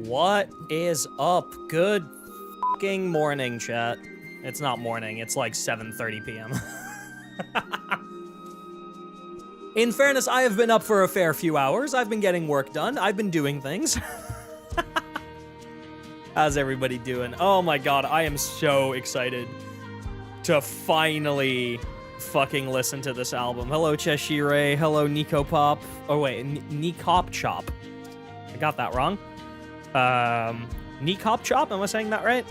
What is up? Good fucking morning, chat. It's not morning, it's like 7:30 p.m. In fairness, I have been up for a fair few hours. I've been getting work done. I've been doing things. How's everybody doing? Oh my god, I am so excited to finally fucking listen to this album. Hello, Cheshire. Hello, Nico Pop. Oh wait, Nikop Chop. I got that wrong. Nikop Chop? Am I saying that right?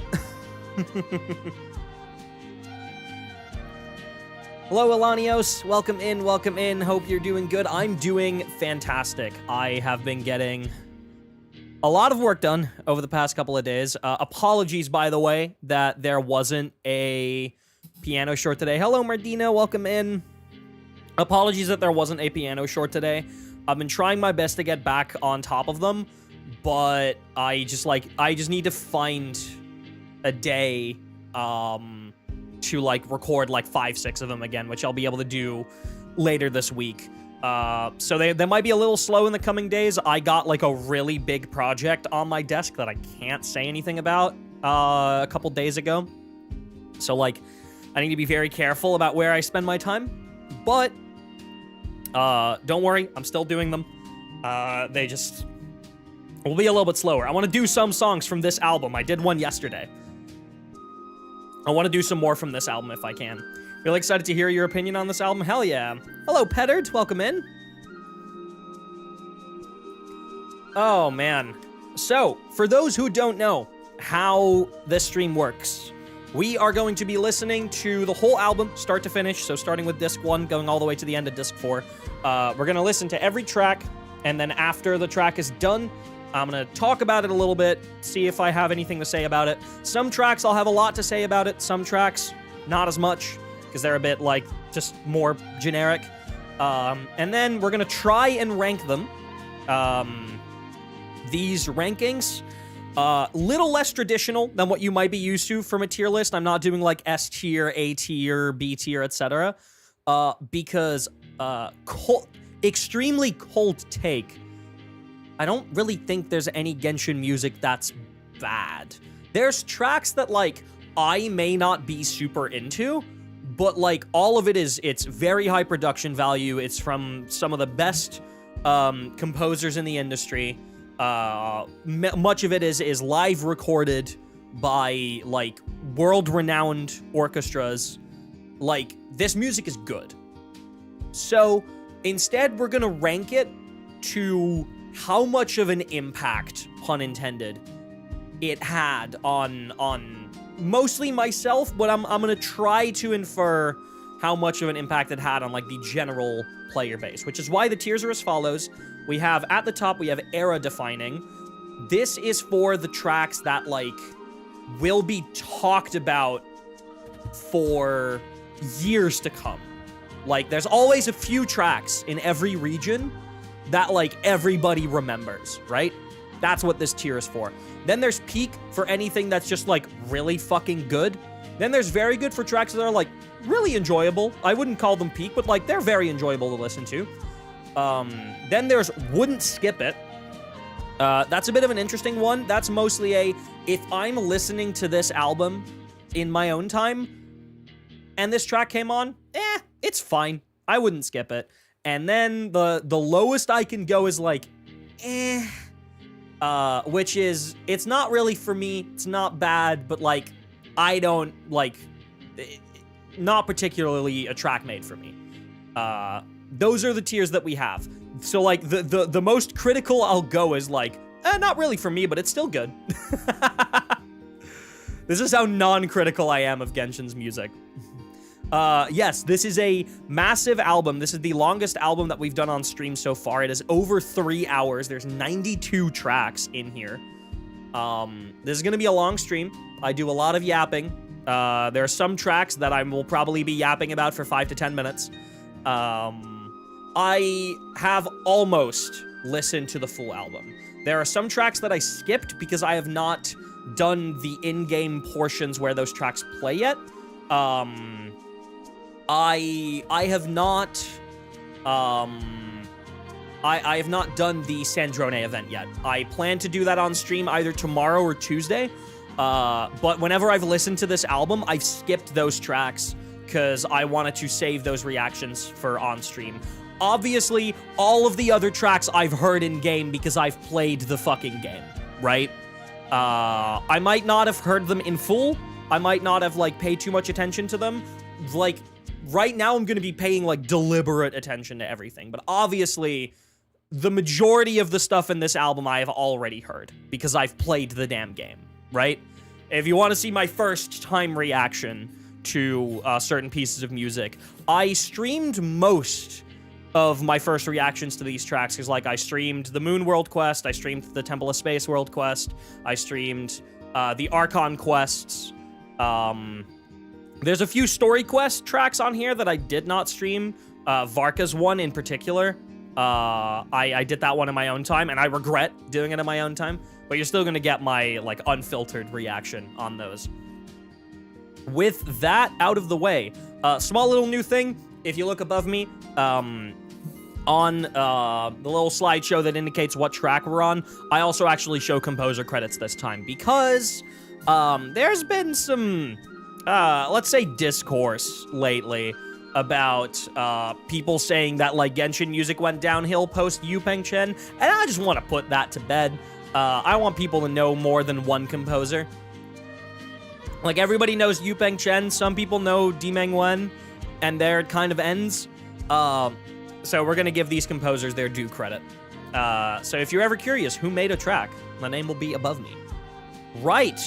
Hello, Elanios. Welcome in, welcome in. Hope you're doing good. I'm doing fantastic. I have been getting a lot of work done over the past couple of days. Apologies, by the way, that there wasn't a piano short today. Hello, Mardina. Welcome in. Apologies that there wasn't a piano short today. I've been trying my best to get back on top of them, but I just need to find a day, to record 5-6 of them again, which I'll be able to do later this week. So they might be a little slow in the coming days. I got a really big project on my desk that I can't say anything about a couple days ago. So I need to be very careful about where I spend my time. But don't worry, I'm still doing them. They just will be a little bit slower. I want to do some songs from this album. I did one yesterday. I want to do some more from this album if I can. Really excited to hear your opinion on this album. Hell yeah. Hello, Pettard. Welcome in. Oh, man. So, for those who don't know how this stream works, we are going to be listening to the whole album, start to finish. So, starting with disc 1, going all the way to the end of disc 4. We're going to listen to every track, and then after the track is done, I'm going to talk about it a little bit, see if I have anything to say about it. Some tracks I'll have a lot to say about it. Some tracks, not as much, because they're a bit, just more generic. And then we're going to try and rank them. These rankings, little less traditional than what you might be used to from a tier list. I'm not doing, S tier, A tier, B tier, etc. Because, extremely cold take, I don't really think there's any Genshin music that's bad. There's tracks that, I may not be super into, but, all of it it's very high production value. It's from some of the best composers in the industry. Much of it is live recorded by, world-renowned orchestras. This music is good. So, instead, we're gonna rank it to how much of an impact, pun intended, it had on mostly myself, but I'm gonna try to infer how much of an impact it had on the general player base, which is why the tiers are as follows. We have at the top, we have era defining. This is for the tracks that will be talked about for years to come. There's always a few tracks in every region that everybody remembers, right? That's what this tier is for. Then there's peak for anything that's just really fucking good. Then there's very good for tracks that are really enjoyable. I wouldn't call them peak, but they're very enjoyable to listen to. Then there's wouldn't skip it. That's a bit of an interesting one. That's mostly if I'm listening to this album in my own time and this track came on, it's fine. I wouldn't skip it. And then the lowest I can go is which is, it's not really for me. It's not bad, but I don't not particularly a track made for me. Those are the tiers that we have. So the most critical I'll go is not really for me, but it's still good. This is how non-critical I am of Genshin's music. Yes, this is a massive album. This is the longest album that we've done on stream so far. It is over 3 hours. There's 92 tracks in here. This is going to be a long stream. I do a lot of yapping. There are some tracks that I will probably be yapping about for 5 to 10 minutes. I have almost listened to the full album. There are some tracks that I skipped because I have not done the in-game portions where those tracks play yet. I have not I have not done the Sandrone event yet. I plan to do that on stream either tomorrow or Tuesday. But whenever I've listened to this album, I've skipped those tracks because I wanted to save those reactions for on stream. Obviously, all of the other tracks I've heard in game because I've played the fucking game, right? I might not have heard them in full. I might not have, like, paid too much attention to them. Like, right now I'm going to be paying, like, deliberate attention to everything. But obviously, the majority of the stuff in this album I have already heard because I've played the damn game, right? If you want to see my first time reaction to certain pieces of music, I streamed most of my first reactions to these tracks because, like, I streamed the Moon World Quest, I streamed the Temple of Space World Quest, I streamed the Archon quests. There's a few story quest tracks on here that I did not stream. Varka's one in particular. I did that one in my own time, and I regret doing it in my own time, but you're still gonna get my, like, unfiltered reaction on those. With that out of the way, small little new thing, if you look above me, on the little slideshow that indicates what track we're on, I also actually show composer credits this time, because there's been some, let's say, discourse lately about people saying that, like, Genshin music went downhill post Yupeng Chen, and I just want to put that to bed. I want people to know more than one composer. Like, everybody knows Yupeng Chen, some people know Dimeng Wen, and there it kind of ends. So we're gonna give these composers their due credit. So if you're ever curious who made a track, my name will be above me. Right.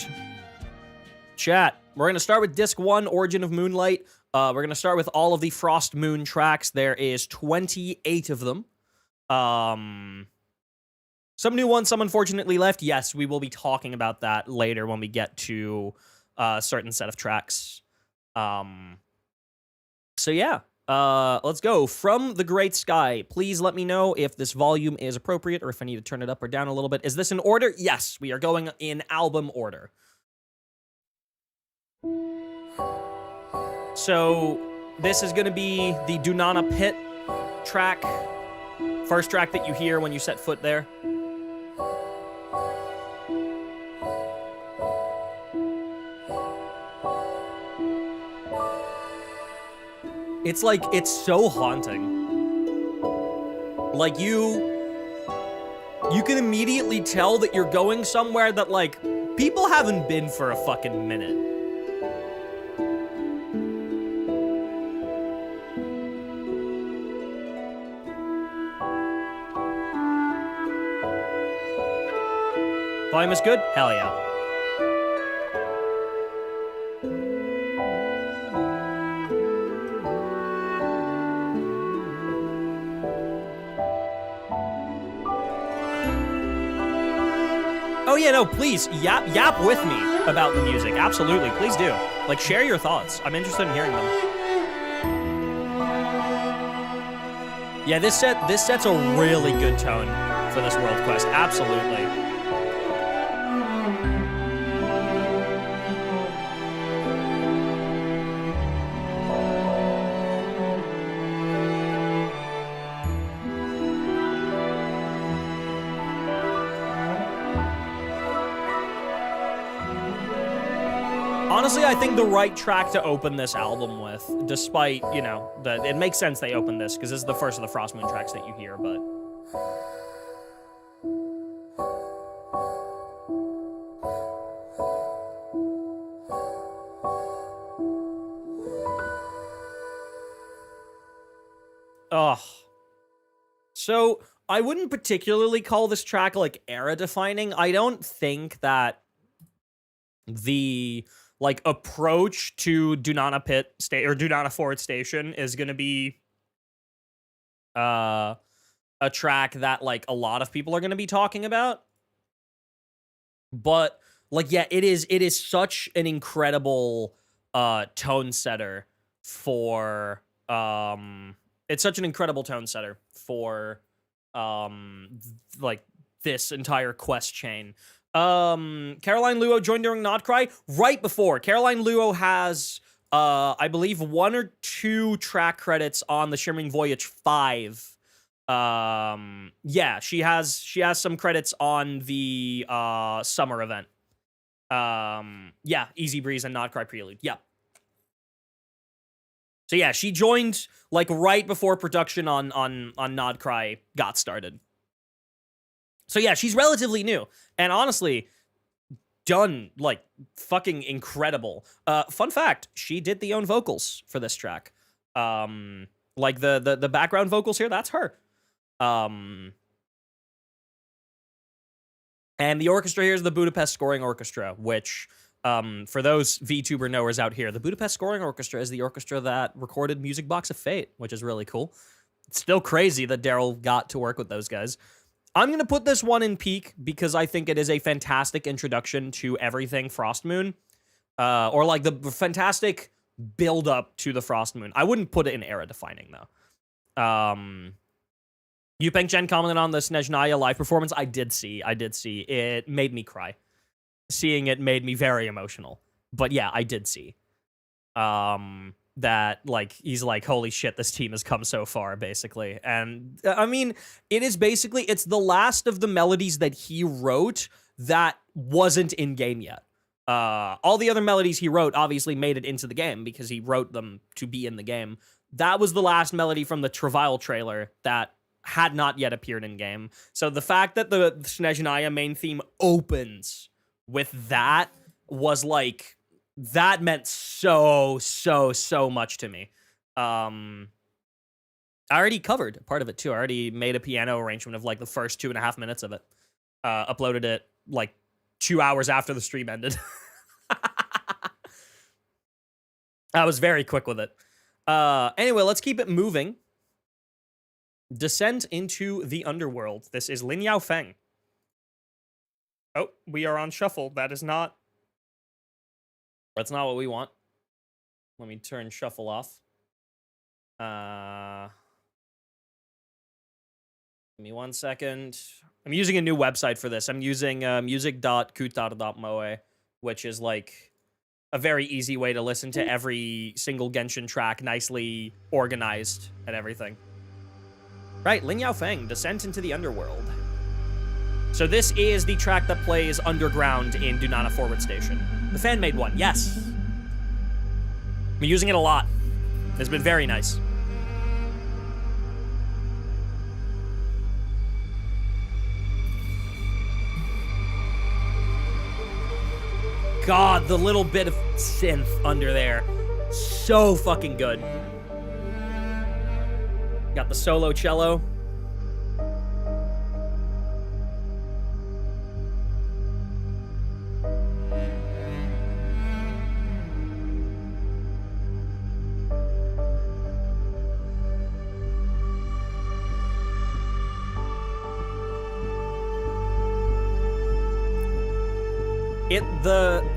Chat, we're gonna start with Disc 1, Origin of Moonlight. We're gonna start with all of the Frost Moon tracks. There is 28 of them. Some new ones, some unfortunately left. Yes, we will be talking about that later when we get to a certain set of tracks. So yeah, let's go. From the Great Sky, please let me know if this volume is appropriate or if I need to turn it up or down a little bit. Is this in order? Yes, we are going in album order. So this is going to be the Dunana Pit track. First track that you hear when you set foot there. It's like, it's so haunting. Like, you can immediately tell that you're going somewhere that, like, people haven't been for a fucking minute. Volume is good? Hell yeah. Oh yeah, no, please, yap with me about the music. Absolutely, please do. Like, share your thoughts. I'm interested in hearing them. Yeah, this set's a really good tone for this world quest. Absolutely. Honestly, I think the right track to open this album with, despite, you know, that it makes sense they open this, because this is the first of the Frost Moon tracks that you hear, but... Ugh. So, I wouldn't particularly call this track, like, era-defining. I don't think that the, like, approach to Dunana Pit or Dunana Ford Station is gonna be a track that, like, a lot of people are gonna be talking about. But, like, yeah, it is such an incredible tone setter for it's such an incredible tone setter for like, this entire quest chain. Caroline Luo joined during Not Krai right before. Caroline Luo has, I believe, 1 or 2 track credits on the Shimmering Voyage 5 Yeah, she has some credits on the summer event. Yeah, Easy Breeze and Not Cry Prelude. Yeah. So yeah, she joined like right before production on Nod Cry got started. So yeah, she's relatively new, and honestly, done like fucking incredible. Fun fact: she did the own vocals for this track. Like the background vocals here, that's her. And the orchestra here is the Budapest Scoring Orchestra, which, for those VTuber knowers out here, the Budapest Scoring Orchestra is the orchestra that recorded Music Box of Fate, which is really cool. It's still crazy that Daryl got to work with those guys. I'm going to put this one in peak because I think it is a fantastic introduction to everything Frost Moon. Or like the fantastic build up to the Frost Moon. I wouldn't put it in era defining though. Yupeng Chen commented on the Snezhnaya live performance. I did see. It made me cry. Seeing it made me very emotional. But yeah, I did see. That, like, he's like, holy shit, this team has come so far, basically. And, I mean, it is basically, it's the last of the melodies that he wrote that wasn't in-game yet. All the other melodies he wrote obviously made it into the game because he wrote them to be in the game. That was the last melody from the Travail trailer that had not yet appeared in-game. So the fact that the Snezhnaya main theme opens with that was like... that meant so much to me. I already covered part of it too. I already made a piano arrangement of like the first 2.5 minutes of it. Uploaded it like 2 hours after the stream ended. I was very quick with it. Anyway, let's keep it moving. Descent into the Underworld. This is Lin Yao Feng. Oh, we are on shuffle. That's not what we want. Let me turn shuffle off. Give me 1 second. I'm using a new website for this. I'm using music.kutar.moe, which is like a very easy way to listen to every single Genshin track, nicely organized and everything. Right, Lin Yao Feng, Descent into the Underworld. So this is the track that plays underground in Dunana Forward Station. The fan-made one, yes. I'm using it a lot. It's been very nice. God, the little bit of synth under there. So fucking good. Got the solo cello.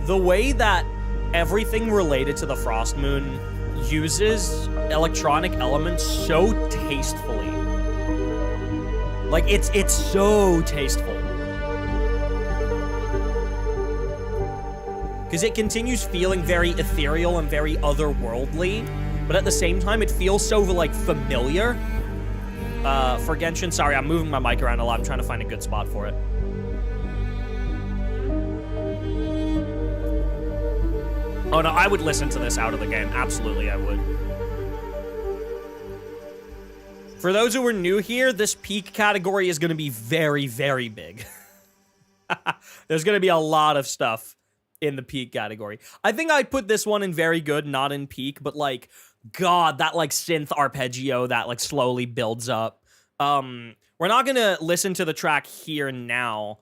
The way that everything related to the Frost Moon uses electronic elements so tastefully. Like, it's so tasteful. Because it continues feeling very ethereal and very otherworldly, but at the same time, it feels so, like, familiar. For Genshin, sorry, I'm moving my mic around a lot. I'm trying to find a good spot for it. Oh no, I would listen to this out of the game. Absolutely, I would. For those who are new here, this peak category is going to be very, very big. There's going to be a lot of stuff in the peak category. I think I'd put this one in very good, not in peak, but like, God, that like synth arpeggio that like slowly builds up. We're not going to listen to the track here now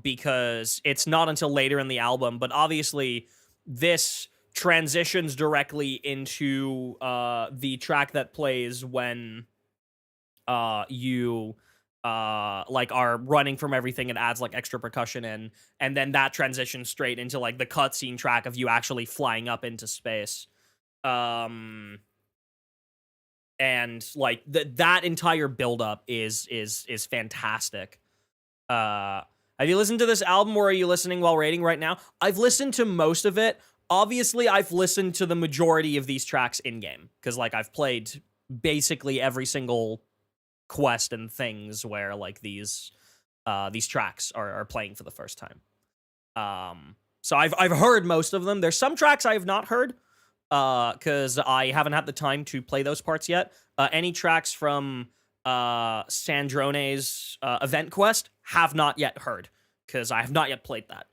because it's not until later in the album, but obviously this transitions directly into the track that plays when you like are running from everything and adds like extra percussion in, and then that transitions straight into like the cutscene track of you actually flying up into space. And like that entire buildup is fantastic. Have you listened to this album, or are you listening while rating right now? I've listened to most of it. Obviously, I've listened to the majority of these tracks in-game, because, like, I've played basically every single quest and things where like these tracks are playing for the first time. So I've heard most of them. There's some tracks I have not heard, because I haven't had the time to play those parts yet. Any tracks from Sandrone's event quest have not yet heard, because I have not yet played that.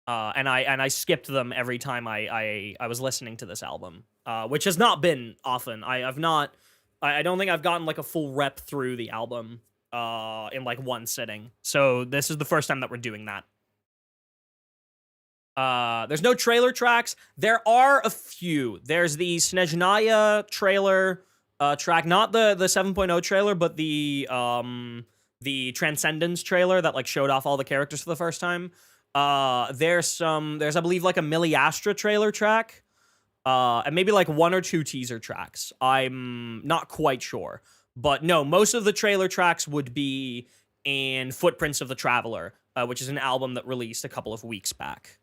And I skipped them every time I was listening to this album, which has not been often. I don't think I've gotten like a full rep through the album in like one sitting. So this is the first time that we're doing that. There's no trailer tracks. There are a few. There's the Snezhnaya trailer track, not the 7.0 trailer, but the Transcendence trailer that like showed off all the characters for the first time. There's I believe like a Miliastra trailer track, and maybe like 1 or 2 teaser tracks. I'm not quite sure, but no, most of the trailer tracks would be in Footprints of the Traveler, which is an album that released a couple of weeks back.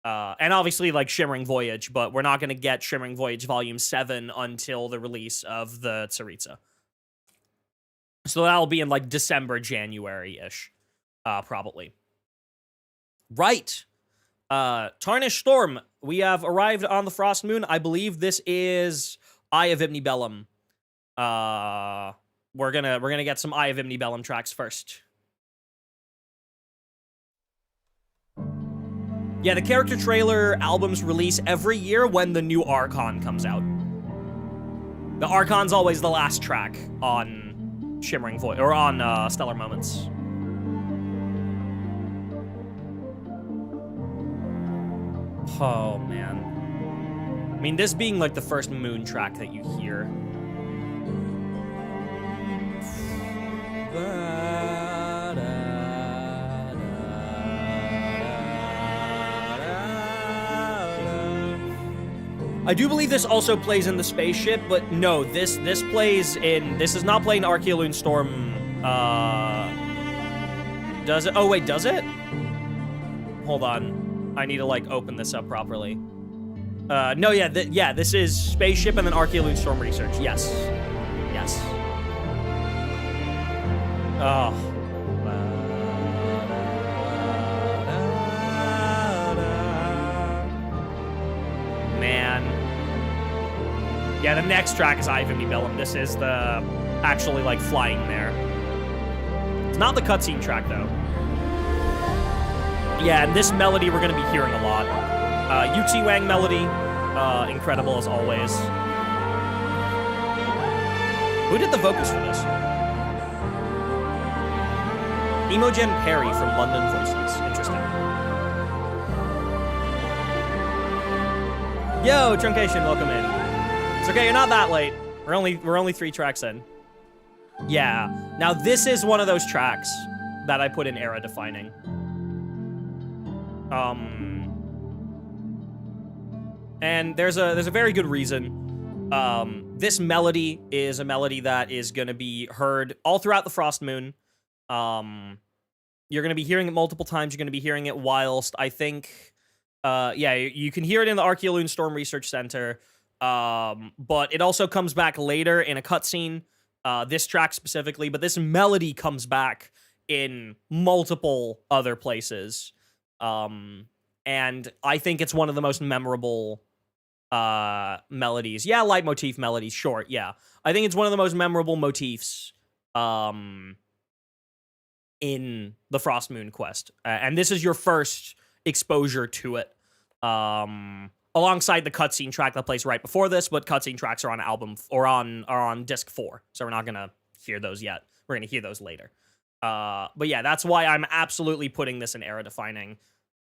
And obviously, like, Shimmering Voyage, but we're not going to get Shimmering Voyage Volume 7 until the release of the Tsaritsa. So that'll be in, like, December, January-ish, probably. Right. Tarnished Storm, we have arrived on the Frost Moon. I believe this is Eye of Ibni Bellum. We're gonna get some Eye of Ibni Bellum tracks first. Yeah, the character trailer albums release every year when the new Archon comes out. The Archon's always the last track on Shimmering Void, or on Stellar Moments. Oh, man. I mean, this being like the first Moon track that you hear. I do believe this also plays in the spaceship, but no, this plays in... This does not play in Archeoloon Storm. Does it? Oh, wait, does it? Hold on. I need to, like, open this up properly. No, yeah, this is Spaceship and then Archeoloon Storm Research. Yes. Yes. Oh. Man. Yeah, the next track is Eye of Ibni Bellum. This is the actually like flying there. It's not the cutscene track though. Yeah, and this melody we're gonna be hearing a lot. Yuxi Wang melody, incredible as always. Who did the vocals for this? Imogen Perry from London Voices. Interesting. Yo, Truncation, welcome in. It's okay, you're not that late. We're only 3 tracks in. Yeah. Now this is one of those tracks that I put in era defining. And there's a very good reason. This melody is a melody that is gonna be heard all throughout the Frost Moon. You're gonna be hearing it multiple times. You're gonna be hearing it whilst I think. Yeah, you can hear it in the Archeoloon Storm Research Center, but it also comes back later in a cutscene, this track specifically, but this melody comes back in multiple other places, and I think it's one of the most memorable melodies. Yeah, leitmotif melodies, short, yeah. I think it's one of the most memorable motifs in the Frost Moon quest, and this is your first exposure to it, alongside the cutscene track that plays right before this, but cutscene tracks are on album or on disc 4, so we're not gonna hear those yet. We're gonna hear those later. But yeah, that's why I'm absolutely putting this in era defining,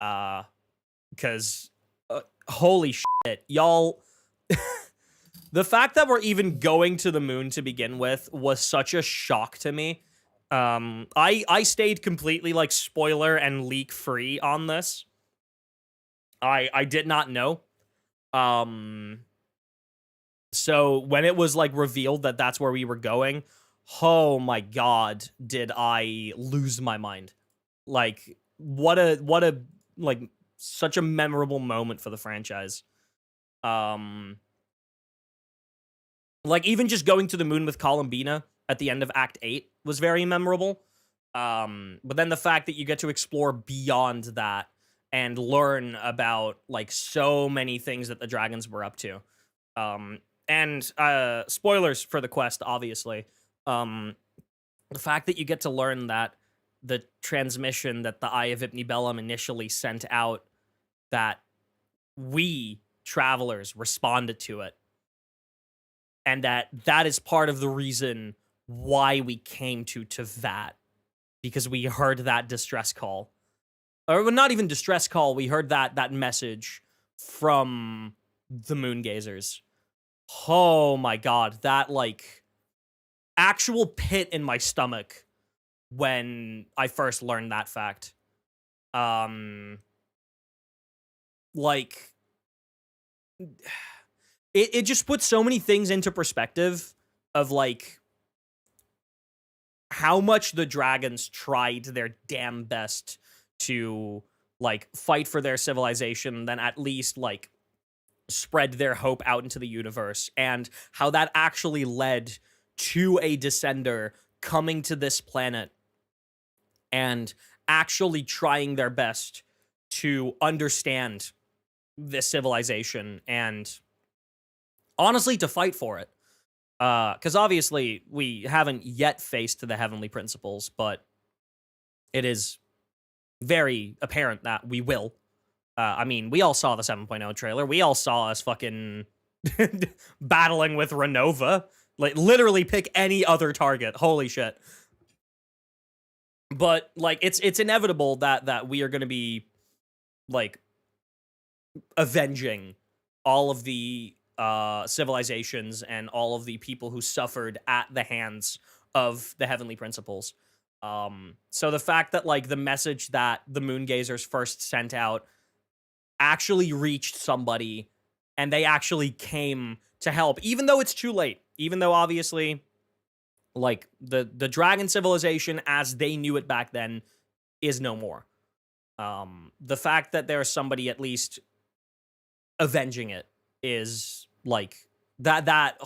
because holy shit, y'all. The fact that we're even going to the moon to begin with was such a shock to me. I stayed completely like spoiler and leak free on this. I did not know. So when it was like revealed that that's where we were going, oh my god, did I lose my mind. Like what a like such a memorable moment for the franchise. Like even just going to the moon with Columbina at the end of Act 8 was very memorable. But then the fact that you get to explore beyond that and learn about like so many things that the dragons were up to. And spoilers for the quest, obviously. The fact that you get to learn that the transmission that the Eye of Ibnibellum initially sent out, that we travelers responded to it, and that is part of the reason why we came to Teyvat, because we heard that distress call. Or not even distress call, we heard that message from the Moongazers. Oh my god, that, like, actual pit in my stomach when I first learned that fact. Like, it just puts so many things into perspective of, like, how much the dragons tried their damn best to, like, fight for their civilization, then at least, like, spread their hope out into the universe, and how that actually led to a descender coming to this planet and actually trying their best to understand this civilization and honestly to fight for it. Because obviously we haven't yet faced the heavenly principles, but it is very apparent that we will. I mean, we all saw the 7.0 trailer. We all saw us fucking battling with Renova. Like, literally pick any other target. Holy shit. But, like, it's inevitable that we are going to be, like, avenging all of the civilizations and all of the people who suffered at the hands of the heavenly principles. So the fact that, like, the message that the Moongazers first sent out actually reached somebody, and they actually came to help, even though it's too late, even though obviously, like, the dragon civilization as they knew it back then is no more. The fact that there's somebody at least avenging it is, like, that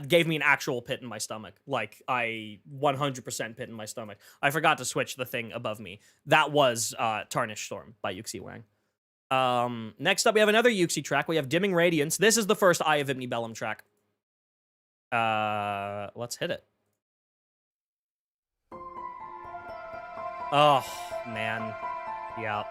gave me an actual pit in my stomach. Like, I 100% pit in my stomach. I forgot to switch the thing above me. That was Tarnished Storm by Yuxi Wang. Next up, we have another Yuxi track. We have Dimming Radiance. This is the first Eye of Ibnibellum track. Let's hit it. Oh, man. Yeah.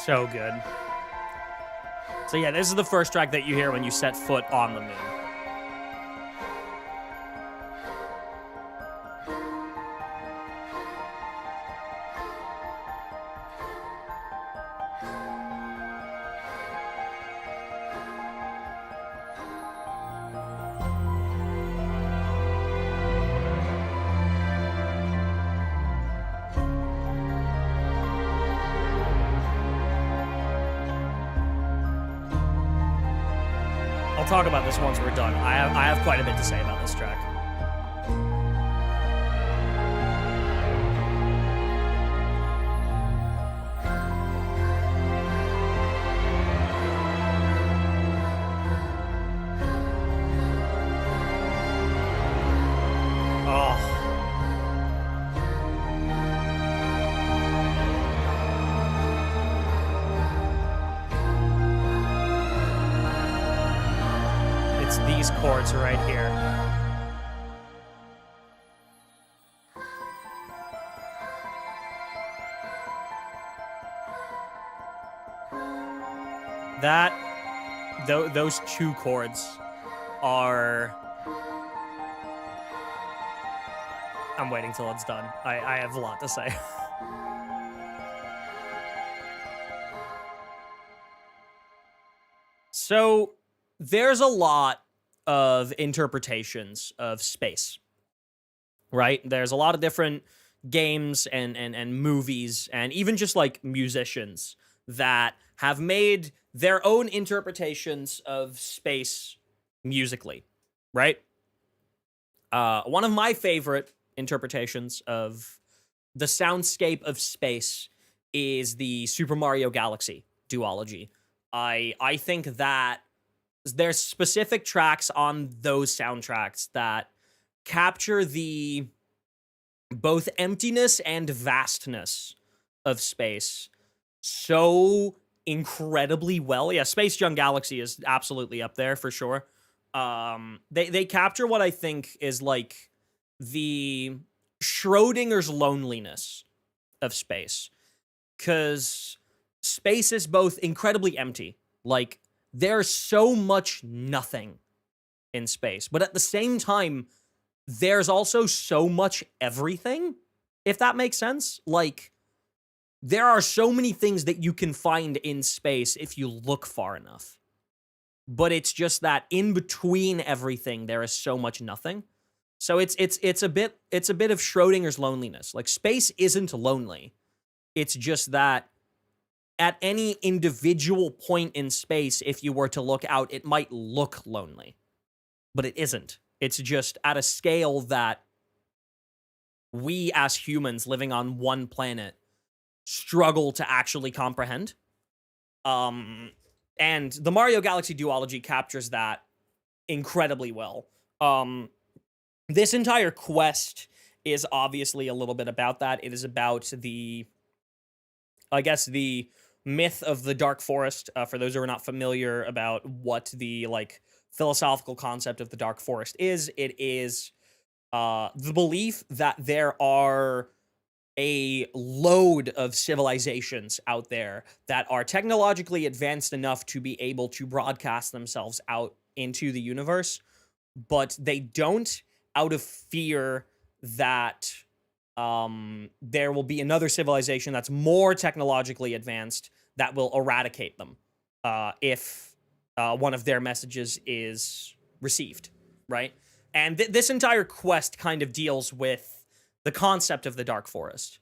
So good. So yeah, this is the first track that you hear when you set foot on the moon. I'll talk about this once we're done. I have quite a bit to say about this track. These chords right here. Those two chords are... I'm waiting till it's done. I have a lot to say. So, there's a lot of interpretations of space, right? There's a lot of different games and movies and even just, like, musicians that have made their own interpretations of space musically, right? One of my favorite interpretations of the soundscape of space is the Super Mario Galaxy duology. I think that there's specific tracks on those soundtracks that capture the both emptiness and vastness of space so incredibly well. Yeah, Space Junk Galaxy is absolutely up there for sure. They capture what I think is like the Schrodinger's loneliness of space, because space is both incredibly empty, like there's so much nothing in space, but at the same time there's also so much everything, if that makes sense. Like, there are so many things that you can find in space if you look far enough. But it's just that in between everything, there is so much nothing. So it's a bit of Schrodinger's loneliness. Like, space isn't lonely. It's just that at any individual point in space, if you were to look out, it might look lonely. But it isn't. It's just at a scale that we as humans living on one planet struggle to actually comprehend. And the Mario Galaxy duology captures that incredibly well. This entire quest is obviously a little bit about that. It is about the myth of the Dark Forest. For those who are not familiar about what the, like, philosophical concept of the Dark Forest is, it is the belief that there are a load of civilizations out there that are technologically advanced enough to be able to broadcast themselves out into the universe, but they don't, out of fear that there will be another civilization that's more technologically advanced that will eradicate them if one of their messages is received, right? And this entire quest kind of deals with the concept of the Dark Forest.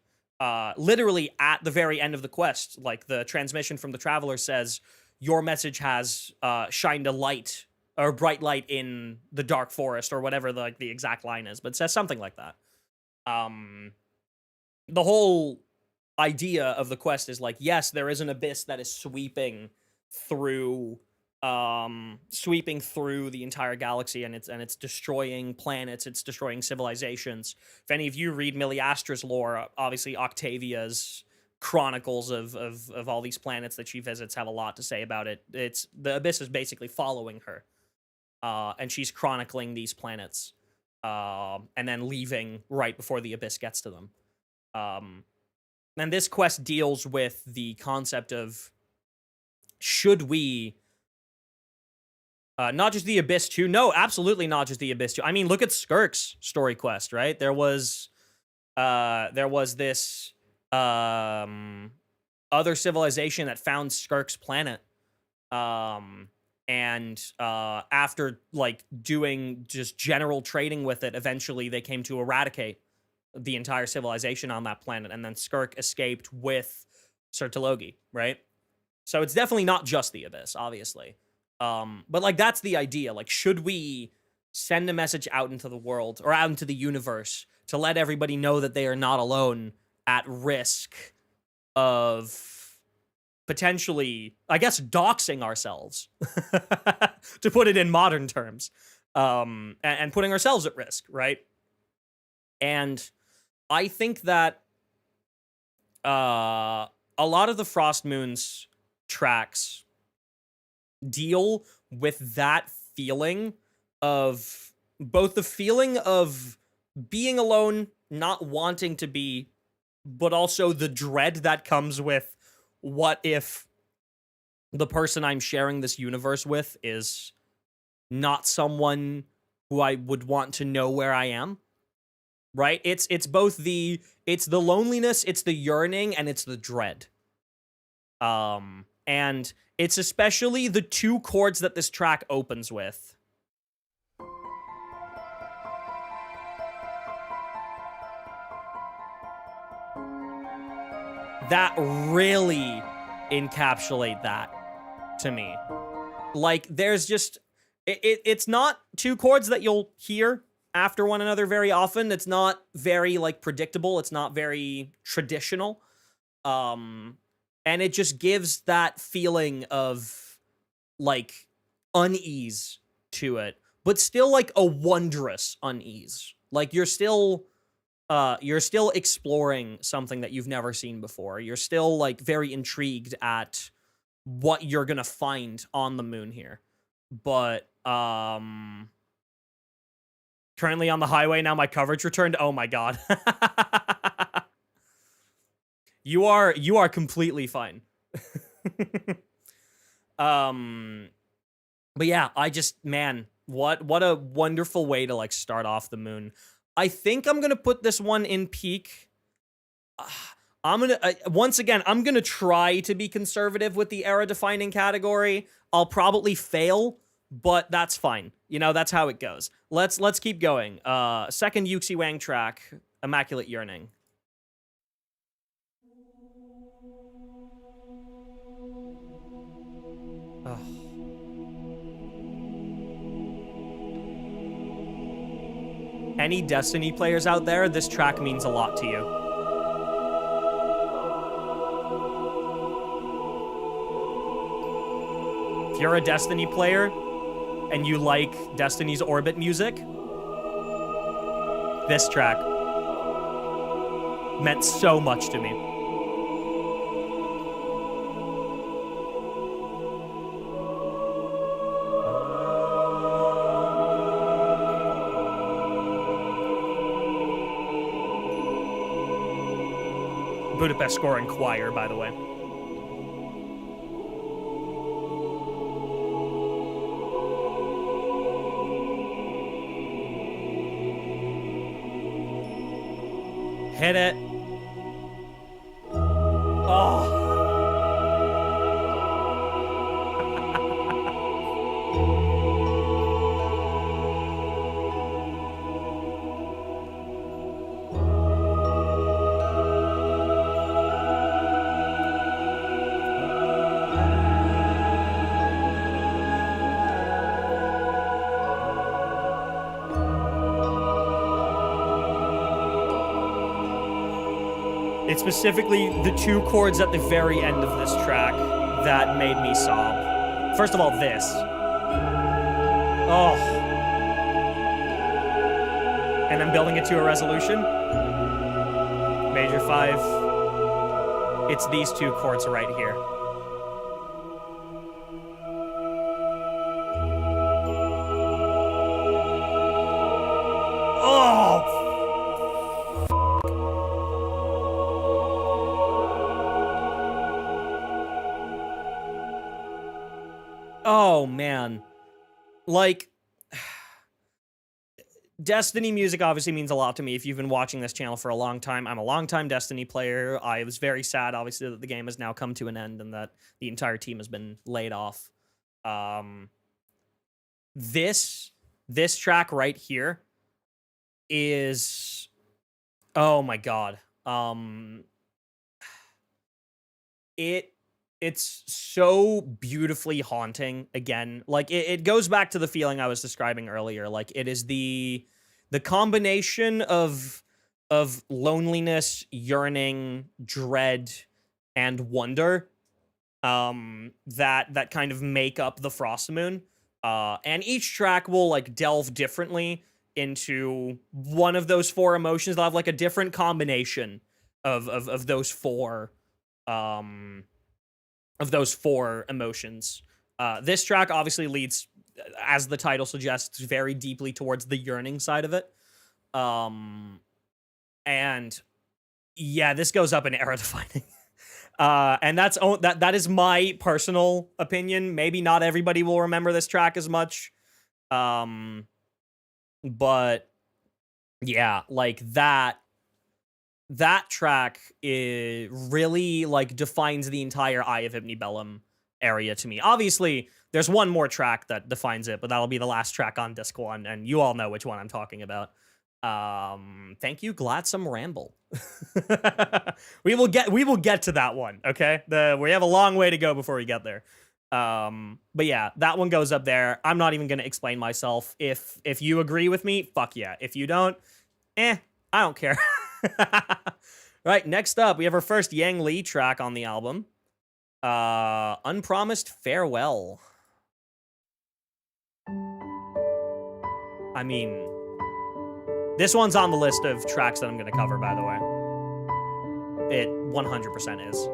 Literally at the very end of the quest, like, the transmission from the Traveler says, your message has shined a light, or bright light, in the Dark Forest, or whatever the exact line is, but it says something like that. The whole idea of the quest is like, yes, there is an abyss that is sweeping through the entire galaxy, and it's destroying planets, it's destroying civilizations. If any of you read Miliastra's lore, obviously Octavia's chronicles of all these planets that she visits have a lot to say about it. It's the abyss is basically following her, and she's chronicling these planets, and then leaving right before the abyss gets to them. And this quest deals with the concept of, should we not just the Abyss 2. No, absolutely not just the Abyss 2. I mean, look at Skirk's story quest, right? There was this other civilization that found Skirk's planet. And after, like, doing just general trading with it, eventually they came to eradicate the entire civilization on that planet, and then Skirk escaped with Sertologi, right? So it's definitely not just the Abyss, obviously. But, like, that's the idea. Like, should we send a message out into the world, or out into the universe, to let everybody know that they are not alone, at risk of potentially, I guess, doxing ourselves, to put it in modern terms, and putting ourselves at risk, right? And I think that a lot of the Frost Moon's tracks deal with that feeling of both the feeling of being alone, not wanting to be, but also the dread that comes with, what if the person I'm sharing this universe with is not someone who I would want to know where I am, right? It's both the loneliness, it's the yearning, and it's the dread. And it's especially the two chords that this track opens with. That really encapsulate that to me. Like, there's just... It's not two chords that you'll hear after one another very often. It's not very, like, predictable. It's not very traditional. And it just gives that feeling of, like, unease to it. But still, like, a wondrous unease. Like, you're still exploring something that you've never seen before. You're still, like, very intrigued at what you're gonna find on the moon here. But, currently on the highway, now my coverage returned. Oh my god. You are completely fine. But yeah, man, what a wonderful way to, like, start off the moon. I think I'm gonna put this one in peak. Once again, I'm gonna try to be conservative with the era-defining category. I'll probably fail, but that's fine. You know, that's how it goes. Let's keep going. Second Yuxi Wang track, Immaculate Yearning. Ugh. Any Destiny players out there, this track means a lot to you. If you're a Destiny player and you like Destiny's Orbit music, this track meant so much to me. Budapest Scoring Choir, by the way. Hit it. Oh. It's specifically the two chords at the very end of this track that made me sob. First of all, this. Oh. And I'm building it to a resolution. Major 5. It's these two chords right here. Oh, man. Like, Destiny music obviously means a lot to me. If you've been watching this channel for a long time, I'm a longtime Destiny player. I was very sad, obviously, that the game has now come to an end and that the entire team has been laid off. This track right here is... Oh, my God. It's so beautifully haunting again. Like, it goes back to the feeling I was describing earlier. Like, it is the combination of loneliness, yearning, dread, and wonder that kind of make up the Frost Moon. And each track will, like, delve differently into one of those four emotions. They'll have, like, a different combination of those four emotions. This track obviously leads, as the title suggests, very deeply towards the yearning side of it. And yeah, this goes up in era defining. And that is my personal opinion. Maybe not everybody will remember this track as much. But yeah, like that track really, like, defines the entire Eye of Hypnibellum area to me. Obviously, there's one more track that defines it, but that'll be the last track on disc 1, and you all know which one I'm talking about. Thank you, Gladsome Ramble. We will get to that one, okay? We have a long way to go before we get there. But yeah, that one goes up there. I'm not even gonna explain myself. If you agree with me, fuck yeah. If you don't, I don't care. Right, next up, we have our first Yang Lee track on the album. Unpromised Farewell. I mean, this one's on the list of tracks that I'm going to cover, by the way. It 100% is.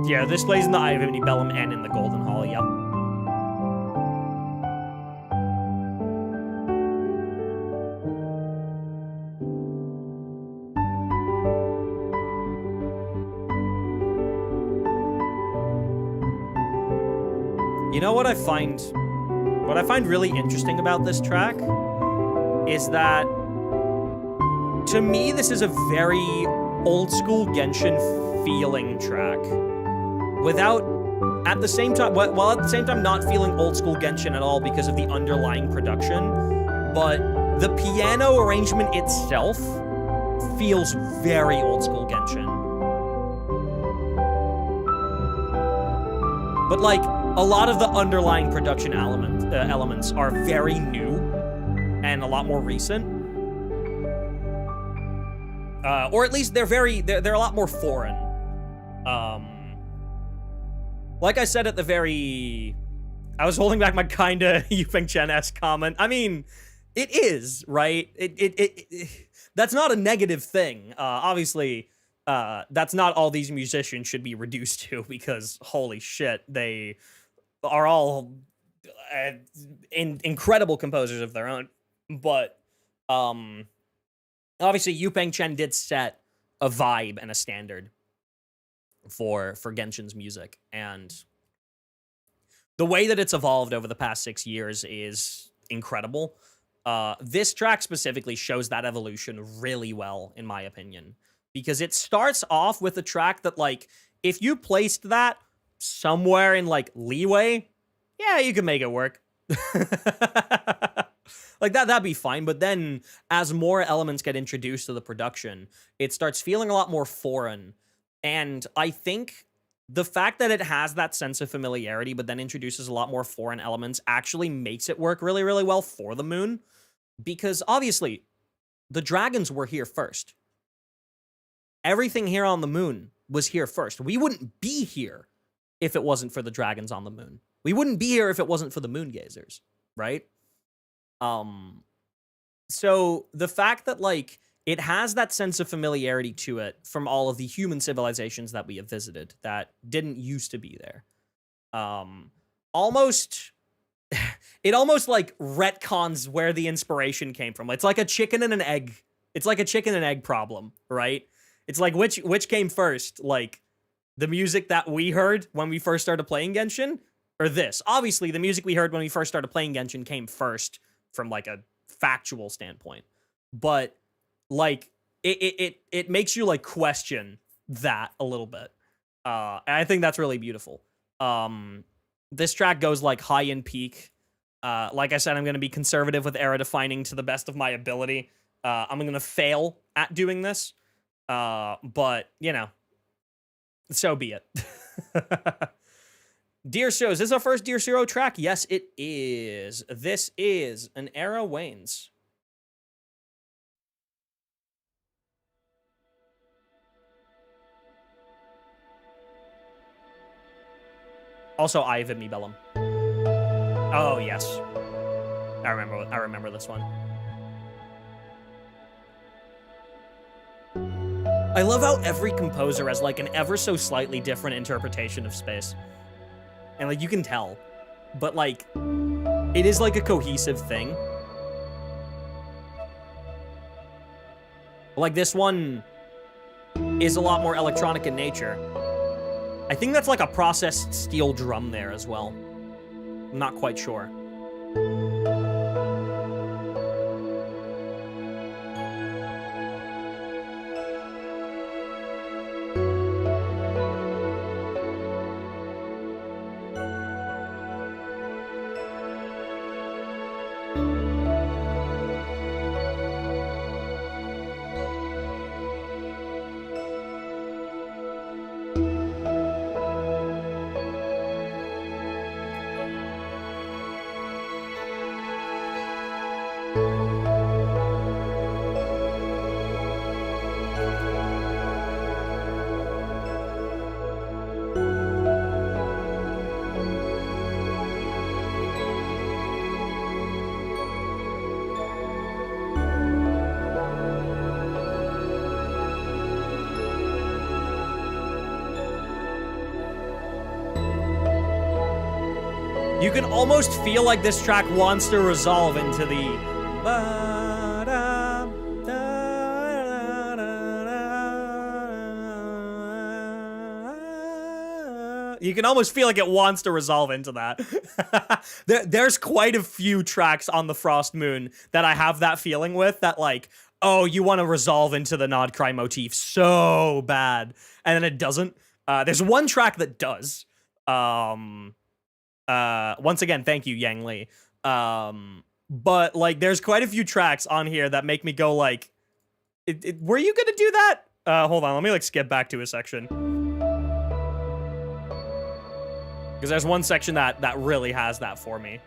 Yeah, this plays in the Eye of Bellum and in the Golden Hall, yep. You know what I find really interesting about this track is that, to me, this is a very old school Genshin feeling track. Without, at the same time, while at the same time not feeling old school Genshin at all because of the underlying production, but the piano arrangement itself feels very old school Genshin. But like, a lot of the underlying production elements are very new and a lot more recent. Or at least they're a lot more foreign. Like I said at the very... I was holding back my kinda Yupeng Chen-esque comment. I mean, it is, right? That's not a negative thing. Obviously, that's not all these musicians should be reduced to, because holy shit, they are all incredible composers of their own. But obviously, Yupeng Chen did set a vibe and a standard for Genshin's music, and the way that it's evolved over the past 6 years is incredible. This track specifically shows that evolution really well, in my opinion, because it starts off with a track that, like, if you placed that somewhere in, like, Leeway, yeah, you could make it work. Like, that'd be fine, but then as more elements get introduced to the production, it starts feeling a lot more foreign. And I think the fact that it has that sense of familiarity, but then introduces a lot more foreign elements, actually makes it work really, really well for the Moon. Because obviously, the dragons were here first. Everything here on the Moon was here first. We wouldn't be here if it wasn't for the dragons on the Moon. We wouldn't be here if it wasn't for the Moon Gazers, right? So the fact that, like, it has that sense of familiarity to it from all of the human civilizations that we have visited that didn't used to be there. Almost, it almost like retcons where the inspiration came from. It's like a chicken and an egg. It's like a chicken and egg problem, right? It's like which came first, like the music that we heard when we first started playing Genshin, or this. Obviously, the music we heard when we first started playing Genshin came first from like a factual standpoint, but like, it makes you, like, question that a little bit. And I think that's really beautiful. This track goes, like, high and peak. Like I said, I'm going to be conservative with era defining to the best of my ability. I'm going to fail at doing this. But, you know, so be it. Dear Shows, is this our first Dear Zero track? Yes, it is. This is An Era Wanes. Also, Eye of Bellum. Oh, yes. I remember this one. I love how every composer has, like, an ever so slightly different interpretation of space. And, like, you can tell. But, like, it is, like, a cohesive thing. Like, this one is a lot more electronic in nature. I think that's like a processed steel drum there as well. I'm not quite sure. You can almost feel like this track wants to resolve into the... You can almost feel like it wants to resolve into that. There's quite a few tracks on the Frost Moon that I have that feeling with, that like, oh, you want to resolve into the Nod Cry motif so bad, and then it doesn't. There's one track that does. Once again, thank you, Yang Li. But like, there's quite a few tracks on here that make me go like, were you gonna do that? Hold on, let me like skip back to a section. Because there's one section that really has that for me.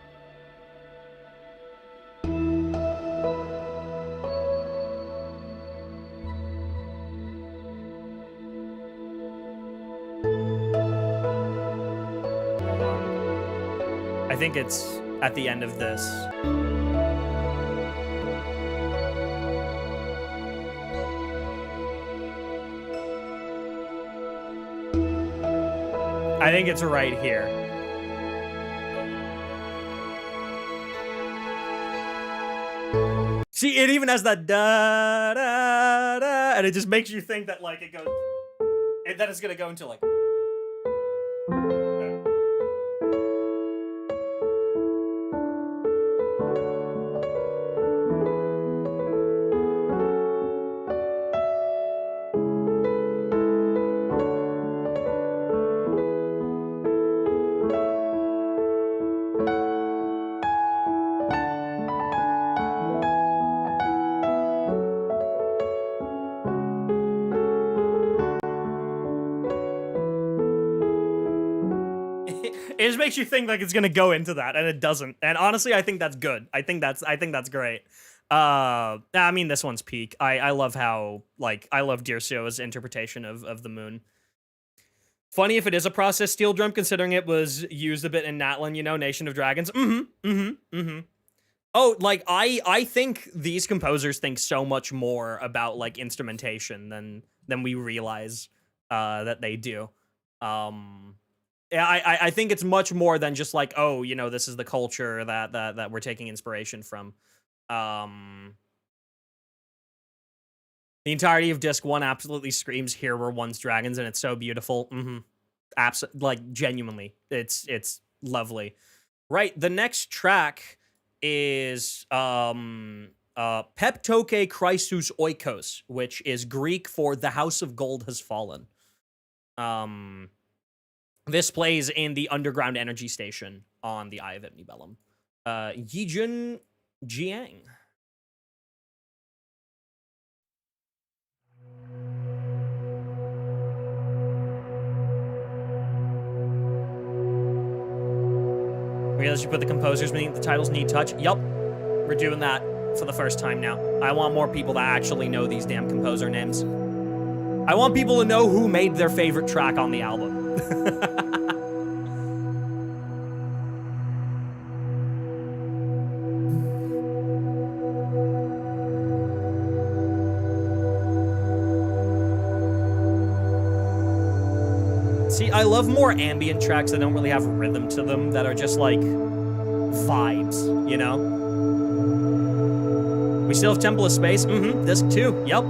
I think it's at the end of this. I think it's right here. See, it even has that da da da, and it just makes you think that like it goes, that it's gonna go into like. It just makes you think like it's gonna go into that, and it doesn't. And honestly, I think that's good. I think that's great. I mean, this one's peak. I love how, like, I love Dircio's interpretation of the moon. Funny if it is a processed steel drum, considering it was used a bit in Natlan, you know, Nation of Dragons. Oh, like, I think these composers think so much more about, like, instrumentation than we realize that they do. Yeah, I think it's much more than just like, oh, you know, this is the culture that we're taking inspiration from. The entirety of disc 1 absolutely screams "Here Were Once Dragons," and it's so beautiful. Like, genuinely, it's lovely. Right, the next track is Peptoke Chrysus Oikos, which is Greek for "The House of Gold Has Fallen." This plays in the underground energy station on the Eye of Ibnibellum. Yijun Jiang. Realize you put the composers beneath the titles need touch. Yup, we're doing that for the first time now. I want more people that actually know these damn composer names. I want people to know who made their favorite track on the album. See, I love more ambient tracks that don't really have rhythm to them, that are just like vibes, you know? We still have Temple of Space. Disc 2. Yep.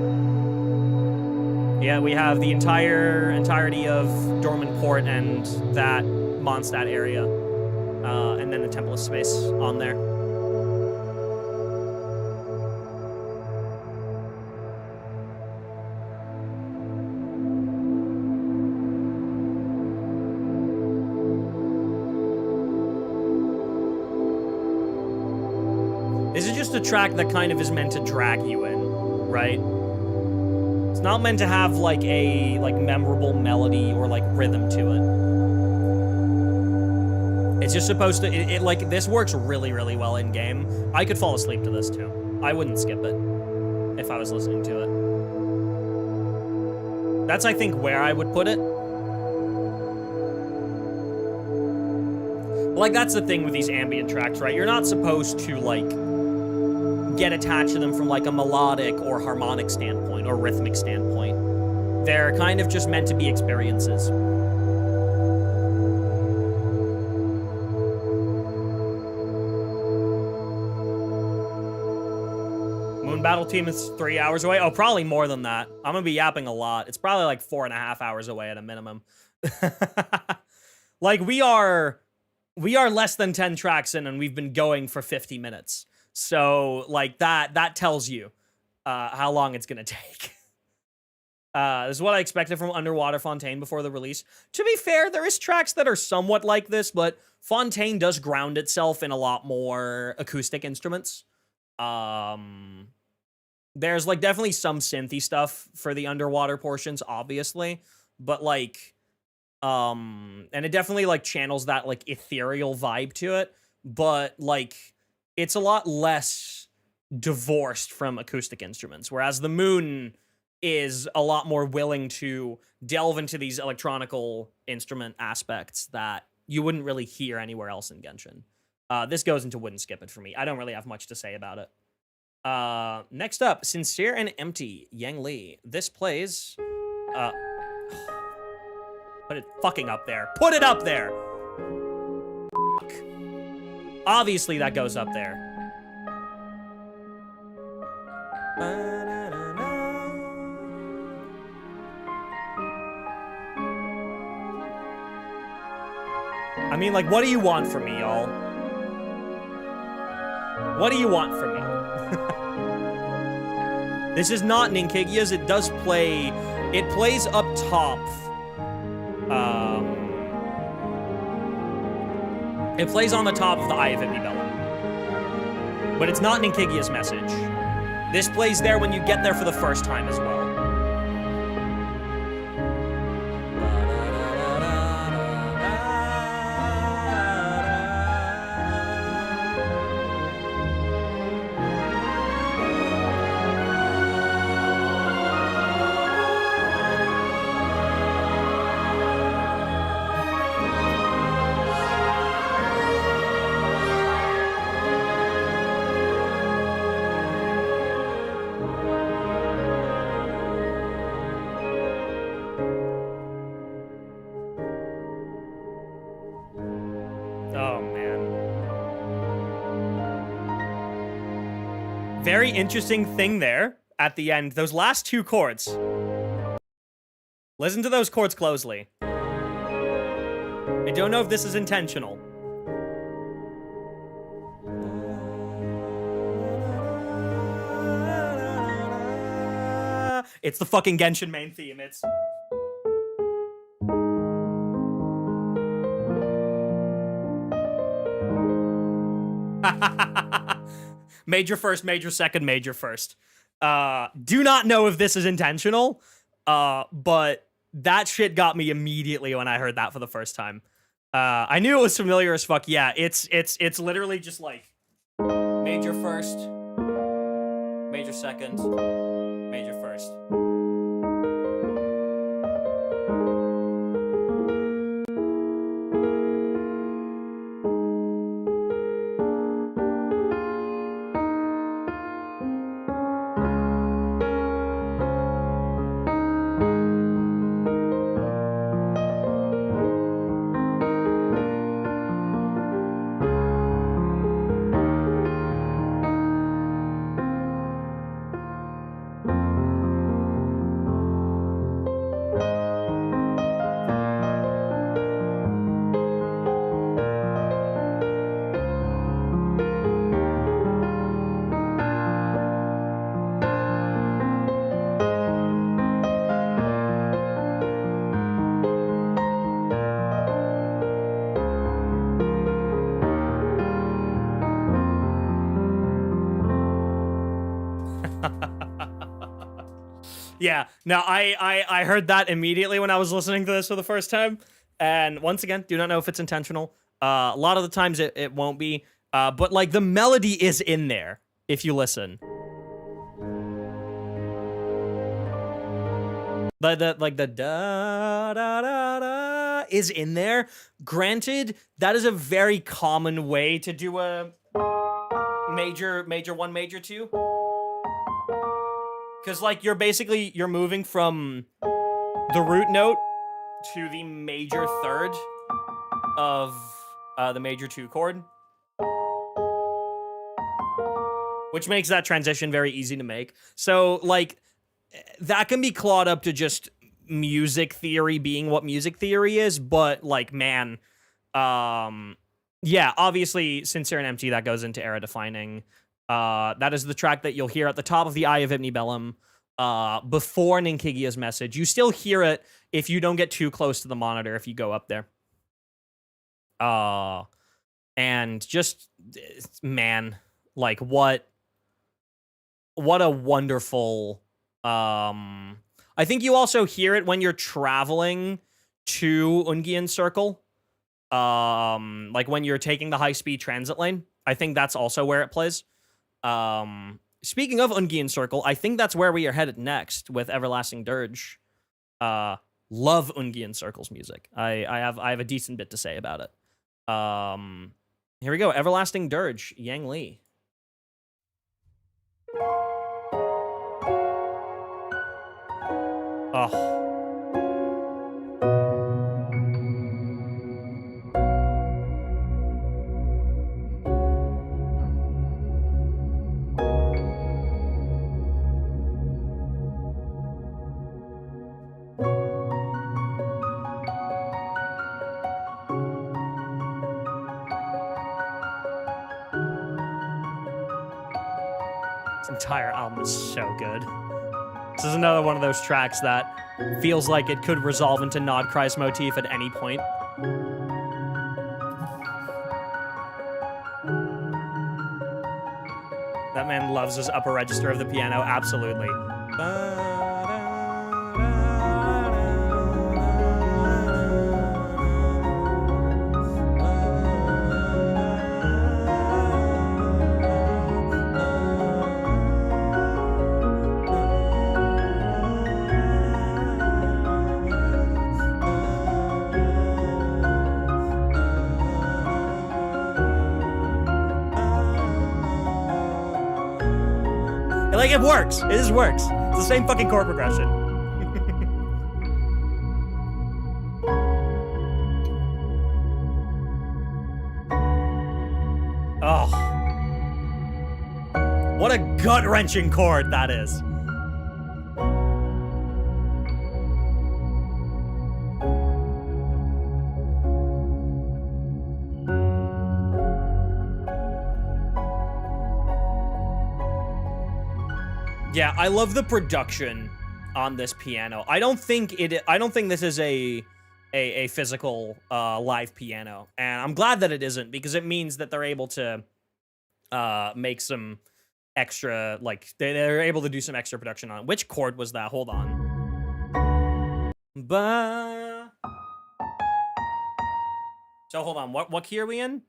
Yeah, we have the entirety of Dormant Port and that Mondstadt area. And then the Temple of Space on there. This is just a track that kind of is meant to drag you in, right? It's not meant to have like a memorable melody or like rhythm to it. It's just supposed to, like, this works really, really well in game. I could fall asleep to this too. I wouldn't skip it if I was listening to it. That's, I think, where I would put it. Like, that's the thing with these ambient tracks, right? You're not supposed to, like, get attached to them from, like, a melodic or harmonic standpoint or rhythmic standpoint. They're kind of just meant to be experiences. Moon Battle Team is 3 hours away. Oh, probably more than that. I'm gonna be yapping a lot. It's probably like 4.5 hours away at a minimum. Like, we are less than 10 tracks in and we've been going for 50 minutes. So, like, that tells you how long it's gonna take. This is what I expected from Underwater Fontaine before the release. To be fair, there is tracks that are somewhat like this, but Fontaine does ground itself in a lot more acoustic instruments. There's, like, definitely some synthy stuff for the underwater portions, obviously, but, like, and it definitely, like, channels that, like, ethereal vibe to it, but, like, it's a lot less divorced from acoustic instruments, whereas the Moon is a lot more willing to delve into these electronical instrument aspects that you wouldn't really hear anywhere else in Genshin. This goes into wouldn't skip it for me. I don't really have much to say about it. Next up, Sincere and Empty, Yang Li. This plays, put it fucking up there. Put it up there! Fuck. Obviously that goes up there. I mean, like, what do you want from me, y'all? What do you want from me? This is not Ninkigia's. It does play... It plays up top. It plays on the top of the Eye of Ibibellum. But it's not Ninkigia's message. This plays there when you get there for the first time as well. Very interesting thing there at the end. Those last two chords. Listen to those chords closely. I don't know if this is intentional. It's the fucking Genshin main theme. It's... Major first, major second, major first. Do not know if this is intentional, but that shit got me immediately when I heard that for the first time. I knew it was familiar as fuck. Yeah, it's literally just like major first, major second, major first. Yeah, no, I heard that immediately when I was listening to this for the first time. And once again, do not know if it's intentional. A lot of the times it won't be. But like the melody is in there if you listen. Like the da da da da is in there. Granted, that is a very common way to do a major 1, major 2. Because like you're moving from the root note to the major third of the major 2 chord, which makes that transition very easy to make. So like that can be clawed up to just music theory being what music theory is, but like, man, yeah, obviously Sincere and Empty, that goes into era defining. That is the track that you'll hear at the top of the Eye of Ibn Bellum, before Ninkigia's message. You still hear it if you don't get too close to the monitor, if you go up there. And just, man, like what a wonderful, I think you also hear it when you're traveling to Ungian Circle. Like when you're taking the high-speed transit lane. I think that's also where it plays. Speaking of Ungian Circle, I think that's where we are headed next with Everlasting Dirge. Love Ungian Circle's music. I have a decent bit to say about it. Here we go. Everlasting Dirge, Yang Li. Oh. This entire album is so good. This is another one of those tracks that feels like it could resolve into Nod Krei's motif at any point. That man loves his upper register of the piano, absolutely. Like, it works. It just works. It's the same fucking chord progression. Oh. What a gut-wrenching chord that is. Yeah, I love the production on this piano. I don't think this is a physical live piano, and I'm glad that it isn't, because it means that they're able to make some extra, like they're able to do some extra production on it. Which chord was that? Hold on. So hold on. What key are we in?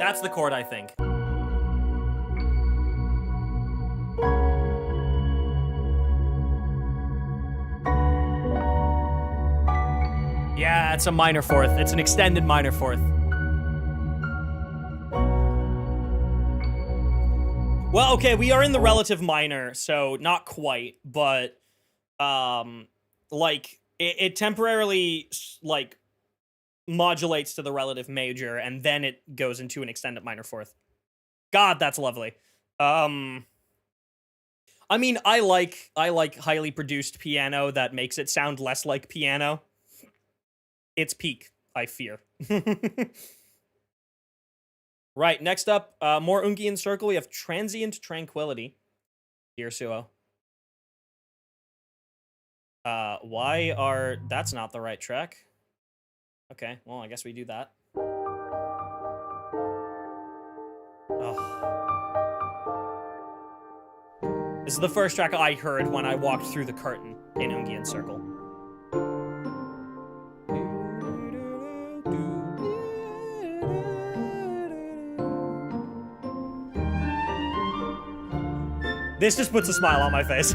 That's the chord, I think. Yeah, it's a minor fourth. It's an extended minor fourth. Well, okay, we are in the relative minor, so not quite, but like it temporarily like modulates to the relative major, and then it goes into an extended minor fourth. God, that's lovely. I mean, I like highly produced piano that makes it sound less like piano. It's peak, I fear. Right, next up, more Ungian Circle. We have Transient Tranquility. Dear Suo. That's not the right track. Okay, well, I guess we do that. Oh. This is the first track I heard when I walked through the curtain in Ungian Circle. This just puts a smile on my face.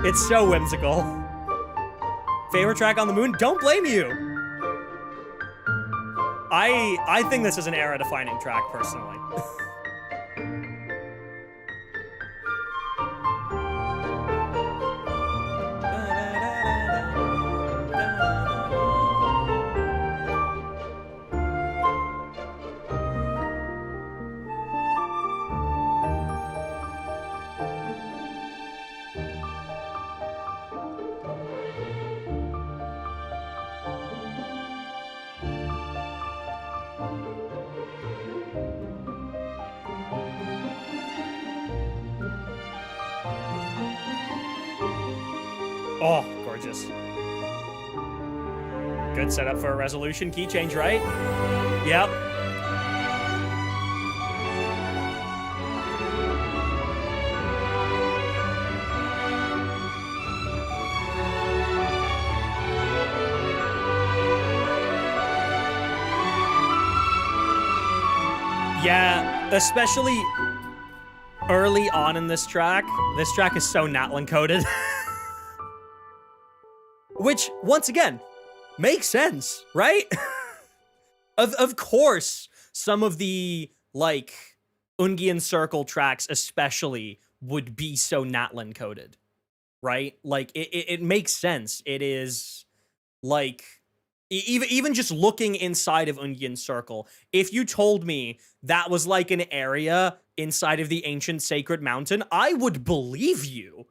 It's so whimsical. Favorite track on the moon? Don't blame you. I think this is an era-defining track, personally. Oh, gorgeous. Good setup for a resolution key change, right? Yep. Yeah, especially early on in this track. This track is so Natlin coded. Which, once again, makes sense, right? Of course, some of the, like, Ungian Circle tracks especially would be so Natlin coded, right? Like, it makes sense. It is, like, even just looking inside of Ungian Circle, if you told me that was, like, an area inside of the ancient sacred mountain, I would believe you.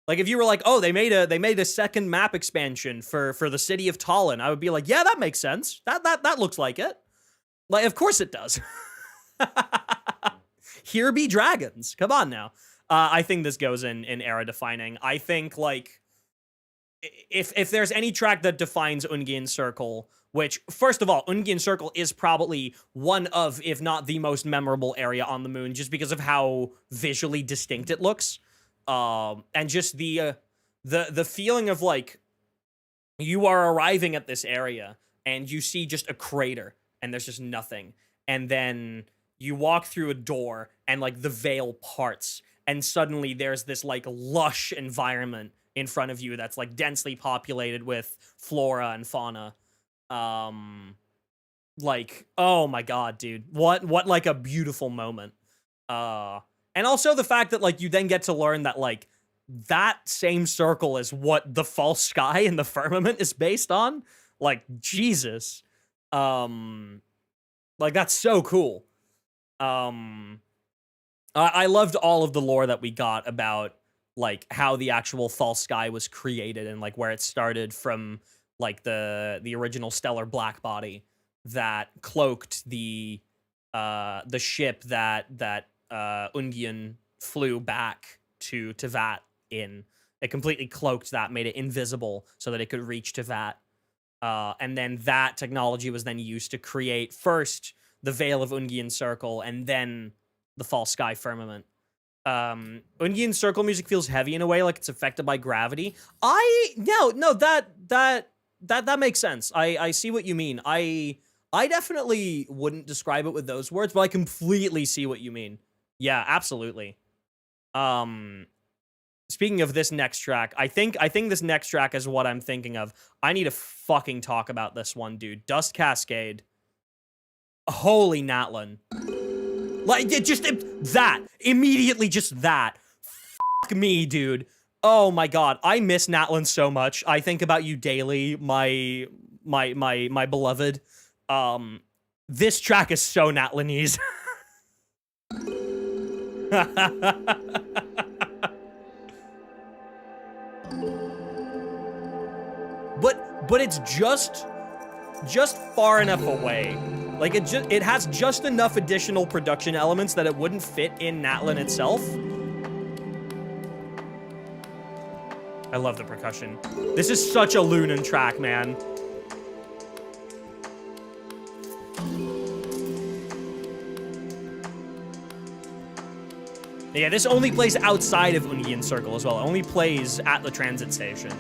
Like, if you were like, oh, they made a second map expansion for the city of Tallinn, I would be like, yeah, that makes sense. That looks like it. Like, of course it does. Here be dragons. Come on now. I think this goes in era defining. I think, like, if there's any track that defines Ungian Circle, which, first of all, Ungian Circle is probably one of, if not the most memorable area on the moon, just because of how visually distinct it looks. And just the feeling of, like, you are arriving at this area and you see just a crater and there's just nothing. And then you walk through a door and, like, the veil parts and suddenly there's this, like, lush environment in front of you that's, like, densely populated with flora and fauna. Like, oh my god, dude. What like a beautiful moment. And also the fact that, like, you then get to learn that, like, that same circle is what the false sky in the firmament is based on. Like, Jesus. Like, that's so cool. I loved all of the lore that we got about, like, how the actual false sky was created and, like, where it started from, like, the original stellar black body that cloaked the ship that Ungian flew back to Vat in. It completely cloaked that, made it invisible so that it could reach Vat. And then that technology was then used to create first the Veil of Ungian Circle and then the False Sky Firmament. Ungian Circle music feels heavy in a way, like it's affected by gravity. No, that makes sense. I see what you mean. I definitely wouldn't describe it with those words, but I completely see what you mean. Yeah, absolutely. Speaking of this next track, I think this next track is what I'm thinking of. I need to fucking talk about this one, dude. Dust Cascade. Holy Natlin. Like, that. Immediately just that. me, dude. Oh my god, I miss Natlin so much. I think about you daily, my beloved. This track is so Natlinese. but it's just far enough away. Like it has just enough additional production elements that it wouldn't fit in Natlin itself. I love the percussion. This is such a Lunan track, man. Yeah, this only plays outside of Ungian Circle as well. It only plays at the transit station.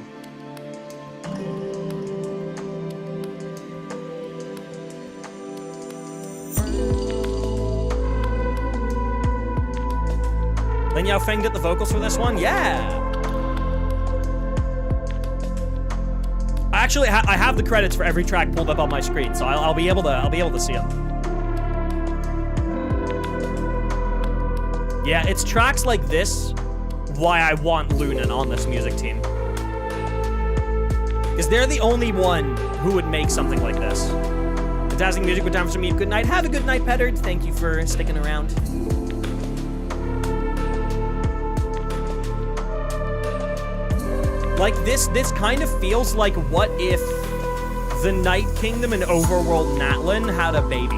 Lin Yao Feng did the vocals for this one? Yeah! Actually, I have the credits for every track pulled up on my screen, so I'll be able to see them. Yeah, it's tracks like this why I want Lunan on this music team. Because they're the only one who would make something like this. Fantastic music, good times to meet. Good night. Have a good night, Pettard. Thank you for sticking around. Like, this kind of feels like what if the Night Kingdom and Overworld Natlin had a baby.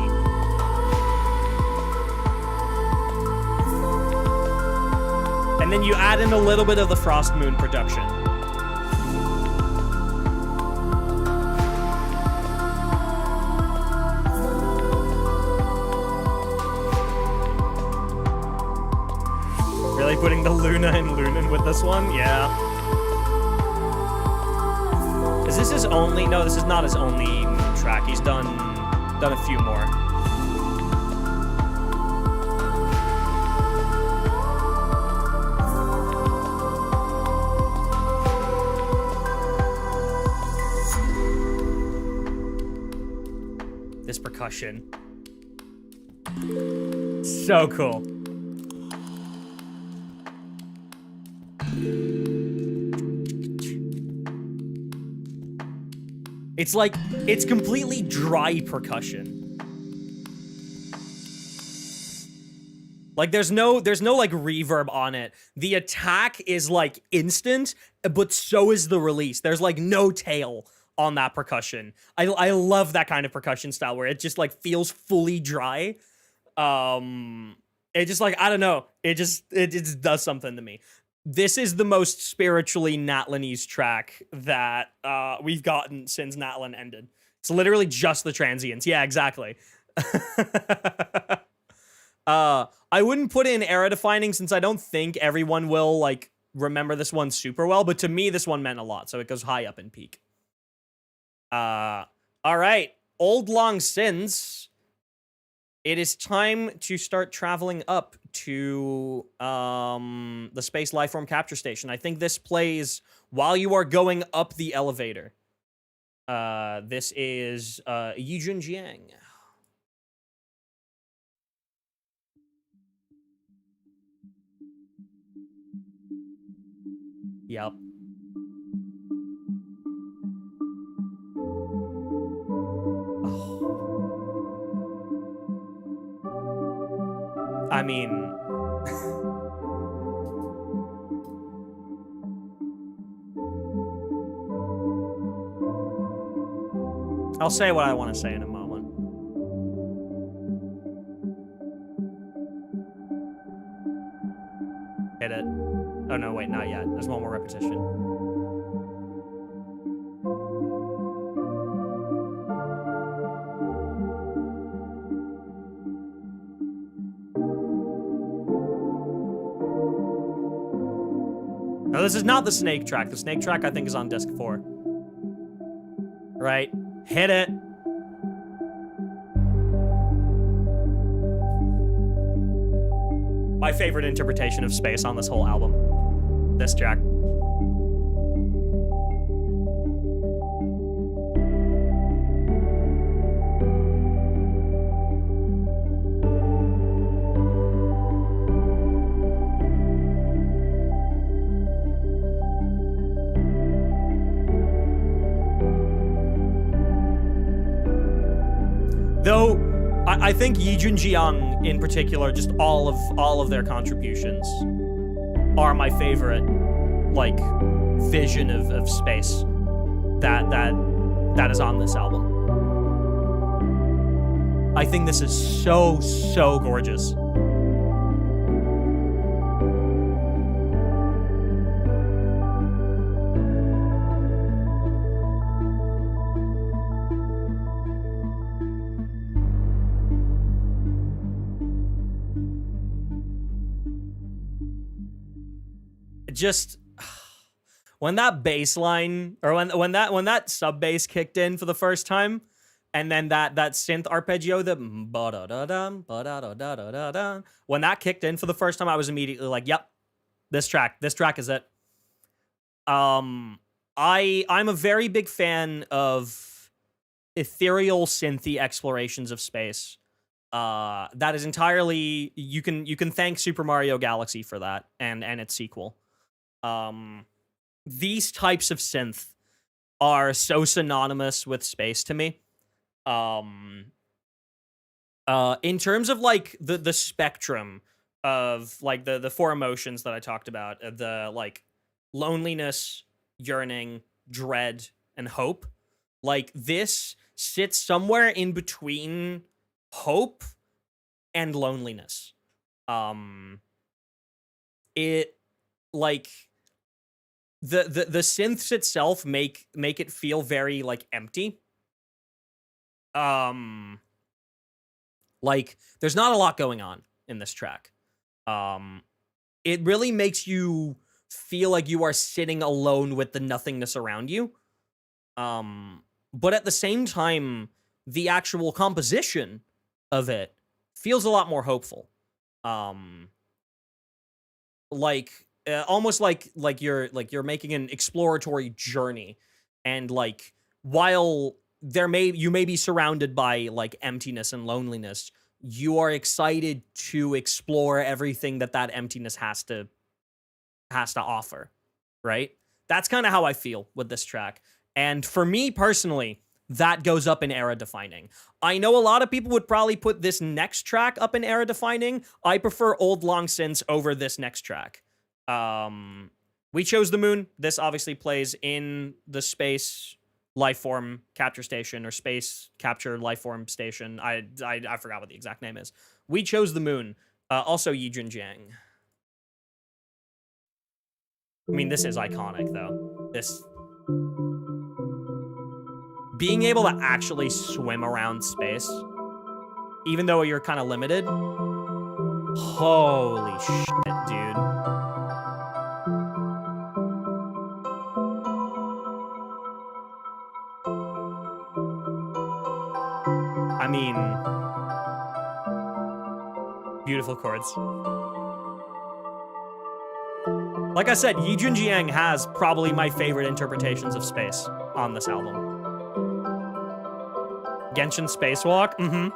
And then you add in a little bit of the Frost Moon production. Really putting the Luna and Lunan with this one? Yeah. Is this his only? No, this is not his only Moon track. He's done a few more. This percussion. So cool. It's like, it's completely dry percussion. Like there's no like reverb on it. The attack is like instant, but so is the release. There's like no tail on that percussion. I love that kind of percussion style where it just like feels fully dry. It just like, I don't know. It just does something to me. This is the most spiritually Natlinese track that we've gotten since Natlin ended. It's literally just the transients. Yeah, exactly. I wouldn't put in era defining since I don't think everyone will like remember this one super well, but to me this one meant a lot, so it goes high up in peak. All right, Old Long Sins. It is time to start traveling up to the Space Lifeform Capture Station. I think this plays while you are going up the elevator. This is Yijun Jiang. Yep. I mean, I'll say what I want to say in a moment. Hit it. Oh no, wait, not yet. There's one more repetition. No, this is not the snake track. The snake track, I think, is on disc 4. Right. Hit it. My favorite interpretation of space on this whole album. This track. I think Yijun Jiang in particular, just all of their contributions are my favorite, like, vision of space that is on this album. I think this is so gorgeous. Just when that bass line, or when that sub bass kicked in for the first time, and then that synth arpeggio, the when that kicked in for the first time, I was immediately like, "Yep, this track is it." I'm a very big fan of ethereal synthy explorations of space. That is entirely, you can thank Super Mario Galaxy for that and its sequel. These types of synth are so synonymous with space to me. In terms of like the spectrum of like the four emotions that I talked about, the like loneliness, yearning, dread, and hope, like this sits somewhere in between hope and loneliness. It like the synths itself make it feel very like empty. Like there's not a lot going on in this track. It really makes you feel like you are sitting alone with the nothingness around you. But at the same time, the actual composition of it feels a lot more hopeful. Almost like you're making an exploratory journey, and like while you may be surrounded by like emptiness and loneliness, you are excited to explore everything that emptiness has to offer, right? That's kind of how I feel with this track. And for me personally, that goes up in era defining. I know a lot of people would probably put this next track up in era defining. I prefer Old Long Since over this next track. We Chose the Moon. This obviously plays in the space lifeform capture station, or space capture lifeform station. I forgot what the exact name is. We Chose the Moon. Also Yijun Jiang. I mean, this is iconic though. This being able to actually swim around space, even though you're kind of limited. Holy shit, dude. I mean, beautiful chords. Like I said, Yijun Jiang has probably my favorite interpretations of space on this album. Genshin Spacewalk? Mm-hmm.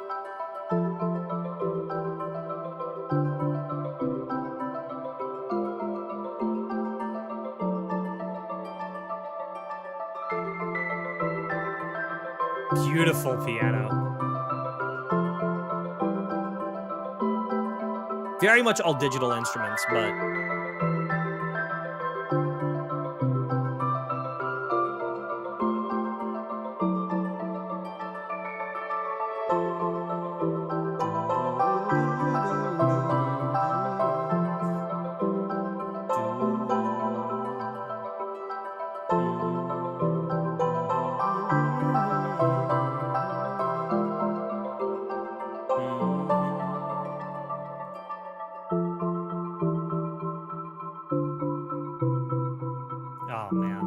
Beautiful piano. Very much all digital instruments, but oh man.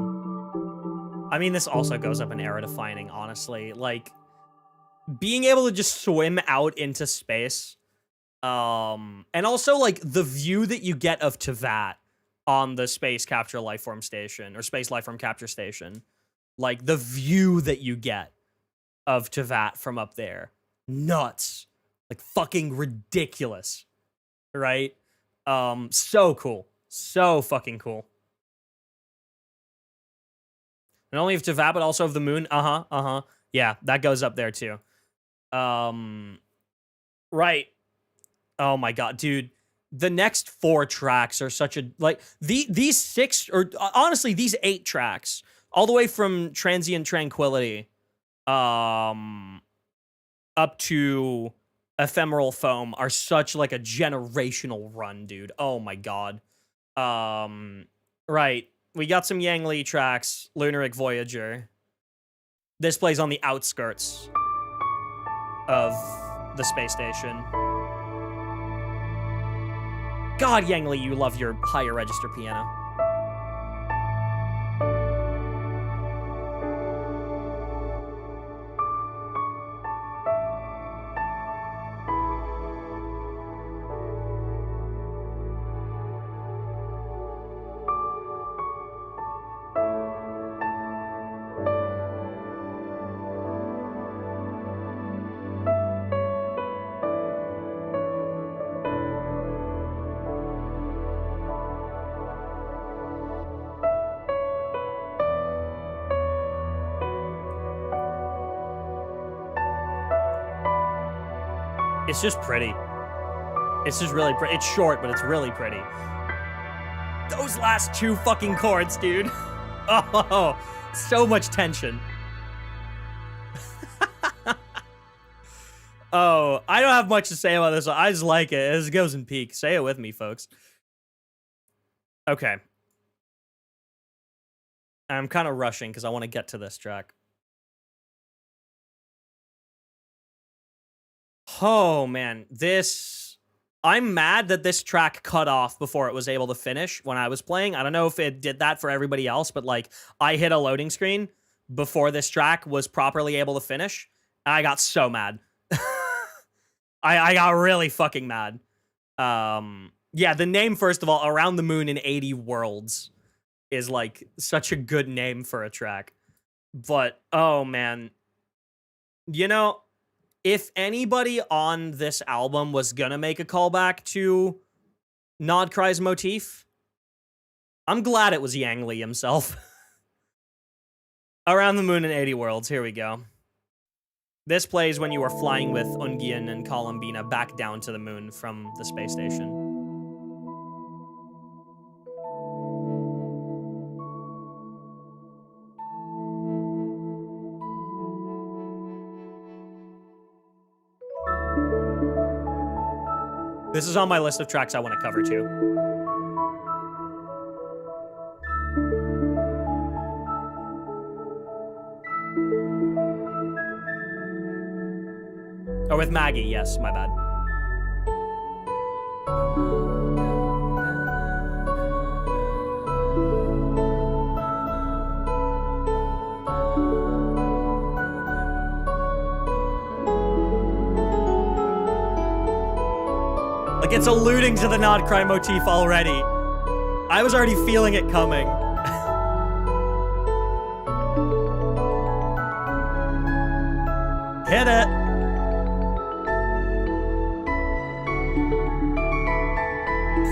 I mean, this also goes up in era defining, honestly. Like being able to just swim out into space, and also like the view that you get of Teyvat on the space capture lifeform station, or space lifeform capture station, like the view that you get of Teyvat from up there, nuts, like fucking ridiculous, right? So cool, so fucking cool. Not only of Teyvat, but also of the moon. Yeah, that goes up there too. Right. Oh my god, dude. The next 4 tracks are such a like these 6 or honestly these 8 tracks all the way from Transient Tranquility up to Ephemeral Foam are such like a generational run, dude. Oh my god. Right. We got some Yang Li tracks, Lunaric Voyager. This plays on the outskirts of the space station. God, Yang Li, you love your higher register piano. It's just pretty. It's just really pretty. It's short, but it's really pretty. Those last 2 fucking chords, dude. Oh, so much tension. Oh, I don't have much to say about this one. I just like it. It goes in peak. Say it with me, folks. Okay. I'm kind of rushing because I want to get to this track. Oh, man. I'm mad that this track cut off before it was able to finish when I was playing. I don't know if it did that for everybody else, but, like, I hit a loading screen before this track was properly able to finish. I got so mad. I got really fucking mad. Yeah, the name, first of all, Around the Moon in 80 Worlds is, like, such a good name for a track. But, oh, man. You know, if anybody on this album was gonna make a callback to Nod Krai's motif, I'm glad it was Yang Li himself. Around the Moon in 80 Worlds, here we go. This plays when you are flying with Ungien and Columbina back down to the moon from the space station. This is on my list of tracks I want to cover too. Oh, with Maggie, yes, my bad. Like, it's alluding to the Nod Krai motif already. I was already feeling it coming. Hit it.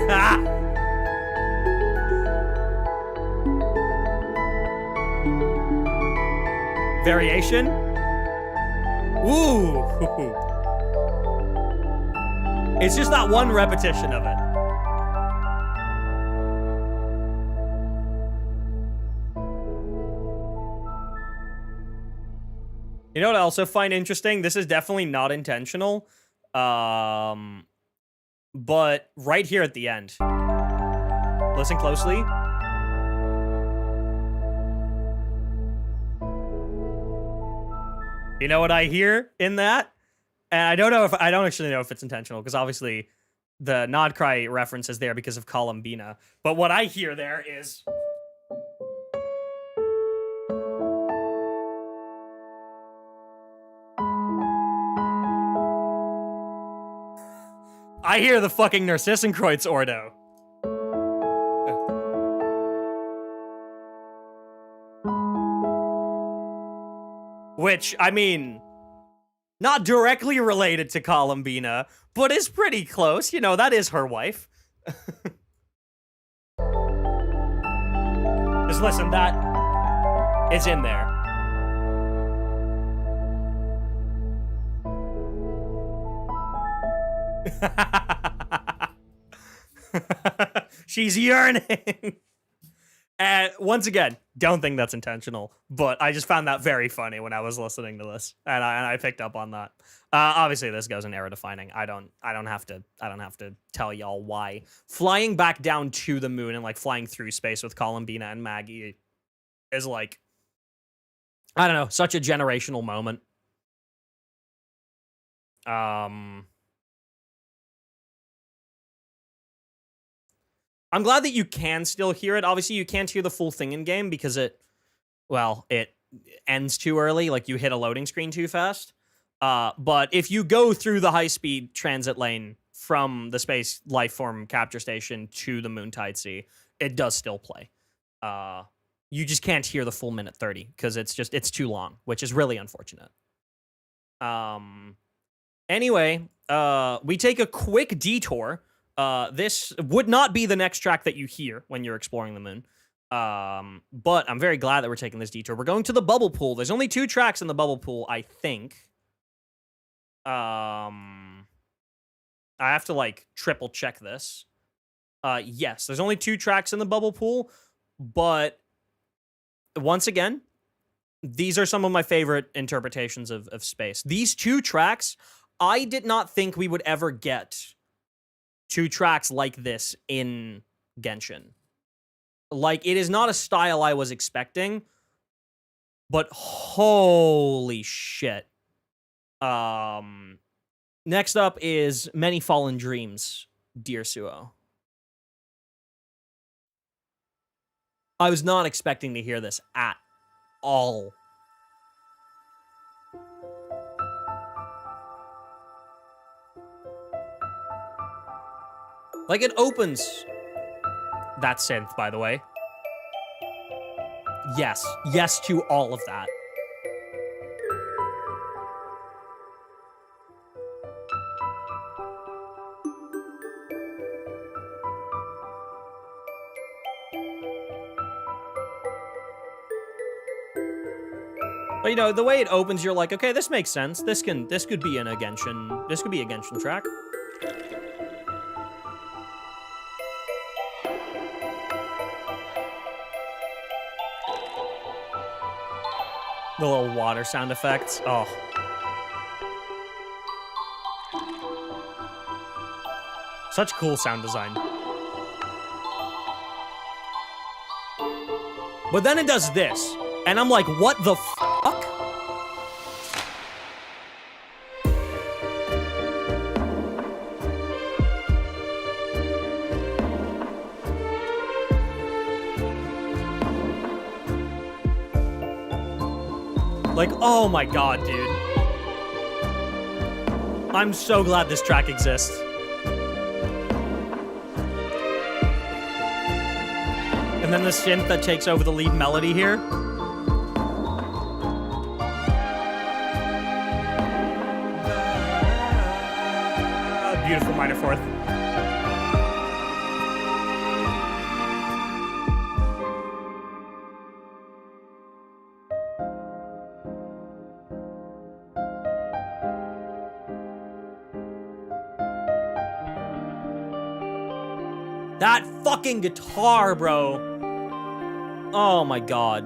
Ah! Variation? Ooh! It's just that one repetition of it. You know what I also find interesting? This is definitely not intentional. But right here at the end. Listen closely. You know what I hear in that? And I don't actually know if it's intentional, because obviously the Nod Krai reference is there because of Columbina. But what I hear there is... I hear the fucking Narcissenkreuz Ordo. Which, I mean, not directly related to Columbina, but is pretty close. You know, that is her wife. Just listen, that is in there. She's yearning. And once again, don't think that's intentional, but I just found that very funny when I was listening to this, and I picked up on that. Obviously, this goes in era defining. I don't have to tell y'all why. Flying back down to the moon and like flying through space with Columbina and Maggie is like, I don't know, such a generational moment. I'm glad that you can still hear it. Obviously, you can't hear the full thing in game because it ends too early. Like, you hit a loading screen too fast. But if you go through the high-speed transit lane from the space lifeform capture station to the Moontide Sea, it does still play. You just can't hear the full minute 30 because it's too long, which is really unfortunate. Anyway, we take a quick detour. This would not be the next track that you hear when you're exploring the moon. But I'm very glad that we're taking this detour. We're going to the bubble pool. There's only 2 tracks in the bubble pool, I think. I have to, like, triple check this. Yes, there's only 2 tracks in the bubble pool, but once again, these are some of my favorite interpretations of space. These 2 tracks, I did not think we would ever get 2 tracks like this in Genshin. Like, it is not a style I was expecting, but holy shit. Next up is Many Fallen Dreams, Dear Suo. I was not expecting to hear this at all. Like, it opens... That synth, by the way. Yes. Yes to all of that. But, you know, the way it opens, you're like, okay, this makes sense. This could be in a Genshin... This could be a Genshin track. The little water sound effects. Oh. Such cool sound design. But then it does this. And I'm like, what the fuck? Like, oh my god, dude. I'm so glad this track exists. And then the synth that takes over the lead melody here. Beautiful minor fourth. That fucking guitar, bro. Oh my god.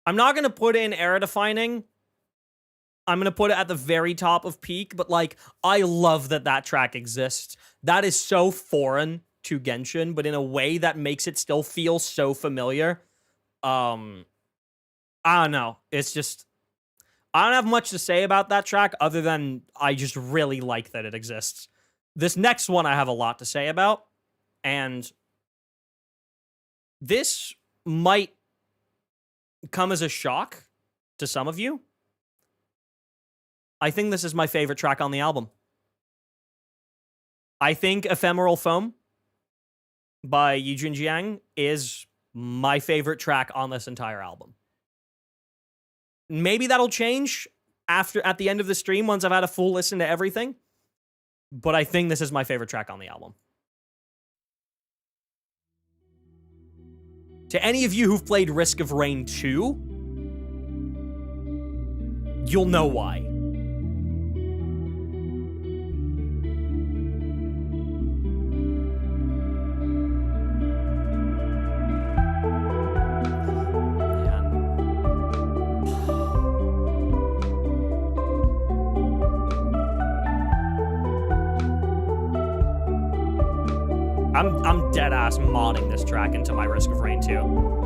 I'm not gonna put it in era defining. I'm gonna put it at the very top of peak, but like, I love that that track exists. That is so foreign to Genshin, but in a way that makes it still feel so familiar. I don't know. It's just, I don't have much to say about that track other than I just really like that it exists. This next one I have a lot to say about, and this might come as a shock to some of you. I think this is my favorite track on the album. I think Ephemeral Foam by Yujin Jiang is my favorite track on this entire album. Maybe that'll change at the end of the stream once I've had a full listen to everything. But I think this is my favorite track on the album. To any of you who've played Risk of Rain 2, you'll know why. I'm dead ass modding this track into my Risk of Rain 2.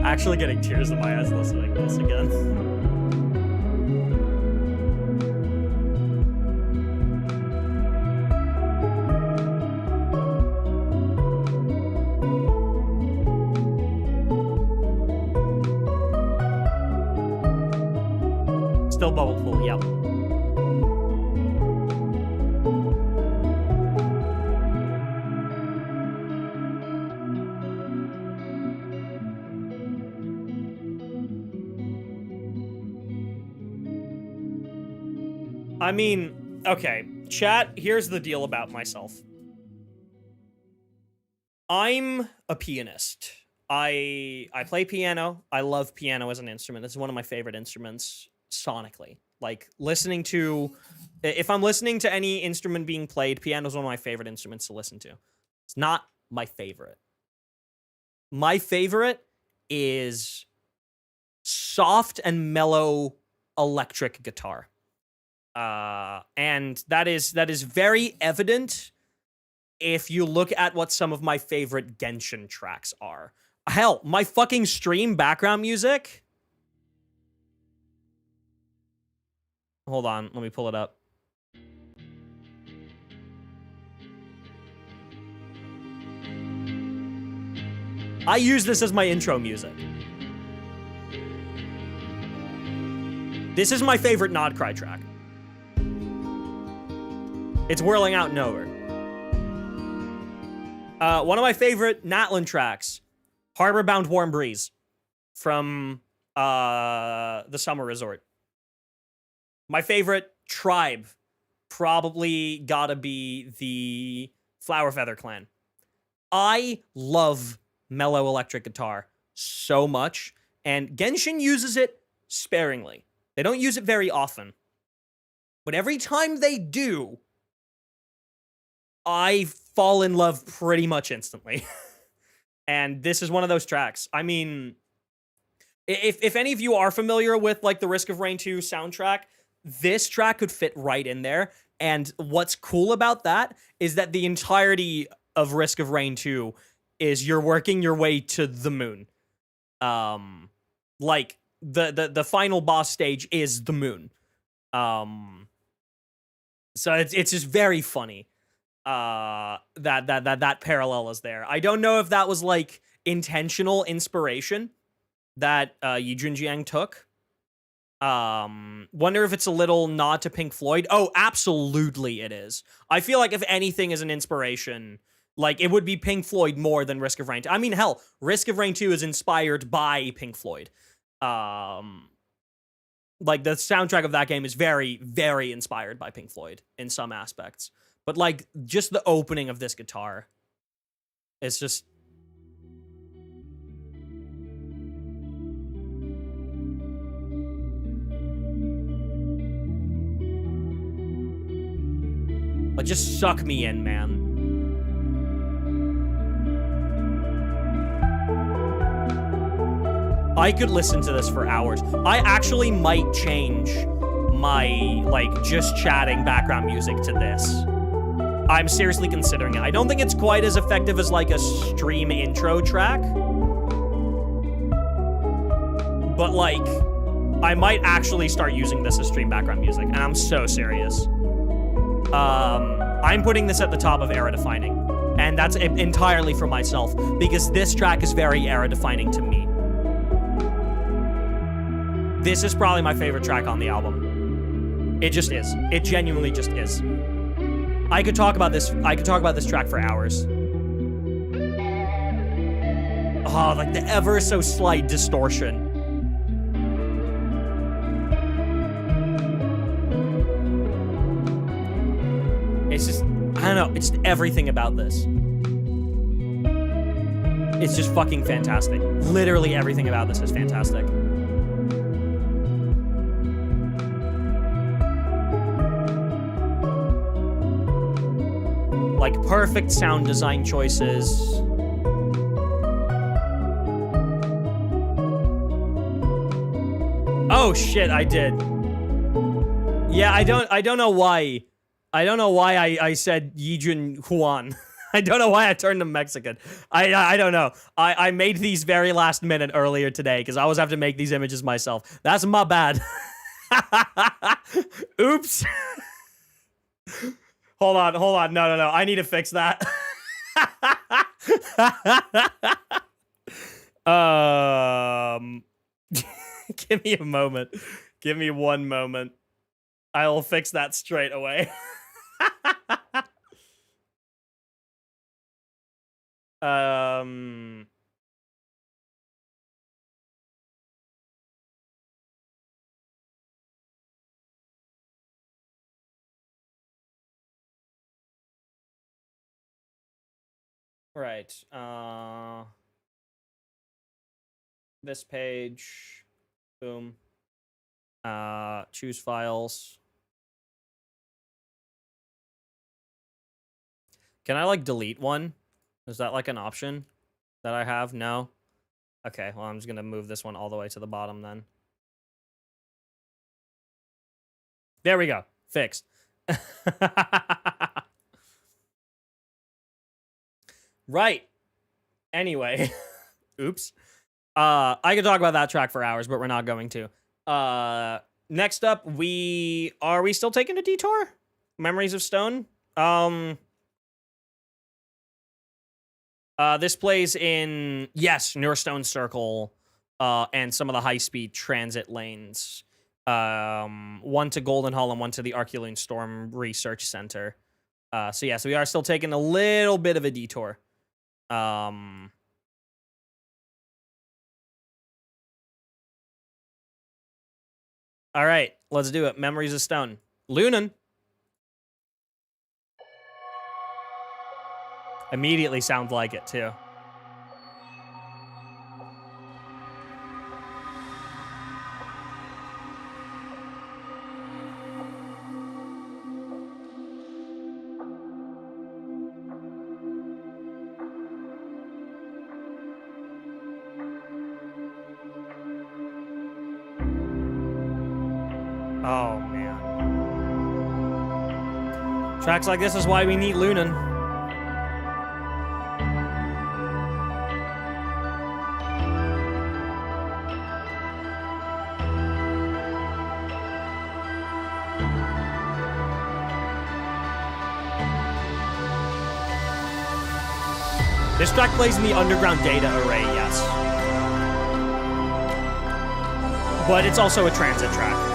Actually getting tears in my eyes listening to this again. Still bubble full, yep. I mean, okay, chat, here's the deal about myself. I'm a pianist. I play piano. I love piano as an instrument. It's one of my favorite instruments sonically. Like, if I'm listening to any instrument being played, piano is one of my favorite instruments to listen to. It's not my favorite. My favorite is soft and mellow electric guitar. And that is very evident if you look at what some of my favorite Genshin tracks are. Hell, my fucking stream background music. Hold on, let me pull it up. I use this as my intro music. This is my favorite Not Cry track. It's Whirling Out Nowhere. One of my favorite Natlan tracks, Harbor-Bound Warm Breeze, from the Summer Resort. My favorite tribe, probably gotta be the Flower Feather Clan. I love mellow electric guitar so much, and Genshin uses it sparingly. They don't use it very often. But every time they do, I fall in love pretty much instantly. And this is one of those tracks. I mean, if any of you are familiar with, like, the Risk of Rain 2 soundtrack, this track could fit right in there. And what's cool about that is that the entirety of Risk of Rain 2 is you're working your way to the moon. Like, the final boss stage is the moon. So it's just very funny. That parallel is there. I don't know if that was, like, intentional inspiration that Yi Junjiang took. Wonder if it's a little nod to Pink Floyd. Oh, absolutely it is. I feel like if anything is an inspiration, like, it would be Pink Floyd more than Risk of Rain 2. I mean, hell, Risk of Rain 2 is inspired by Pink Floyd. Like, the soundtrack of that game is very, very inspired by Pink Floyd in some aspects. But, like, just the opening of this guitar, it's just... like, just suck me in, man. I could listen to this for hours. I actually might change my, like, just chatting background music to this. I'm seriously considering it. I don't think it's quite as effective as, like, a stream intro track. But, like, I might actually start using this as stream background music, and I'm so serious. I'm putting this at the top of era-defining. And that's entirely for myself, because this track is very era-defining to me. This is probably my favorite track on the album. It just is. It genuinely just is. I could talk about this track for hours. Oh, like the ever so slight distortion. It's just, I don't know, it's just everything about this. It's just fucking fantastic. Literally everything about this is fantastic. Like, perfect sound design choices. Oh shit, I did. Yeah, I don't know why. I don't know why I said Yijun Huan. I don't know why I turned him Mexican. I don't know. I made these very last minute earlier today because I always have to make these images myself. That's my bad. Oops. Hold on. No. I need to fix that. Give me a moment. Give me one moment. I will fix that straight away. Right. This page. Boom. Choose files. Can I, like, delete one? Is that, like, an option that I have? No? Okay, well, I'm just gonna move this one all the way to the bottom, then. There we go. Fixed. Right. Anyway. Oops. I could talk about that track for hours, but we're not going to. Next up, are we still taking a detour? Memories of Stone? This plays in, yes, Neurstone Circle, and some of the high-speed transit lanes. One to Golden Hall and one to the Arculune Storm Research Center. So we are still taking a little bit of a detour. All right, let's do it. Memories of Stone. Lunan. Immediately sounds like it, too. Oh, man. Tracks like this is why we need Lunan. This track plays in the underground data array, yes. But it's also a transit track.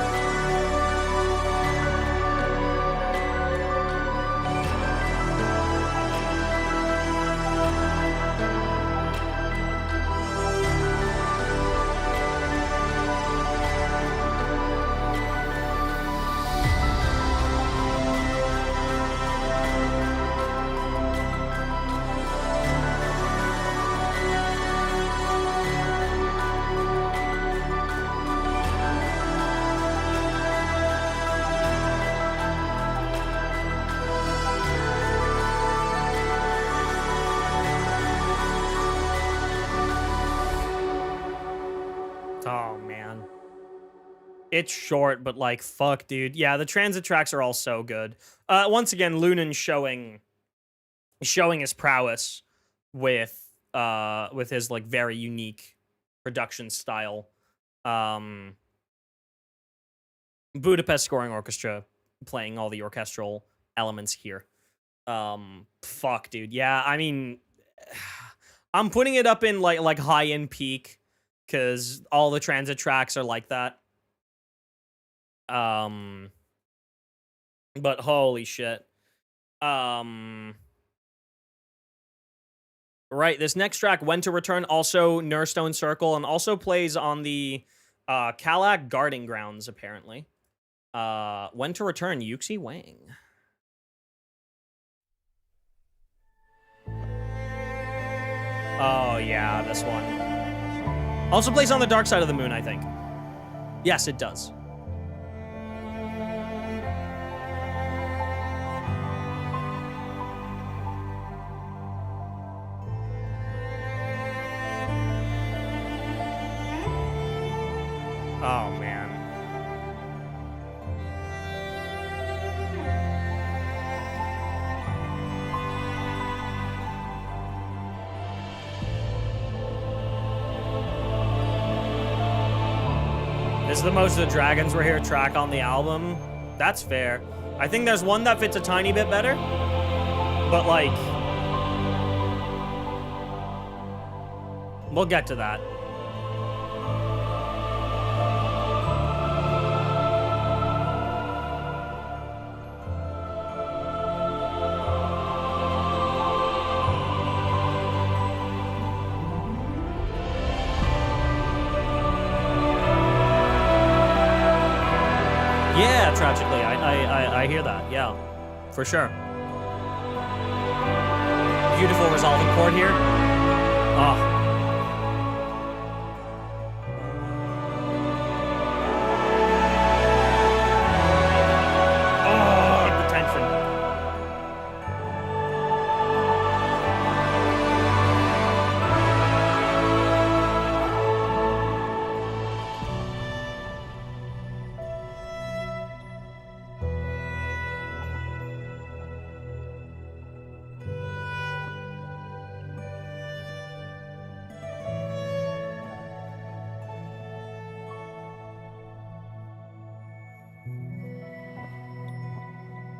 It's short, but, like, fuck, dude. Yeah, the transit tracks are all so good. Once again, Lunan showing his prowess with his, like, very unique production style. Budapest Scoring Orchestra playing all the orchestral elements here. Fuck, dude. Yeah, I mean, I'm putting it up in like high and peak because all the transit tracks are like that. But holy shit. Right, this next track, When to Return, also Nurstone Circle, and also plays on the Kalak Guarding Grounds, apparently. When to Return, Yuxi Wang. Oh, yeah, this one. Also plays on the Dark Side of the Moon, I think. Yes, it does. Oh, man. This is the most of the Dragons Were Here track on the album. That's fair. I think there's one that fits a tiny bit better. But, like... we'll get to that. Yeah, tragically, I hear that. Yeah, for sure. Beautiful resolving chord here. Oh.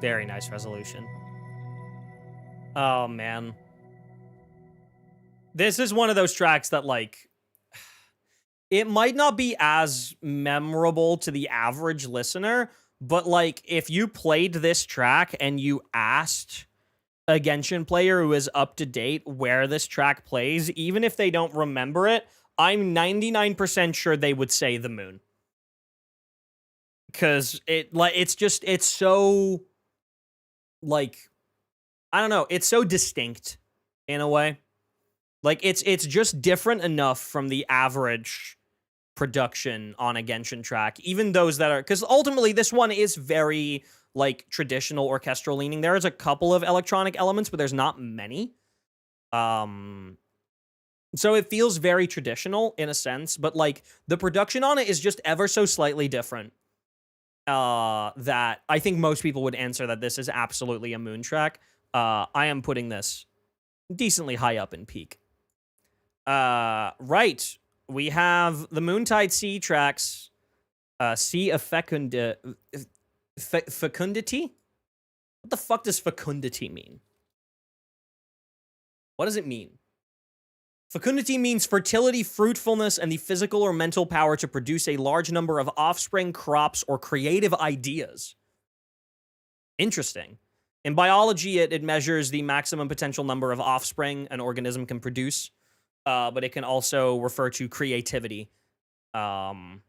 Very nice resolution. Oh, man. This is one of those tracks that, like, it might not be as memorable to the average listener, but, like, if you played this track and you asked a Genshin player who is up to date where this track plays, even if they don't remember it, I'm 99% sure they would say the moon. Because it's so... like, I don't know, it's so distinct in a way. Like, it's just different enough from the average production on a Genshin track, even those that are, because ultimately this one is very, like, traditional orchestral leaning. There is a couple of electronic elements, but there's not many. So it feels very traditional in a sense, but, like, the production on it is just ever so slightly different. That I think most people would answer that this is absolutely a moon track. I am putting this decently high up in peak. Right. We have the Moontide Sea tracks. Sea of Fecundity? What the fuck does fecundity mean? What does it mean? Fecundity means fertility, fruitfulness, and the physical or mental power to produce a large number of offspring, crops, or creative ideas. Interesting. In biology, it measures the maximum potential number of offspring an organism can produce, but it can also refer to creativity. It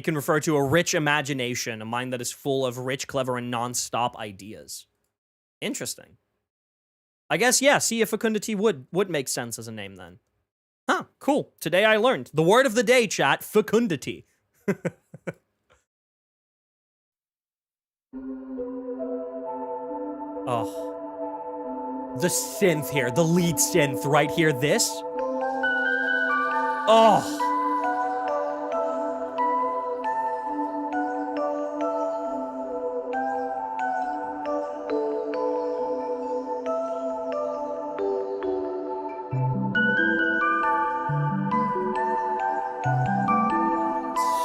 can refer to a rich imagination, a mind that is full of rich, clever, and non-stop ideas. Interesting. I guess, yeah, Sea of Fecundity would make sense as a name then. Huh, cool. Today I learned. The word of the day, chat, fecundity. Oh. The synth here, the lead synth right here, this. Oh.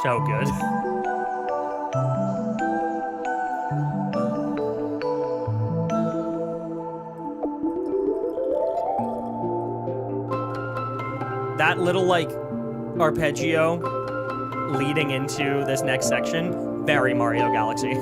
So good. that little, like, arpeggio leading into this next section, very Mario Galaxy.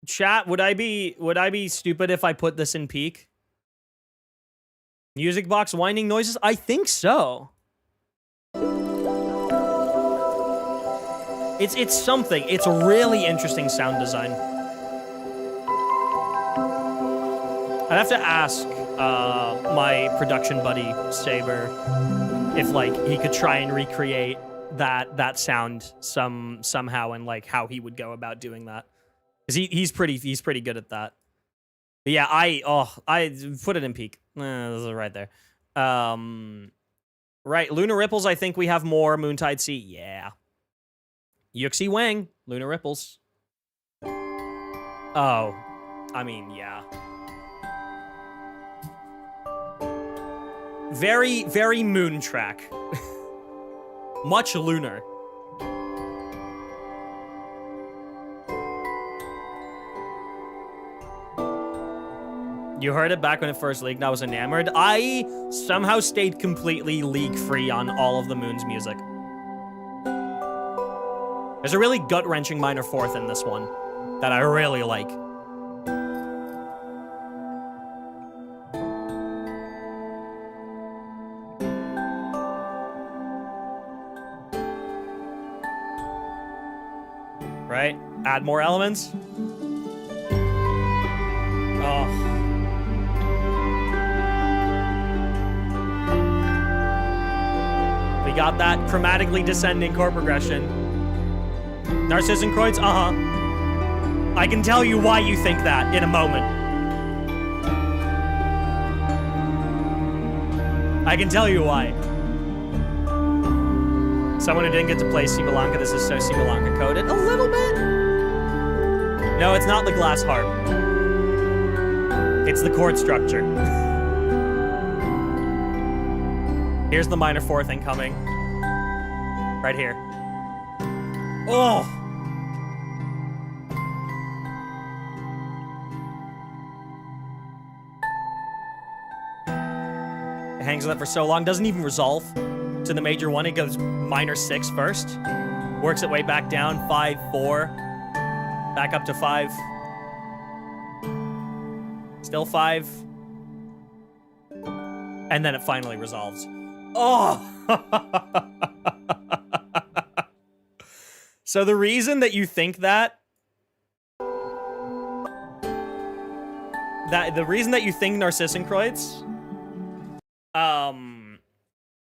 Chat, would I be stupid if I put this in peak? Music box winding noises? I think so. It's something. It's a really interesting sound design. I'd have to ask my production buddy Saber if like he could try and recreate that sound somehow and like how he would go about doing that. Cause he's pretty good at that. But yeah, I put it in peak. This is right there. Right, Lunar Ripples. I think we have more. Moontide Sea. Yeah. Yuxi Wang. Lunar Ripples. Oh, I mean, yeah. Very, very moon track. Much lunar. You heard it back when it first leaked. I was enamored. I somehow stayed completely leak-free on all of the Moon's music. There's a really gut-wrenching minor fourth in this one that I really like. Right? Add more elements. Oh. We got that chromatically descending chord progression. Narcissenkreuz, I can tell you why you think that in a moment. I can tell you why. Someone who didn't get to play Spvwvky, this is so Spvwvky coded. A little bit. No, it's not the glass harp. It's the chord structure. Here's the minor fourth incoming. Right here. Oh! It hangs with it for so long, doesn't even resolve to the major one. It goes minor 6 first. Works its way back down, 5, 4. Back up to 5. Still 5. And then it finally resolves. Oh! So the reason that you think the reason that you think Narcissenkreuz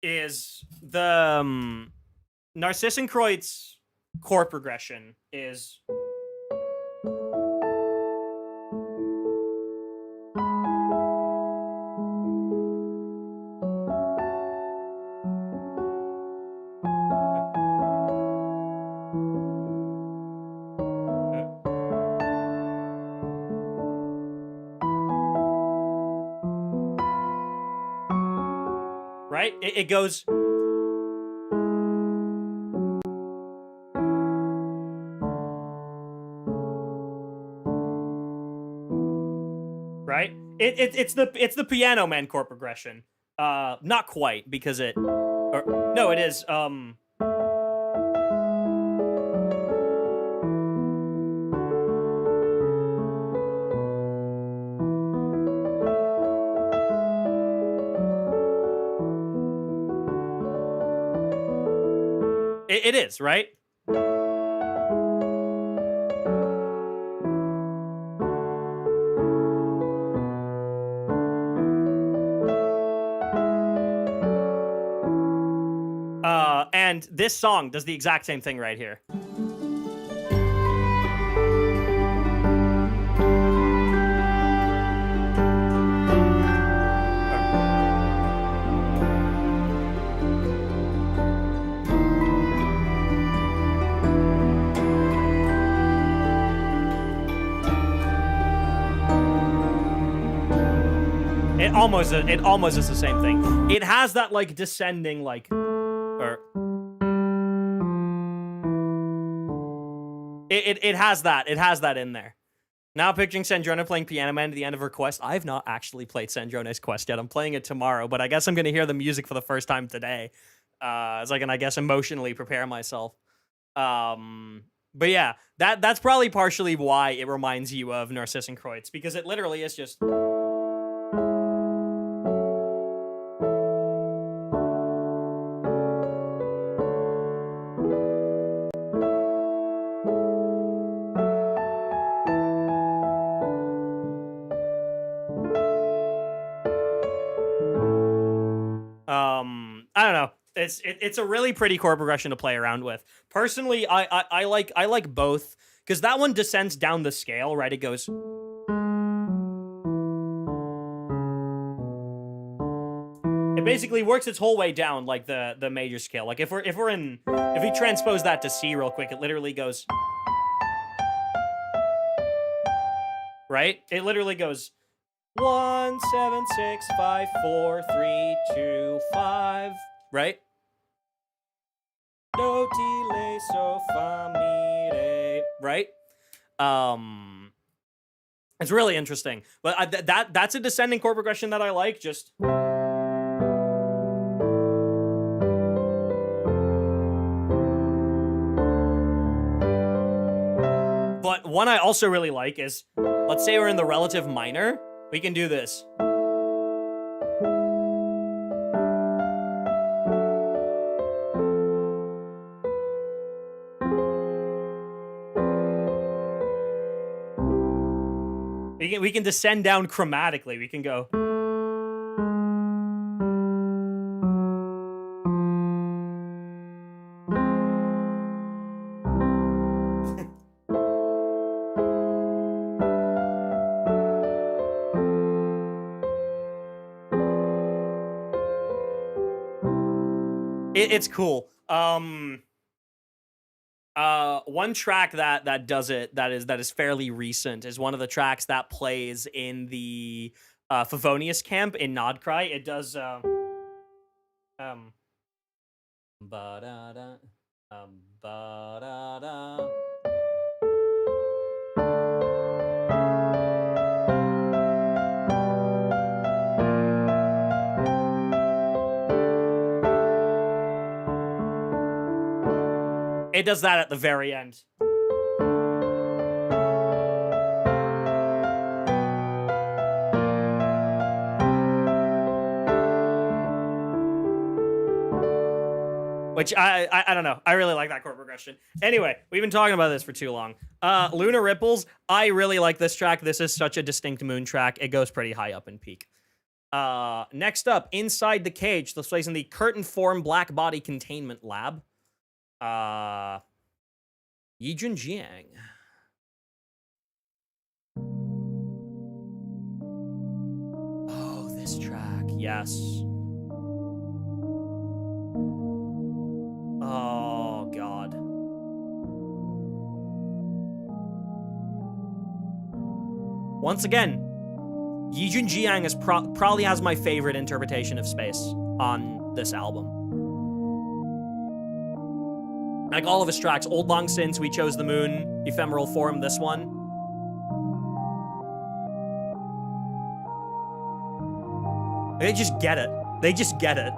is the Narcissenkreuz chord progression is right? It goes right? It's the Piano Man chord progression. Not quite because it no, it is it is, right? And this song does the exact same thing right here. It almost is the same thing. It has that like descending like, or it has that. It has that in there. Now picturing Sandrona playing Piano Man at the end of her quest. I've not actually played Sandrona's quest yet. I'm playing it tomorrow, but I guess I'm gonna hear the music for the first time today, as I can, I guess, emotionally prepare myself. But yeah, that's probably partially why it reminds you of Narcissus and Kreutz, because it literally is just. I don't know. It's a really pretty chord progression to play around with. Personally, I like both, because that one descends down the scale, right? It goes. It basically works its whole way down like the major scale. Like if we transpose that to C real quick, it literally goes. Right? It literally goes 1 7 6 5 4 3 2 5. Right? Do ti le so fa mi re. Right? It's really interesting. But that's a descending chord progression that I like. Just. But one I also really like is, let's say we're in the relative minor, we can do this. We can descend down chromatically. We can go. It's cool. One track that does it that is fairly recent is one of the tracks that plays in the Favonius camp in Krai. It does ba-da-da, ba-da-da. It does that at the very end. Which I don't know. I really like that chord progression. Anyway, we've been talking about this for too long. Lunar Ripples. I really like this track. This is such a distinct Moon track. It goes pretty high up in peak. Next up, Inside the Cage. This plays in the Curtain Form Black Body Containment Lab. Yijun Jiang. Oh, this track. Yes. Oh, God. Once again, Yijun Jiang is probably has my favorite interpretation of space on this album. Like all of his tracks, Old Long Since, We Chose the Moon, Ephemeral Form, this one. They just get it. They just get it.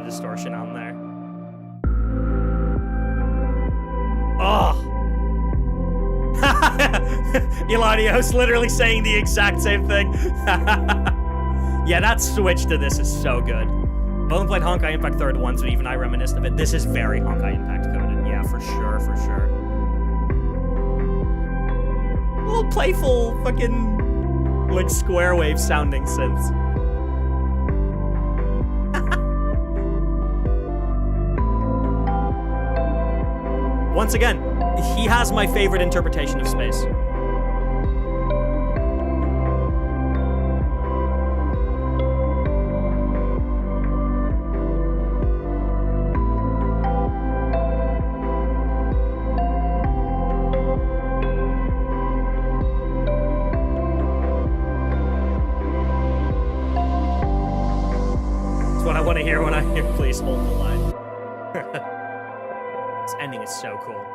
Distortion on there. Oh! Elanios literally saying the exact same thing. Yeah, that switch to this is so good. I've only played Honkai Impact 3rd once, but even I reminisced of it. This is very Honkai Impact coded. Yeah, for sure, for sure. A little playful, fucking, like, square wave sounding synths. Once again, he has my favorite interpretation of space. That's what I want to hear when I hear "Please hold the line." This ending is so cool.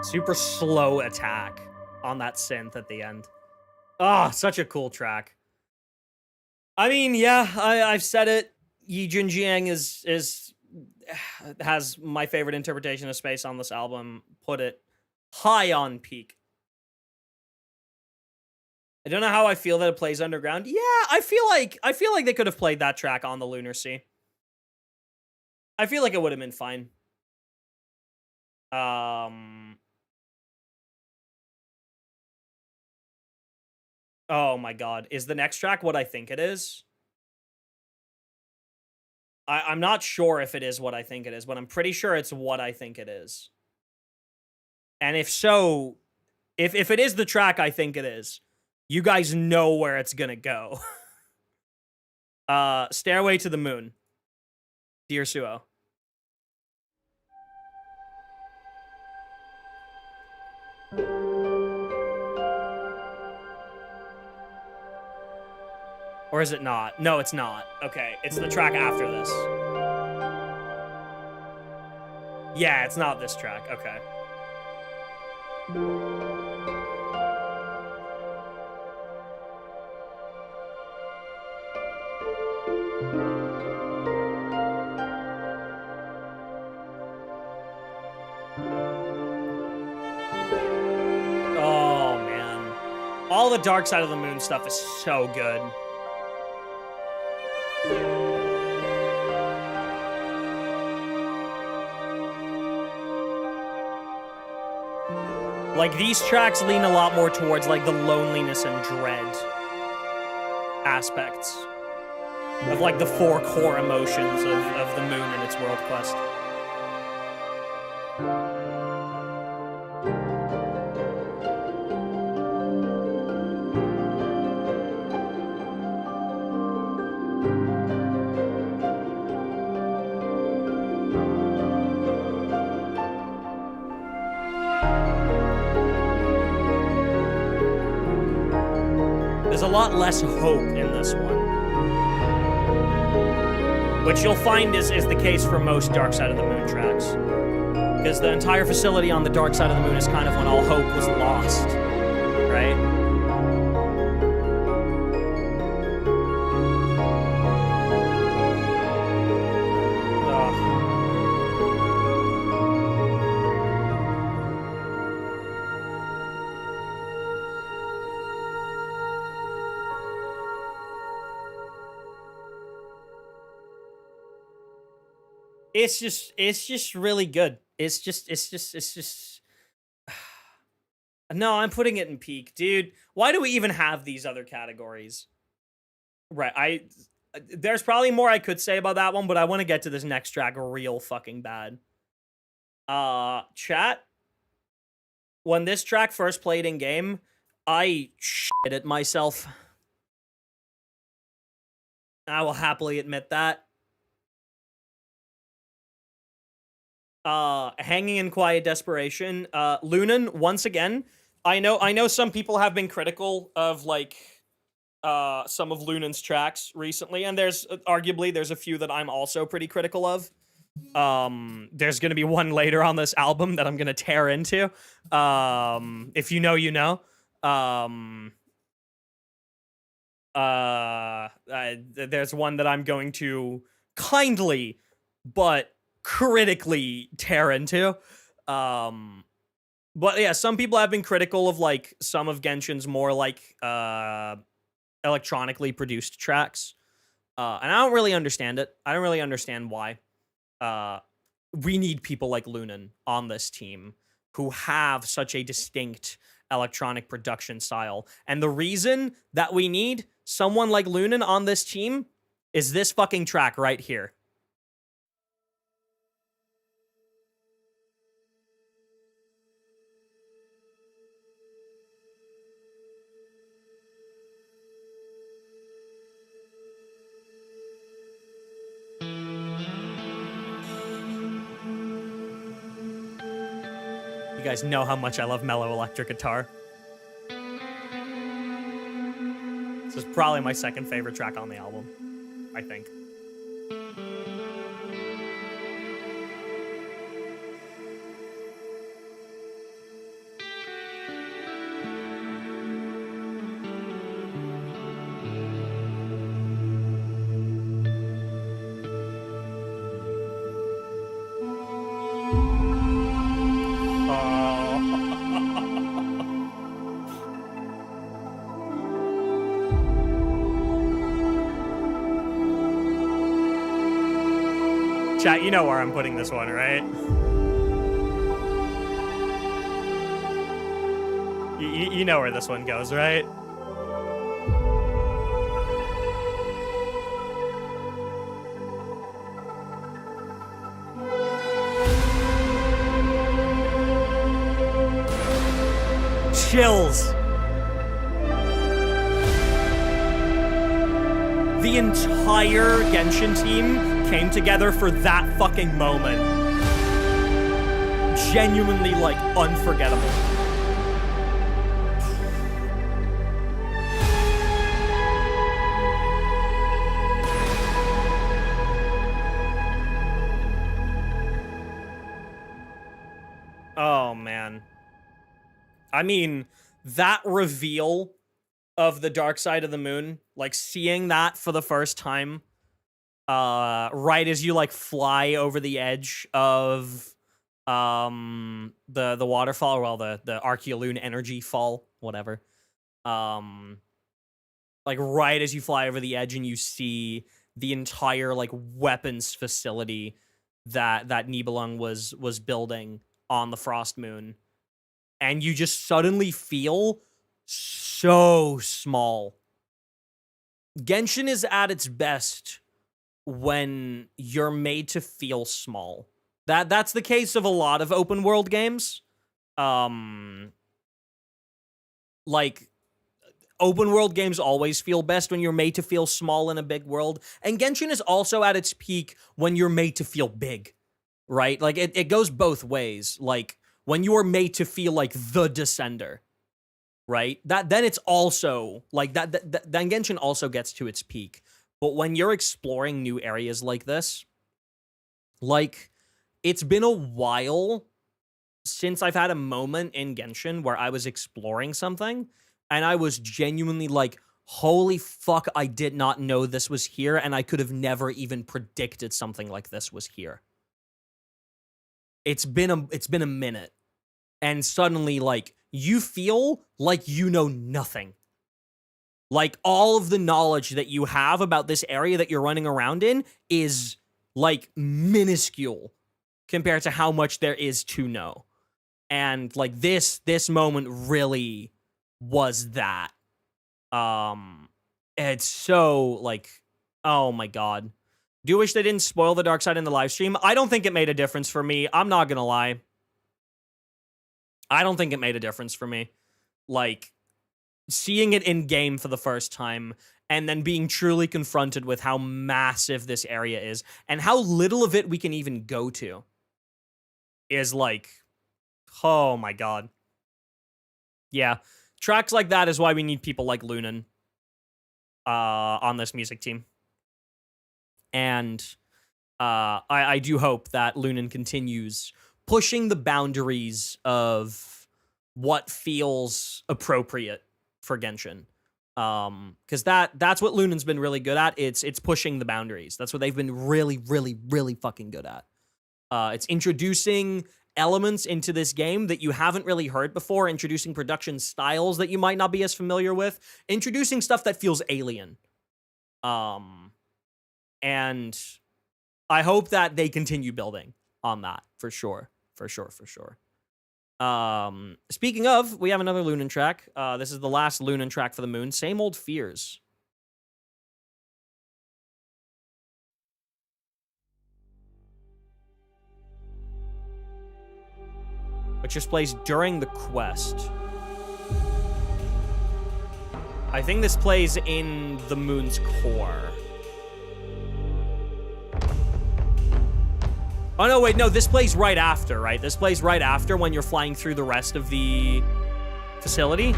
Super slow attack on that synth at the end. Ah, such a cool track. I mean, yeah, I've said it. Yi Junjiang has my favorite interpretation of space on this album. Put it high on peak. I don't know how I feel that it plays underground. Yeah, I feel like they could have played that track on the Lunar Sea. I feel like it would have been fine. Oh my god. Is the next track what I think it is? I'm not sure if it is what I think it is, but I'm pretty sure it's what I think it is. And if so, if it is the track I think it is, you guys know where it's gonna go. Stairway to the Moon. Dear Suo. Or is it not? No, it's not. Okay, it's the track after this. Yeah, it's not this track. Okay. Oh, man. All the Dark Side of the Moon stuff is so good. Like, these tracks lean a lot more towards, like, the loneliness and dread aspects of, like, the 4 core emotions of the moon and its world quest. There's a lot less hope in this one, which you'll find is the case for most Dark Side of the Moon tracks, because the entire facility on the Dark Side of the Moon is kind of when all hope was lost, right? It's just really good. It's just no, I'm putting it in peak, dude. Why do we even have these other categories? Right, there's probably more I could say about that one, but I want to get to this next track real fucking bad. Chat, when this track first played in game, I shit at myself. I will happily admit that. Hanging in Quiet Desperation. Lunan, once again, I know some people have been critical of, like, some of Lunan's tracks recently, and there's a few that I'm also pretty critical of. There's gonna be one later on this album that I'm gonna tear into. If you know, you know. There's one that I'm going to kindly but critically tear into. But yeah, some people have been critical of like some of Genshin's more like electronically produced tracks. And I don't really understand it. I don't really understand why. We need people like Lunan on this team who have such a distinct electronic production style. And the reason that we need someone like Lunan on this team is this fucking track right here. You guys know how much I love mellow electric guitar. This is probably my second favorite track on the album, I think. Chat, you know where I'm putting this one, right? You know where this one goes, right? Chills. The entire Genshin team came together for that fucking moment. Genuinely, like, unforgettable. Oh, man. I mean, that reveal of the dark side of the moon, like, seeing that for the first time, right as you like fly over the edge of the waterfall, well, the Archeoloon energy fall, whatever. Like right as you fly over the edge and you see the entire like weapons facility that Nibelung was building on the Frost Moon, and you just suddenly feel so small. Genshin is at its best when you're made to feel small. That's the case of a lot of open world games. Like open world games always feel best when you're made to feel small in a big world. And Genshin is also at its peak when you're made to feel big, right? Like it goes both ways. Like when you are made to feel like the Descender, right? Then it's also like that then Genshin also gets to its peak. But when you're exploring new areas like this, like, it's been a while since I've had a moment in Genshin where I was exploring something, and I was genuinely like, holy fuck, I did not know this was here, and I could have never even predicted something like this was here. It's been a minute, and suddenly, like, you feel like you know nothing. Like, all of the knowledge that you have about this area that you're running around in is, like, minuscule compared to how much there is to know. And, like, this moment really was that. It's so, like, oh my god. Do you wish they didn't spoil the dark side in the live stream? I don't think it made a difference for me. I'm not gonna lie. I don't think it made a difference for me. Like, seeing it in game for the first time and then being truly confronted with how massive this area is and how little of it we can even go to is like, oh my god. Yeah, tracks like that is why we need people like Lunan on this music team. And I do hope that Lunan continues pushing the boundaries of what feels appropriate for Genshin, because that's what Lunan's been really good at. It's pushing the boundaries. That's what they've been really, really, really fucking good at. It's introducing elements into this game that you haven't really heard before, introducing production styles that you might not be as familiar with, introducing stuff that feels alien. And I hope that they continue building on that, for sure. For sure. Speaking of, we have another Lunan track. This is the last Lunan track for the moon. Same Old Fears. Which just plays during the quest. I think this plays in the moon's core. Oh, no, wait, no, this plays right after, right? This plays right after when you're flying through the rest of the facility.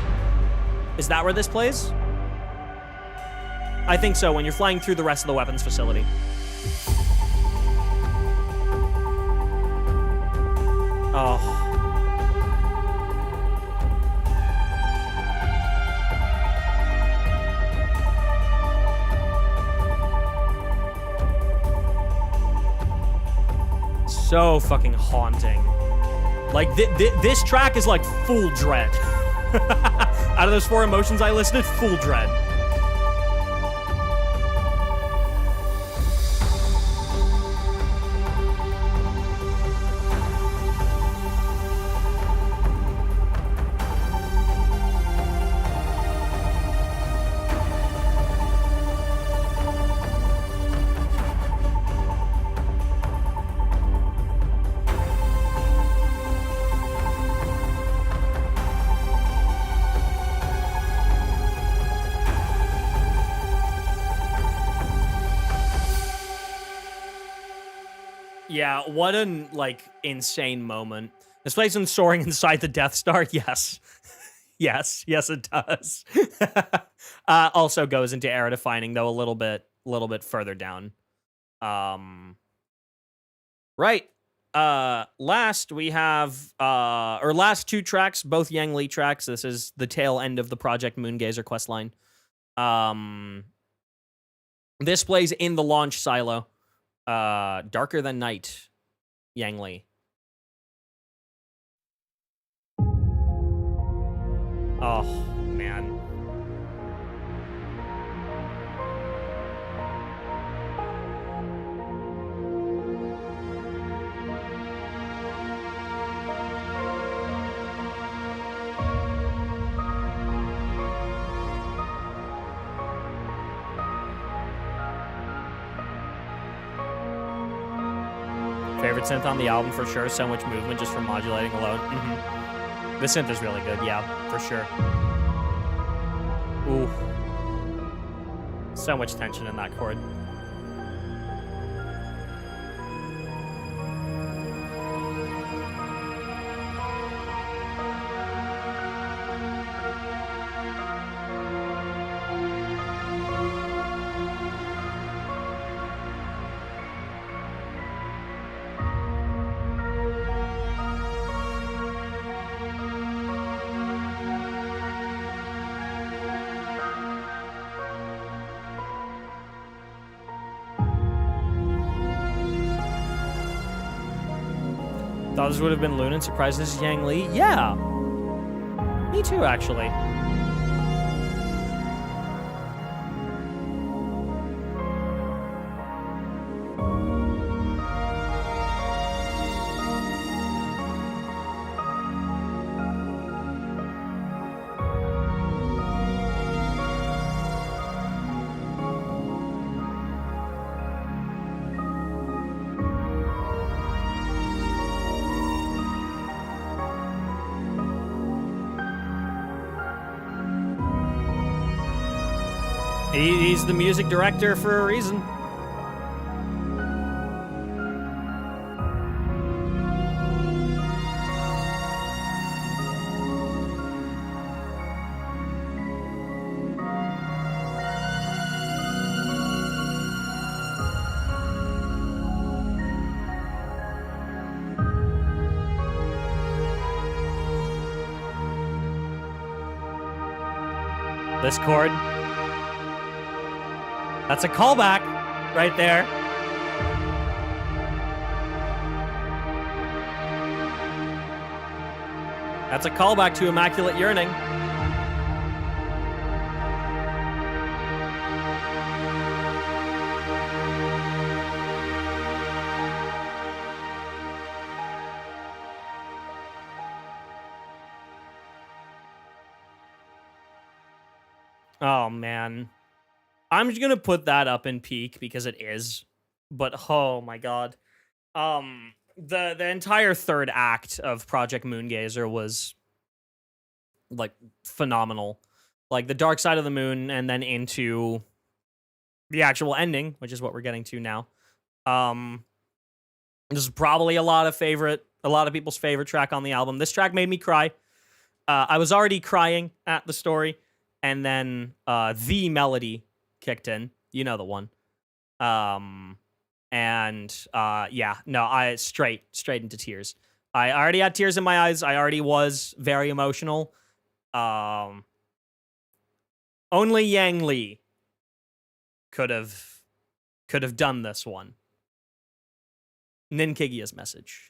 Is that where this plays? I think so, when you're flying through the rest of the weapons facility. Oh. So fucking haunting. Like, this track is like full dread. Out of those 4 emotions I listed, full dread. Yeah, what an, like, insane moment. This plays in soaring inside the Death Star? Yes. yes, it does. Also goes into era defining, though, a little bit further down. Right. Last, we have, last 2 tracks, both Yang Li tracks. This is the tail end of the Project Moongazer questline. This plays in the launch silo. Darker Than Night, Yang Li. Oh, man. Favorite synth on the album for sure. So much movement just from modulating alone. The synth is really good, yeah, for sure. Ooh. So much tension in that chord. Thought this would have been Lunan. Surprised this is Yang Li. Yeah. Me too, actually. He's the music director for a reason. This chord. That's a callback right there. That's a callback to Immaculate Yearning. Oh, man. I'm just gonna put that up in peak because it is. But, oh my god. The entire third act of Project Moongazer was, like, phenomenal. Like, the Dark Side of the Moon and then into the actual ending, which is what we're getting to now. This is probably a lot of people's favorite track on the album. This track made me cry. I was already crying at the story, and then the melody kicked in. You know the one. Yeah, no, I straight into tears. I already had tears in my eyes. I already was very emotional. Only Yang Lee could have done this one. Ninkigia's message.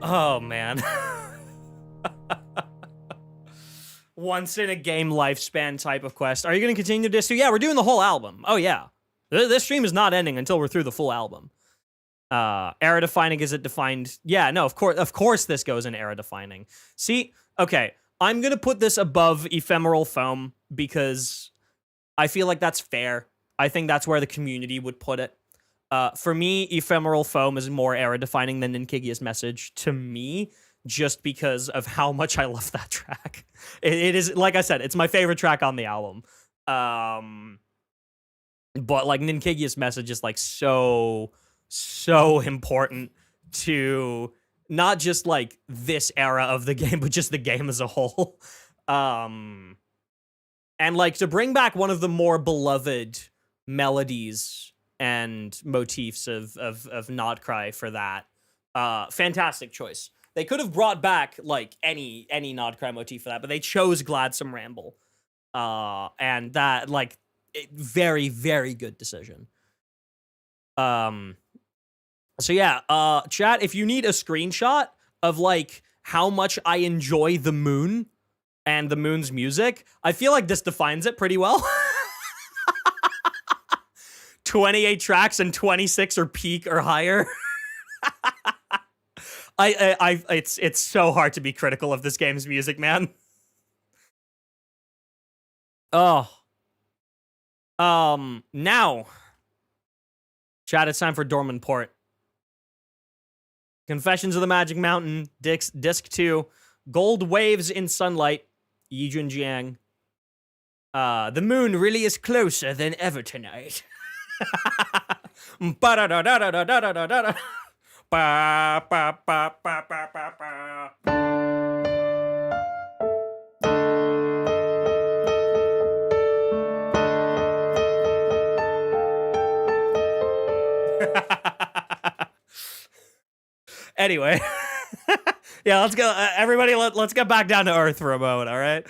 Oh, man. Once in a game lifespan type of quest. Are you going to continue this? Yeah, we're doing the whole album. Oh, yeah. This stream is not ending until we're through the full album. Era defining, is it defined? Yeah, no, of course this goes in era defining. See, okay, I'm going to put this above Ephemeral Foam because I feel like that's fair. I think that's where the community would put it. For me, Ephemeral Foam is more era-defining than Ninkigia's message to me, just because of how much I love that track. It is, like I said, it's my favorite track on the album. But, like, Ninkigia's message is, like, so important to not just like this era of the game, but just the game as a whole. And like to bring back one of the more beloved melodies and motifs of Not Cry for that. Fantastic choice. They could have brought back like any Not Cry motif for that, but they chose Gladsome Ramble. And that like very, very good decision. So yeah, chat, if you need a screenshot of like how much I enjoy the moon and the moon's music, I feel like this defines it pretty well. 28 tracks and 26 are peak or higher. It's so hard to be critical of this game's music, man. Oh. Now, chat, it's time for Dormant Port. Confessions of the Magic Mountain, Disc 2, Gold Waves in Sunlight, Yijun Jiang. The moon really is closer than ever tonight. Anyway, yeah, let's go. Everybody, let's get back down to earth for a moment, all right?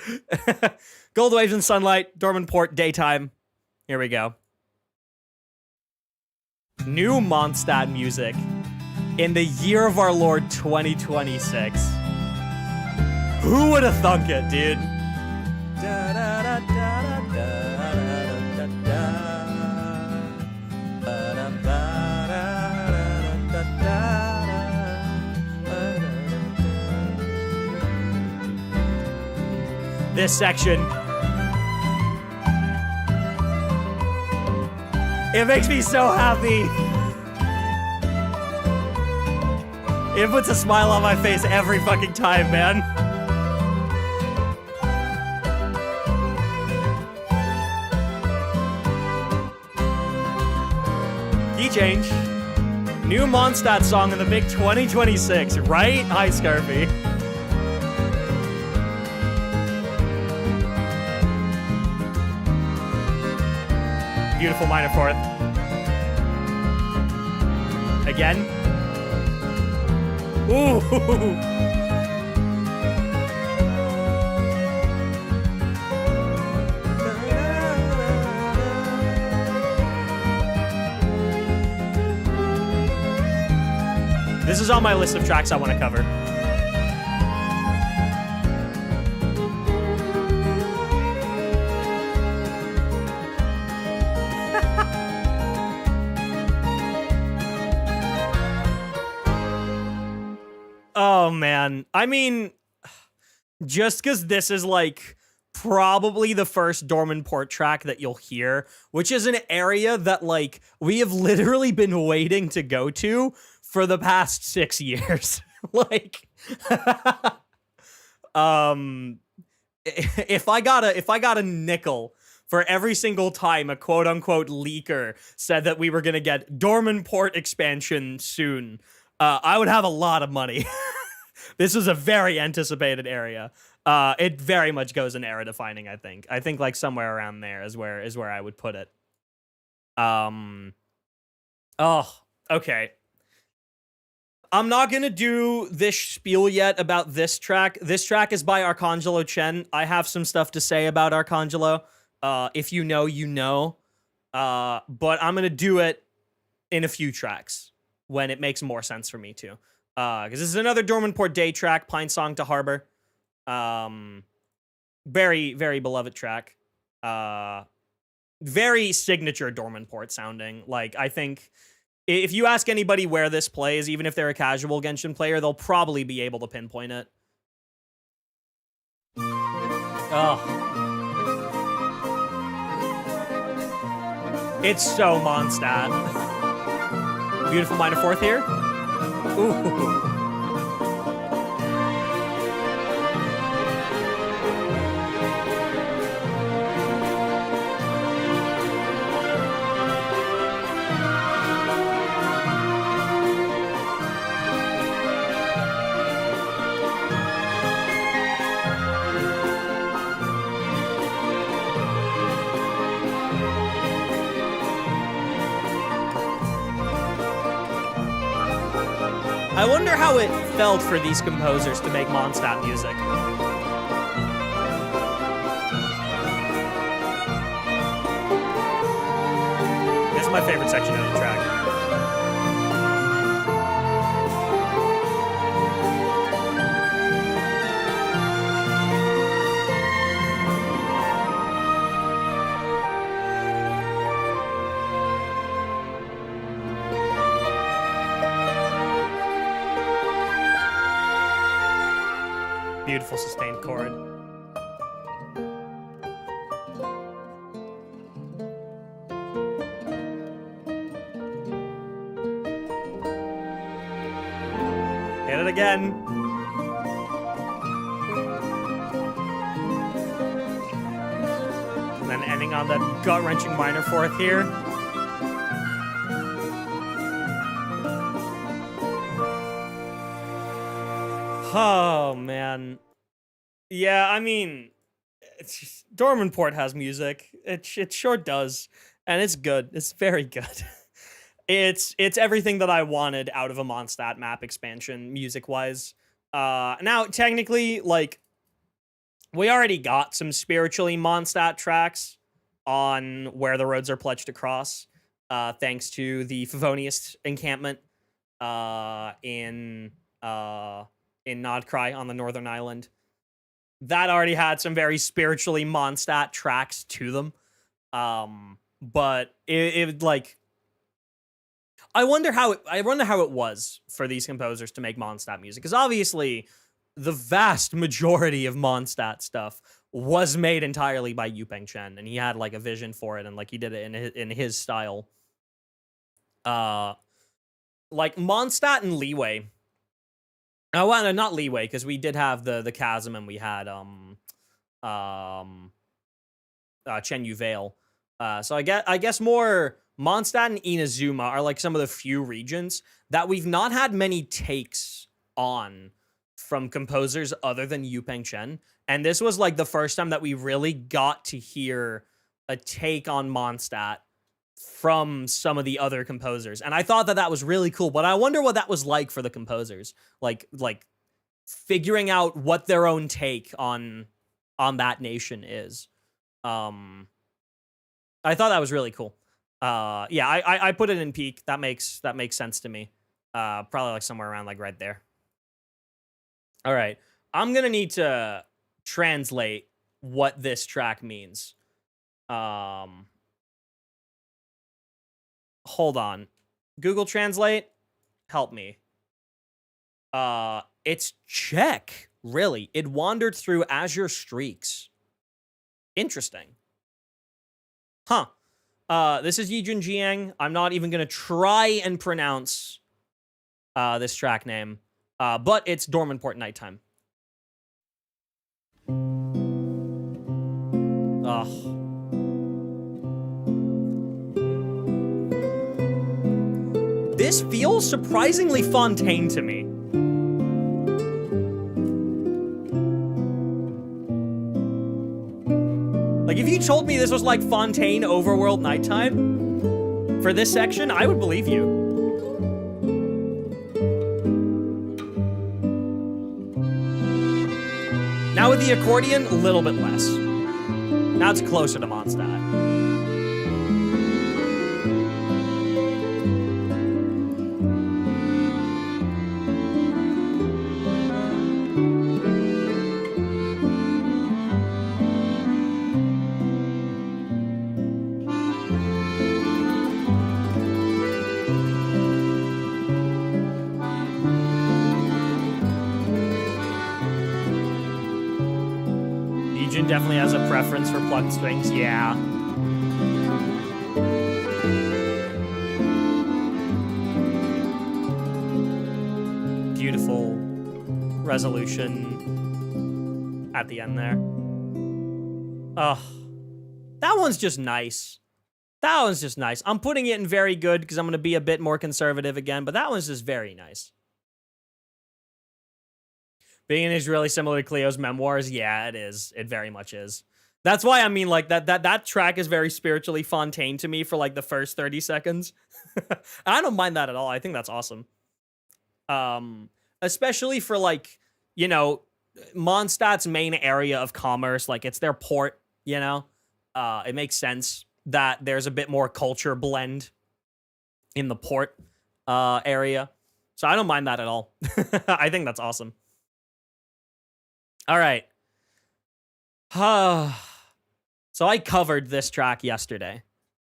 Gold Waves in Sunlight, Dormant Port, Daytime. Here we go. New Mondstadt music in the year of our Lord 2026. Who would have thunk it, dude? This section, it makes me so happy. It puts a smile on my face every fucking time, man. Key change. New Mondstadt song in the big 2026, right? Hi, Scarfy. Beautiful minor fourth. Again. Ooh. This is on my list of tracks I want to cover. Oh, man. I mean, just because this is, like, probably the first Dormant Port track that you'll hear, which is an area that, like, we have literally been waiting to go to for the past 6 years. Like, if I got a nickel for every single time a quote-unquote leaker said that we were going to get Dormant Port expansion soon, I would have a lot of money. This is a very anticipated area. It very much goes in era defining, I think. I think like somewhere around there is where I would put it. Oh, okay. I'm not gonna do this spiel yet about this track. This track is by Arcangelo Chen. I have some stuff to say about Arcangelo. If you know, you know. But I'm gonna do it in a few tracks when it makes more sense for me to. Because this is another Dormant Port Day track, Pine Song to Harbor. Very, very beloved track. Very signature Dormant Port sounding. Like, I think if you ask anybody where this plays, even if they're a casual Genshin player, they'll probably be able to pinpoint it. Oh. It's so Mondstadt. Beautiful minor fourth here. Ooh. I wonder how it felt for these composers to make Mondstadt music. This is my favorite section of the track. Beautiful sustained chord. Hit it again. And then ending on that gut-wrenching minor fourth here. Oh, man. Yeah, I mean, it's just, Dormanport has music. It sure does. And it's good. It's very good. It's everything that I wanted out of a Mondstadt map expansion, music-wise. Now, technically, like, we already got some spiritually Mondstadt tracks on Where the Roads Are Pledged Across, thanks to the Favoniist encampment in Krai on the Northern Island. That already had some very spiritually Mondstadt tracks to them. But it like, I wonder how it was for these composers to make Mondstadt music, because obviously the vast majority of Mondstadt stuff was made entirely by Yupeng Chen, and he had like a vision for it, and like he did it in his style. Like Mondstadt and Leeway. Oh, well, no, not Leeway, because we did have the Chasm, and we had Chen Yu Vale. So I guess more Mondstadt and Inazuma are like some of the few regions that we've not had many takes on from composers other than Yupeng Chen. And this was like the first time that we really got to hear a take on Mondstadt from some of the other composers. And I thought that was really cool, but I wonder what that was like for the composers. Like figuring out what their own take on that nation is. I thought that was really cool. Yeah, I put it in peak. That makes sense to me. Probably like somewhere around like right there. All right. I'm going to need to translate what this track means. Hold on. Google Translate, help me. It's Czech, really. It wandered through azure streaks. Interesting. Huh. This is Yijun Jiang. I'm not even going to try and pronounce this track name, but it's Dormanport Nighttime. Ugh. This feels surprisingly Fontaine to me. Like, if you told me this was like Fontaine Overworld Nighttime for this section, I would believe you. Now with the accordion, a little bit less. Now it's closer to Mondstadt. Definitely has a preference for plucked strings, yeah. Beautiful resolution at the end there. Ugh. That one's just nice. That one's just nice. I'm putting it in very good because I'm going to be a bit more conservative again, but that one's just very nice. Being is really similar to Cleo's memoirs. Yeah, it is. It very much is. That's why I mean, like, that track is very spiritually Fontaine to me for like the first 30 seconds. I don't mind that at all. I think that's awesome. Especially for like, you know, Mondstadt's main area of commerce, like it's their port, you know? It makes sense that there's a bit more culture blend in the port area. So I don't mind that at all. I think that's awesome. All right. So I covered this track yesterday.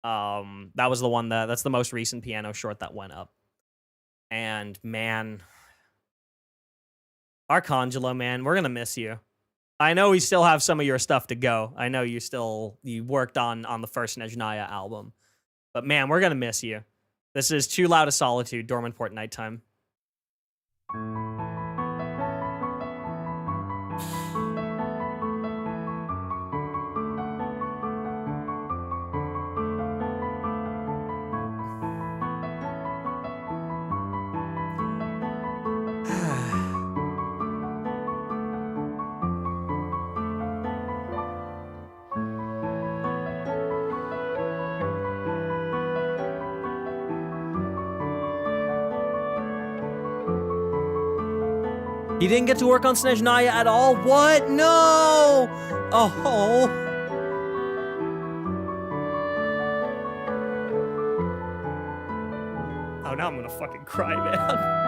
That was the one that's the most recent piano short that went up. And man, Arcangelo, man, we're gonna miss you. I know we still have some of your stuff to go. I know you worked on the first Nejnaya album. But man, we're gonna miss you. This is Too Loud a Solitude, Dormant Port Nighttime. He didn't get to work on Snezhnaya at all? What? No! Oh. Oh, now I'm gonna fucking cry, man.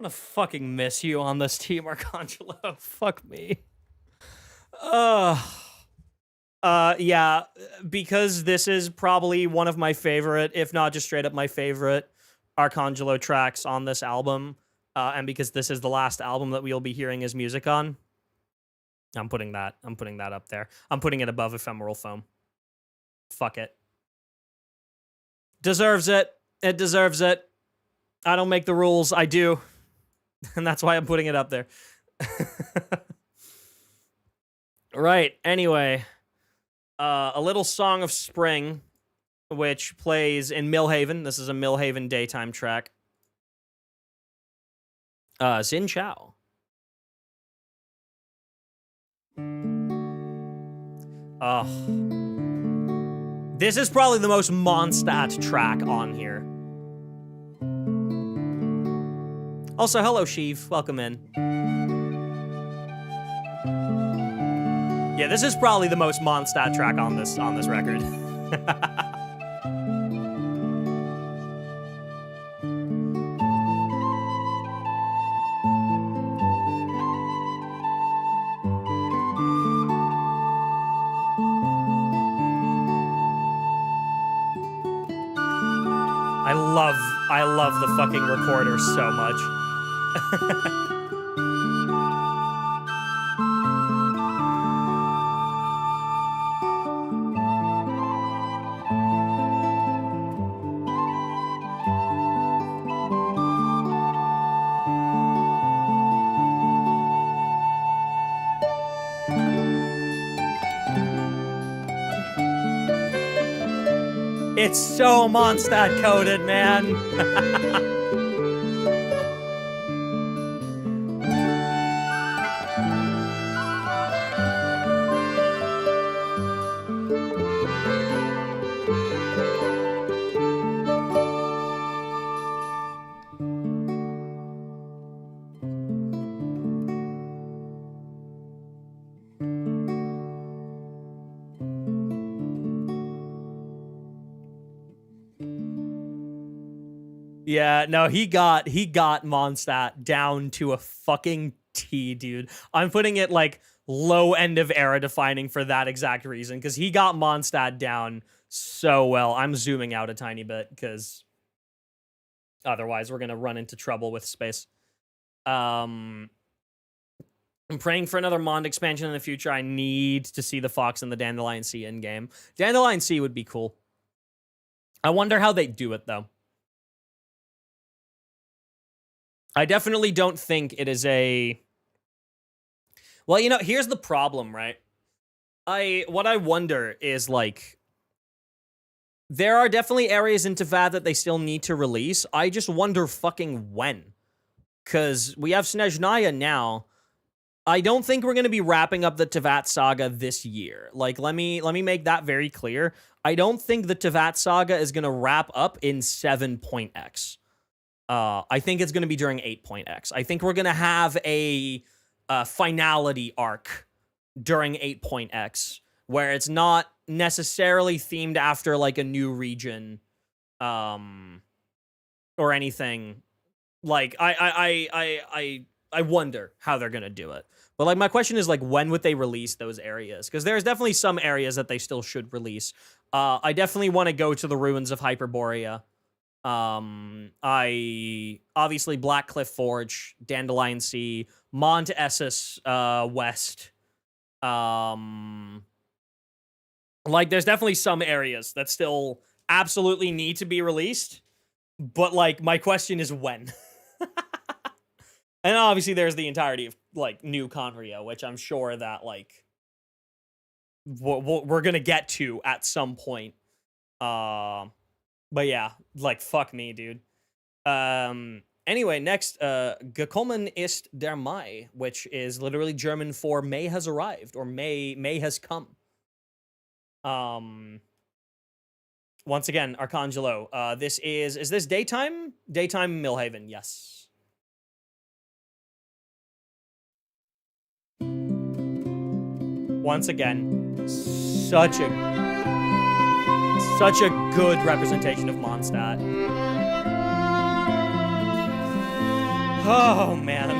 I'm gonna fucking miss you on this team, Arcangelo. Fuck me. Yeah, because this is probably one of my favorite, if not just straight up my favorite, Arcangelo tracks on this album, and because this is the last album that we'll be hearing his music on, I'm putting that up there. I'm putting it above Ephemeral Foam. Fuck it. Deserves it. It deserves it. I don't make the rules. I do. And that's why I'm putting it up there. Right. Anyway, a little Song of Spring, which plays in Millhaven. This is a Millhaven daytime track. Xin Chao. This is probably the most Mondstadt track on here. Also, hello, Sheev. Welcome in. Yeah, this is probably the most Mondstadt track on this record. I love the fucking recorder so much. It's so Mondstadt coded, man. Yeah, no, he got Mondstadt down to a fucking T, dude. I'm putting it like low end of era defining for that exact reason, because he got Mondstadt down so well. I'm zooming out a tiny bit because otherwise we're gonna run into trouble with space. I'm praying for another Mond expansion in the future. I need to see the Fox and the Dandelion Sea in game. Dandelion Sea would be cool. I wonder how they do it though. I definitely don't think it is a... Well, you know, here's the problem, right? What I wonder is, like... There are definitely areas in Teyvat that they still need to release. I just wonder fucking when. Because we have Snezhnaya now. I don't think we're going to be wrapping up the Teyvat saga this year. Like, let me make that very clear. I don't think the Teyvat saga is going to wrap up in 7.x. I think it's going to be during 8.x. I think we're going to have a finality arc during 8.x where it's not necessarily themed after like a new region or anything. Like I wonder how they're going to do it. But like my question is like when would they release those areas? Because there's definitely some areas that they still should release. I definitely want to go to the ruins of Hyperborea. Obviously Blackcliff Forge, Dandelion Sea, Mont Essus West. Like there's definitely some areas that still absolutely need to be released, but like my question is when. And obviously there's the entirety of like New Conria, which I'm sure that like we're gonna get to at some point. But yeah, like, fuck me, dude. Anyway, next, Gekommen ist der Mai, which is literally German for May has arrived, or May has come. Once again, Arcangelo, this is this daytime? Daytime Millhaven, yes. Once again, such a good representation of Mondstadt. Oh, man.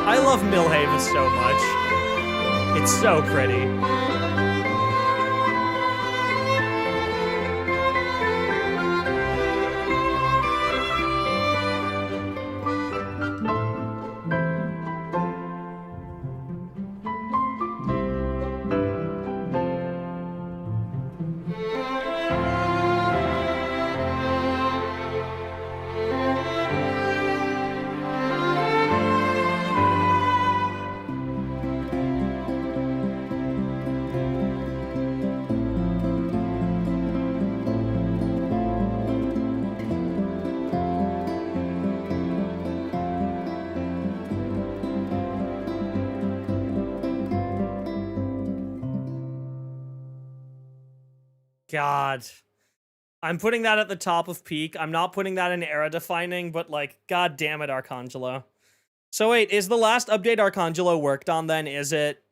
I love Millhaven so much. It's so pretty. God. I'm putting that at the top of peak. I'm not putting that in era defining, but like, god damn it, Arcangelo. So wait, is the last update Arcangelo worked on then? Is it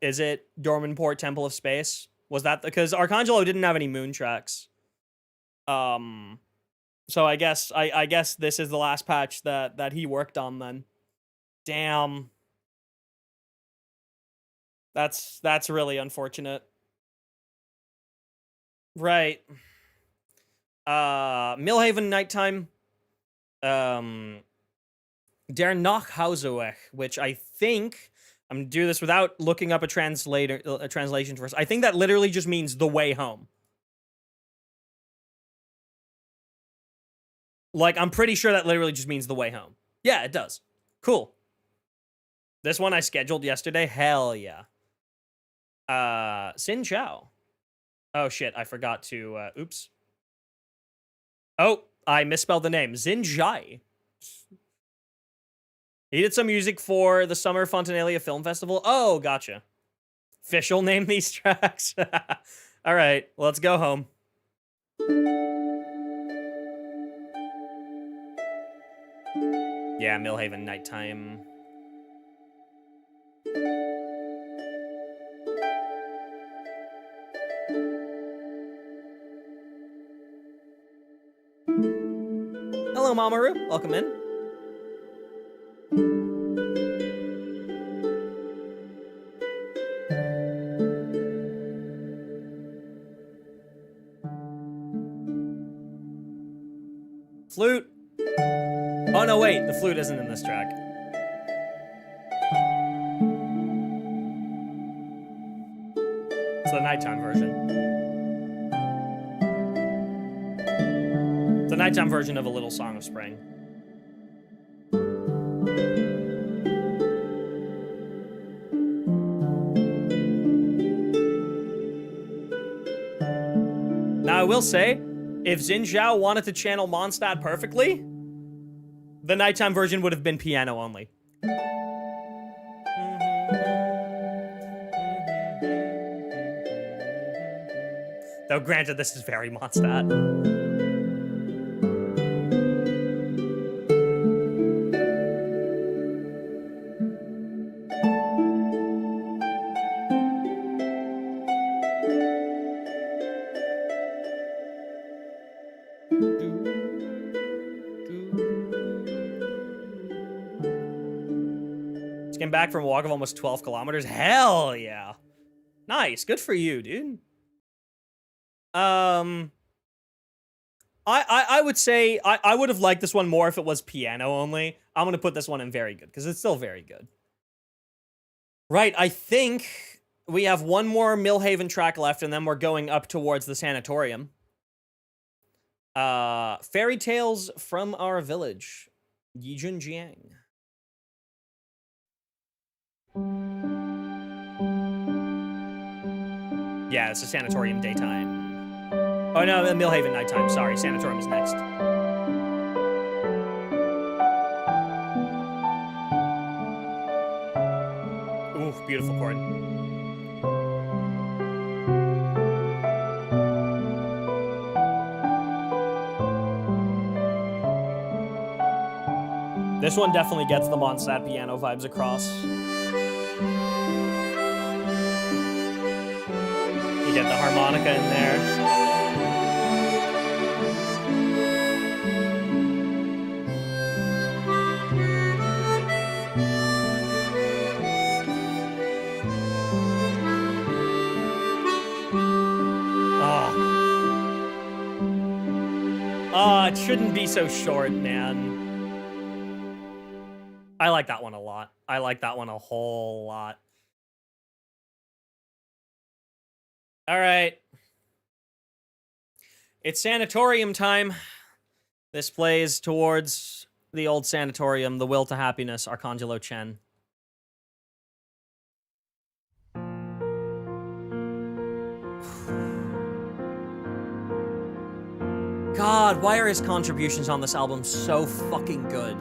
Dormanport Temple of Space? Was that because Arcangelo didn't have any moon tracks? So I guess this is the last patch that he worked on then. Damn. That's really unfortunate. Right. Millhaven Nighttime. Der Nachhauseweg, which I think I'm gonna do this without looking up a translation first. I think that literally just means the way home. Like, I'm pretty sure that literally just means the way home. Yeah, it does. Cool. This one I scheduled yesterday. Hell yeah. Xin Chao. Oh, shit. I forgot to, oops. Oh, I misspelled the name. Xin Zhai. He did some music for the Summer Fontanalia Film Festival. Oh, gotcha. Fish will name these tracks. All right, let's go home. Yeah, Millhaven Nighttime. Hello, Mamoru. Welcome in. Flute. Oh, no, wait. The flute isn't in this track. It's the nighttime version. It's the nighttime version of A Little Song of Spring. Now, I will say, if Xin Zhao wanted to channel Mondstadt perfectly, the nighttime version would have been piano only. Though granted, this is very Mondstadt. Came back from a walk of almost 12 kilometers. Hell yeah. Nice. Good for you, dude. I would say I would have liked this one more if it was piano only. I'm going to put this one in very good because it's still very good. Right. I think we have one more Millhaven track left and then we're going up towards the sanatorium. Fairy Tales from Our Village. Yijun Jiang. Yeah, it's a sanatorium daytime. Oh no, Millhaven nighttime. Sorry, sanatorium is next. Beautiful chord. This one definitely gets the Mondstadt piano vibes across. You get the harmonica in there. It shouldn't be so short, man. I like that one a lot. I like that one a whole lot. All right. It's sanatorium time. This plays towards the old sanatorium, the Will to Happiness, Arcangelo Chen. God, why are his contributions on this album so fucking good?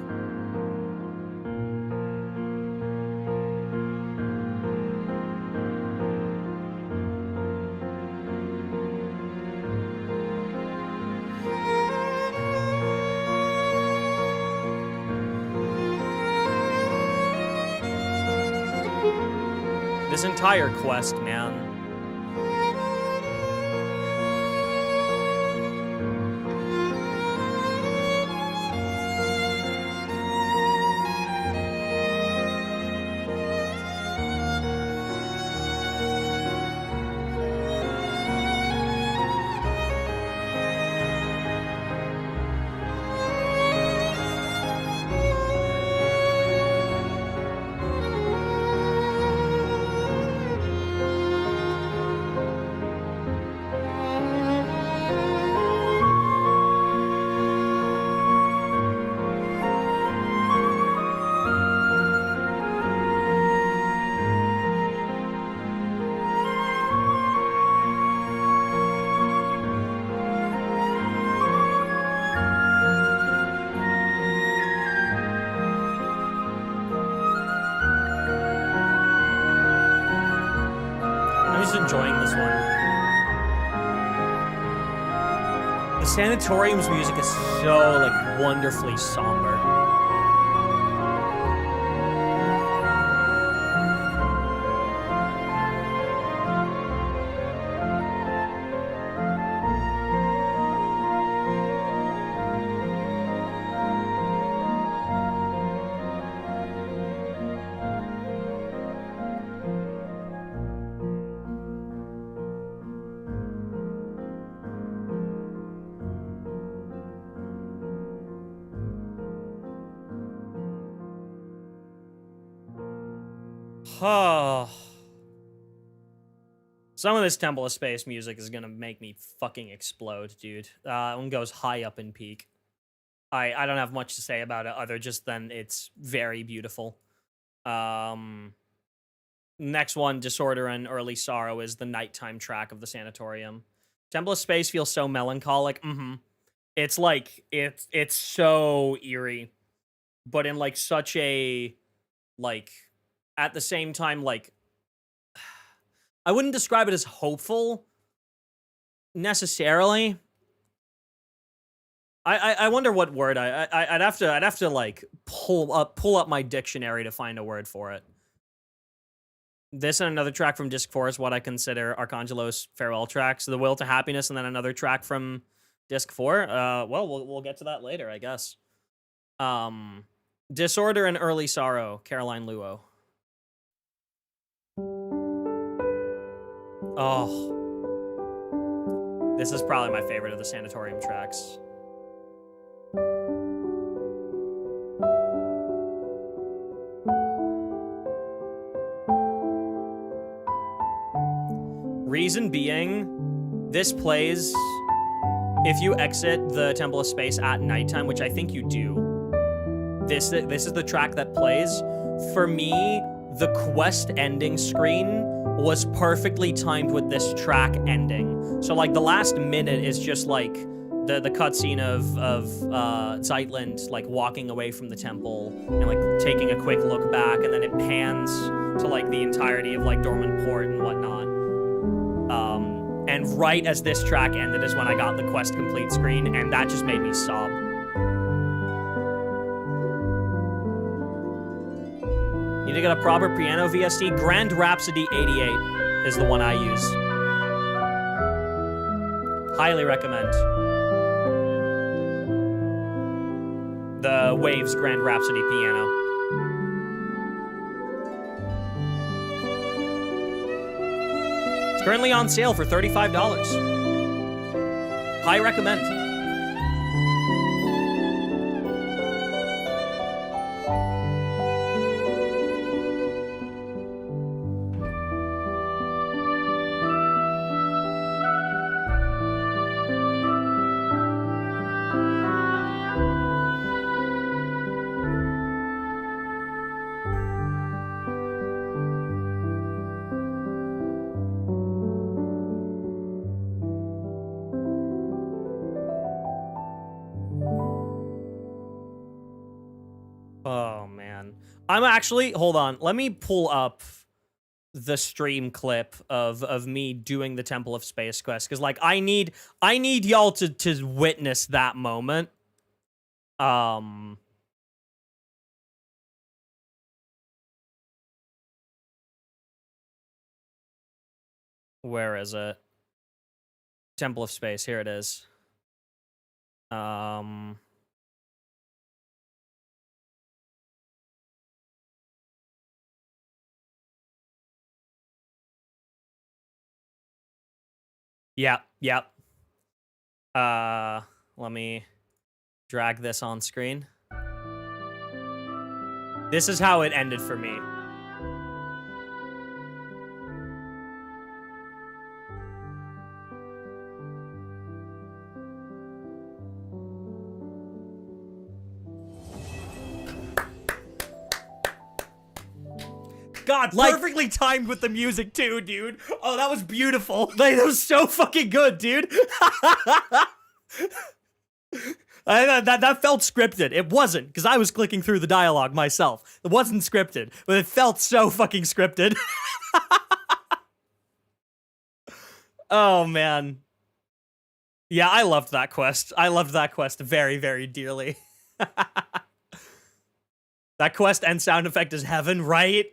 This entire quest, man. Enjoying this one. The Sanatorium's music is so, like, wonderfully somber. Oh. Some of this Temple of Space music is gonna make me fucking explode, dude. One goes high up in peak. I don't have much to say about it other just than it's very beautiful. Next one, Disorder and Early Sorrow, is the nighttime track of the Sanatorium. Temple of Space feels so melancholic. It's like it's so eerie, but in like such a like at the same time, like, I wouldn't describe it as hopeful necessarily. I wonder what word I'd have to like pull up my dictionary to find a word for it. This and another track from Disc 4 is what I consider Arcangelo's farewell tracks. The Will to Happiness, and then another track from Disc 4. Well, we'll get to that later, I guess. Disorder and Early Sorrow, Caroline Luo. Oh. This is probably my favorite of the Sanatorium tracks. Reason being, this plays if you exit the Temple of Space at nighttime, which I think you do. This is the track that plays. For me, the quest ending screen was perfectly timed with this track ending. So like the last minute is just like the cutscene of Zeitlin like walking away from the temple and like taking a quick look back, and then it pans to like the entirety of like Dormant Port and whatnot. And right as this track ended is when I got the quest complete screen, and that just made me sob. Need to get a proper piano VST. Grand Rhapsody 88 is the one I use. Highly recommend. The Waves Grand Rhapsody piano. It's currently on sale for $35. High recommend. Oh, man. I'm actually... Hold on. Let me pull up the stream clip of me doing the Temple of Space quest. Because, like, I need y'all to witness that moment. Where is it? Temple of Space. Here it is. Yep. Let me drag this on screen. This is how it ended for me. God, like, perfectly timed with the music too, dude. Oh, that was beautiful. Like, that was so fucking good, dude. That felt scripted. It wasn't, because I was clicking through the dialogue myself. It wasn't scripted, but it felt so fucking scripted. Oh, man. Yeah, I loved that quest. I loved that quest very, very dearly. That quest and sound effect is heaven, right?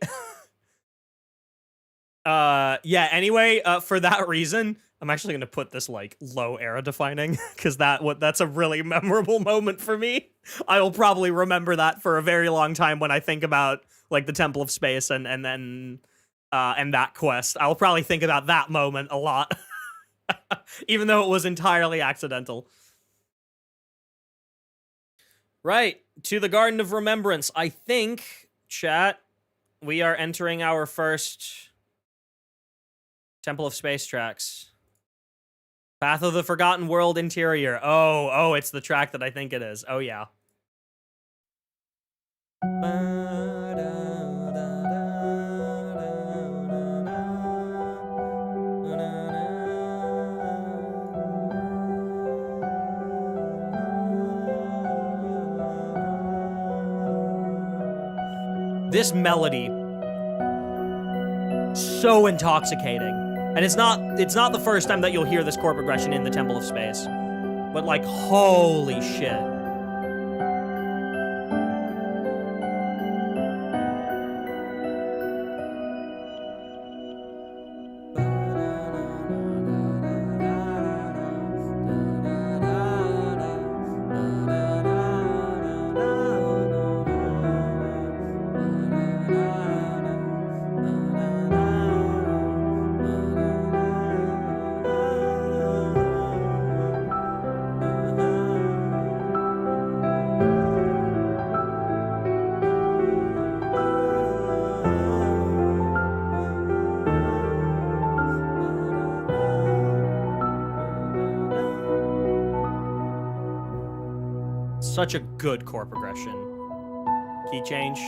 Yeah, anyway, for that reason, I'm actually gonna put this, like, low era defining, because that's a really memorable moment for me. I will probably remember that for a very long time when I think about, like, the Temple of Space and that quest. I'll probably think about that moment a lot. Even though it was entirely accidental. Right, to the Garden of Remembrance. I think, chat, we are entering our first Temple of Space tracks. Path of the Forgotten World Interior. Oh, it's the track that I think it is. Oh, yeah. This melody, so intoxicating. And it's not the first time that you'll hear this chord progression in the Temple of Space. But, like, holy shit. Such a good chord progression. Key change.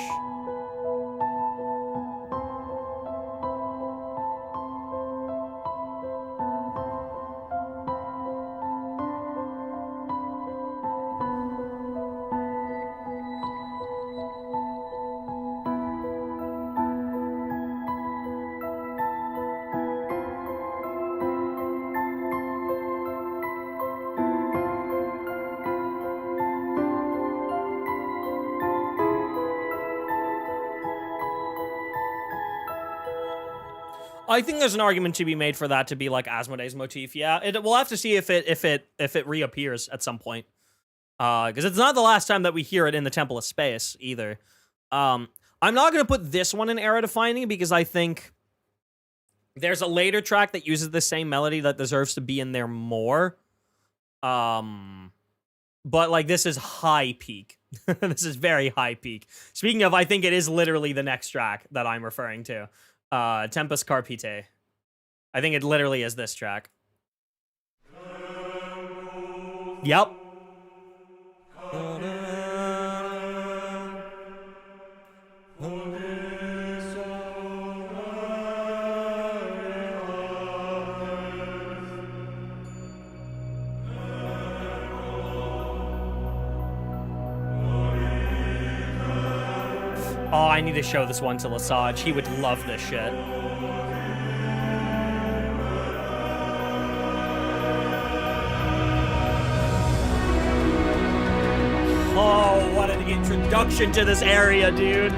I think there's an argument to be made for that to be like Asmodee's motif. Yeah, we'll have to see if it reappears at some point. Because it's not the last time that we hear it in the Temple of Space either. I'm not gonna put this one in era defining because I think there's a later track that uses the same melody that deserves to be in there more. But like this is high peak. This is very high peak. Speaking of, I think it is literally the next track that I'm referring to. Tempus Carpite. I think it literally is this track. Yep. Oh, I need to show this one to Lesage. He would love this shit. Oh, what an introduction to this area, dude.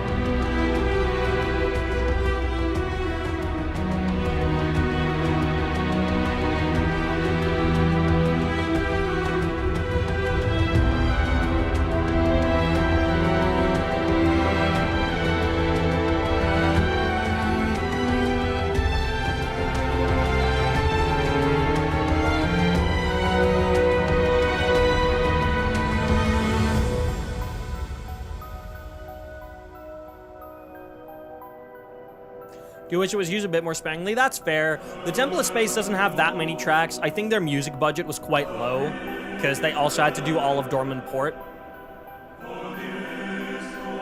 Do you wish it was used a bit more sparingly? That's fair. The Temple of Space doesn't have that many tracks. I think their music budget was quite low because they also had to do all of Dorman Port.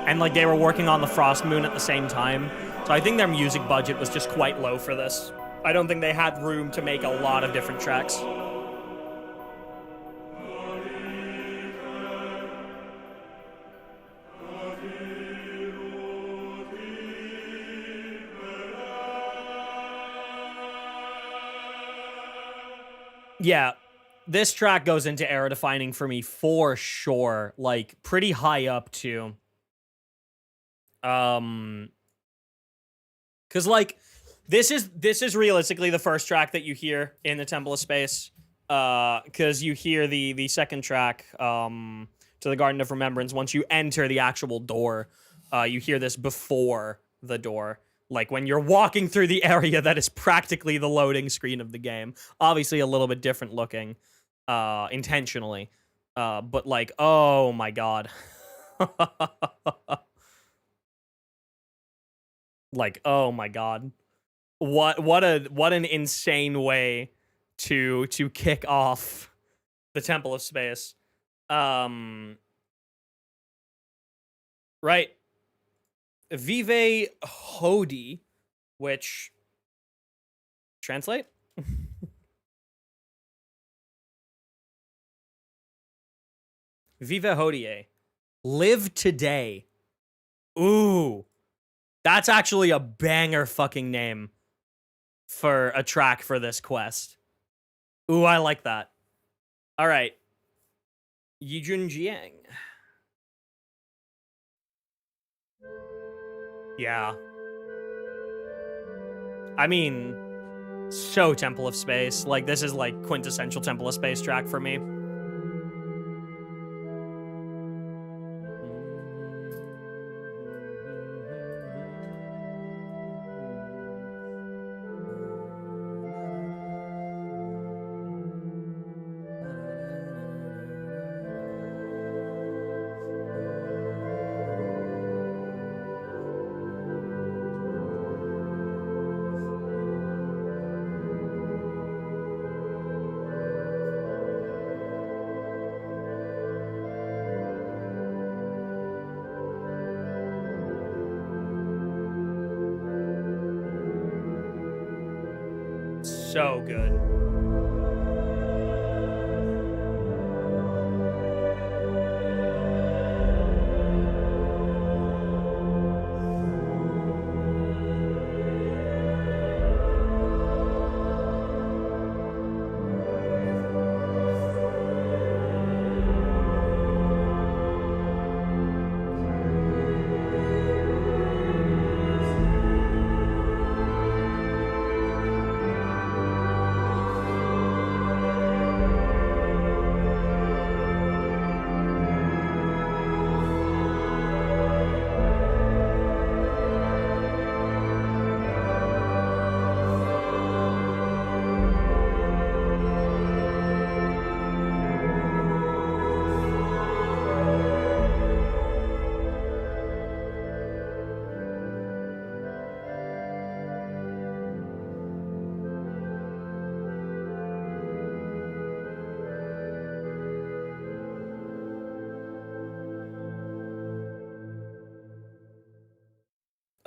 And like they were working on the Frost Moon at the same time. So I think their music budget was just quite low for this. I don't think they had room to make a lot of different tracks. Yeah, this track goes into era defining for me for sure. Like pretty high up too. Cause like this is realistically the first track that you hear in the Temple of Space. Cause you hear the second track, to the Garden of Remembrance. Once you enter the actual door, you hear this before the door. Like when you're walking through the area that is practically the loading screen of the game. Obviously a little bit different looking, intentionally. But like, oh my god. Like, oh my god. What an insane way to kick off the Temple of Space. Right. Vive Hodi, which translate? Vive Hodie. Live today. Ooh. That's actually a banger fucking name for a track for this quest. Ooh, I like that. All right. Yijun Jiang. Yeah. I mean, so Temple of Space. Like, this is like quintessential Temple of Space track for me. So good.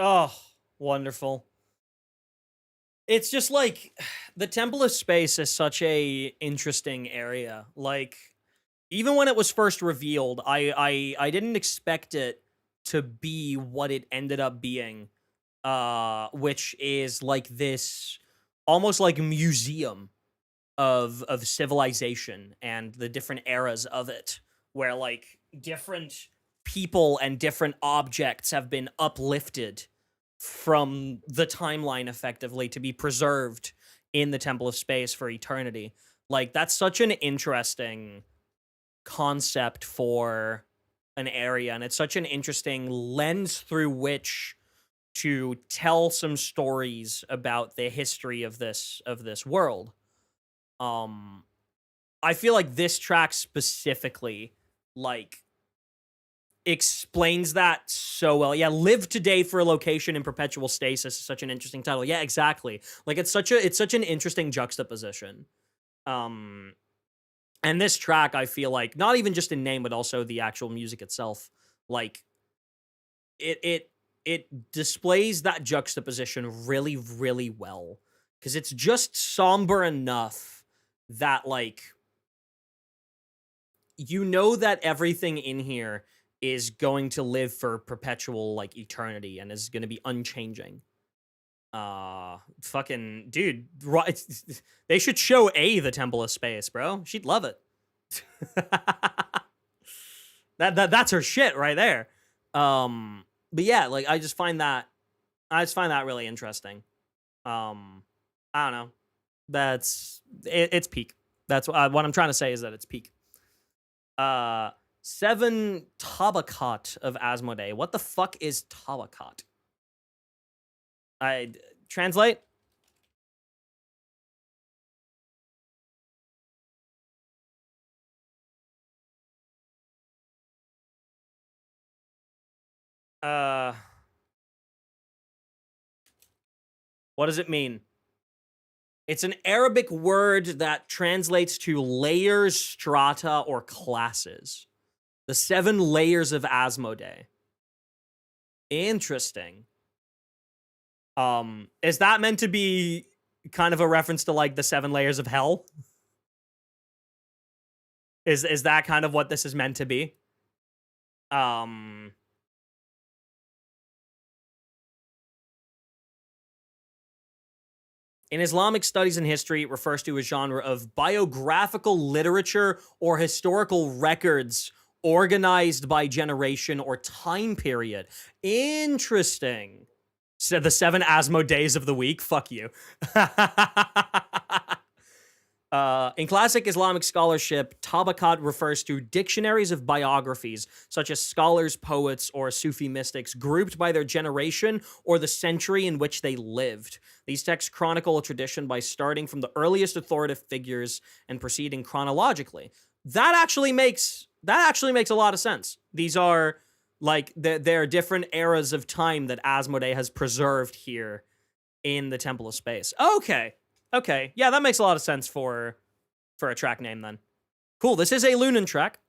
Oh, wonderful. It's just like the Temple of Space is such a interesting area. Like, even when it was first revealed, I didn't expect it to be what it ended up being, which is like this almost like museum of civilization and the different eras of it, where like different people and different objects have been uplifted from the timeline effectively to be preserved in the Temple of Space for eternity. Like, that's such an interesting concept for an area, and it's such an interesting lens through which to tell some stories about the history of this world. I feel like this track specifically, like, explains that so well. Yeah, live today for a location in perpetual stasis is such an interesting title. Yeah, exactly. Like, it's such an interesting juxtaposition. And this track, I feel like, not even just in name, but also the actual music itself, like, it displays that juxtaposition really, really well. Because it's just somber enough that, like, you know that everything in here is going to live for perpetual, like, eternity and is going to be unchanging. Fucking dude, they should show the Temple of Space, bro. She'd love it. That's her shit right there. But yeah, like, I just find that really interesting. I don't know. It's peak. That's what I'm trying to say, is that it's peak. 7 Tabakat of Asmodee. What the fuck is Tabakat? I translate. What does it mean? It's an Arabic word that translates to layers, strata, or classes. The 7 layers of Asmodee. Interesting. Is that meant to be kind of a reference to, like, the 7 layers of hell? Is that kind of what this is meant to be? In Islamic studies and history, it refers to a genre of biographical literature or historical records organized by generation or time period. Interesting. So the 7 Asmodees of the week. Fuck you. In classic Islamic scholarship, Tabakat refers to dictionaries of biographies, such as scholars, poets, or Sufi mystics, grouped by their generation or the century in which they lived. These texts chronicle a tradition by starting from the earliest authoritative figures and proceeding chronologically. That actually makes a lot of sense. These are, like, there are different eras of time that Asmodee has preserved here in the Temple of Space. Okay, yeah, that makes a lot of sense for a track name then. Cool, this is a Lunan track.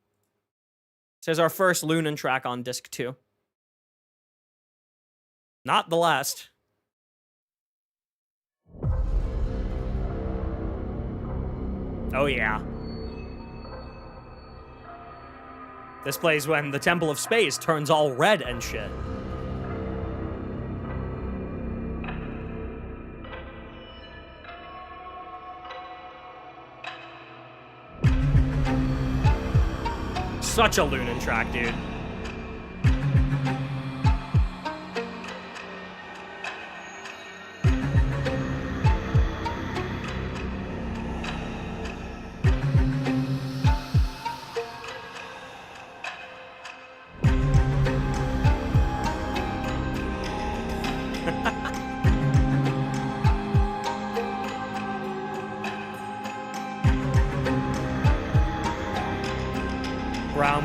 This is our first Lunan track on disc 2. Not the last. Oh yeah. This plays when the Temple of Space turns all red and shit. Such a Lunan track, dude.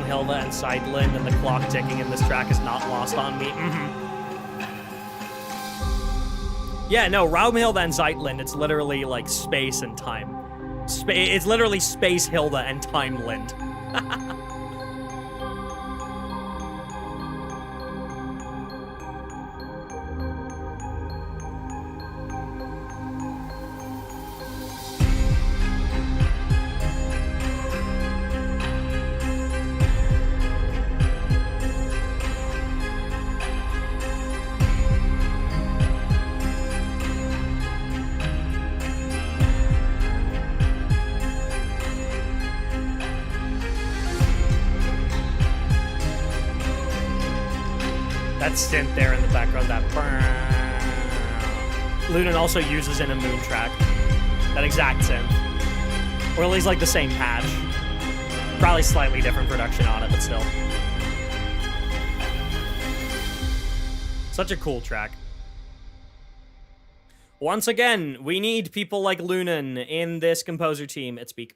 Hilda and Seidlin, and the clock ticking in this track is not lost on me. Yeah, no, Raumhilda and Zeitlin, it's literally like space and time. It's literally Space Hilda and Time Lind. That synth there in the background, that Lunan also uses in a Moon track. That exact synth. Or at least like the same patch. Probably slightly different production on it, but still. Such a cool track. Once again, we need people like Lunan in this composer team at Speak.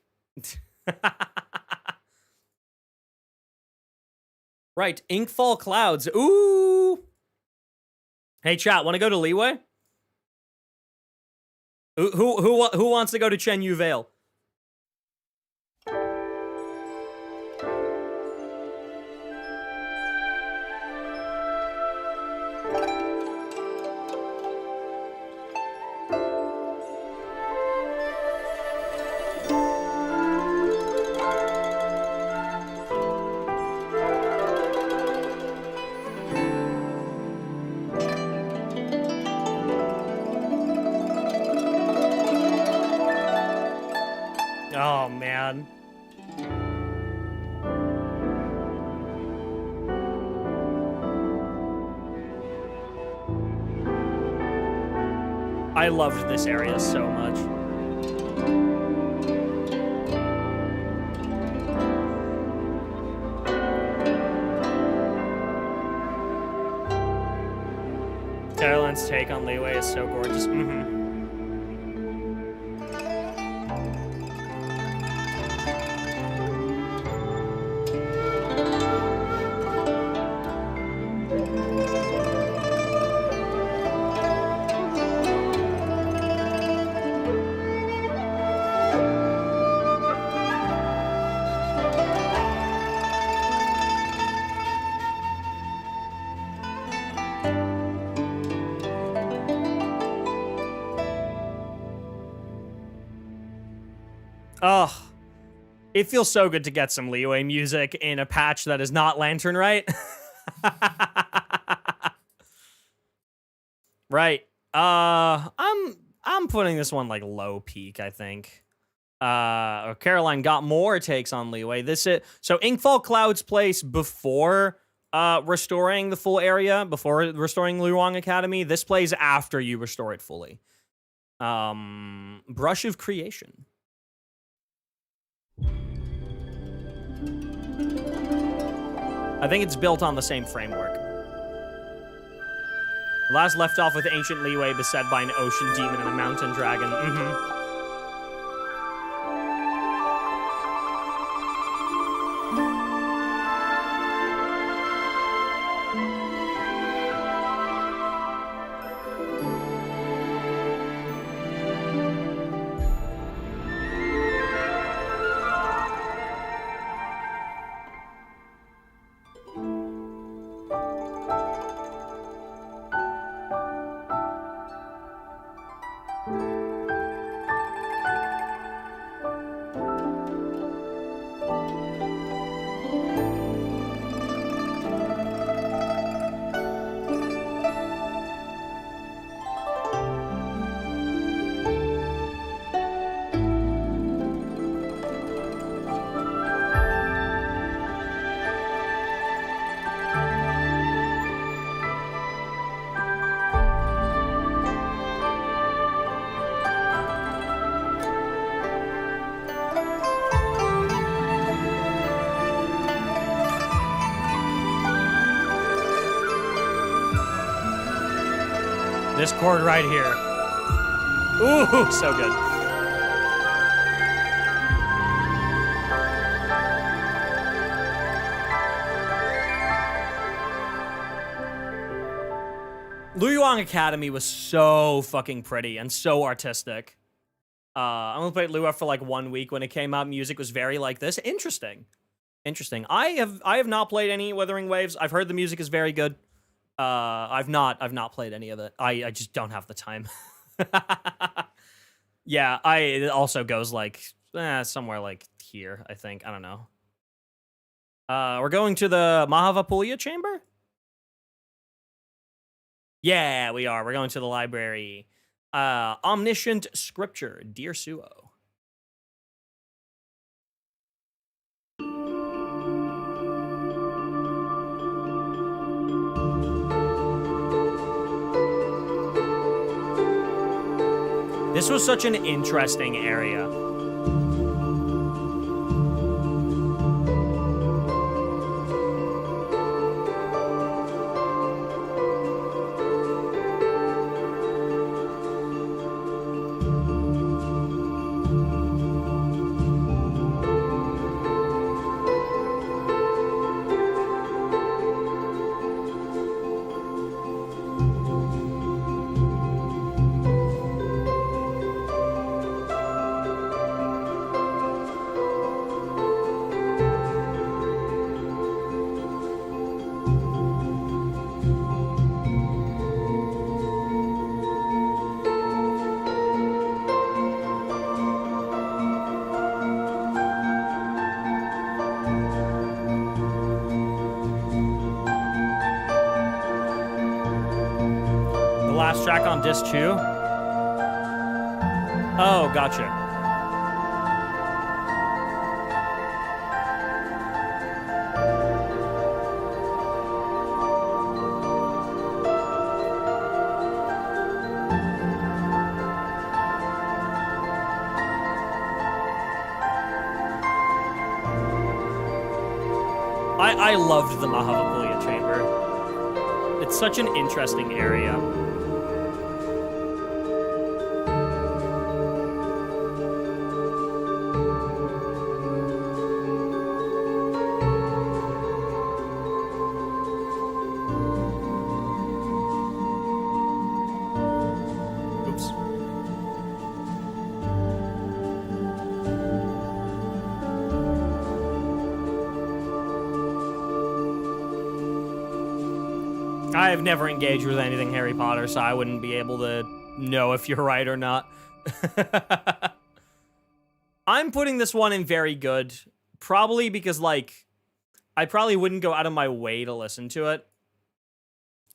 Right, Inkfall Clouds. Ooh! Hey, chat, want to go to Leeway? Who wants to go to Chen Yu Vale? Oh, man. I loved this area so much. Caroline's take on Leeway is so gorgeous. Oh, it feels so good to get some Leeway music in a patch that is not Lantern, right? Right. I'm putting this one like low peak, I think. Caroline got more takes on Leeway. This is so Inkfall Cloud's place before restoring the full area, before restoring Luoyang Academy. This plays after you restore it fully. Brush of Creation. I think it's built on the same framework. Last left off with ancient Leeway beset by an ocean demon and a mountain dragon. This chord right here. Ooh, so good. Luoyang Academy was so fucking pretty and so artistic. I only played Lua for like 1 week when it came out. Music was very like this. Interesting. I have not played any Wuthering Waves. I've heard the music is very good. I've not played any of it. I just don't have the time. Yeah, it also goes like somewhere like here, I think. I don't know. We're going to the Mahavapulya chamber? Yeah, we are. We're going to the library. Omniscient Scripture, Dear Suo. This was such an interesting area. Last track on disc 2. Oh, gotcha. I loved the Mahavakulia chamber. It's such an interesting area. I've never engaged with anything Harry Potter, so I wouldn't be able to know if you're right or not. I'm putting this one in very good, probably because, like, I probably wouldn't go out of my way to listen to it.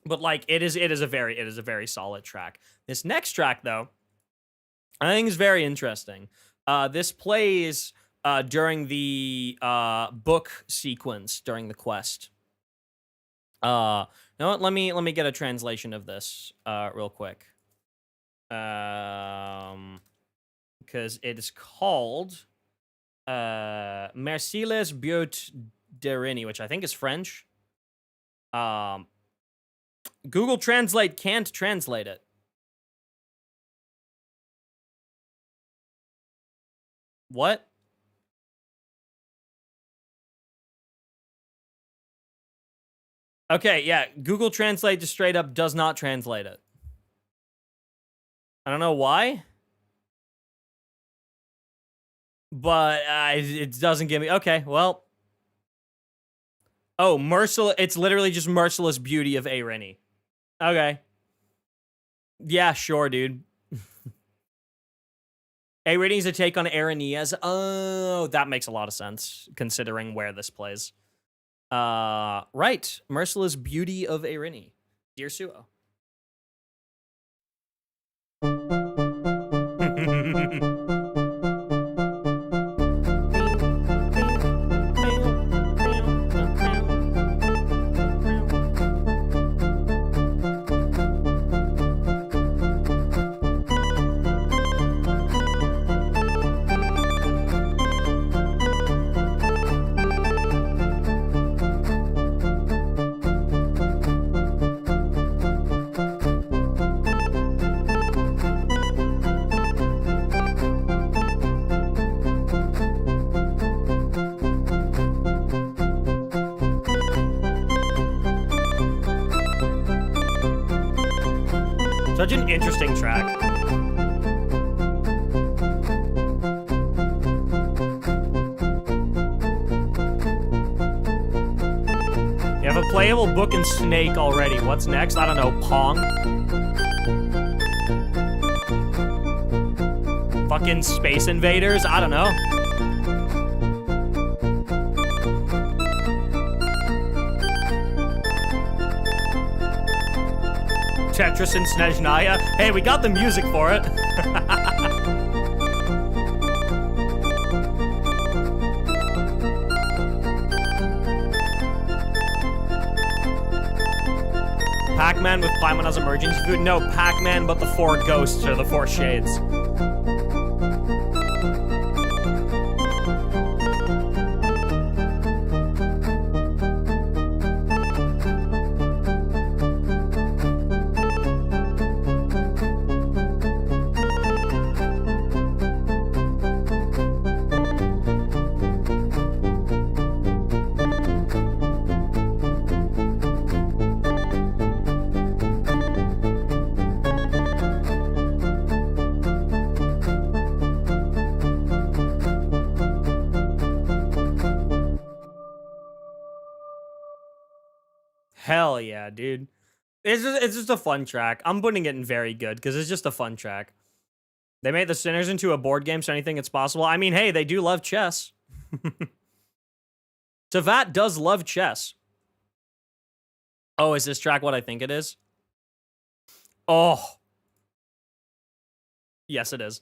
But, like, it is a very solid track. This next track, though, I think is very interesting. This plays during the book sequence during the quest. You know what? Let me get a translation of this real quick. Because it is called Merciless But Derini, which I think is French. Google Translate can't translate it. What? Okay, yeah, Google Translate just straight up does not translate it. I don't know why. But it doesn't give me... Okay, well. Oh, it's literally just Merciless Beauty of Arini. Okay. Yeah, sure, dude. Arini's a take on Arinias. Oh, that makes a lot of sense, considering where this plays. Right. Merciless Beauty of Arini. Dear Suo. Such an interesting track. You have a playable book and snake already. What's next? I don't know. Pong? Fucking Space Invaders? I don't know. Tetris and Snezhnaya. Hey, we got the music for it. Pac-Man with Paimon as emergency food? No, Pac-Man, but the 4 ghosts or the 4 shades. Hell yeah, dude. It's just a fun track. I'm putting it in very good because it's just a fun track. They made The Sinners into a board game, so anything it's possible. I mean, hey, they do love chess. Tavat does love chess. Oh, is this track what I think it is? Oh. Yes, it is.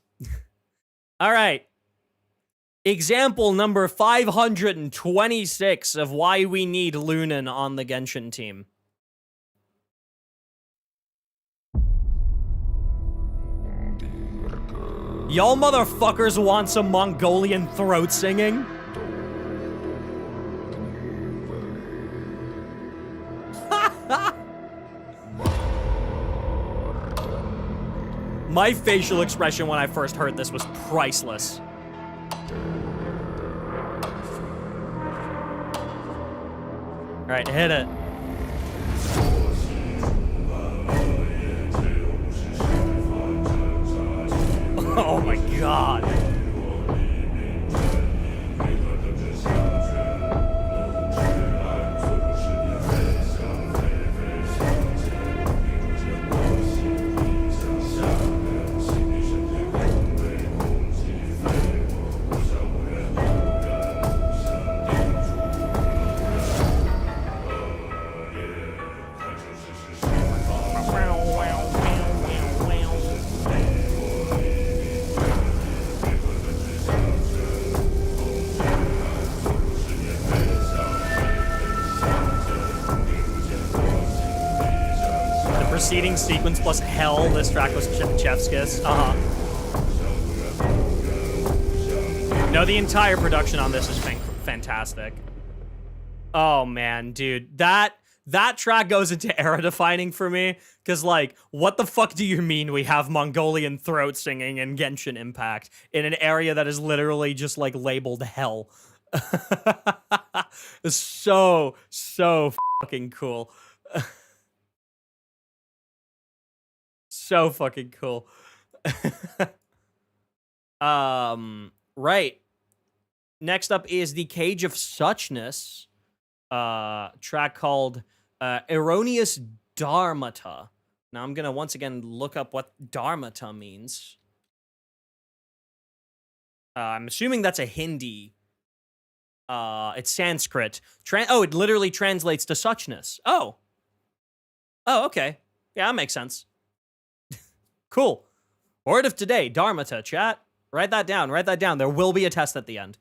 All right. Example number 526 of why we need Lunan on the Genshin team. Y'all motherfuckers want some Mongolian throat singing? My facial expression when I first heard this was priceless. All right, hit it. Oh my god. Preceding sequence plus hell, this track was Chef's Kiss. No, the entire production on this is fantastic. Oh man, dude, that track goes into era defining for me, because like, what the fuck do you mean we have Mongolian throat singing and Genshin Impact in an area that is literally just like labeled hell? It's so fucking cool. So fucking cool. Right. Next up is the Cage of Suchness track called Erroneous Dharmata. Now I'm gonna once again look up what Dharmata means. I'm assuming that's a Hindi. It's Sanskrit. It literally translates to suchness. Oh, okay. Yeah, that makes sense. Cool. Word of today, Dharmata, chat. Write that down. Write that down. There will be a test at the end.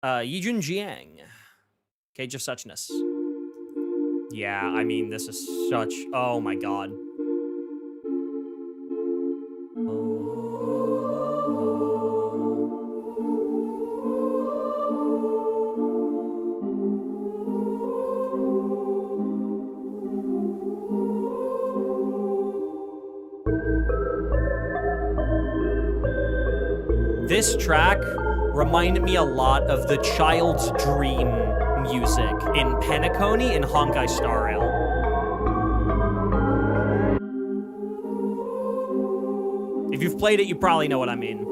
Yijun Jiang. Cage of Suchness. Yeah, I mean, this is such... Oh, my God. This track reminded me a lot of the Child's Dream music in Penacony and Honkai Star Rail. If you've played it, you probably know what I mean.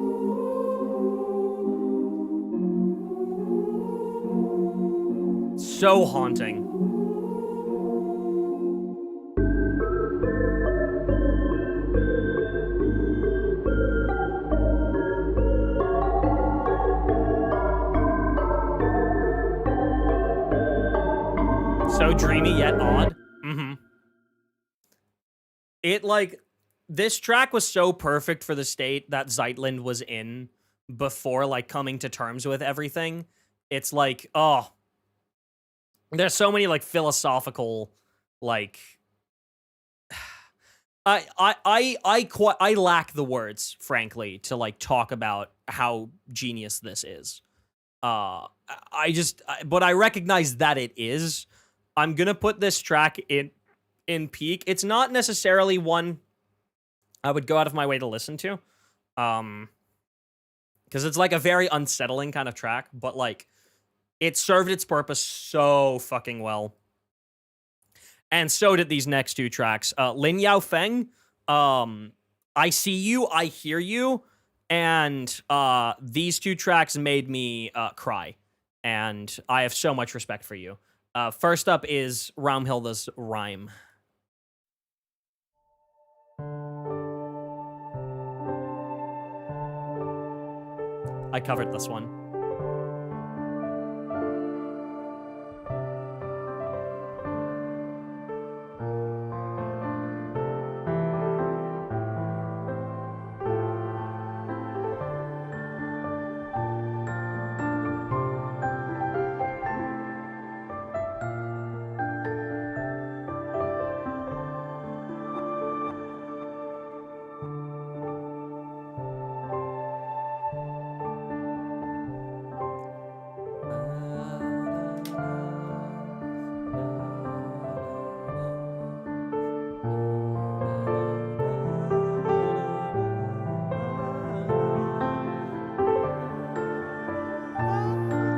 So haunting. So dreamy yet odd. It, like, this track was so perfect for the state that Zeitland was in before, like, coming to terms with everything. It's like, oh, there's so many, like, philosophical, like, I lack the words, frankly, to, like, talk about how genius this is. But I recognize that it is. I'm gonna put this track in peak. It's not necessarily one I would go out of my way to listen to, because it's like a very unsettling kind of track, but like it served its purpose so fucking well. And so did these next two tracks. Lin Yao Feng, I See You, I Hear You, and these two tracks made me cry, and I have so much respect for you. First up is Raumhilda's Rhyme. I covered this one.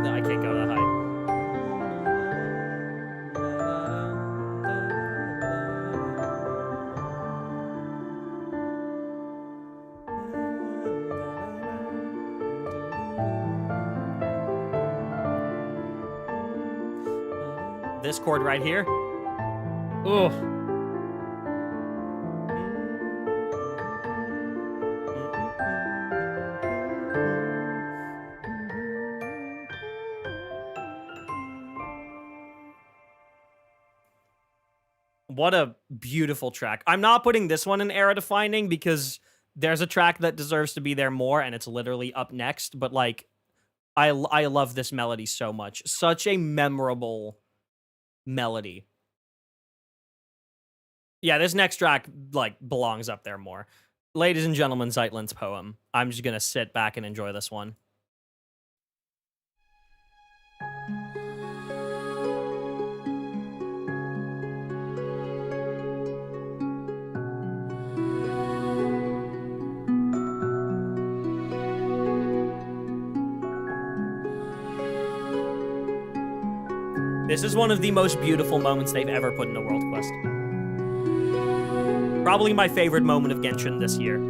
No, I can't go that high. This chord right here. Ugh. What a beautiful track. I'm not putting this one in era defining because there's a track that deserves to be there more, and it's literally up next. But like, I love this melody so much. Such a memorable melody. Yeah, this next track like belongs up there more. Ladies and gentlemen, Zeitlin's Poem. I'm just gonna sit back and enjoy this one. This is one of the most beautiful moments they've ever put in a World Quest. Probably my favorite moment of Genshin this year.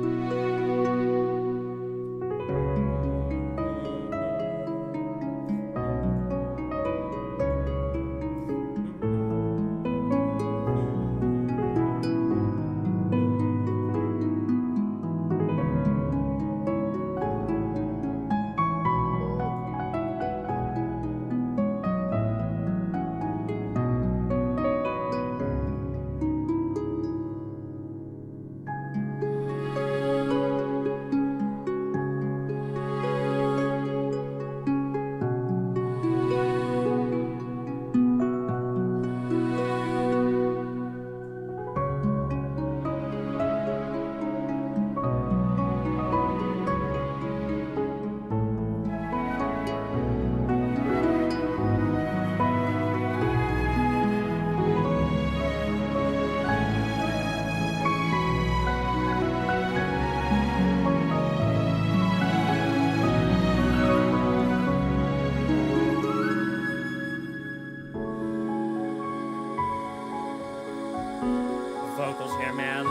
Vocals here, man.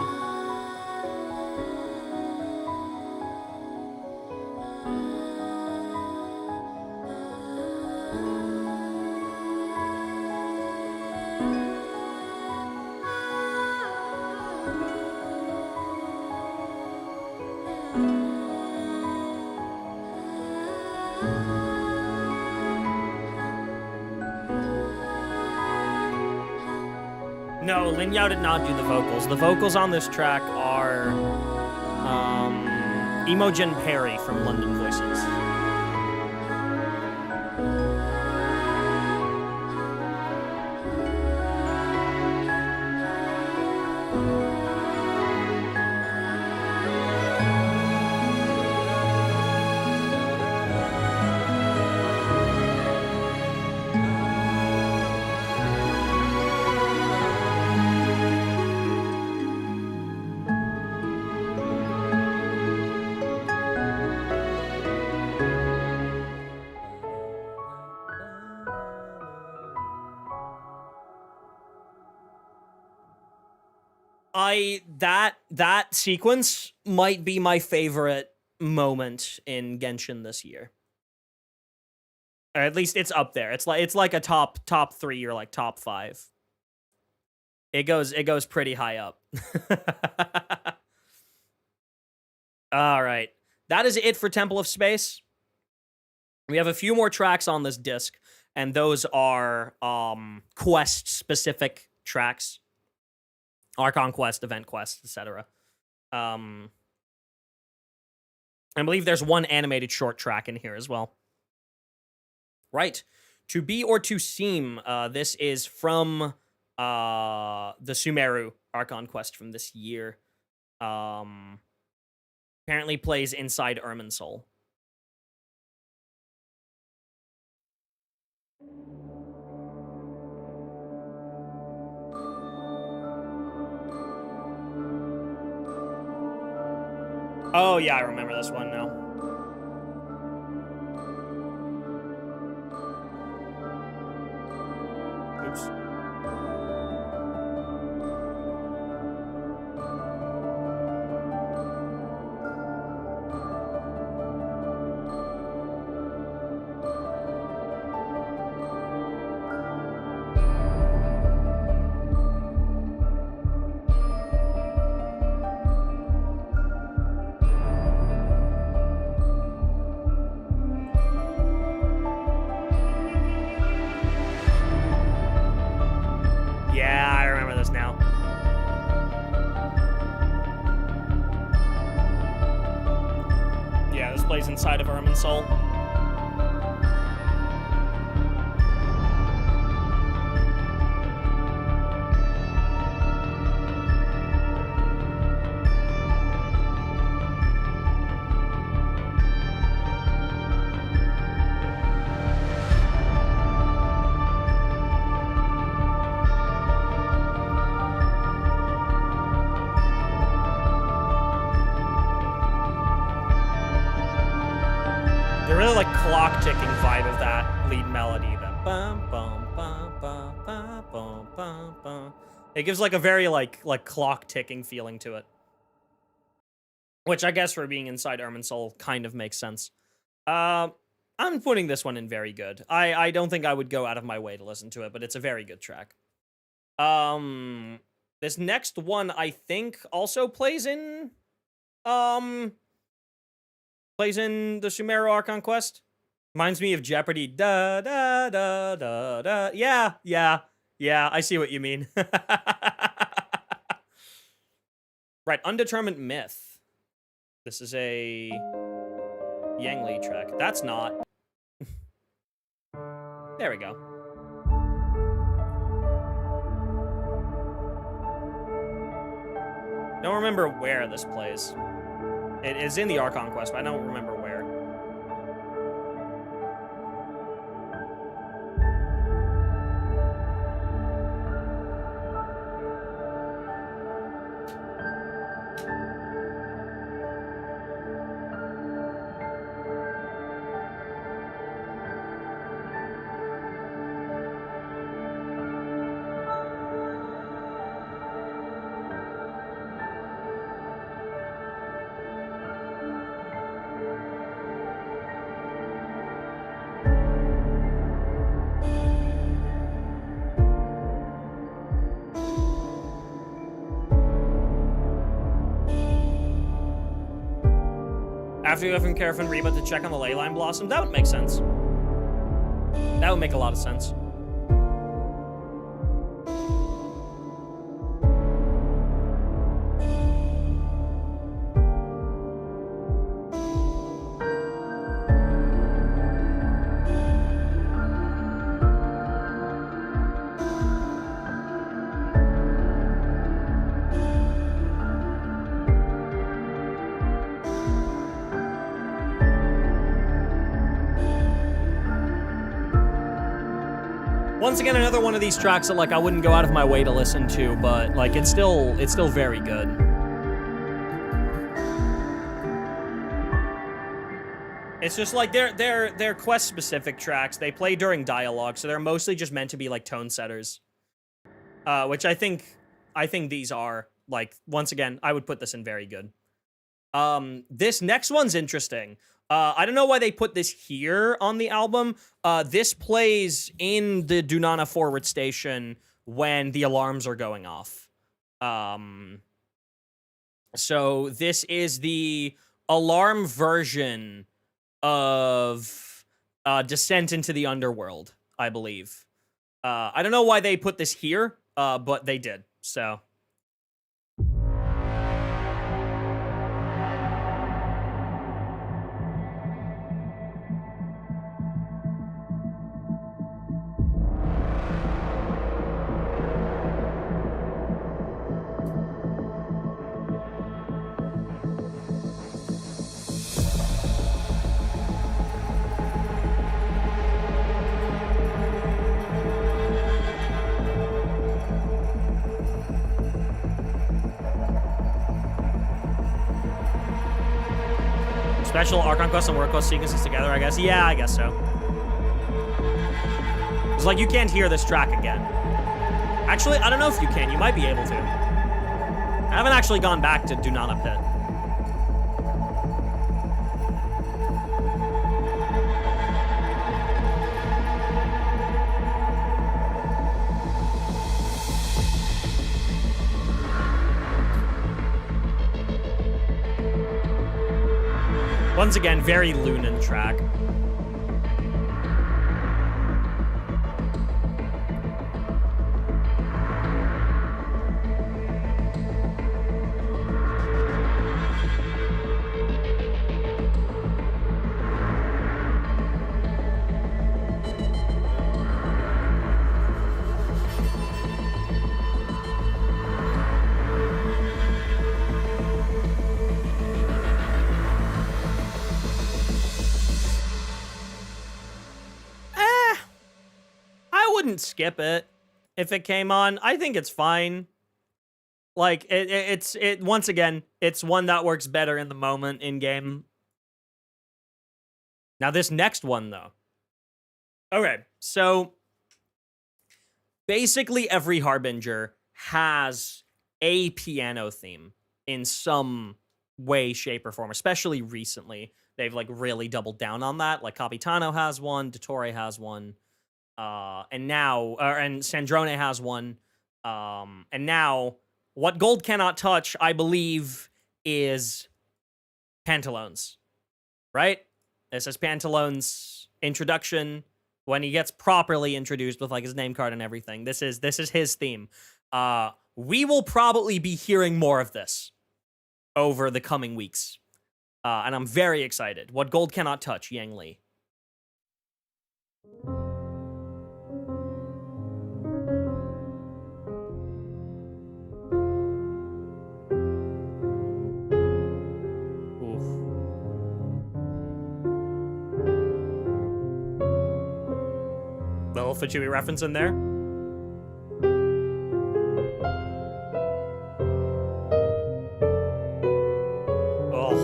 No, Lin Yao did not do the vocals. The vocals on this track are Imogen Perry from London Voices. That sequence might be my favorite moment in Genshin this year. Or at least it's up there. It's like a top 3 or like top 5. It goes pretty high up. All right. That is it for Temple of Space. We have a few more tracks on this disc, and those are quest-specific tracks. Archon Quest, Event Quest, etc. I believe there's one animated short track in here as well. Right. To Be or To Seem. This is from the Sumeru Archon Quest from this year. Apparently plays inside Irminsul. Oh, yeah, I remember this one now. Oops. Yeah, I remember this now. Yeah, this plays inside of Irminsul. Really like clock ticking vibe of that lead melody. That bum bum bum bum bum bum bum bum. It gives like a very like clock ticking feeling to it, which I guess for being inside Irminsul kind of makes sense. I'm putting this one in very good. I don't think I would go out of my way to listen to it, but it's a very good track. This next one I think also plays in the Sumeru Archon Quest. Reminds me of Jeopardy. Da da da da da. Yeah. I see what you mean. Right, Undetermined Myth. This is a Yangli track. That's not. There we go. Don't remember where this plays. It is in the Archon Quest, but I don't remember where. After you go from Carafin Reba to check on the Leyline Blossom, that would make sense. That would make a lot of sense. Once again, another one of these tracks that like I wouldn't go out of my way to listen to, but like it's still very good. It's just like they're quest specific tracks. They play during dialogue, so they're mostly just meant to be like tone setters. Which I think these are. Like once again, I would put this in very good. This next one's interesting. I don't know why they put this here on the album. This plays in the Dunana forward station when the alarms are going off. So this is the alarm version of Descent into the Underworld, I believe. I don't know why they put this here, but they did, so... Special Archon Quest and World Quest sequences together, I guess. Yeah, I guess so. It's like you can't hear this track again. Actually, I don't know if you can. You might be able to. I haven't actually gone back to Dunana Pit. Once again, very Lunan track. Skip it if it came on. I think it's fine. Like it's once again, it's one that works better in the moment in game. Now this next one though. Okay, so basically every Harbinger has a piano theme in some way, shape, or form, especially recently. They've like really doubled down on that. Like Capitano has one, Dottore has one. And now, and Sandrone has one. And now, what Gold Cannot Touch, I believe, is Pantalones, right? This is Pantalones' introduction when he gets properly introduced with like his name card and everything. This is his theme. We will probably be hearing more of this over the coming weeks, and I'm very excited. What Gold Cannot Touch, Yang Li. Little Ftuber reference in there. Oh,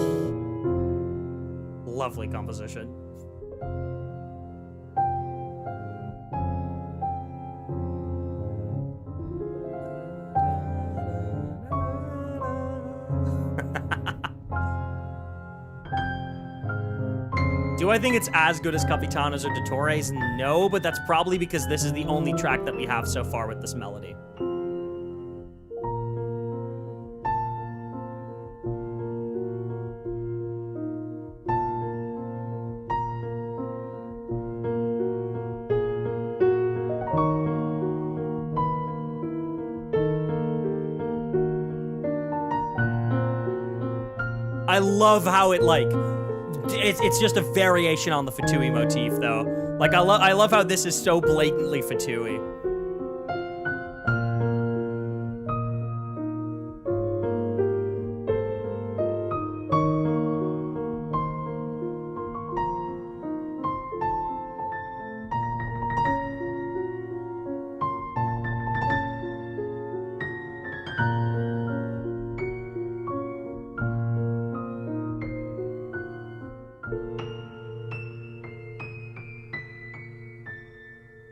lovely composition. Do I think it's as good as Capitano's or Dottore's? No, but that's probably because this is the only track that we have so far with this melody. I love how it, like, it's just a variation on the Fatui motif, though. Like, I love how this is so blatantly Fatui.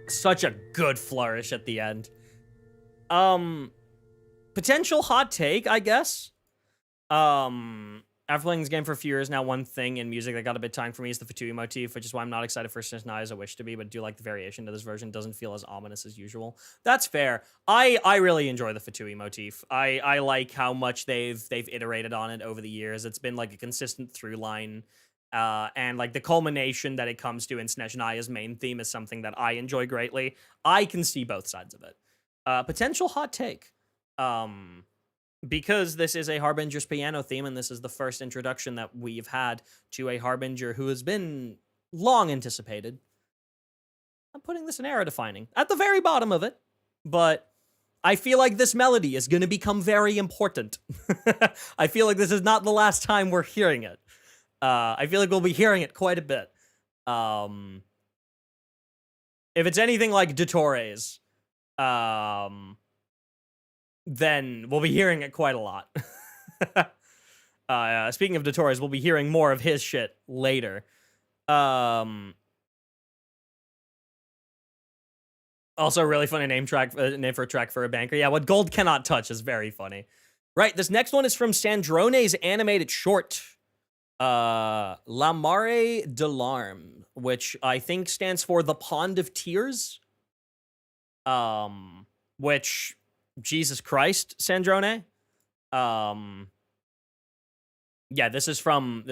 Such a good flourish at the end. Potential hot take, I guess. After playing this game for a few years now, one thing in music that got a bit tiring for me is the Fatui motif, which is why I'm not excited for Snai as I wish to be, but do like the variation to this version. Doesn't feel as ominous as usual. That's fair. I really enjoy the Fatui motif. I like how much they've iterated on it over the years. It's been like a consistent through line. And like the culmination that it comes to in Snezhnaya's main theme is something that I enjoy greatly. I can see both sides of it. Potential hot take. Because this is a Harbinger's piano theme, and this is the first introduction that we've had to a Harbinger who has been long anticipated, I'm putting this in era defining at the very bottom of it, but I feel like this melody is going to become very important. I feel like this is not the last time we're hearing it. I feel like we'll be hearing it quite a bit. If it's anything like Dottores, then we'll be hearing it quite a lot. Speaking of Dottores, we'll be hearing more of his shit later. Also, really funny name for a track for a banker. Yeah, what gold cannot touch is very funny. Right, this next one is from Sandrone's animated short, La Mare de Larme, which I think stands for The Pond of Tears. Which... Jesus Christ, Sandrone. Yeah, this is from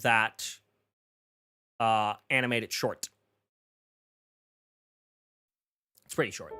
that animated short. It's pretty short.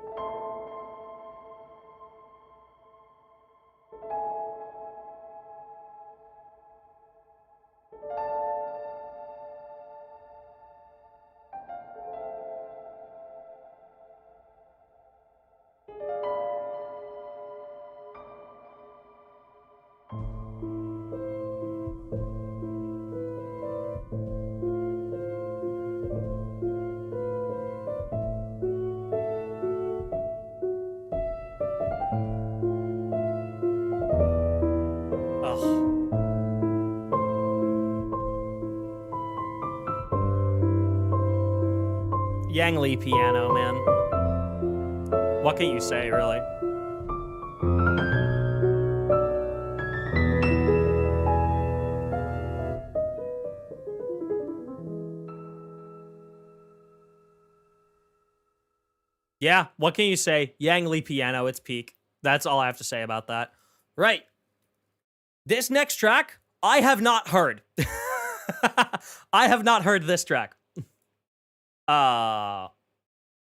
Yang Li piano, man. What can you say, really? Yeah, what can you say? Yang Li piano, it's peak. That's all I have to say about that. Right. This next track, I have not heard. I have not heard this track.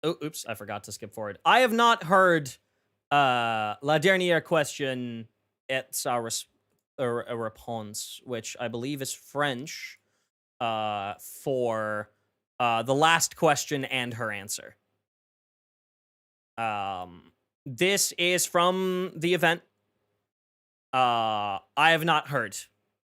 Oops, I forgot to skip forward. I have not heard La Dernière Question et sa réponse, which I believe is French for the last question and her answer. This is from the event. I have not heard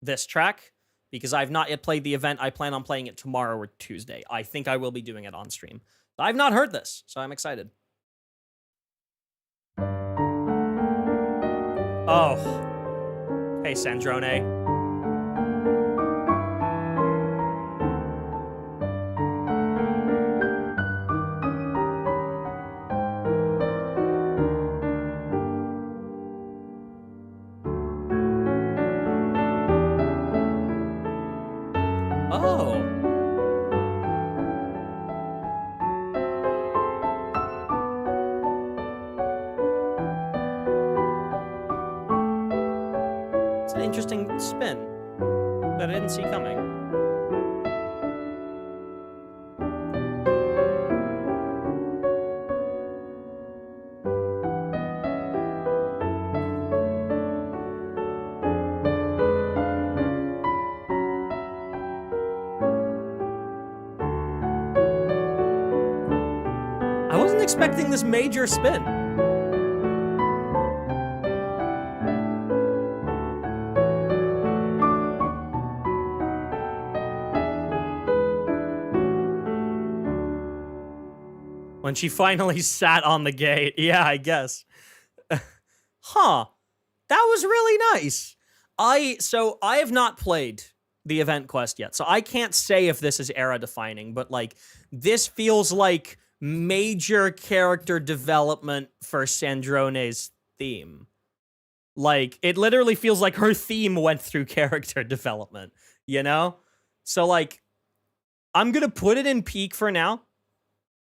this track because I've not yet played the event. I plan on playing it tomorrow or Tuesday. I think I will be doing it on stream. I've not heard this, so I'm excited. Oh. Hey, Sandrone. Oh. It's an interesting spin that I didn't see coming. I wasn't expecting this major spin. When she finally sat on the gate. Yeah, I guess. Huh. That was really nice. So I have not played the event quest yet, so I can't say if this is era defining, but like this feels like major character development for Sandrone's theme. Like, it literally feels like her theme went through character development, you know? So, like, I'm gonna put it in peak for now.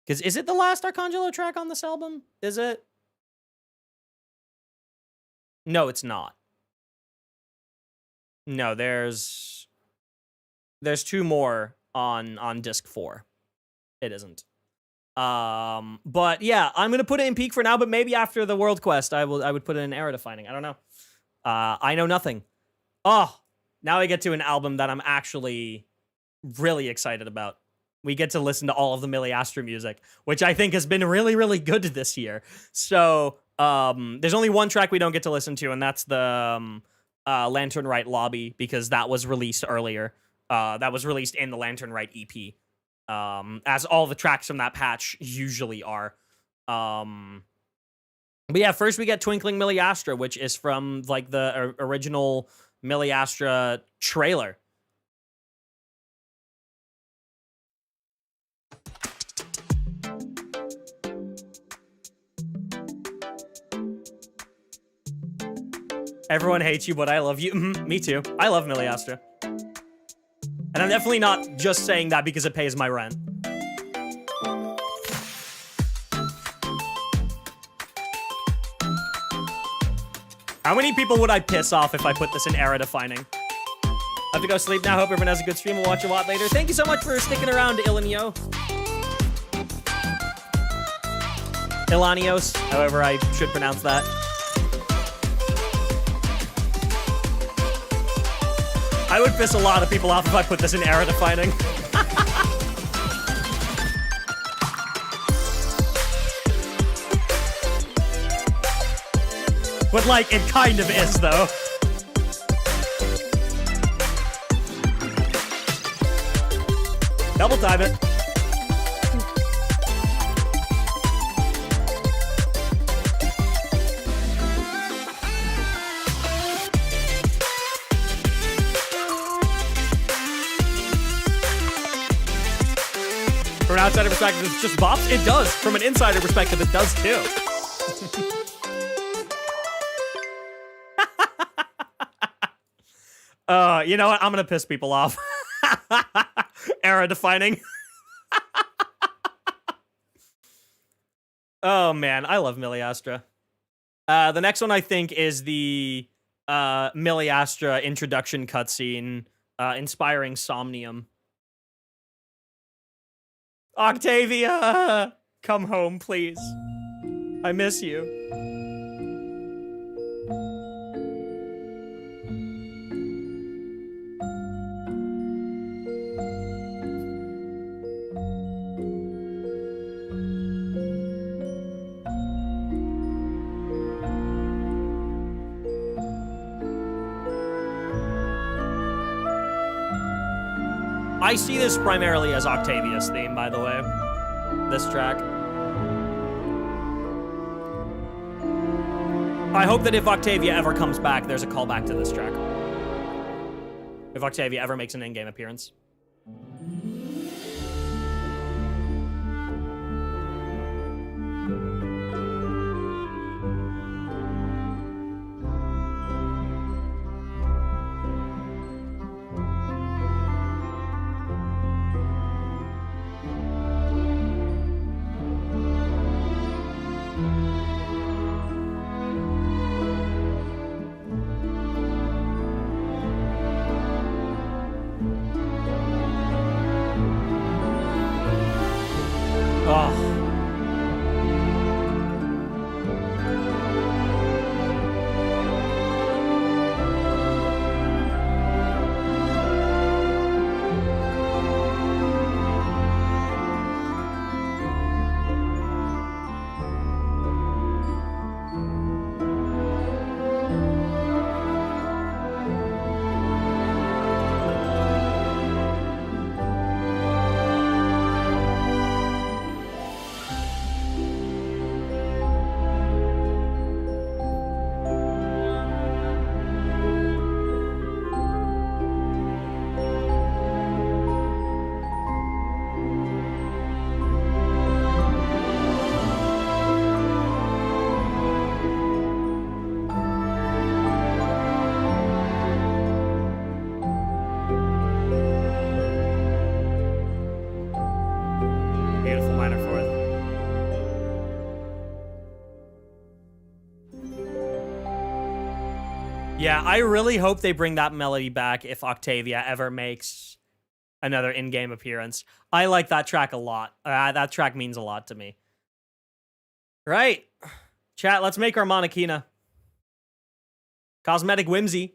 Because is it the last Arcangelo track on this album? Is it? No, it's not. No, there's 2 more on disc 4. It isn't. But yeah, I'm gonna put it in peak for now, but maybe after the World Quest, I would put it in era defining. I don't know. I know nothing. Oh, now I get to an album that I'm actually really excited about. We get to listen to all of the Millie Astra music, which I think has been really, really good this year. So, there's only one track we don't get to listen to, and that's the Lantern Rite Lobby, because that was released earlier. That was released in the Lantern Rite EP. As all the tracks from that patch usually are. But yeah, first we get Twinkling Millie Astra, which is from, like, the original Millie Astra trailer. Everyone hates you, but I love you. Me too. I love Millie Astra. And I'm definitely not just saying that because it pays my rent. How many people would I piss off if I put this in era defining? I have to go sleep now. Hope everyone has a good stream. We'll watch a lot later. Thank you so much for sticking around, Ilanio. Ilanios, however I should pronounce that. I would piss a lot of people off if I put this in era defining. But, like, it kind of is, though. Double time it. From an outsider perspective, it's just bops? It does. From an insider perspective, it does too. You know what? I'm gonna piss people off. Era defining. Oh man, I love Millie Astra. The next one I think is the Millie Astra introduction cutscene, inspiring Somnium. Octavia! Come home, please. I miss you. I see this primarily as Octavia's theme, by the way. This track. I hope that if Octavia ever comes back, there's a callback to this track. If Octavia ever makes an in-game appearance. Yeah, I really hope they bring that melody back if Octavia ever makes another in-game appearance. I like that track a lot. That track means a lot to me. Right. Chat, let's make our Monokina. Cosmetic Whimsy.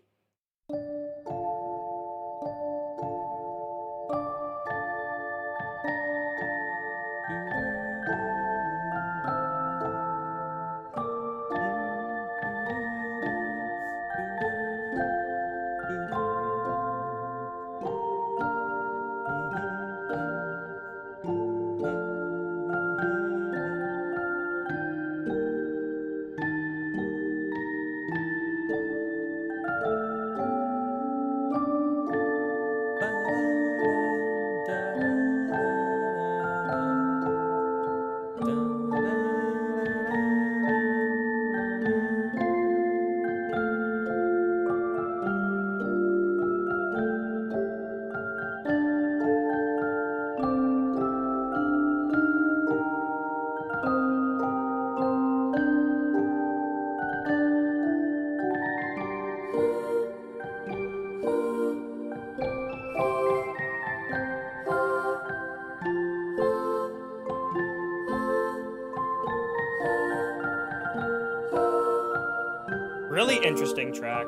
Really interesting track.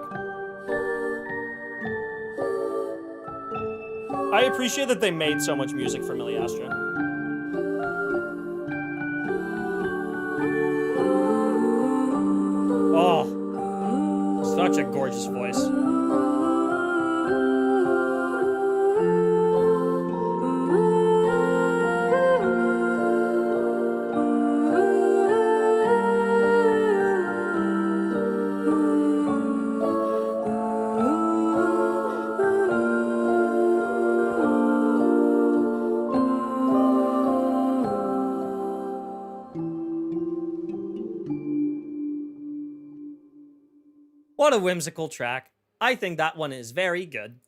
I appreciate that they made so much music for Miliastra. Oh, such a gorgeous voice. What a whimsical track. I think that one is very good.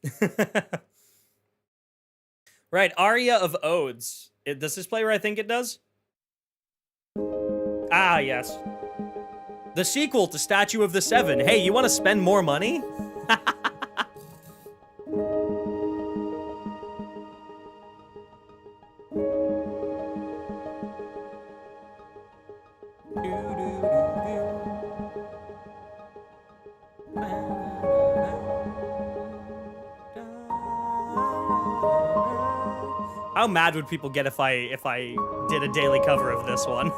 Right, Aria of Odes. Does this play where I think it does? Ah, yes. The sequel to Statue of the Seven. Hey, you want to spend more money? How mad would people get if I did a daily cover of this one?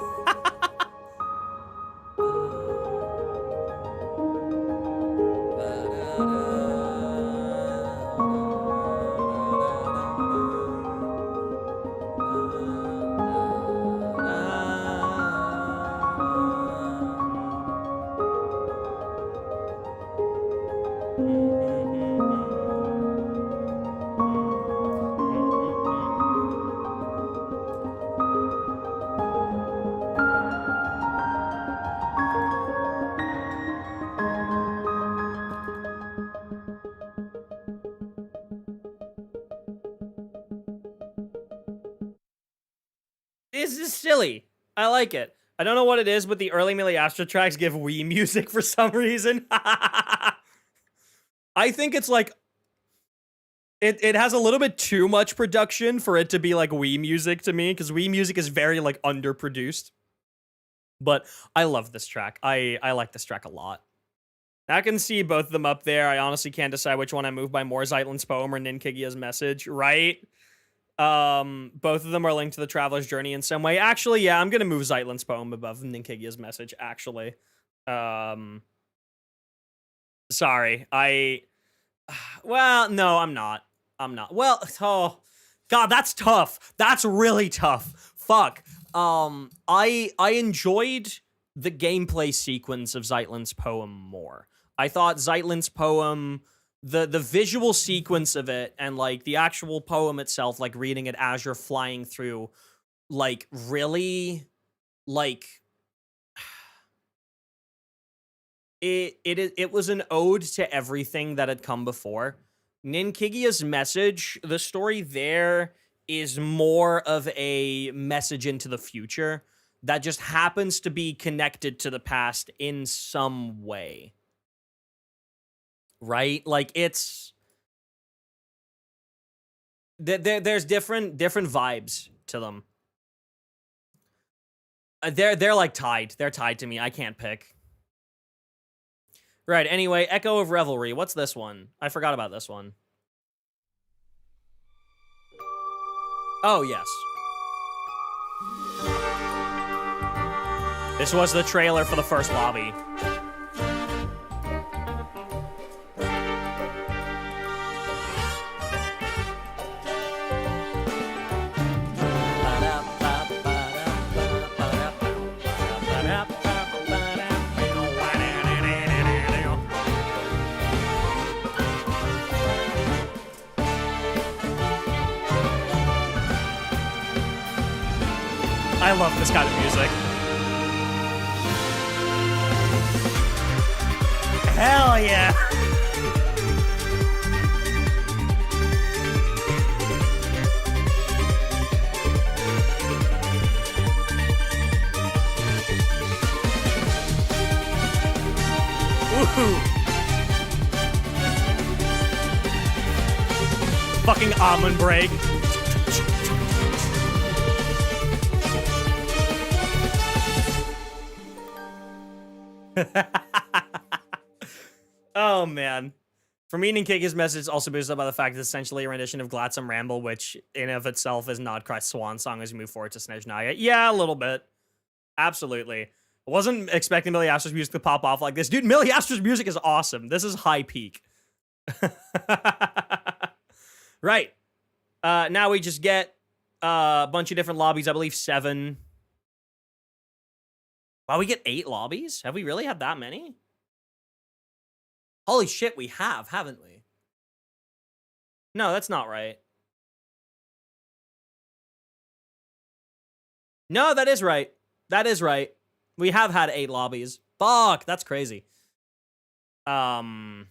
This is silly. I like it. I don't know what it is, but the early Miliastra tracks give Wii music for some reason. I think it's like... It has a little bit too much production for it to be like Wii music to me, because Wii music is very like underproduced. But I love this track. I like this track a lot. I can see both of them up there. I honestly can't decide which one I move by more, Zeitlin's Poem or Ninkigia's Message, right? Both of them are linked to the Traveler's Journey in some way. Actually, yeah, I'm gonna move Zeitlin's Poem above Ninkigia's Message, actually. Sorry. Well, no, I'm not. Well, oh, God, that's tough. That's really tough. Fuck. I enjoyed the gameplay sequence of Zeitlin's Poem more. I thought Zeitlin's Poem, the visual sequence of it, and like the actual poem itself, like reading it as you're flying through, like really, like it was an ode to everything that had come before. Ninkigia's Message, the story there is more of a message into the future that just happens to be connected to the past in some way. right? Like, it's... There's different vibes to them. They're like tied. They're tied to me. I can't pick. Right, anyway, Echo of Revelry. What's this one? I forgot about this one. Oh, yes. This was the trailer for the first lobby. I love this kind of music. Hell yeah! Woohoo! Fucking almond break. Oh, man. For me, Ninkega's message is also boosted by the fact it's essentially a rendition of Gladsome Ramble, which in of itself is not Krai's swan song as we move forward to Snezhnaya. Yeah, a little bit. Absolutely. I wasn't expecting Millie Astro's music to pop off like this. Dude, Millie Astro's music is awesome. This is high peak. Right. Now we just get a bunch of different lobbies. I believe 7. Wow, we get 8 lobbies? Have we really had that many? Holy shit, we have, haven't we? No, that's not right. No, that is right. That is right. We have had 8 lobbies. Fuck, that's crazy. Right,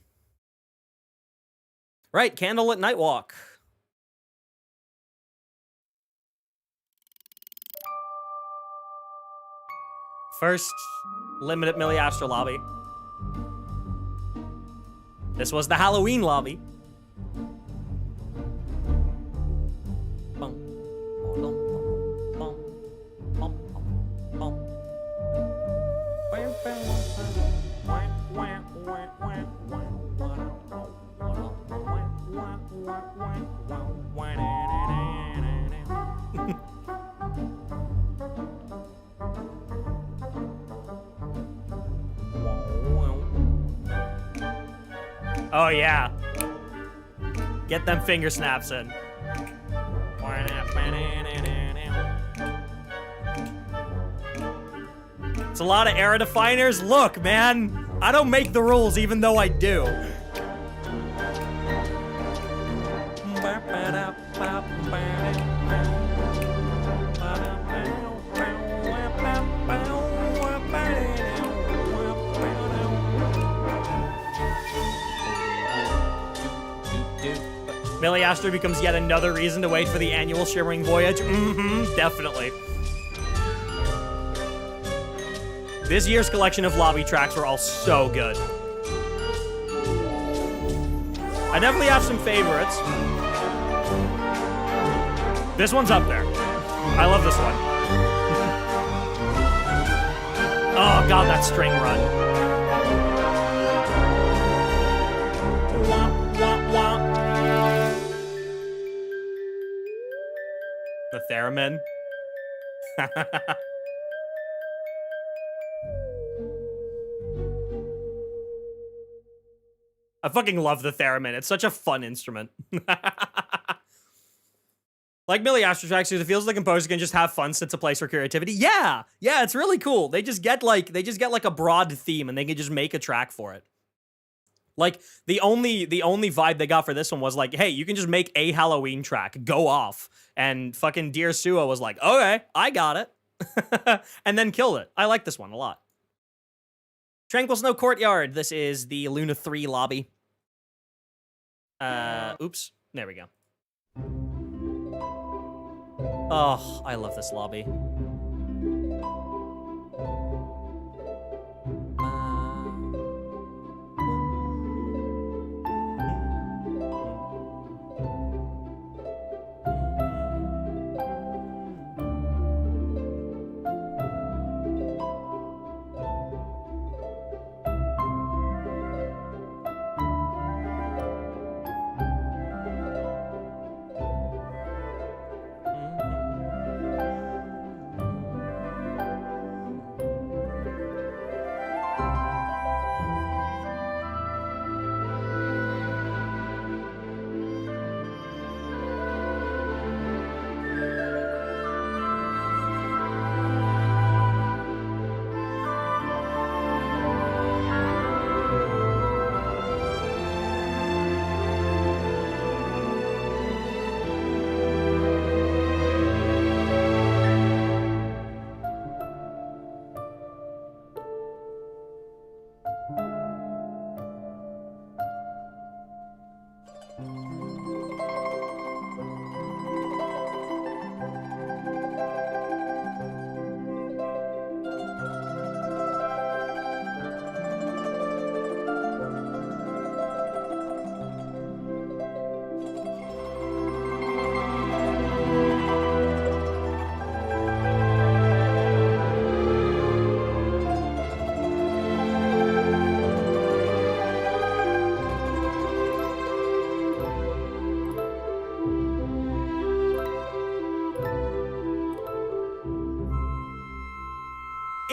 Candlelit Nightwalk. First limited Millie Astro lobby. This was the Halloween lobby. Oh, yeah. Get them finger snaps in. It's a lot of era definers. Look, man. I don't make the rules, even though I do. Millie Astro becomes yet another reason to wait for the annual Shimmering Voyage. Definitely. This year's collection of lobby tracks were all so good. I definitely have some favorites. This one's up there. I love this one. Oh god, that string run. The theremin. I fucking love the theremin. It's such a fun instrument. Like Millie Astro tracks, it feels like composers can just have fun, sets a place for creativity. Yeah, it's really cool. They just get like a broad theme and they can just make a track for it. Like the only vibe they got for this one was like, hey, you can just make a Halloween track, go off. And fucking Dear Suo was like, okay, I got it. And then killed it. I like this one a lot. Tranquil Snow Courtyard. This is the Luna 3 lobby. Oops. There we go. Oh, I love this lobby.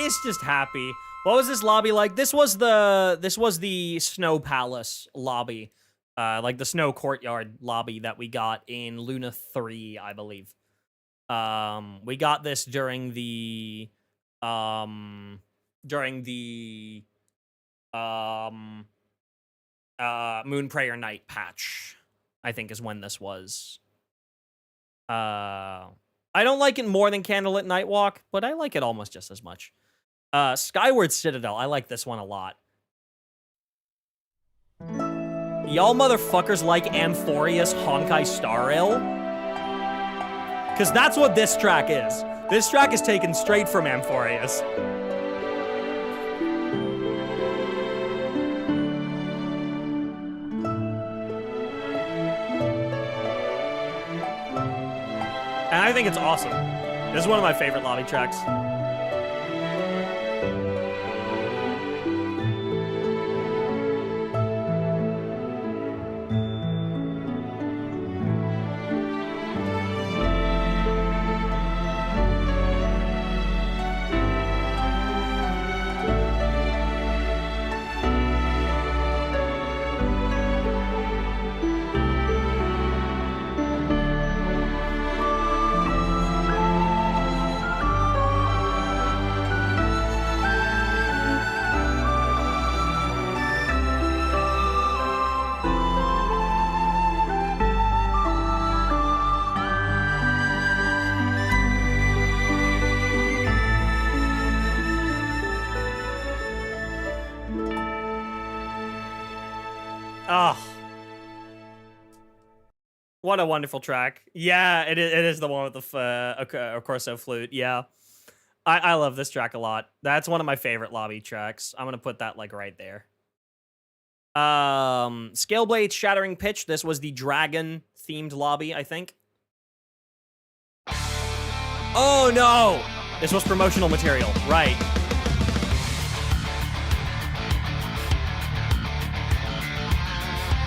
It's just happy. What was this lobby like? This was the Snow Palace lobby. Like the Snow Courtyard lobby that we got in Luna 3, I believe. We got this during the Moon Prayer Night patch, I think is when this was. I don't like it more than Candlelit Nightwalk, but I like it almost just as much. Skyward Citadel, I like this one a lot. Y'all motherfuckers like Amphoria's Honkai Star Rail? Because that's what this track is. This track is taken straight from Amphoria's. And I think it's awesome. This is one of my favorite lobby tracks. Oh. What a wonderful track. Yeah, it is the one with the Corso flute. Yeah. I love this track a lot. That's one of my favorite lobby tracks. I'm going to put that like right there. Scaleblade Shattering Pitch. This was the dragon themed lobby, I think. Oh no! This was promotional material. Right.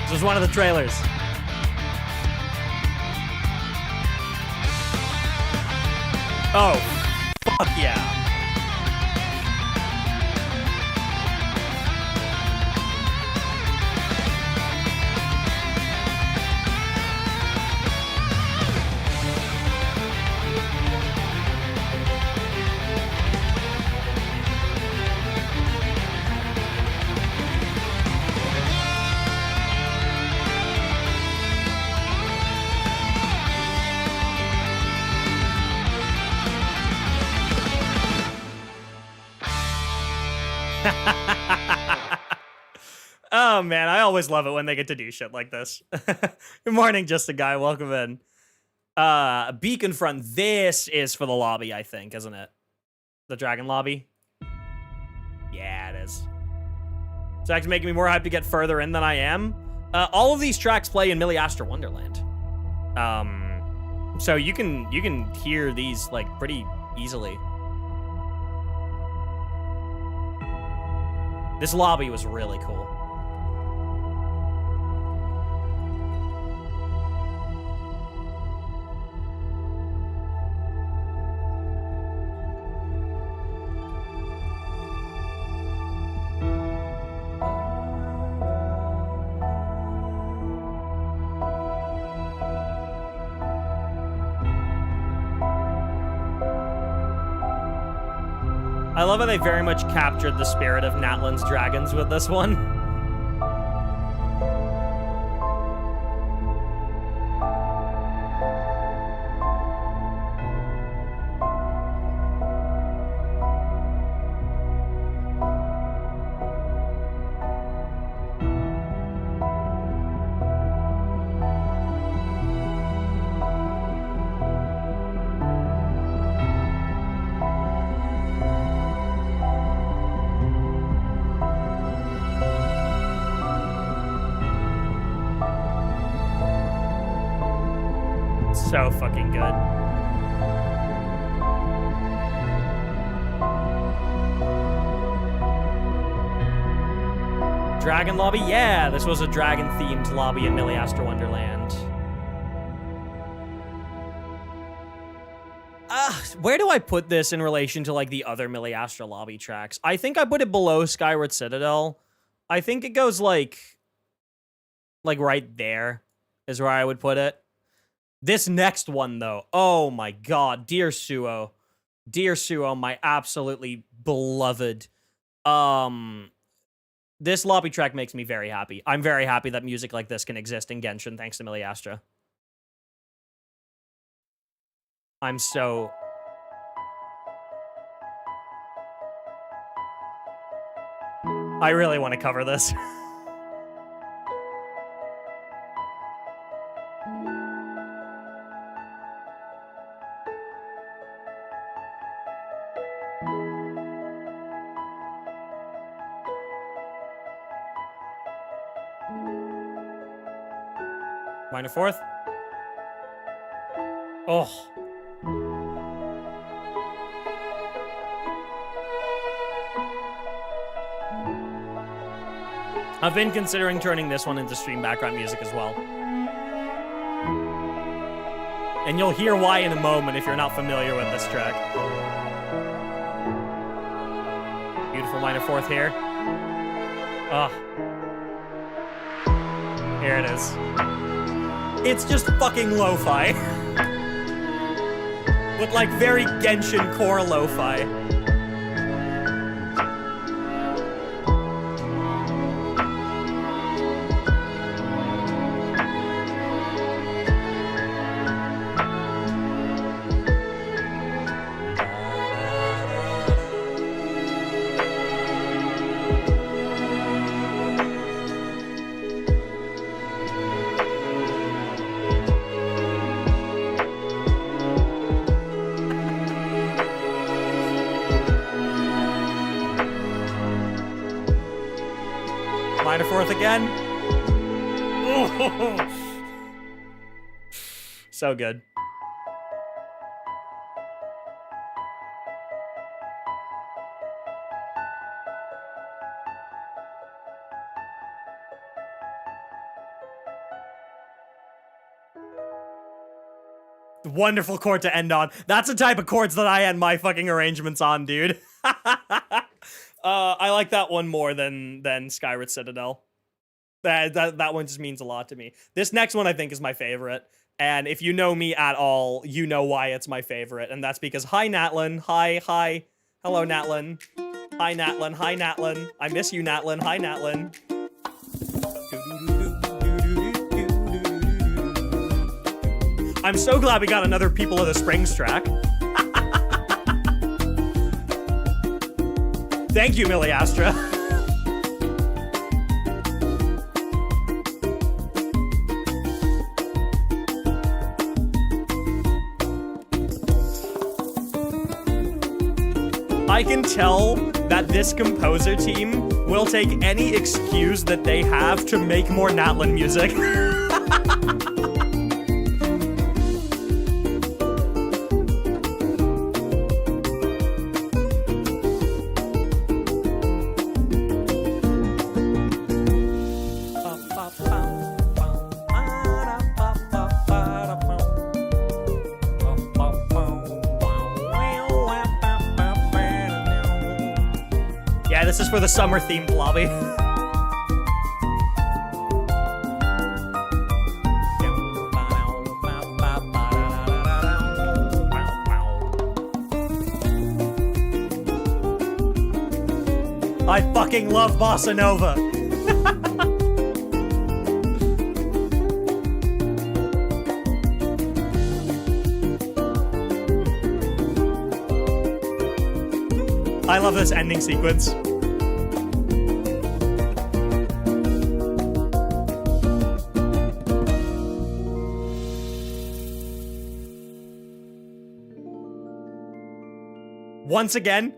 This was one of the trailers. Oh, fuck yeah. Oh man, I always love it when they get to do shit like this. Good morning, Just a Guy. Welcome in. Beacon Front. This is for the lobby, I think, isn't it? The Dragon Lobby? Yeah, it is. It's actually making me more hyped to get further in than I am. All of these tracks play in Millie Astra Wonderland. So you can hear these like pretty easily. This lobby was really cool. I love how they very much captured the spirit of Natlan's Dragons with this one. So fucking good. Dragon Lobby? Yeah, this was a dragon-themed lobby in Millie Astra Wonderland. Where do I put this in relation to, like, the other Miliastra lobby tracks? I think I put it below Skyward Citadel. I think it goes, like right there is where I would put it. This next one, though, oh my god, Dear Suo. Dear Suo, my absolutely beloved. This lobby track makes me very happy. I'm very happy that music like this can exist in Genshin thanks to Miliastra. I'm so... I really want to cover this. Minor fourth. Oh. I've been considering turning this one into stream background music as well. And you'll hear why in a moment if you're not familiar with this track. Beautiful minor fourth here. Oh. Here it is. It's just fucking lo-fi. With like very Genshin core lo-fi. Minor fourth again. Oh. So good. Wonderful chord to end on. That's the type of chords that I end my fucking arrangements on, dude. I like that one more than Skyward Citadel. That one just means a lot to me. This next one I think is my favorite. And if you know me at all, you know why it's my favorite. And that's because hi Natlin. Hi. Hello Natlin. Hi Natlin. Hi Natlin. I miss you Natlin. Hi Natlin. I'm so glad we got another People of the Springs track. Thank you, Miliastra. I can tell that this composer team will take any excuse that they have to make more Natlin music. This is for the summer-themed lobby. I fucking love Bossa Nova. I love this ending sequence. Once again,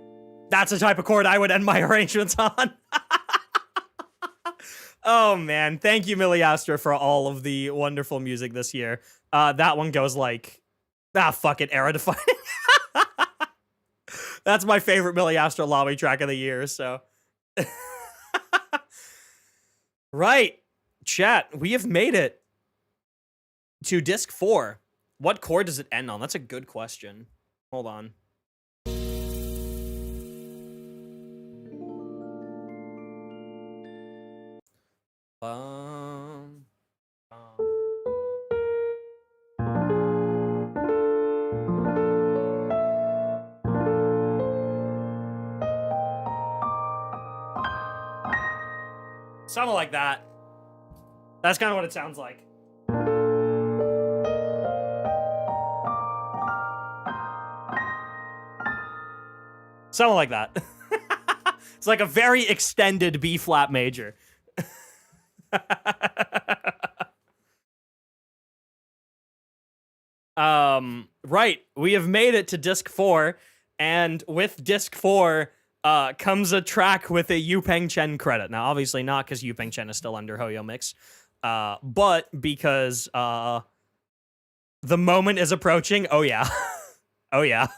that's the type of chord I would end my arrangements on. Oh man, thank you Miliastra for all of the wonderful music this year. That one goes like, fuck it, era defining. That's my favorite Miliastra lobby track of the year, so. Right, chat, we have made it to disc 4. What chord does it end on? That's a good question. Hold on. Something like that. That's kind of what it sounds like. Something like that. It's like a very extended B flat major. Right. We have made it to disc 4, and with disc 4 comes a track with a Yu Peng Chen credit. Now, obviously not because Yu Peng Chen is still under Hoyo Mix, but because the moment is approaching. Oh yeah. Oh yeah.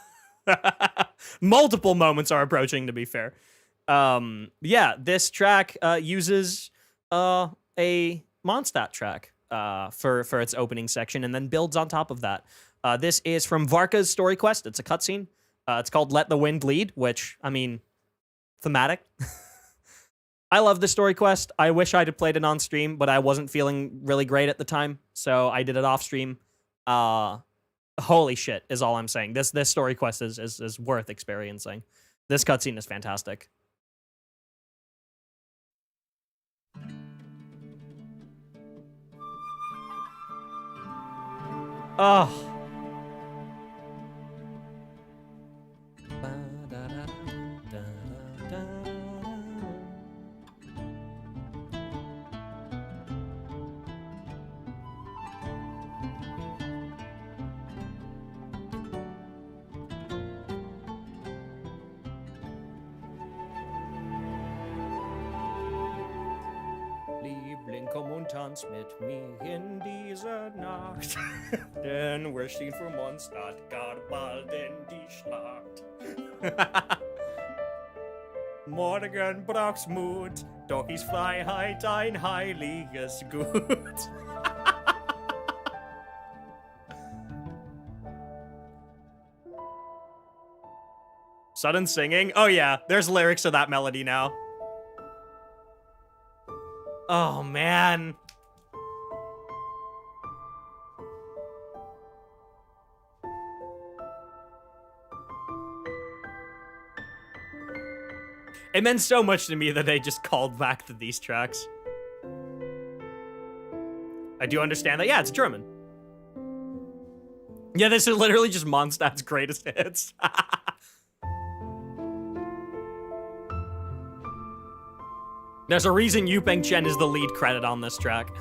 Multiple moments are approaching, to be fair. Yeah, this track uses a Mondstadt track for its opening section, and then builds on top of that. This is from Varka's story quest. It's a cutscene. It's called Let the Wind Lead, which, I mean, thematic. I love the story quest. I wish I'd have played it on stream, but I wasn't feeling really great at the time, so I did it off stream. Holy shit is all I'm saying. This story quest is worth experiencing. This cutscene is fantastic. Oh. Liebling, komm und tanz mit mir in dieser Nacht. Denn wir stehen vor Mondstadt, gar bald in die Schlacht. Morgen braucht's Mut, doch ist Freiheit ein heiliges Gut. Sudden singing? Oh yeah, there's lyrics to that melody now. Oh, man. It meant so much to me that they just called back to these tracks. I do understand that. Yeah, it's German. Yeah, this is literally just Mondstadt's greatest hits. There's a reason Yu Peng Chen is the lead credit on this track.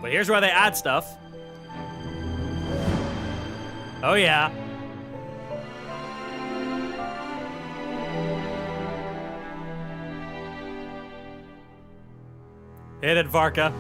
But here's where they add stuff. Oh yeah. Hit it, Varka.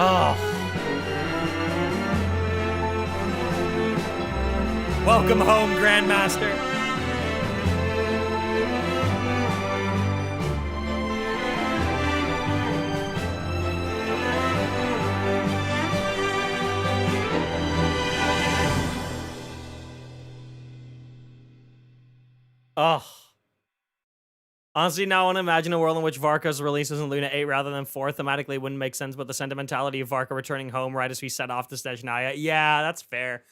Oh. Welcome home, Grandmaster. Oh. Honestly, now I want to imagine a world in which Varka's releases in Luna 8 rather than 4 thematically wouldn't make sense, but the sentimentality of Varka returning home right as we set off to Stejnaya. Yeah, that's fair.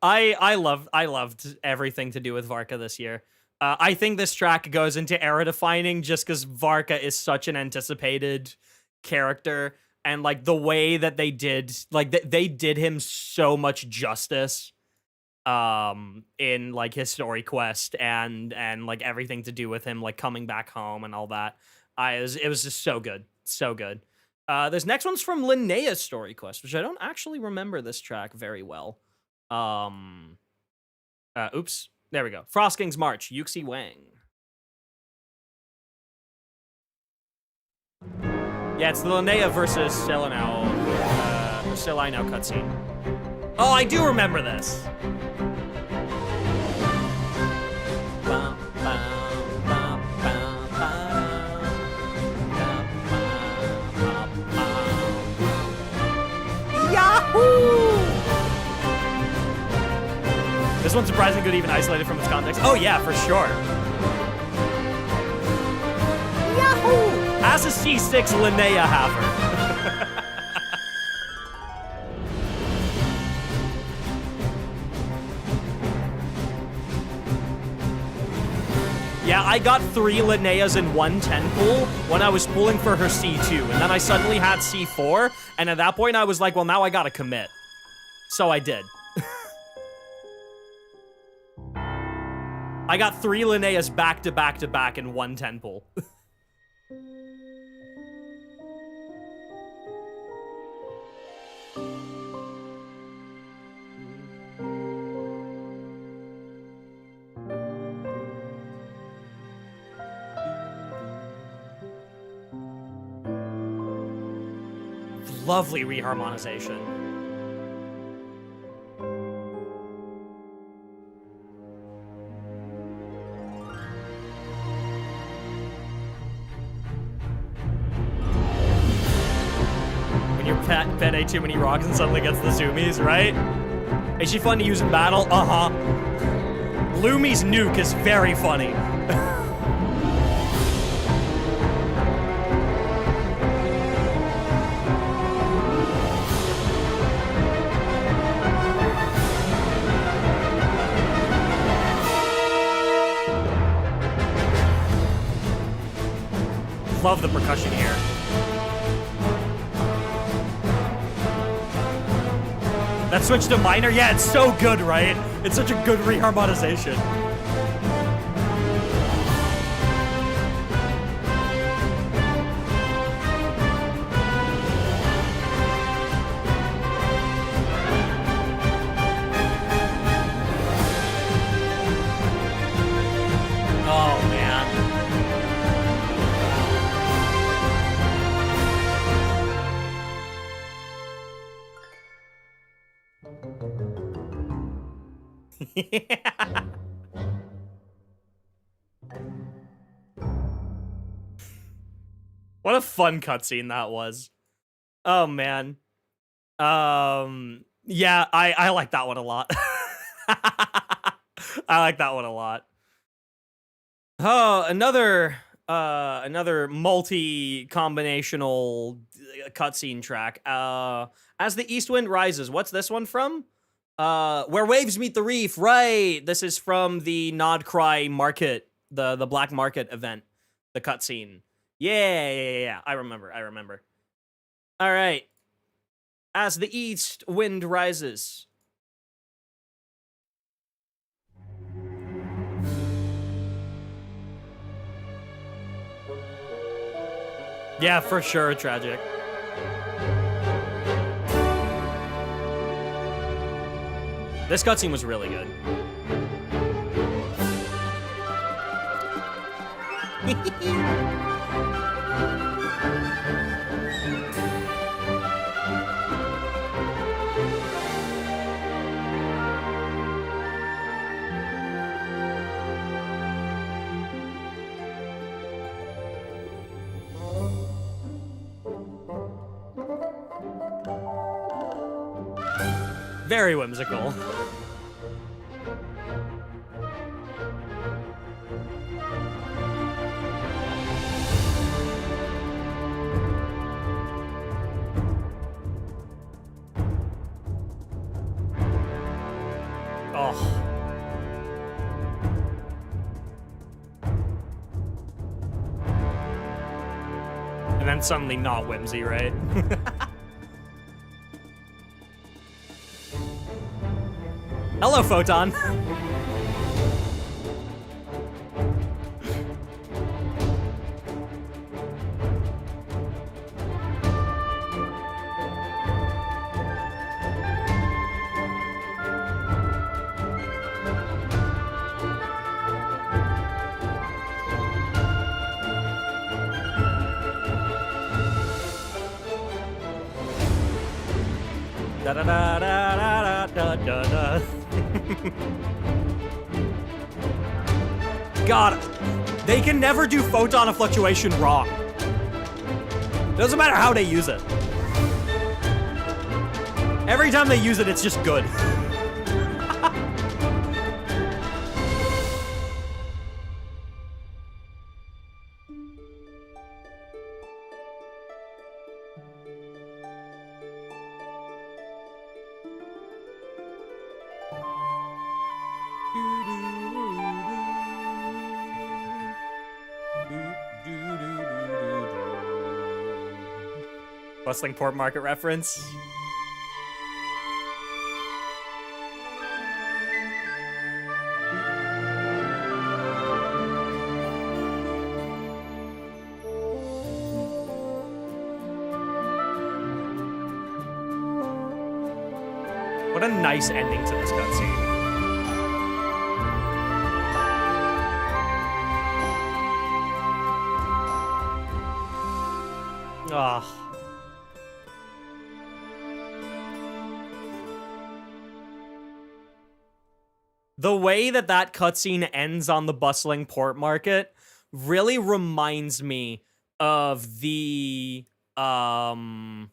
I loved everything to do with Varka this year. I think this track goes into era defining just because Varka is such an anticipated character, and like the way that they did, like they did him so much justice in like his story quest and like everything to do with him like coming back home and all that. It was just so good, so good. This next one's from Linnea's story quest, which I don't actually remember this track very well. Oops, there we go. Frostking's March, Yuxi Wang. Yeah, it's the Linnea versus Selenau cutscene. Oh, I do remember this. Yahoo! This one's surprisingly good, even isolated from its context. Oh yeah, for sure. Yahoo! As a C6 Linnea haver. Yeah, I got 3 Linneas in one 10 pool when I was pulling for her C2, and then I suddenly had C4, and at that point I was like, well, now I gotta commit. So I did. I got 3 Linneas back to back to back in one 10 pool. Lovely reharmonization. When your pet ate too many rocks and suddenly gets the zoomies, right? Is she fun to use in battle? Uh-huh. Lumi's nuke is very funny. Love the percussion here. That switch to minor, yeah, it's so good, right? It's such a good reharmonization. Oh, man. Yeah. What a fun cutscene that was. Oh man. Yeah, I like that one a lot. I like that one a lot. Oh, another multi-combinational cutscene track. As the East Wind Rises. What's this one from? Where Waves Meet the Reef, right? This is from the Nod Krai market, the black market event, the cutscene. Yeah. I remember. All right. As the East Wind Rises. Yeah, for sure, tragic. This cutscene was really good. Very whimsical. Oh. And then suddenly not whimsy, right? Hello, Photon. Da da da da da da da. God, they can never do photon of fluctuation wrong. Doesn't matter how they use it. Every time they use it, it's just good. Bustling Port Market reference. What a nice ending to this cutscene. Ah. The way that that cutscene ends on the bustling port market really reminds me of the oh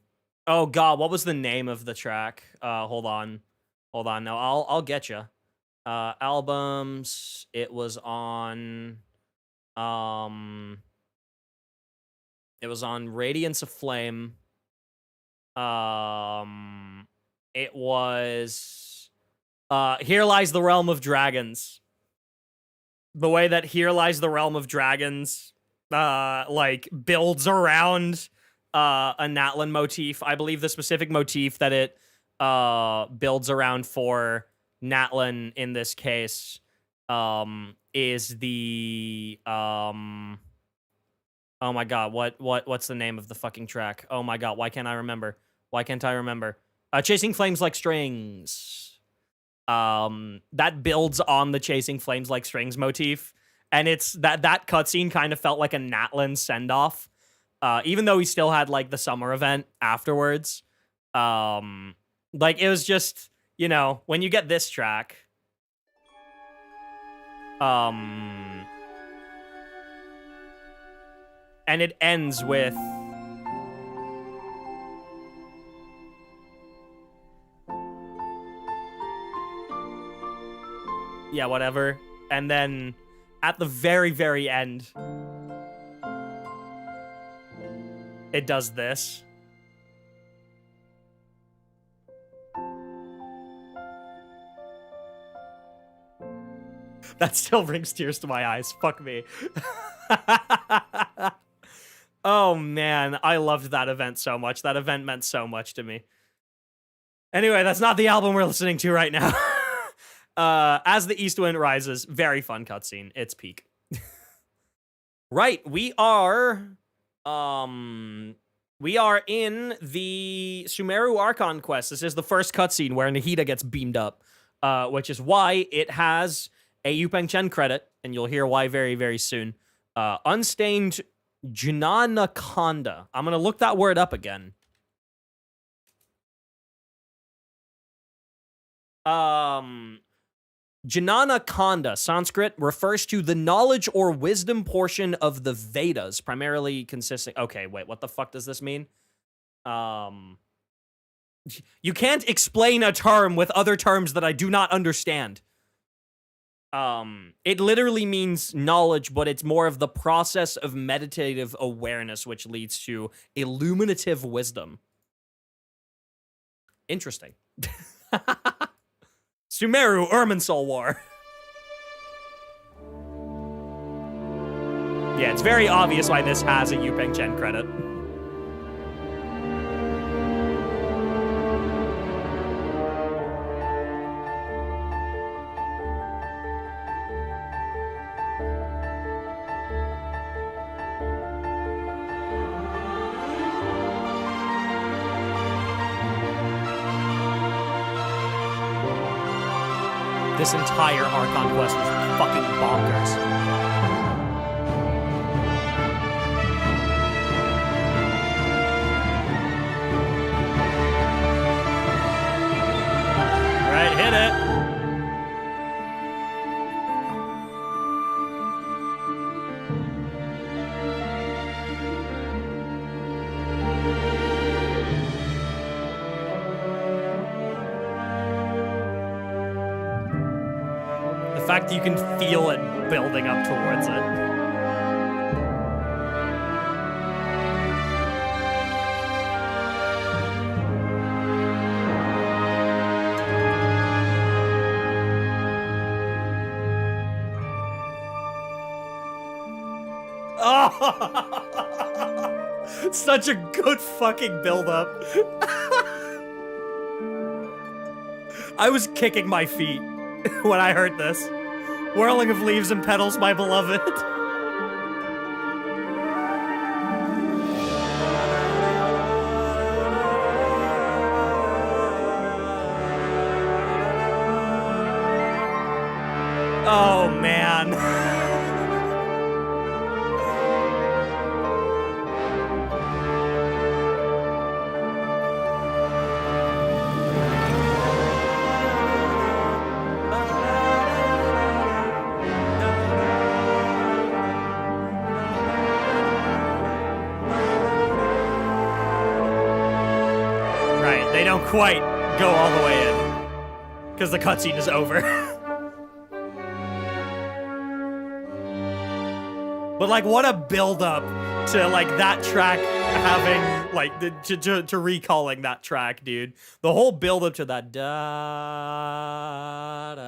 god, what was the name of the track? Hold on. No, I'll get you. Albums. It was on Radiance of Flame. It was Here Lies the Realm of Dragons. The way that Here Lies the Realm of Dragons like builds around a Natlan motif. I believe the specific motif that it builds around for Natlan in this case is the oh my god, what's the name of the fucking track? Oh my god, why can't I remember? Chasing Flames Like Strings. That builds on the Chasing Flames Like Strings motif, and it's that cutscene kind of felt like a Natlan send-off, even though he still had like the summer event afterwards. Like it was just, you know, when you get this track, and it ends with yeah, whatever. And then at the very, very end, it does this. That still brings tears to my eyes. Fuck me. Oh, man. I loved that event so much. That event meant so much to me. Anyway, that's not the album we're listening to right now. As the East Wind Rises, very fun cutscene. It's peak. Right, we are in the Sumeru Archon quest. This is the first cutscene where Nahida gets beamed up, which is why it has a Yupeng Chen credit, and you'll hear why very, very soon. Unstained Jnanaconda. I'm gonna look that word up again. Jnanaconda, Sanskrit, refers to the knowledge or wisdom portion of the Vedas, primarily consisting... Okay, wait, what the fuck does this mean? You can't explain a term with other terms that I do not understand. It literally means knowledge, but it's more of the process of meditative awareness, which leads to illuminative wisdom. Interesting. Sumeru Irminsul War. Yeah, it's very obvious why this has a Yupeng Chen credit. This entire Archon quest was fucking bonkers. Right, hit it. The fact that you can feel it building up towards it. Oh! Such a good fucking build-up. I was kicking my feet when I heard this. Whirling of leaves and petals, my beloved. Oh, man. They don't quite go all the way in, because the cutscene is over. But like, what a build-up to like that track having like to recalling that track, dude. The whole build-up to that da da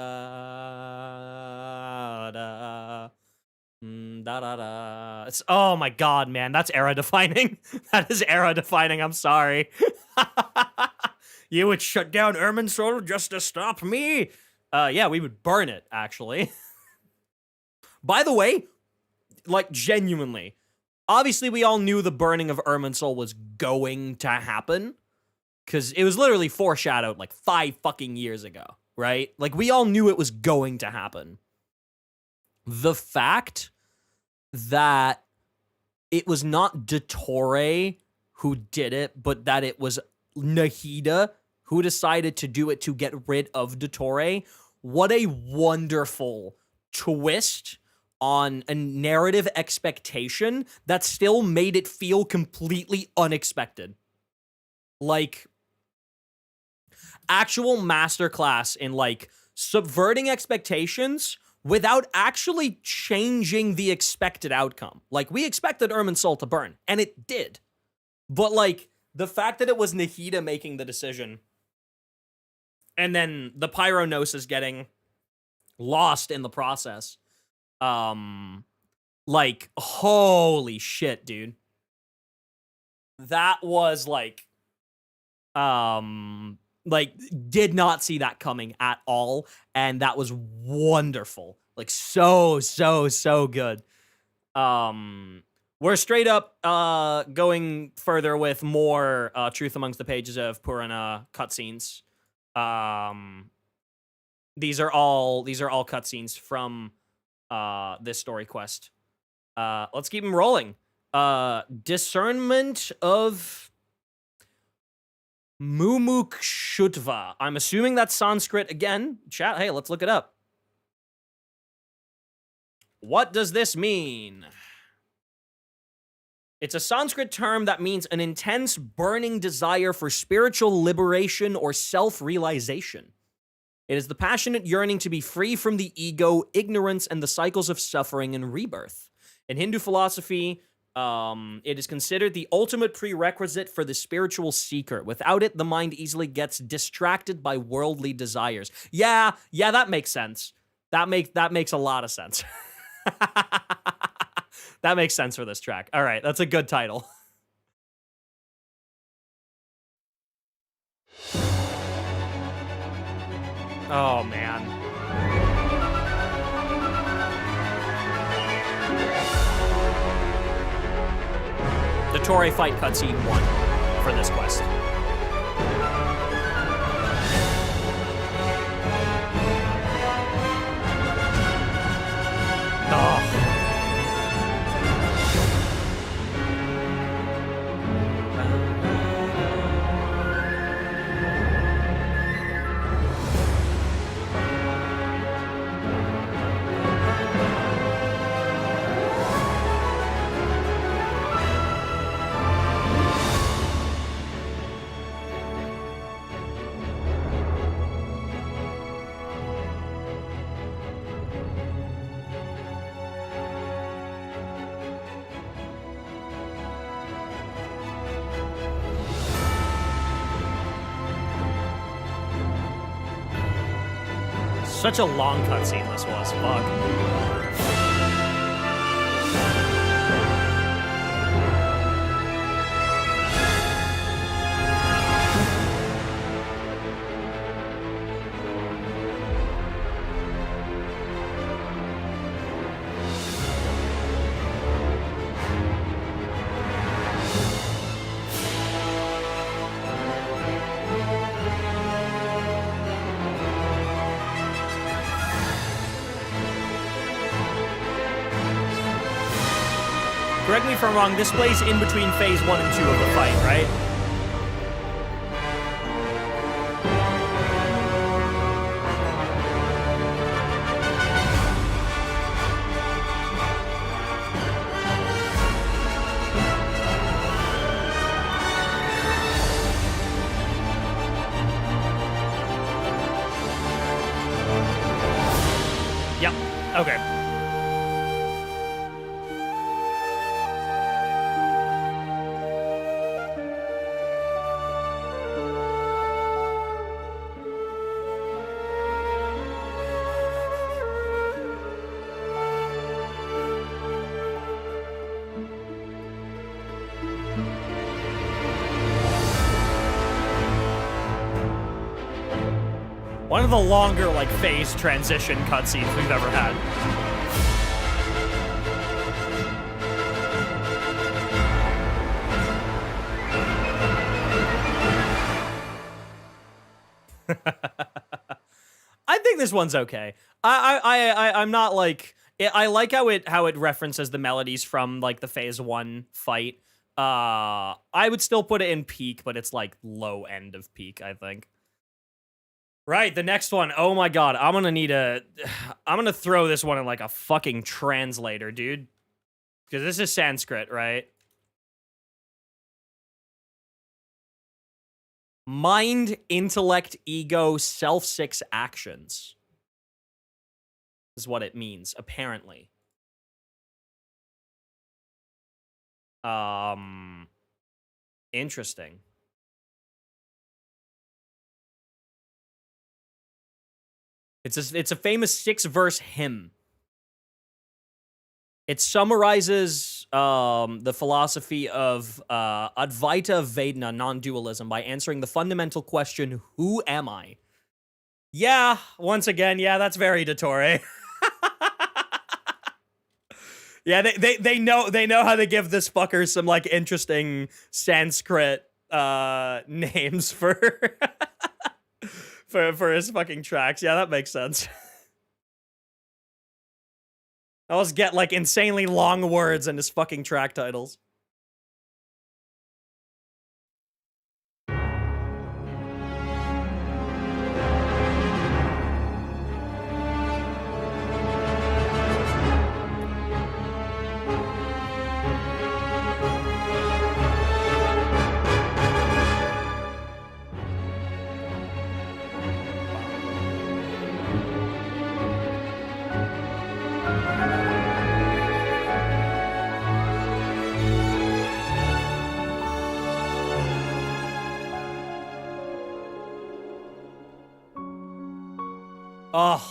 da. Da da da. It's, oh my god, man, that's era defining. That is era defining. I'm sorry. You would shut down Irminsul just to stop me? Yeah, we would burn it, actually. By the way, like, genuinely, obviously we all knew the burning of Irminsul was going to happen, because it was literally foreshadowed like 5 fucking years ago, right? Like, we all knew it was going to happen. The fact that it was not Dottore who did it, but that it was Nahida who decided to do it to get rid of Dottore, what a wonderful twist on a narrative expectation that still made it feel completely unexpected. Like, actual masterclass in, like, subverting expectations without actually changing the expected outcome. Like, we expected Irminsul to burn, and it did. But, like, the fact that it was Nahida making the decision, and then the Pyronosis getting lost in the process, like, holy shit, dude. That was, like, did not see that coming at all, and that was wonderful. Like, so good. We're straight up going further with more Truth Amongst the Pages of Purana cutscenes. These are all cutscenes from this story quest. Let's keep them rolling. Discernment of Mumukshutva. I'm assuming that's Sanskrit again. Chat, hey, let's look it up. What does this mean? It's a Sanskrit term that means an intense, burning desire for spiritual liberation or self-realization. It is the passionate yearning to be free from the ego, ignorance, and the cycles of suffering and rebirth. In Hindu philosophy, it is considered the ultimate prerequisite for the spiritual seeker. Without it, the mind easily gets distracted by worldly desires. Yeah, that makes sense. That makes a lot of sense. That makes sense for this track. All right, that's a good title. Oh, man. The Torre fight cutscene 1 for this quest. Such a long cutscene this was. Fuck. Correct me if I'm wrong, this plays in between phase 1 and 2 of the fight, right? Yep, okay. One of the longer, like, phase transition cutscenes we've ever had. I think this one's okay. I'm not like I like how it references the melodies from like the phase 1 fight. I would still put it in peak, but it's like low end of peak, I think. Right, the next one. Oh my god, I'm gonna throw this one in like a fucking translator, dude. Because this is Sanskrit, right? Mind, intellect, ego, self-6 actions. Is what it means, apparently. Interesting. It's a famous 6-verse hymn. It summarizes the philosophy of Advaita Vedana, non-dualism, by answering the fundamental question, who am I? Yeah, once again, yeah, that's very Dottore. Yeah, they know how to give this fucker some like interesting Sanskrit names for for his fucking tracks. Yeah, that makes sense. I always get like insanely long words in his fucking track titles. Oh.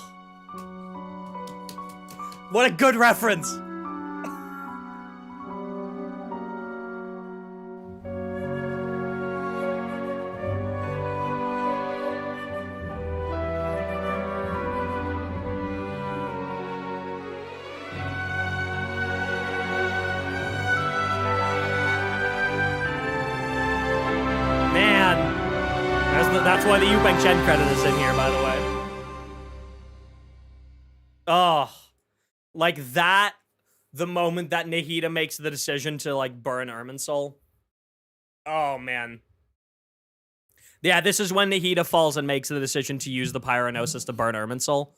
What a good reference. Man. That's why the Yupeng Chen credit is in here, by the way. Oh, like that, the moment that Nahida makes the decision to, like, burn Irminsul. Oh, man. Yeah, this is when Nahida falls and makes the decision to use the Pyronosis to burn Irminsul.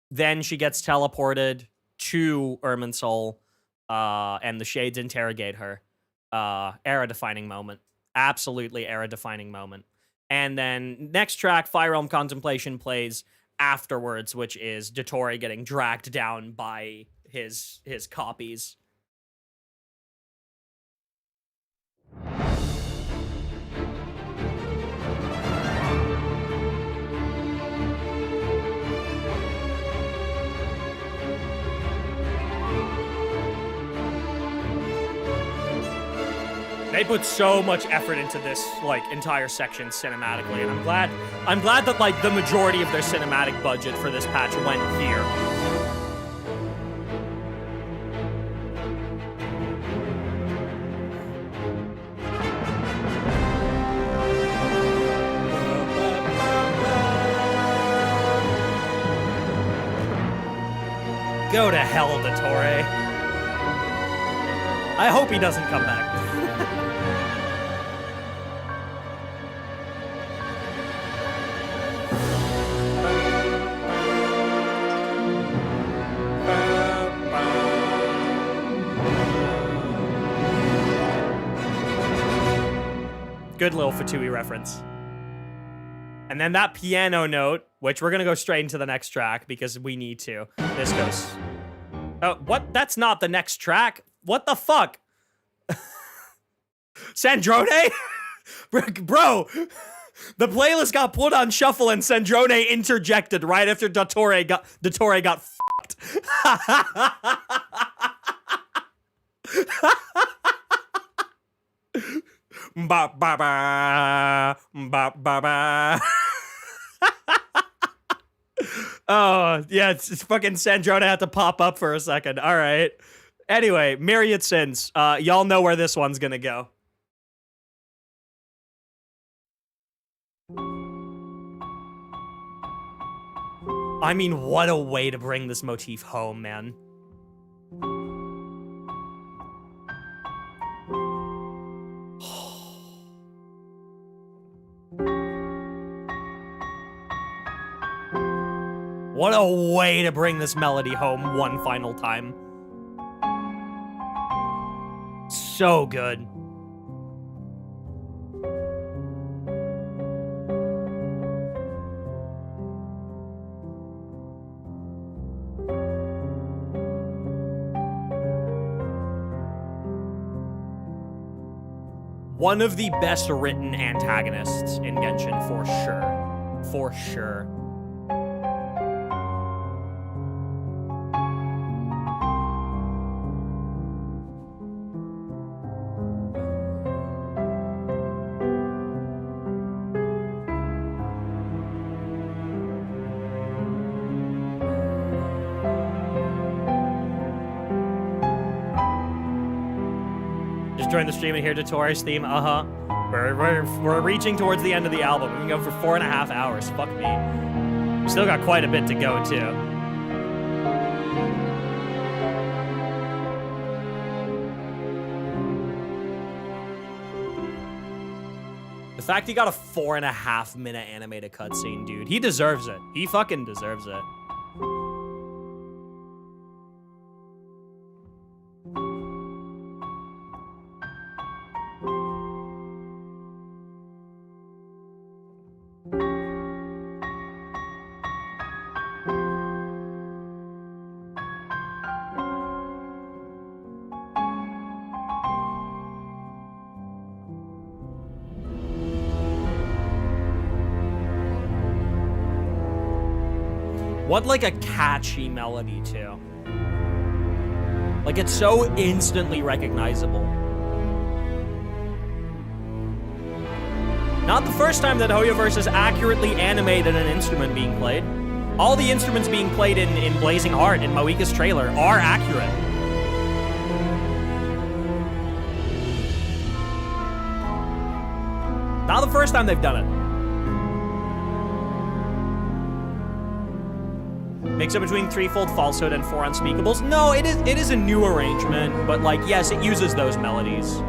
Then she gets teleported to Irminsul, and the Shades interrogate her. Era-defining moment. Absolutely era-defining moment. And then, next track, Fire Realm Contemplation, plays afterwards, which is Dottore getting dragged down by his copies. They put so much effort into this, like, entire section cinematically, and I'm glad that, like, the majority of their cinematic budget for this patch went here. Go to hell, Dottore. I hope he doesn't come back. Good little Fatui reference. And then that piano note, which we're gonna go straight into the next track because we need to. This goes. Oh, what? That's not the next track. What the fuck? Sandrone? Bro, the playlist got put on shuffle and Sandrone interjected right after Dottore got fucked. Ba ba ba ba ba ba. Oh, yeah, it's fucking Sandrone had to pop up for a second. All right. Anyway, Myriad Sins. Y'all know where this one's gonna go. I mean, what a way to bring this motif home, man. What a way to bring this melody home one final time. So good. One of the best written antagonists in Genshin, for sure. For sure. Join the stream and hear Dottore's theme. We're reaching towards the end of the album. We can go for 4.5 hours. Fuck me. We still got quite a bit to go too. The fact he got a 4.5 minute animated cutscene, dude. He deserves it. He fucking deserves it. What, like, a catchy melody, too. Like, it's so instantly recognizable. Not the first time that Hoyoverse has accurately animated an instrument being played. All the instruments being played in Blazing Heart, in Moika's trailer, are accurate. Not the first time they've done it. Mix it between Threefold Falsehood and Four Unspeakables. No, it is a new arrangement, but, like, yes, it uses those melodies.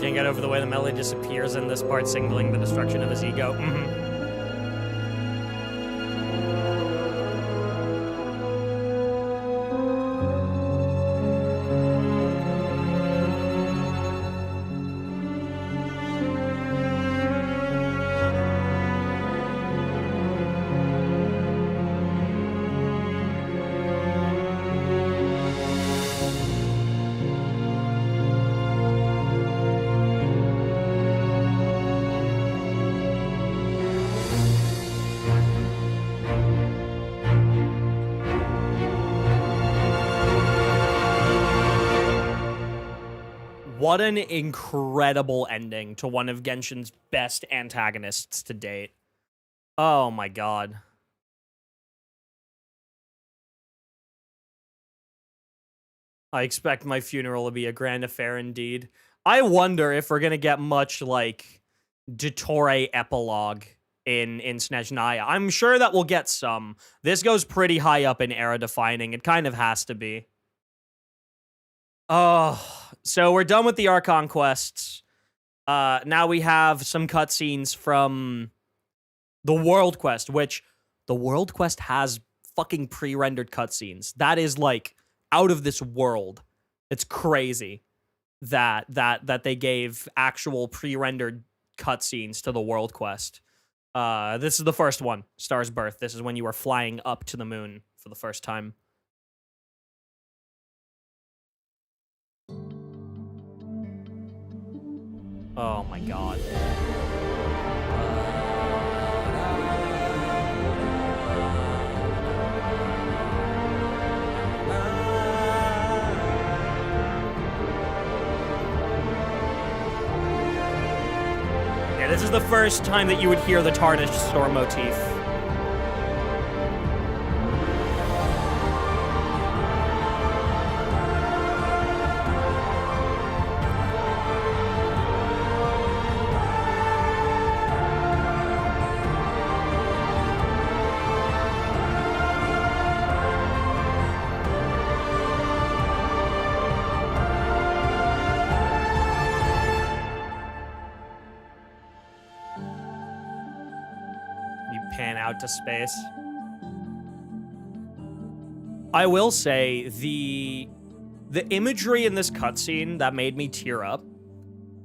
Can't get over the way the melody disappears in this part, signaling the destruction of his ego. What an incredible ending to one of Genshin's best antagonists to date. Oh my god. I expect my funeral to be a grand affair indeed. I wonder if we're gonna get much, like, Dottore epilogue in Snezhnaya. I'm sure that we'll get some. This goes pretty high up in era defining. It kind of has to be. Oh, so we're done with the Archon quests. Now we have some cutscenes from the World Quest, which the World Quest has fucking pre-rendered cutscenes. That is, like, out of this world. It's crazy that they gave actual pre-rendered cutscenes to the World Quest. This is the first one, Star's Birth. This is when you are flying up to the moon for the first time. Oh my god. Yeah, this is the first time that you would hear the Tarnished Storm motif. To space. I will say the imagery in this cutscene that made me tear up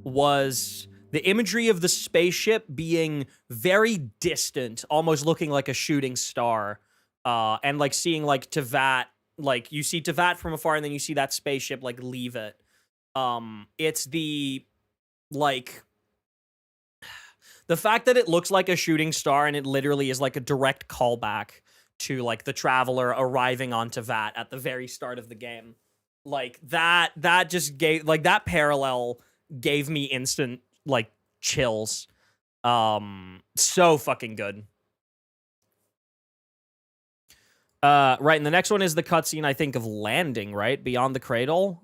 was the imagery of the spaceship being very distant, almost looking like a shooting star, and like seeing like Teyvat, like you see Teyvat from afar and then you see that spaceship like leave it. It's the like the fact that it looks like a shooting star and it literally is like a direct callback to like the Traveler arriving on Teyvat at the very start of the game. Like that just gave like that parallel gave me instant like chills. So fucking good. Right, and the next one is the cutscene, I think, of landing, right? Beyond the Cradle?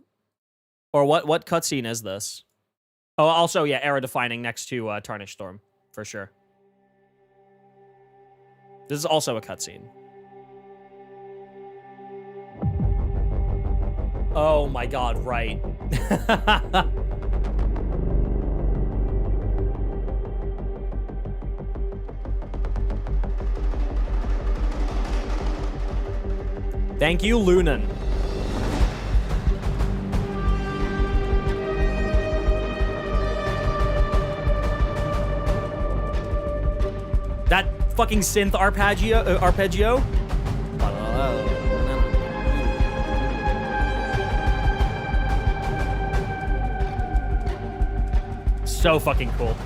Or what cutscene is this? Oh, also, yeah, era defining next to Tarnished Storm. For sure. This is also a cutscene. Oh my god, right. Thank you, Lunan. That fucking synth arpeggio? So fucking cool.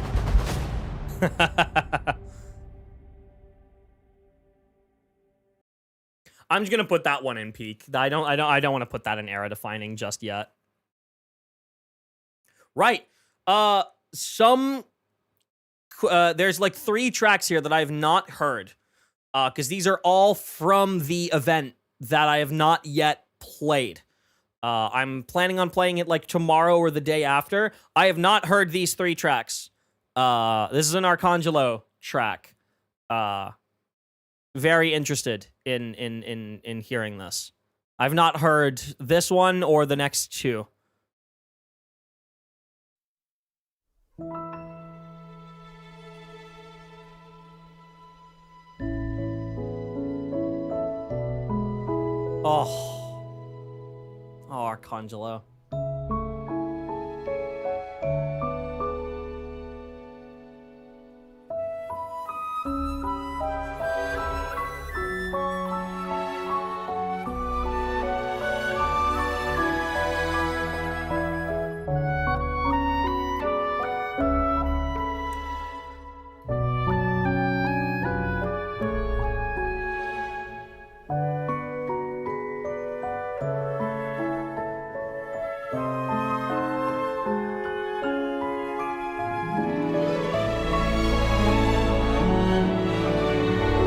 I'm just gonna put that one in peak. I don't want to put that in era defining just yet. Right. There's like 3 tracks here that I have not heard, because these are all from the event that I have not yet played. I'm planning on playing it like tomorrow or the day after. I have not heard these 3 tracks. This is an Arcangelo track. Very interested in hearing this. I've not heard this one or the next 2. Oh. Oh, Arcangelo.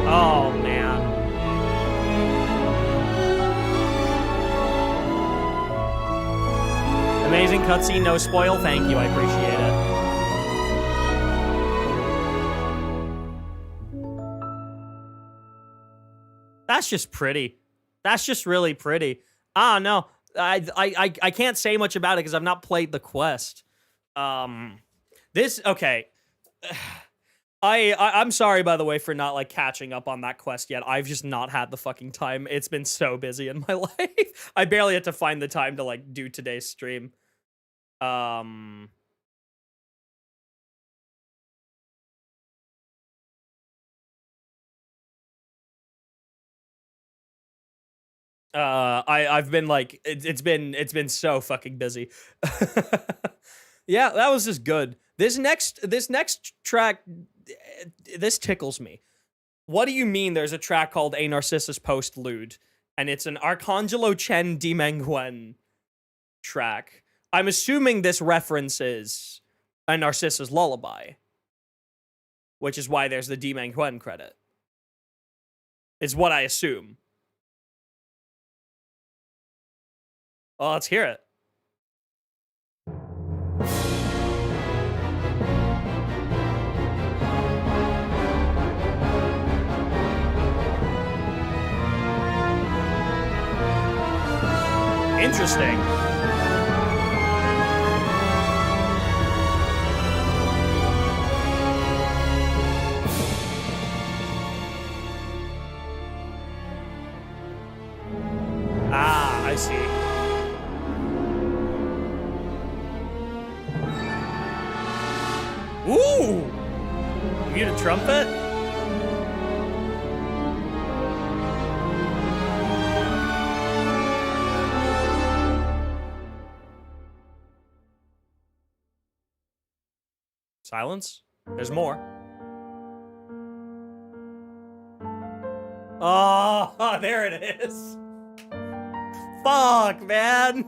Oh, man. Amazing cutscene, no spoil. Thank you, I appreciate it. That's just pretty. That's just really pretty. Ah, no. I can't say much about it because I've not played the quest. Okay. I'm sorry, by the way, for not, like, catching up on that quest yet. I've just not had the fucking time. It's been so busy in my life. I barely had to find the time to, like, do today's stream. I've been, like, it's been so fucking busy. Yeah, that was just good. This next track, this tickles me. What do you mean there's a track called A Narcissus Postlude, and it's an Arcangelo Chen Dimengwen track? I'm assuming this references a Narcissus Lullaby, which is why there's the Dimengwen credit. Is what I assume. Well, let's hear it. Interesting. Ah, I see. Ooh! Muted trumpet? Silence? There's more. Oh, there it is. Fuck, man.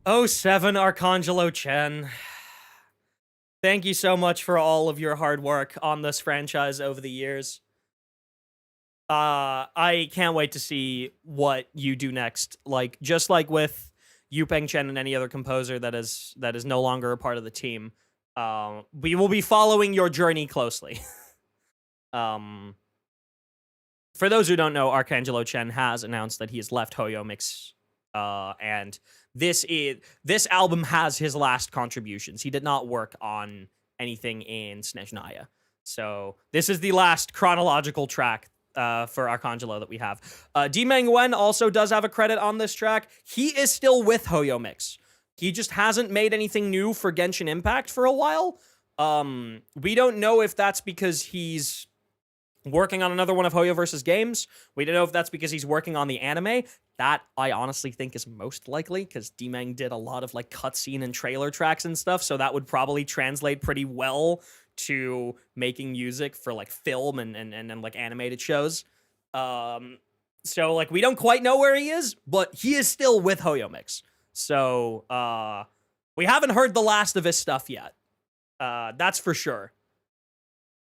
Oh, 07 Arcangelo Chen. Thank you so much for all of your hard work on this franchise over the years. I can't wait to see what you do next. Like, just like with Yupeng Chen and any other composer that is no longer a part of the team, we will be following your journey closely. For those who don't know, Arcangelo Chen has announced that he has left Hoyo Mix, and this album has his last contributions. He did not work on anything in Snezhnaya. So this is the last chronological track for Arcangelo that we have. Dimengwen also does have a credit on this track. He is still with Hoyo Mix. He just hasn't made anything new for Genshin Impact for a while. We don't know if that's because he's working on another one of Hoyo versus Games. We don't know if that's because he's working on the anime. That I honestly think is most likely, because Dimeng did a lot of like cutscene and trailer tracks and stuff, so that would probably translate pretty well to making music for like film and like animated shows. So like we don't quite know where he is, but he is still with Hoyo Mix. So we haven't heard the last of his stuff yet. That's for sure.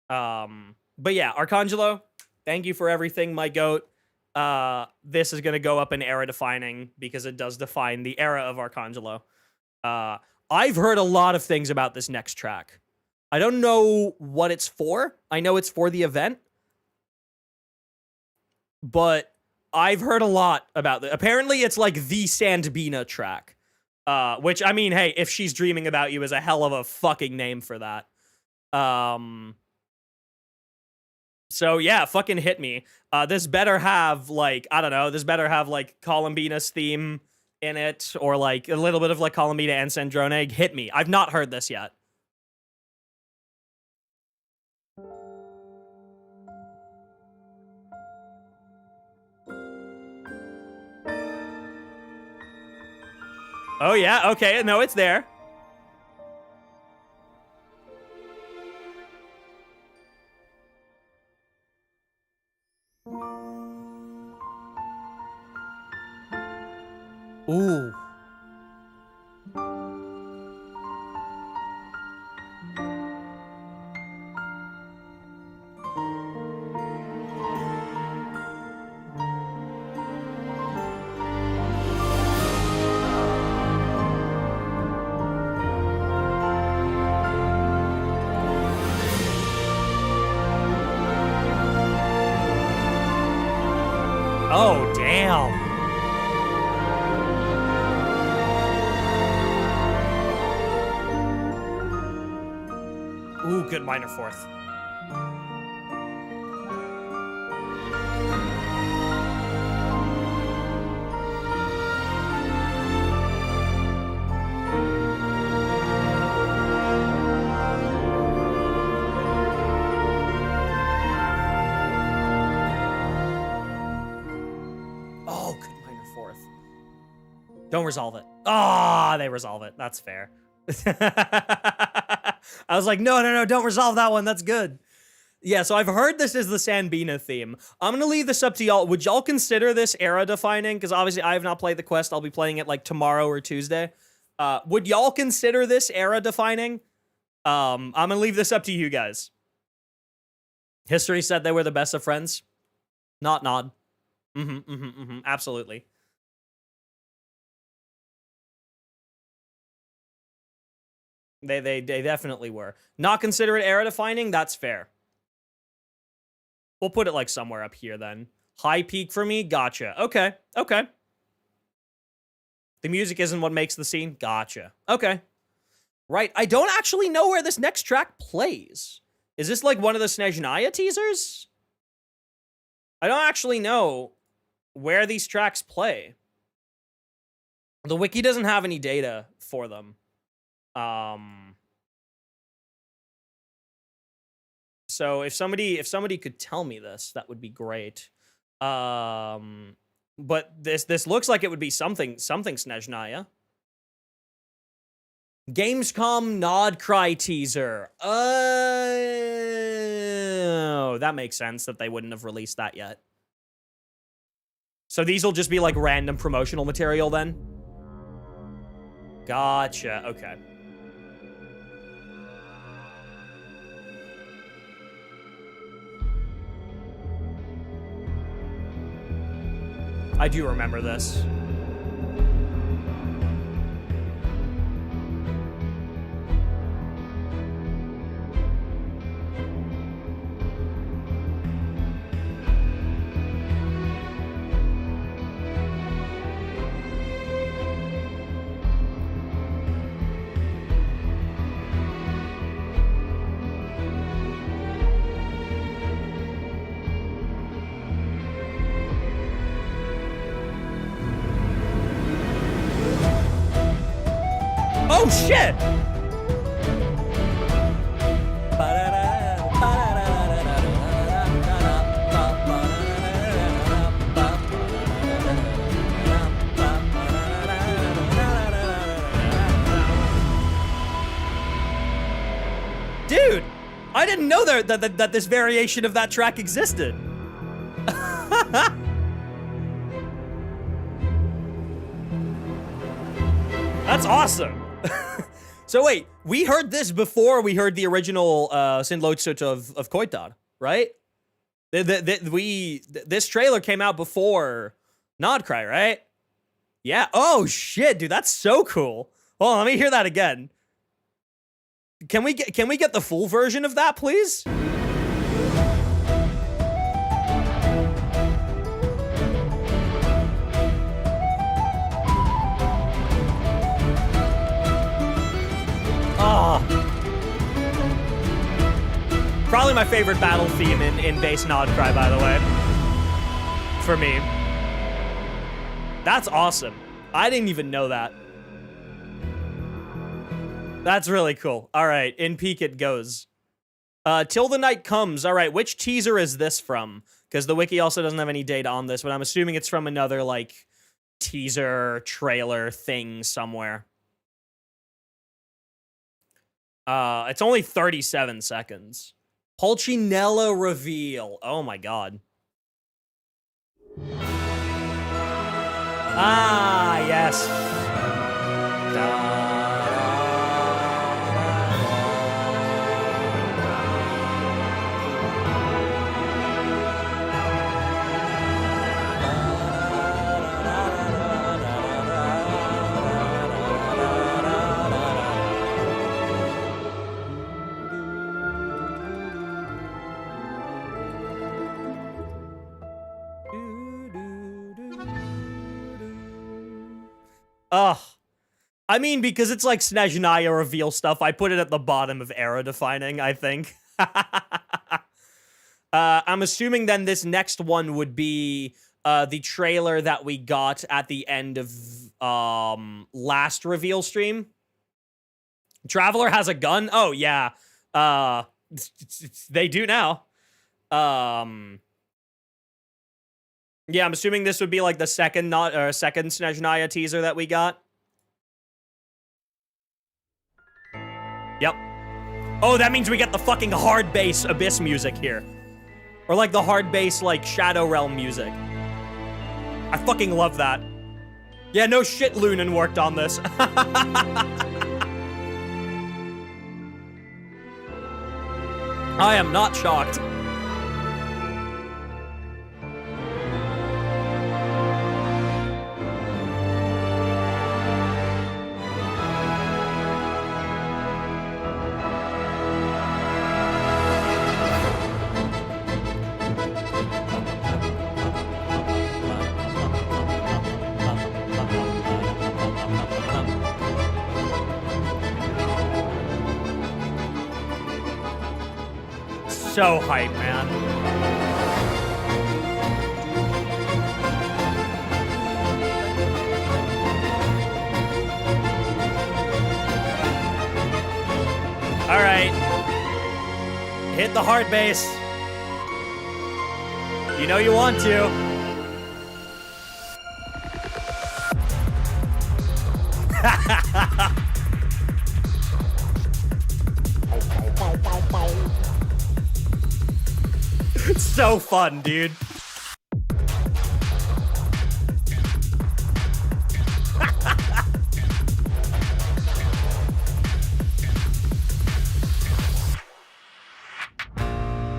But yeah, Arcangelo, thank you for everything, my goat. this is gonna go up in era defining because it does define the era of Arcangelo. I've heard a lot of things about this next track. I don't know what it's for. I know it's for the event, but I've heard a lot about it. Apparently, it's like the Sandbina track, which, I mean, hey, if She's Dreaming About You is a hell of a fucking name for that. So yeah, fucking hit me. This better have, like, I don't know, this better have, like, Columbina's theme in it, or, like, a little bit of, like, Columbina and Sandrone. Hit me. I've not heard this yet. Oh, yeah, okay, no, it's there. Ooh. Oh, damn. Ooh, good minor fourth. Oh, good minor fourth. Don't resolve it. Ah, they resolve it. That's fair. I was like, no, don't resolve that one. That's good. Yeah, so I've heard this is the Sandbina theme. I'm going to leave this up to y'all. Would y'all consider this era defining? Because obviously I have not played the quest. I'll be playing it like tomorrow or Tuesday. Would y'all consider this era defining? I'm going to leave this up to you guys. History said they were the best of friends. Not nod. Absolutely. They definitely were. Not consider it era defining? That's fair. We'll put it like somewhere up here then. High peak for me? Gotcha. Okay. Okay. The music isn't what makes the scene? Gotcha. Okay. Right. I don't actually know where this next track plays. Is this like one of the Snezhnaya teasers? I don't actually know where these tracks play. The wiki doesn't have any data for them. So if somebody could tell me this, that would be great. But this looks like it would be something Snezhnaya. Gamescom nod Krai teaser. Oh, that makes sense that they wouldn't have released that yet. So these will just be like random promotional material then? Gotcha, okay. I do remember this. Oh shit! Dude, I didn't know that this variation of that track existed. That's awesome. So wait, we heard this before we heard the original Sinlochut of Koitar, right? This trailer came out before Krai, right? Yeah. Oh shit, dude, that's so cool. Hold on, let me hear that again. Can we get the full version of that, please? Oh. Probably my favorite battle theme in base Krai, by the way. For me. That's awesome. I didn't even know that. That's really cool. All right, in peak it goes. Till the Night Comes. All right, which teaser is this from? Because the wiki also doesn't have any data on this, but I'm assuming it's from another, like, teaser, trailer thing somewhere. It's only 37 seconds. Pulcinella reveal. Oh my god. Ah, yes. Ugh. I mean, because it's like Snezhnaya reveal stuff, I put it at the bottom of era defining, I think. I'm assuming then this next one would be the trailer that we got at the end of last reveal stream. Traveler has a gun? Oh, yeah. They do now. Yeah, I'm assuming this would be like the second Snezhnaya teaser that we got. Yep. Oh, that means we get the fucking hard bass Abyss music here. Or like the hard bass, like, Shadow Realm music. I fucking love that. Yeah, no shit Lunan worked on this. I am not shocked. So hype, man. All right. Hit the hard bass. You know you want to. It's so fun, dude.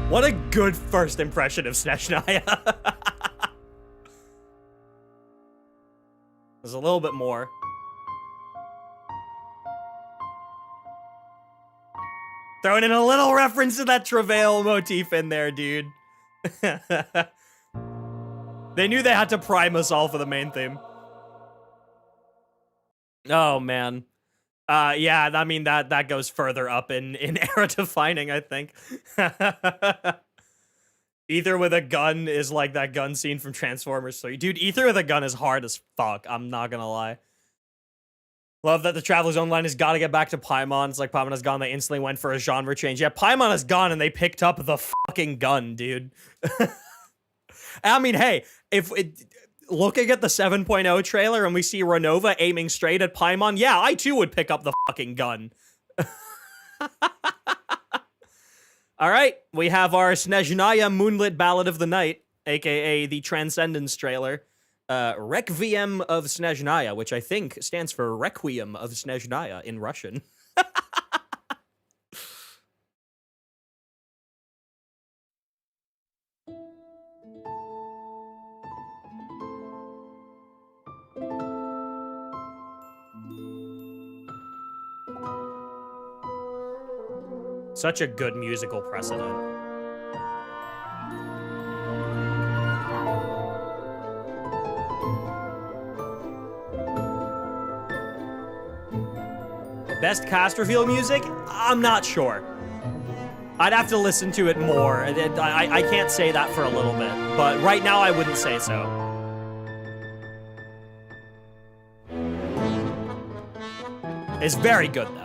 What a good first impression of Snezhnaya. There's a little bit more. Throwing in a little reference to that Travail motif in there, dude. They knew they had to prime us all for the main theme. Oh, man. Yeah, I mean, that goes further up in era defining, I think. Ether with a gun is like that gun scene from Transformers 3. Dude, Ether with a gun is hard as fuck. I'm not gonna lie. Love that the Traveler's Own line has got to get back to Paimon. It's like Paimon has gone, they instantly went for a genre change. Yeah, Paimon has gone and they picked up the fucking gun, dude. I mean, hey, looking at the 7.0 trailer and we see Renova aiming straight at Paimon, yeah, I too would pick up the fucking gun. All right, we have our Snezhnaya Moonlit Ballad of the Night, aka the Transcendence trailer. Requiem of Snezhnaya, which I think stands for Requiem of Snezhnaya in Russian. Such a good musical precedent. Best cast reveal music? I'm not sure. I'd have to listen to it more. I can't say that for a little bit, but right now I wouldn't say so. It's very good, though.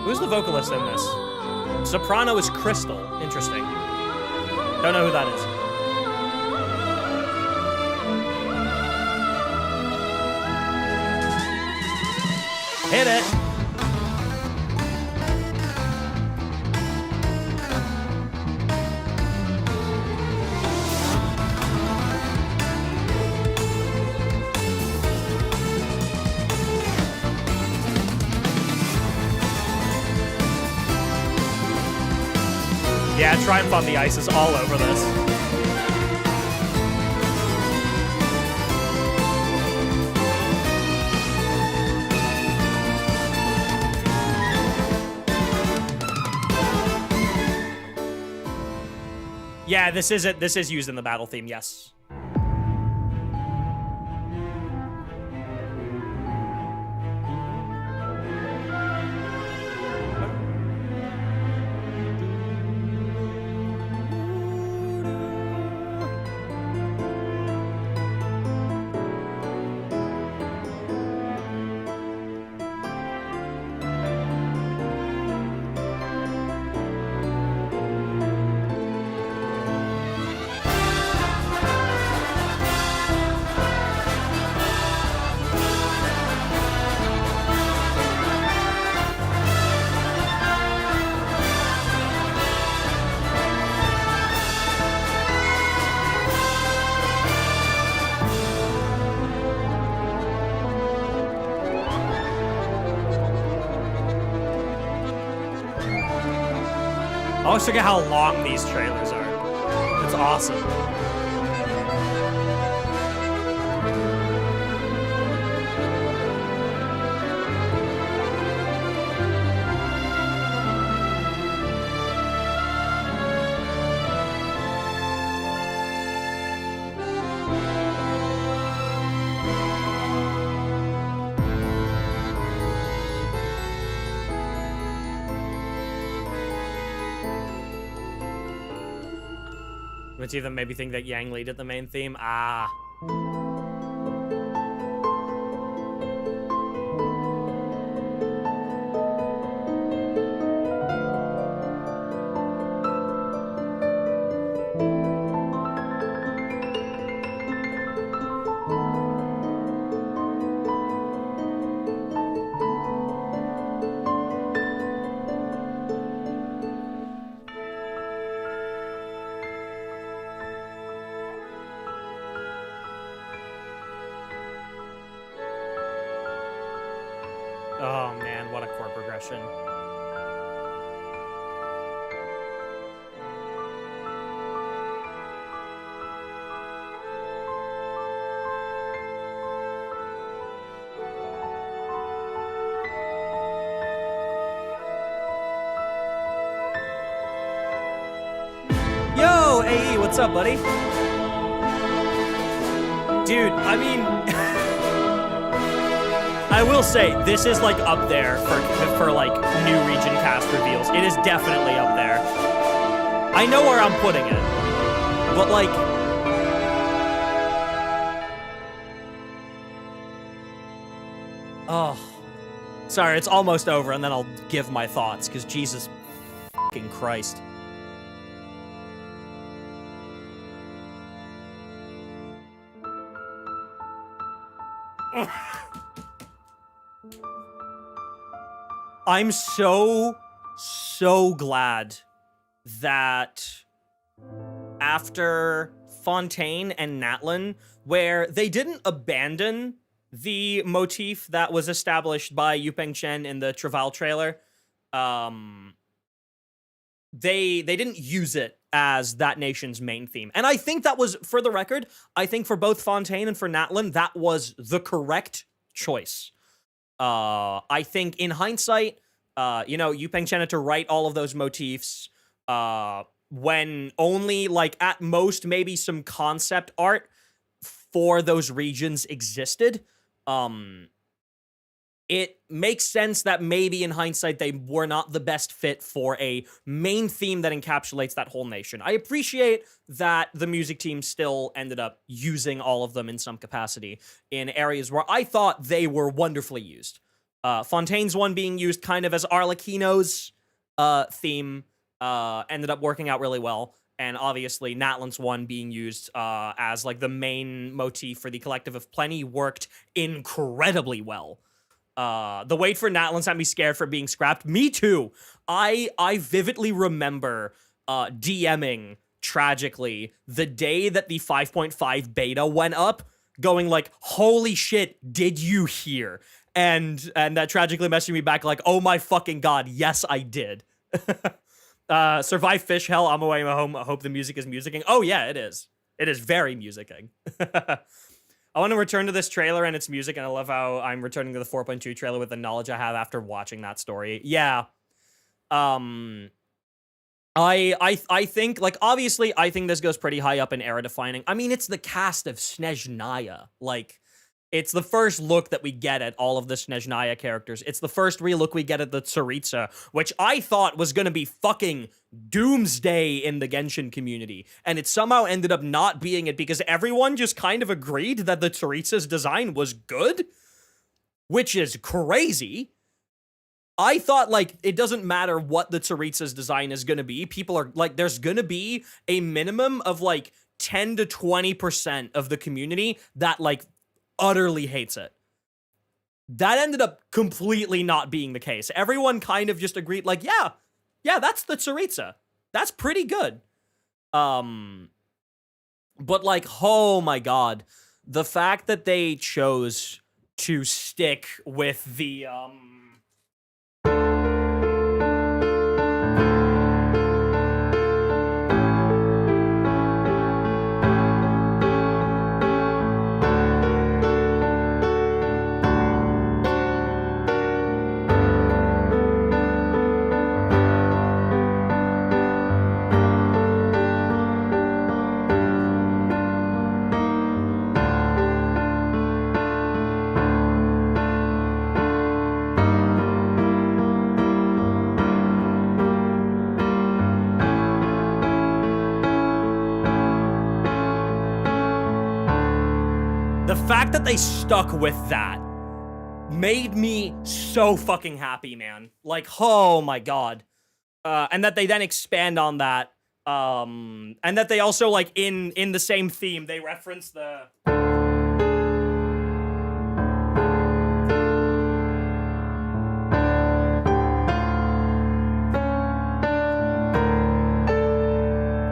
Who's the vocalist in this? Soprano is Crystal. Interesting. Don't know who that is. Hit it. Yeah, Triumph on the Ice is all over this. Yeah, this is it. This is used in the battle theme, yes. I always forget how long these trailers are. It's awesome. Which even maybe think that Yang Li did the main theme. Ah. Oh man, what a chord progression. Yo, AE, what's up, buddy? Dude, I mean... I will say, this is, like, up there for like, new region cast reveals. It is definitely up there. I know where I'm putting it. But, like... Oh. Sorry, it's almost over, and then I'll give my thoughts, because Jesus fucking Christ. I'm so glad that after Fontaine and Natlin, where they didn't abandon the motif that was established by Yupeng Chen in the Travail trailer, they didn't use it as that nation's main theme. And I think that was, for the record, I think for both Fontaine and for Natlan, that was the correct choice. I think in hindsight, you know, Yupeng Chen had to write all of those motifs when only, like, at most, maybe some concept art for those regions existed. It makes sense that maybe in hindsight they were not the best fit for a main theme that encapsulates that whole nation. I appreciate that the music team still ended up using all of them in some capacity in areas where I thought they were wonderfully used. Fontaine's one being used kind of as Arlecchino's theme ended up working out really well. And obviously, Natlan's one being used as like the main motif for the Collective of Plenty worked incredibly well. The wait for Natlan's had me scared for being scrapped. Me too. I vividly remember DMing tragically the day that the 5.5 beta went up, going like, "Holy shit, did you hear?" And that tragically messaging me back like, "Oh my fucking god, yes I did." Survive fish hell, I'm away home. I hope the music is musicking. Oh yeah, it is. It is very musicking. I want to return to this trailer and its music, and I love how I'm returning to the 4.2 trailer with the knowledge I have after watching that story. Yeah. I think, like, obviously, I think this goes pretty high up in era defining. I mean, it's the cast of Snezhnaya. Like, it's the first look that we get at all of the Snezhnaya characters. It's the first real look we get at the Tsaritsa, which I thought was going to be fucking doomsday in the Genshin community. And it somehow ended up not being it because everyone just kind of agreed that the Tsaritsa's design was good, which is crazy. I thought, like, it doesn't matter what the Tsaritsa's design is going to be. People are, like, there's going to be a minimum of, like, 10 to 20% of the community that, like, utterly hates it. That ended up completely not being the case. Everyone kind of just agreed, like, yeah, that's the Tsaritsa. That's pretty good. But, like, oh my god. The fact that they chose to stick with the, the fact that they stuck with that made me so fucking happy, man. Like, oh my god. And that they then expand on that. And that they also, like, in the same theme, they reference the...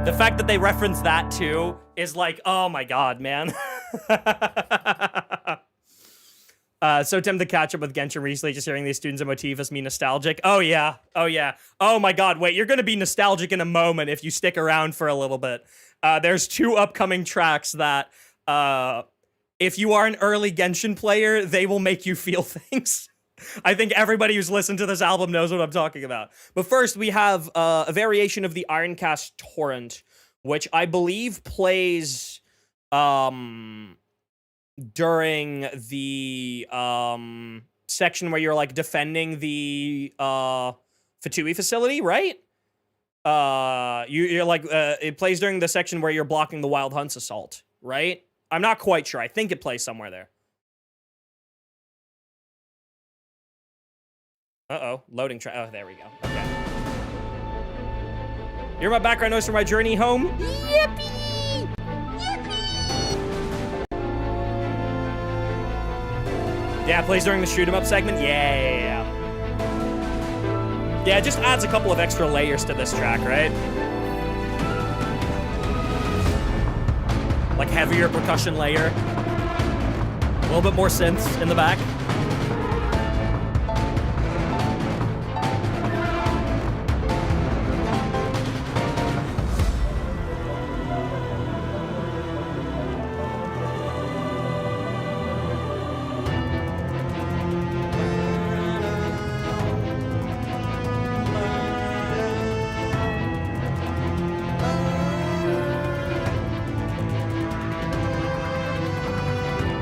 The fact that they reference that, too, is like, oh my god, man. So tempted to catch up with Genshin recently, just hearing these students and motifs me nostalgic. Oh yeah, oh yeah. Oh my god, wait, you're gonna be nostalgic in a moment if you stick around for a little bit. There's 2 upcoming tracks that, if you are an early Genshin player, they will make you feel things. I think everybody who's listened to this album knows what I'm talking about. But first, we have a variation of the Ironcast Torrent, which I believe plays during the section where you're, like, defending the Fatui facility, right? You're like, it plays during the section where you're blocking the Wild Hunt's assault, right? I'm not quite sure. I think it plays somewhere there. Uh-oh, loading track. Oh, there we go. Okay. You're my background noise for my journey home. Yippee! Yippee! Yeah, it plays during the shoot 'em up segment. Yeah. Yeah, it just adds a couple of extra layers to this track, right? Like heavier percussion layer. A little bit more synths in the back.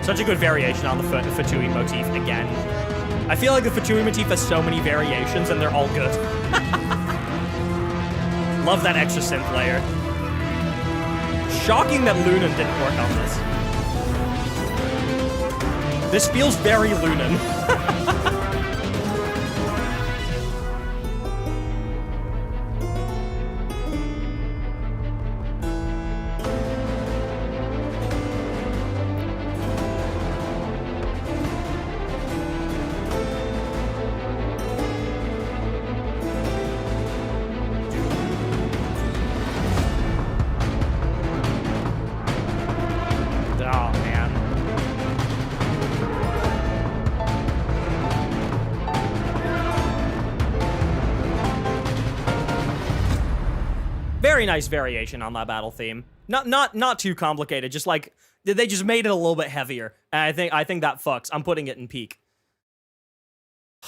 Such a good variation on the Fatui motif again. I feel like the Fatui motif has so many variations and they're all good. Love that extra synth layer. Shocking that Lunan didn't work on this. This feels very Lunan. Very nice variation on that battle theme. Not too complicated. Just like they just made it a little bit heavier. And I think that fucks. I'm putting it in peak.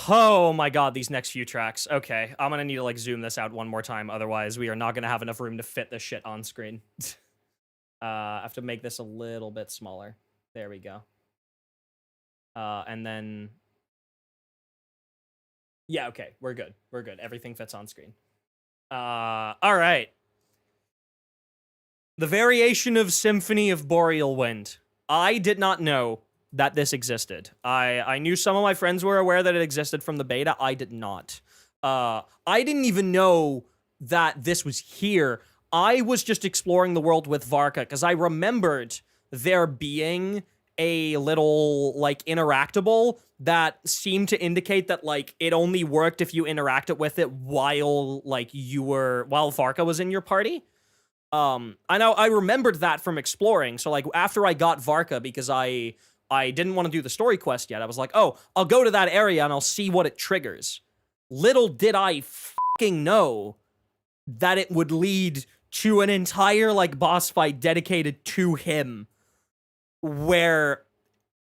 Oh my god, these next few tracks. Okay, I'm gonna need to like zoom this out one more time. Otherwise, we are not gonna have enough room to fit this shit on screen. I have to make this a little bit smaller. There we go. And then, yeah, okay, we're good. We're good. Everything fits on screen. All right. The variation of Symphony of Boreal Wind. I did not know that this existed. I knew some of my friends were aware that it existed from the beta. I did not. I didn't even know that this was here. I was just exploring the world with Varka because I remembered there being a little, like, interactable that seemed to indicate that, like, it only worked if you interacted with it while, like, while Varka was in your party. I know I remembered that from exploring. So, like, after I got Varka, because I didn't want to do the story quest yet, I was like, oh, I'll go to that area and I'll see what it triggers. Little did I fucking know that it would lead to an entire, like, boss fight dedicated to him, where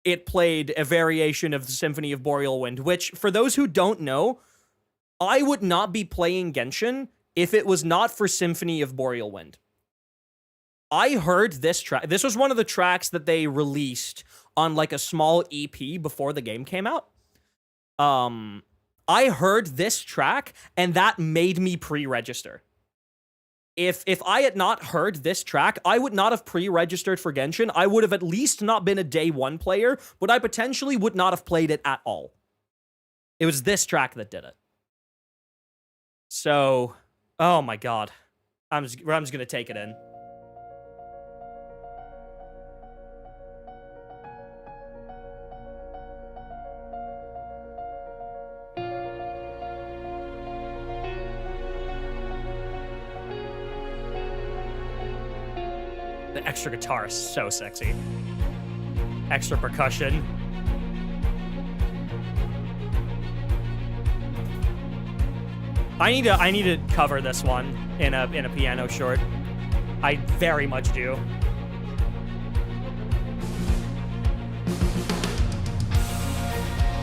it played a variation of the Symphony of Boreal Wind, which, for those who don't know, I would not be playing Genshin if it was not for Symphony of Boreal Wind. I heard this track. This was one of the tracks that they released on, like, a small EP before the game came out. I heard this track, and that made me pre-register. If I had not heard this track, I would not have pre-registered for Genshin. I would have at least not been a day one player, but I potentially would not have played it at all. It was this track that did it. So, oh my god. I'm just gonna take it in. The extra guitar is so sexy. Extra percussion. I need to cover this one in a piano short. I very much do.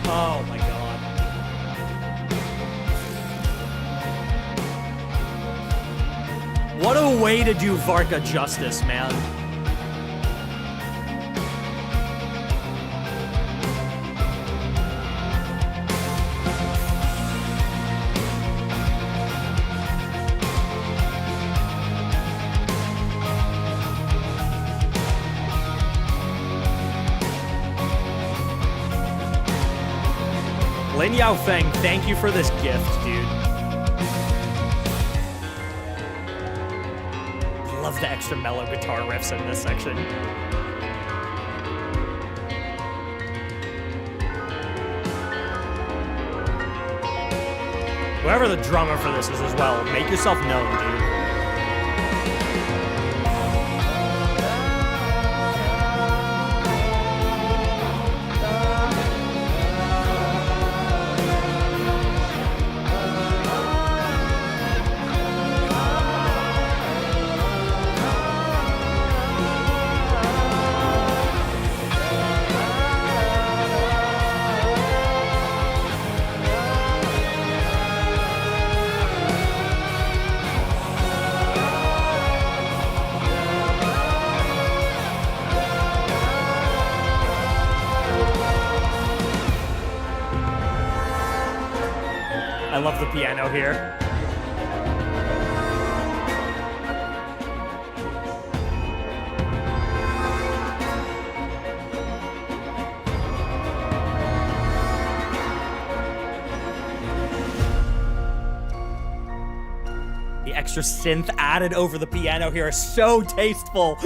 Oh my god. What a way to do Varka justice, man. Lin Yaofeng, thank you for this gift, dude. Love the extra mellow guitar riffs in this section. Whoever the drummer for this is as well, make yourself known, dude. I love the piano here. The extra synth added over the piano here is so tasteful.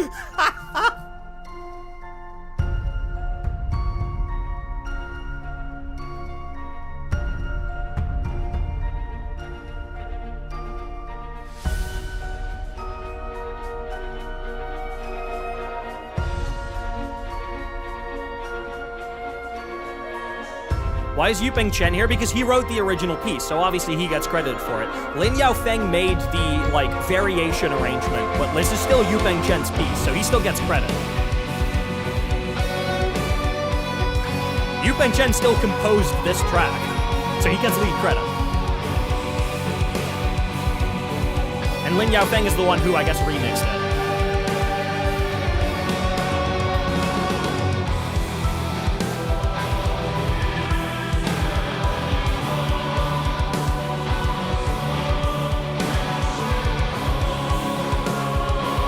Why is Yupeng Chen here? Because he wrote the original piece, so obviously he gets credited for it. Lin Yaofeng made the, like, variation arrangement, but this is still Yupeng Chen's piece, so he still gets credit. Yupeng Chen still composed this track, so he gets lead credit. And Lin Yaofeng is the one who, I guess, remixed it.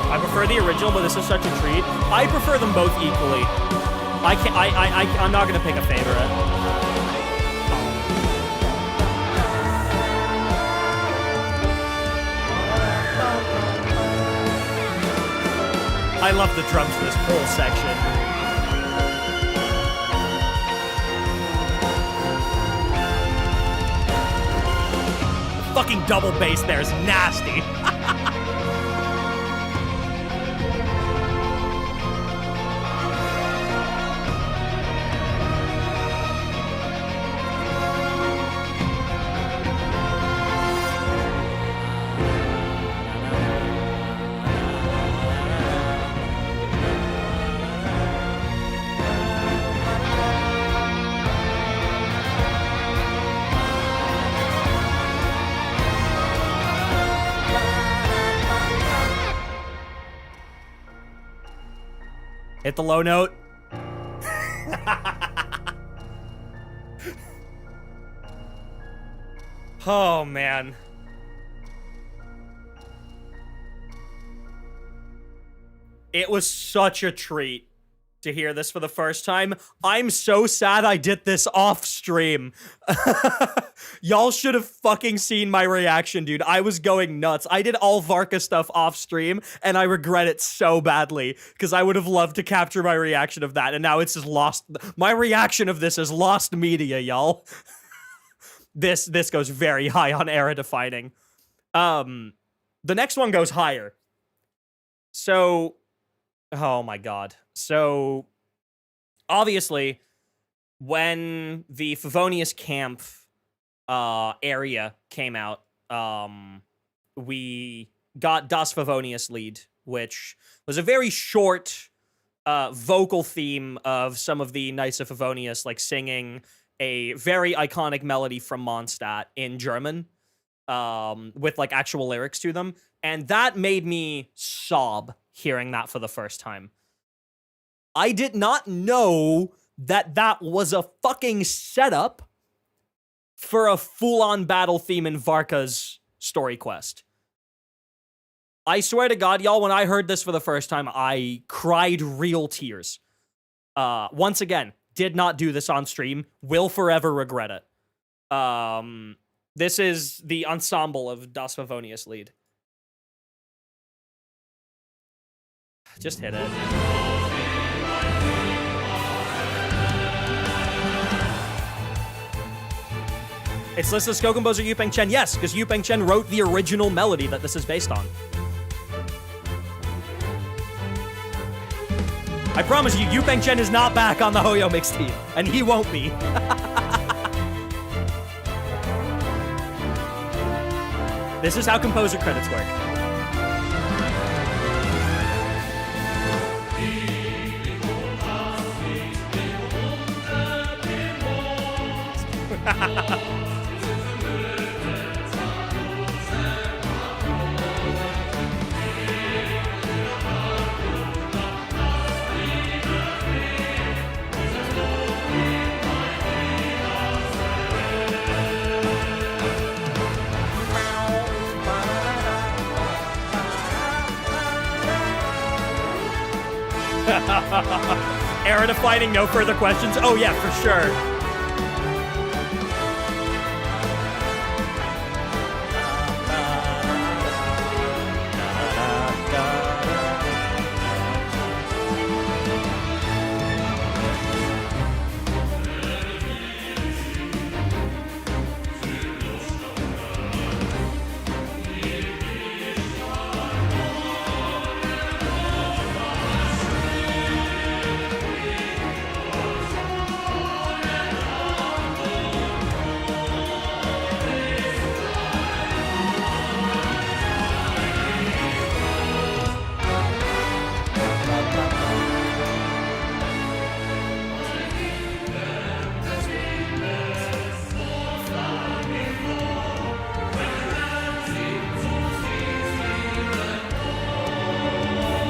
I prefer the original, but this is such a treat. I prefer them both equally. I'm not gonna pick a favorite. I love the drums for this whole section. The fucking double bass there is nasty. Hit the low note. Oh, man. It was such a treat to hear this for the first time. I'm so sad I did this off stream. Y'all should have fucking seen my reaction, dude. I was going nuts. I did all Varka stuff off stream, and I regret it so badly, because I would have loved to capture my reaction of that, and now it's just lost. My reaction of this is lost media, y'all. This goes very high on era defining. The next one goes higher. So, oh my god. So, obviously, when the Favonius camp area came out, we got Das Favonius lead, which was a very short vocal theme of some of the Knights of Favonius, like singing a very iconic melody from Mondstadt in German, with like actual lyrics to them. And that made me sob hearing that for the first time. I did not know that that was a fucking setup for a full-on battle theme in Varka's story quest. I swear to God, y'all, when I heard this for the first time, I cried real tears. Once again, did not do this on stream. Will forever regret it. This is the ensemble of Das Favonius lead. Just hit it. It's listed as co-composer Yupeng Chen. Yes, because Yupeng Chen wrote the original melody that this is based on. I promise you, Yupeng Chen is not back on the Hoyo Mix team, and he won't be. This is how composer credits work. Era defining, no further questions? Oh yeah, for sure.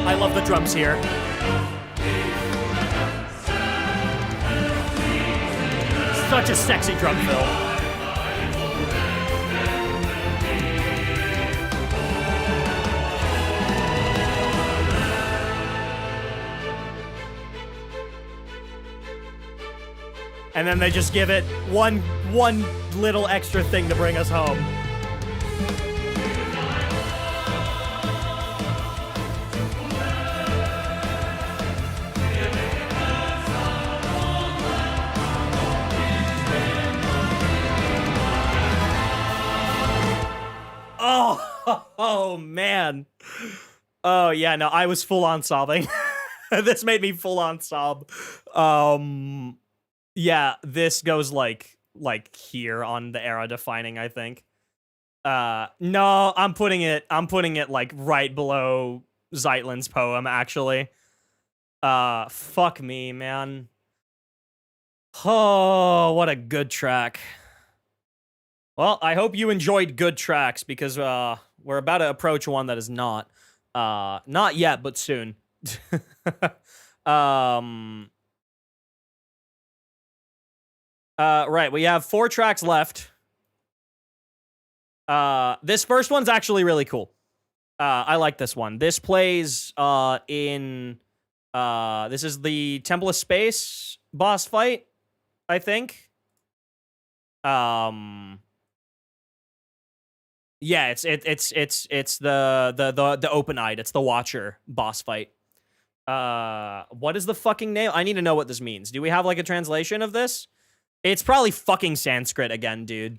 I love the drums here. Such a sexy drum fill. And then they just give it one little extra thing to bring us home. Oh, man. Oh, yeah, no, I was full-on sobbing. This made me full-on sob. Yeah, this goes, like here on the era defining, I think. No, I'm putting it, like, right below Zeitlin's poem, actually. Fuck me, man. Oh, what a good track. Well, I hope you enjoyed good tracks, because we're about to approach one that is not. Not yet, but soon. Right, we have 4 tracks left. This first one's actually really cool. I like this one. This plays in... this is the Temple of Space boss fight, I think. Yeah, it's the open-eyed. It's the Watcher boss fight. What is the fucking name? I need to know what this means. Do we have like a translation of this? It's probably fucking Sanskrit again, dude.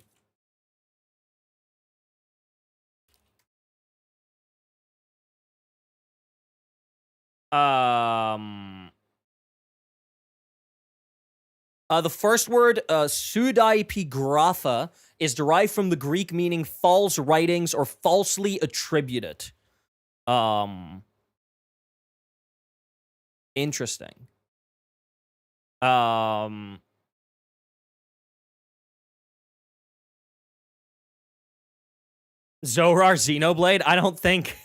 The first word, pseudepigrapha, is derived from the Greek meaning false writings or falsely attributed. Interesting. Zorar Xenoblade? I don't think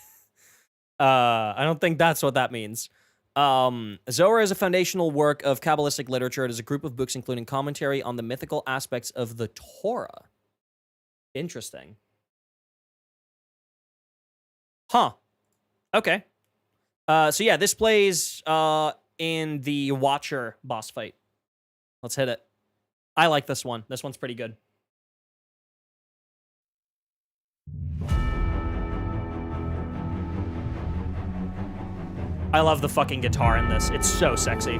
that's what that means. Zohar is a foundational work of Kabbalistic literature. It is a group of books including commentary on the mythical aspects of the Torah. Interesting. Huh. Okay. So yeah, this plays in the Watcher boss fight. Let's hit it. I like this one. This one's pretty good. I love the fucking guitar in this. It's so sexy.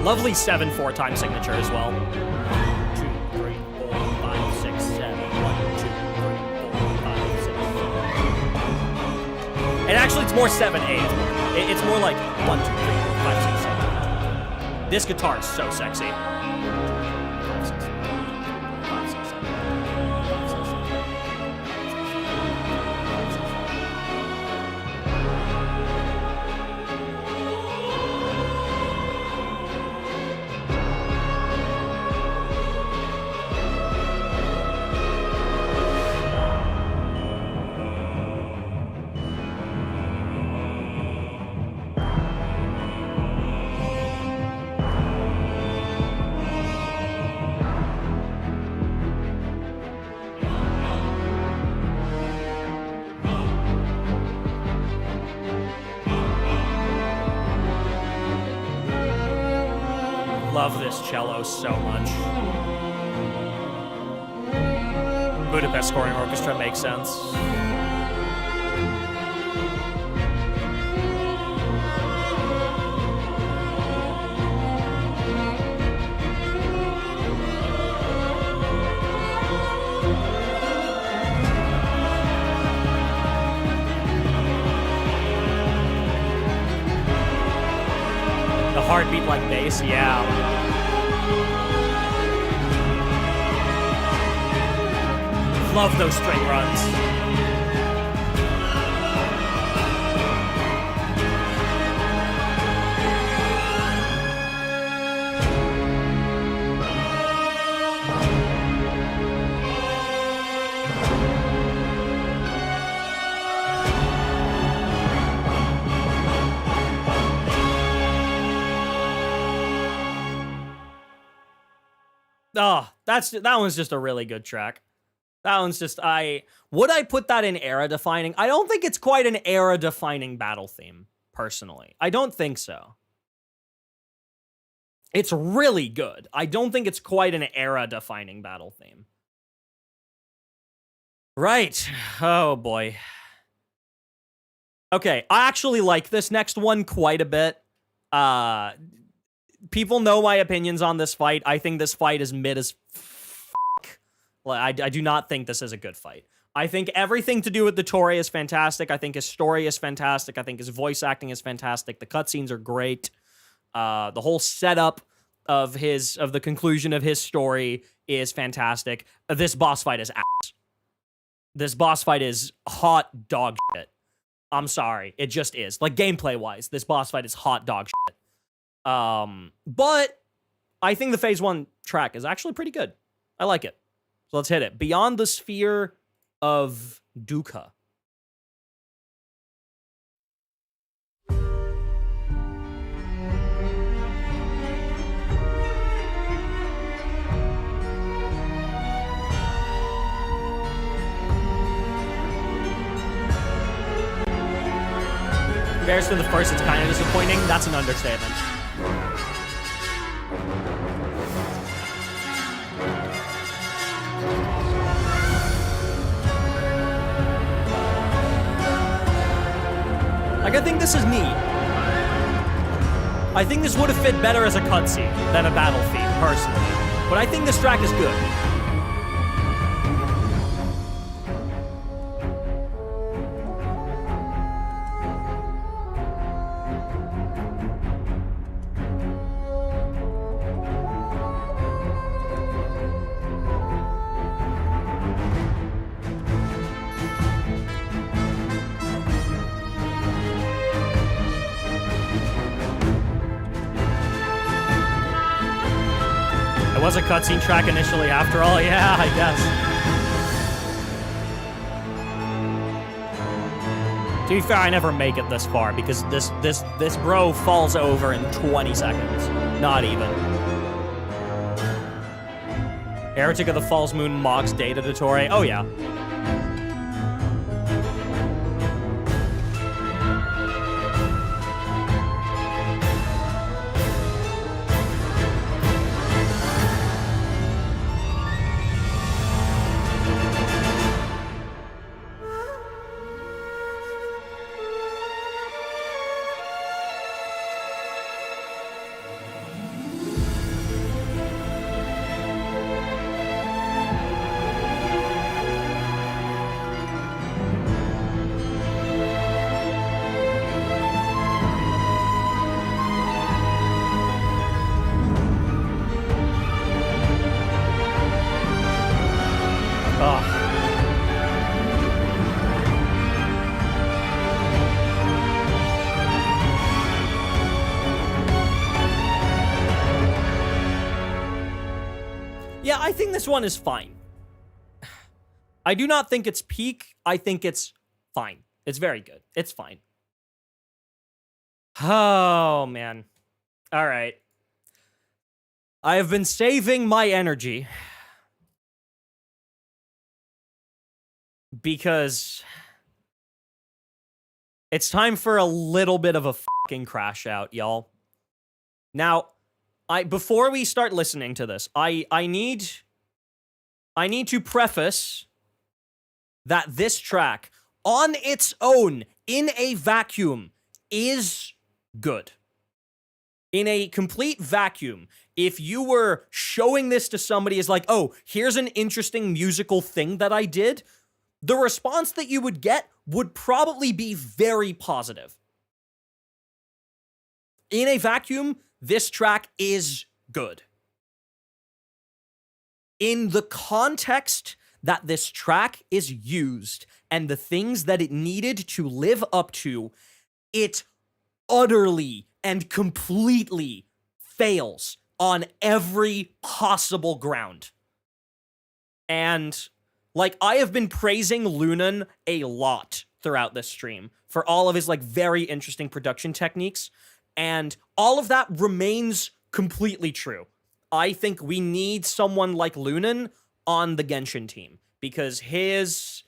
Lovely 7/4 time signature as well. 1, 2, 3, 4, 5, 6, 7. 1, 2, 3, 4, 5, 6. And actually, it's more 7/8. It's more like 1, 2, 3, 4, 5, 6, 7. This guitar is so sexy. 5, 6, 7. 5, 6, 7. 5, 6, 7. this cello so much. Budapest Scoring Orchestra makes sense. Heartbeat like bass, yeah. Love those string runs. Oh, that one's just a really good track. That one's just, would I put that in era-defining? I don't think it's quite an era-defining battle theme, personally. I don't think so. It's really good. I don't think it's quite an era-defining battle theme. Right. Oh, boy. Okay, I actually like this next one quite a bit. People know my opinions on this fight. I think this fight is mid as fuck. I do not think this is a good fight. I think everything to do with the Torre is fantastic. I think his story is fantastic. I think his voice acting is fantastic. The cutscenes are great. The whole setup of the conclusion of his story is fantastic. This boss fight is ass. This boss fight is hot dog shit. I'm sorry. It just is. Like, gameplay-wise, this boss fight is hot dog shit. But I think the Phase 1 track is actually pretty good. I like it. So let's hit it. Beyond the Sphere of Dukkha. Compared to the first, it's kind of disappointing. That's an understatement. Like, I think this is neat. I think this would have fit better as a cutscene than a battle theme, personally. But I think this track is good. It was a cutscene track initially, after all. Yeah, I guess. To be fair, I never make it this far because this bro falls over in 20 seconds. Not even. Heretic of the False Moon mocks Data de Torre. Oh yeah. Yeah, I think this one is fine. I do not think it's peak. I think it's fine. It's very good. It's fine. Oh, man. All right. I have been saving my energy because it's time for a little bit of a fucking crash out, y'all. Now, before we start listening to this, I need to preface that this track on its own, in a vacuum, is good. In a complete vacuum, if you were showing this to somebody as like, oh, here's an interesting musical thing that I did, the response that you would get would probably be very positive. In a vacuum, this track is good. In the context that this track is used and the things that it needed to live up to, it utterly and completely fails on every possible ground. And, like, I have been praising Lunan a lot throughout this stream for all of his, like, very interesting production techniques, and all of that remains completely true. I think we need someone like Lunan on the Genshin team, because his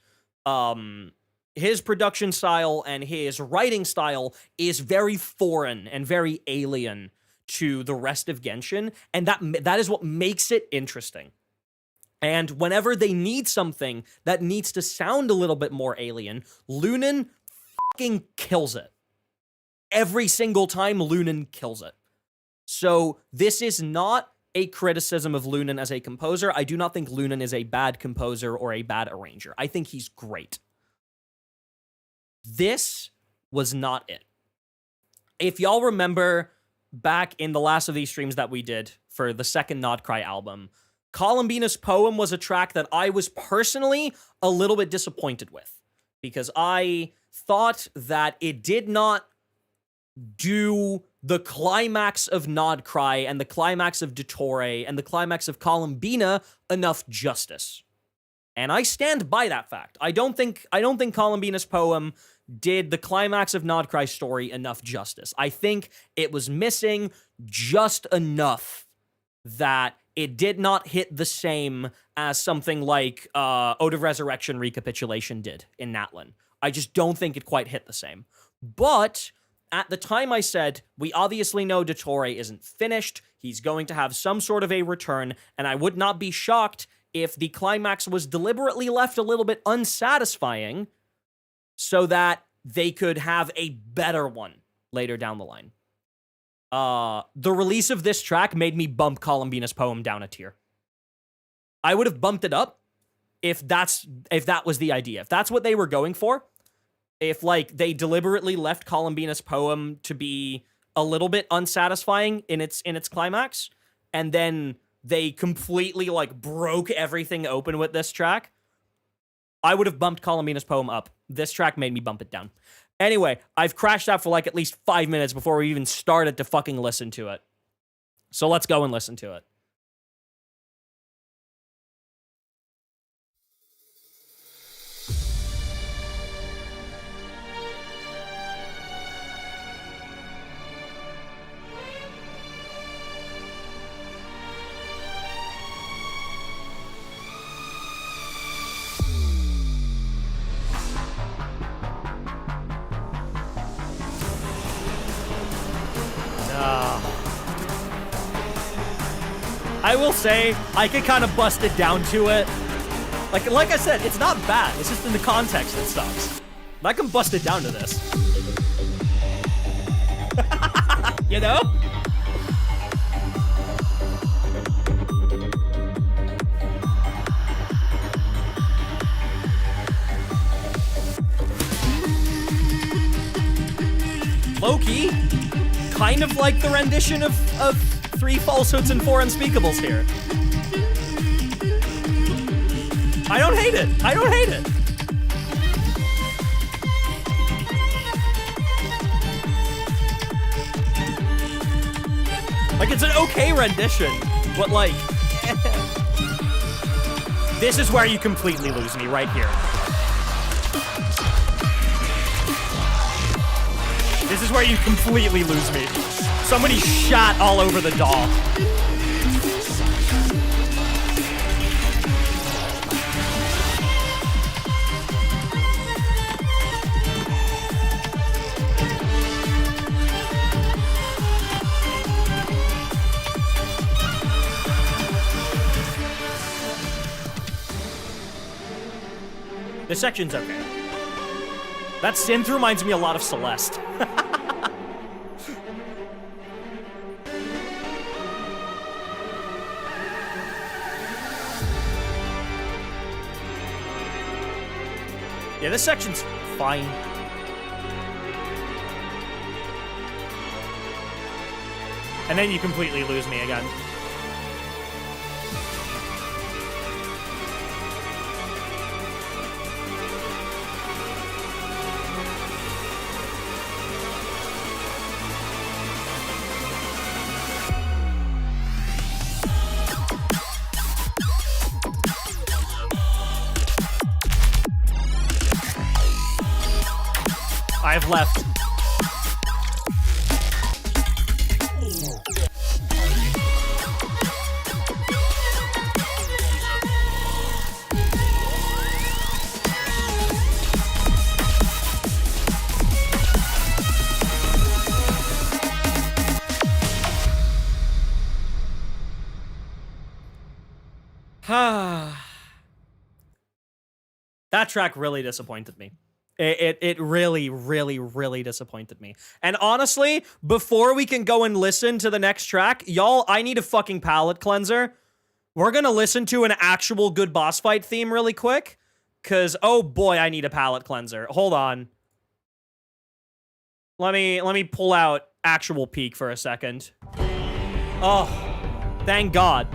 production style and his writing style is very foreign and very alien to the rest of Genshin, and that is what makes it interesting. And whenever they need something that needs to sound a little bit more alien, Lunan fucking kills it. Every single time, Lunan kills it. So this is not a criticism of Lunan as a composer. I do not think Lunan is a bad composer or a bad arranger. I think he's great. This was not it. If y'all remember back in the last of these streams that we did for the second Krai album, Columbina's Poem was a track that I was personally a little bit disappointed with, because I thought that it did not do the climax of Krai and the climax of Dottore and the climax of Columbina enough justice. And I stand by that fact. I don't think Columbina's Poem did the climax of Krai's story enough justice. I think it was missing just enough that it did not hit the same as something like Ode of Resurrection Recapitulation did in Natlin. I just don't think it quite hit the same. But at the time I said, we obviously know Dottore isn't finished, he's going to have some sort of a return, and I would not be shocked if the climax was deliberately left a little bit unsatisfying so that they could have a better one later down the line. The release of this track made me bump Columbina's Poem down a tier. I would have bumped it up if that was the idea. If that's what they were going for, if, like, they deliberately left Columbina's Poem to be a little bit unsatisfying in its climax, and then they completely, like, broke everything open with this track, I would have bumped Columbina's Poem up. This track made me bump it down. Anyway, I've crashed out for, like, at least 5 minutes before we even started to fucking listen to it. So let's go and listen to it. I will say, I could kind of bust it down to it. Like I said, it's not bad. It's just in the context that sucks. But I can bust it down to this. You know? Low-key, kind of like the rendition of 3 Falsehoods and 4 Unspeakables here. I don't hate it. I don't hate it. Like, it's an okay rendition, but, like, this is where you completely lose me, right here. This is where you completely lose me. Somebody shot all over the doll. This section's okay. That synth reminds me a lot of Celeste. Yeah, this section's fine. And then you completely lose me again. I've left. That track really disappointed me. It really, really, really disappointed me. And honestly, before we can go and listen to the next track, y'all, I need a fucking palate cleanser. We're gonna listen to an actual good boss fight theme really quick. Cause, oh boy, I need a palate cleanser. Hold on. Let me pull out actual Peak for a second. Oh, thank God.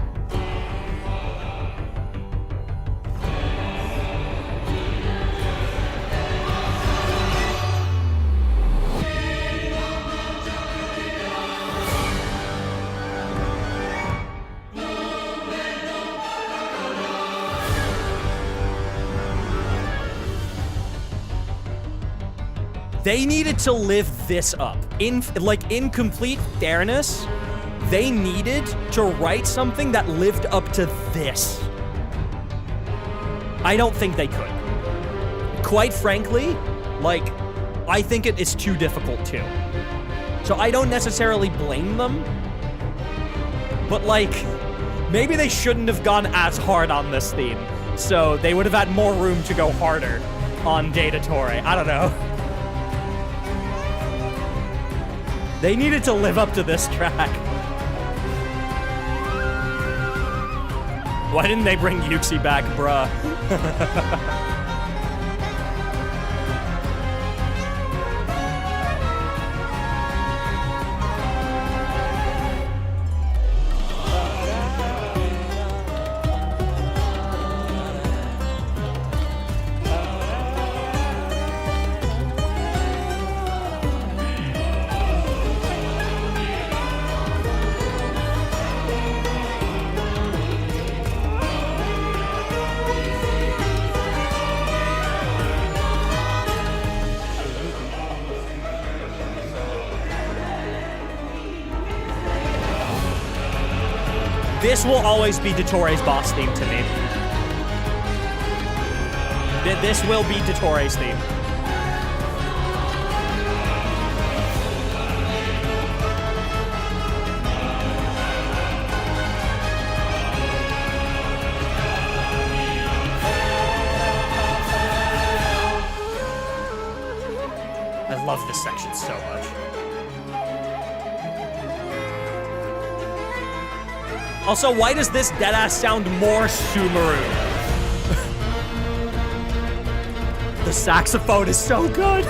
They needed to live this up. In complete fairness, they needed to write something that lived up to this. I don't think they could. Quite frankly, like, I think it is too difficult too. So I don't necessarily blame them, but like, maybe they shouldn't have gone as hard on this theme. So they would have had more room to go harder on Data Torre. I don't know. They needed to live up to this track. Why didn't they bring Yuxi back, bruh? This will always be Dottoro's boss theme to me. This will be Dottoro's theme. I love this section so much. Also, why does this deadass sound more Sumeru? The saxophone is so good.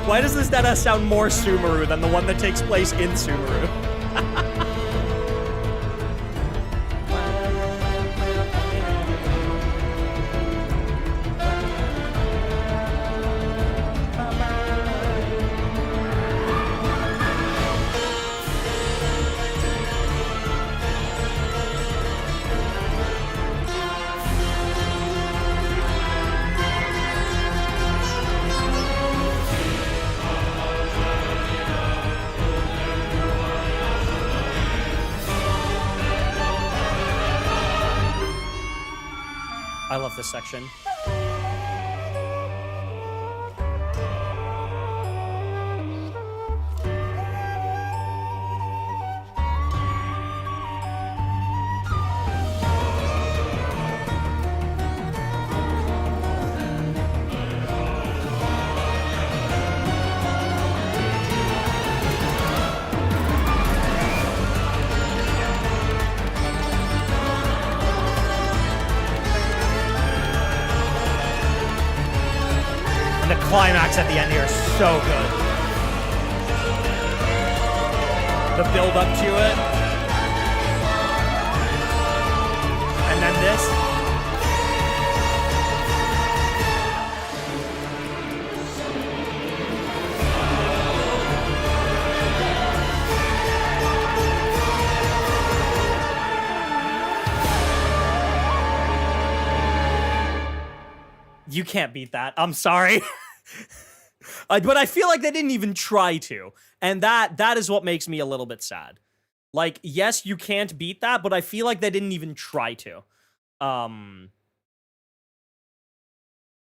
Why does this deadass sound more Sumeru than the one that takes place in Sumeru? I love this section. And the climax at the end here is so good. The build up to it. And then this. You can't beat that. I'm sorry. But I feel like they didn't even try to. And that is what makes me a little bit sad. Like, yes, you can't beat that, but I feel like they didn't even try to.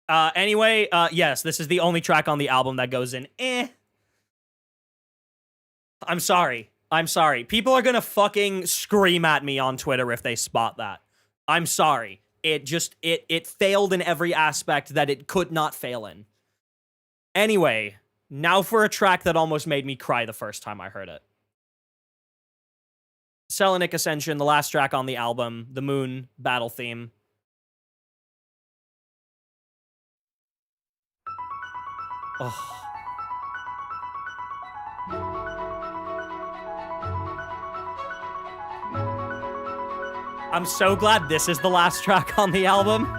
Anyway, yes, this is the only track on the album that goes in I'm sorry. I'm sorry. People are gonna fucking scream at me on Twitter if they spot that. I'm sorry. It failed in every aspect that it could not fail in. Anyway, now for a track that almost made me cry the first time I heard it. Selenic Ascension, the last track on the album, the Moon battle theme. Oh. I'm so glad this is the last track on the album.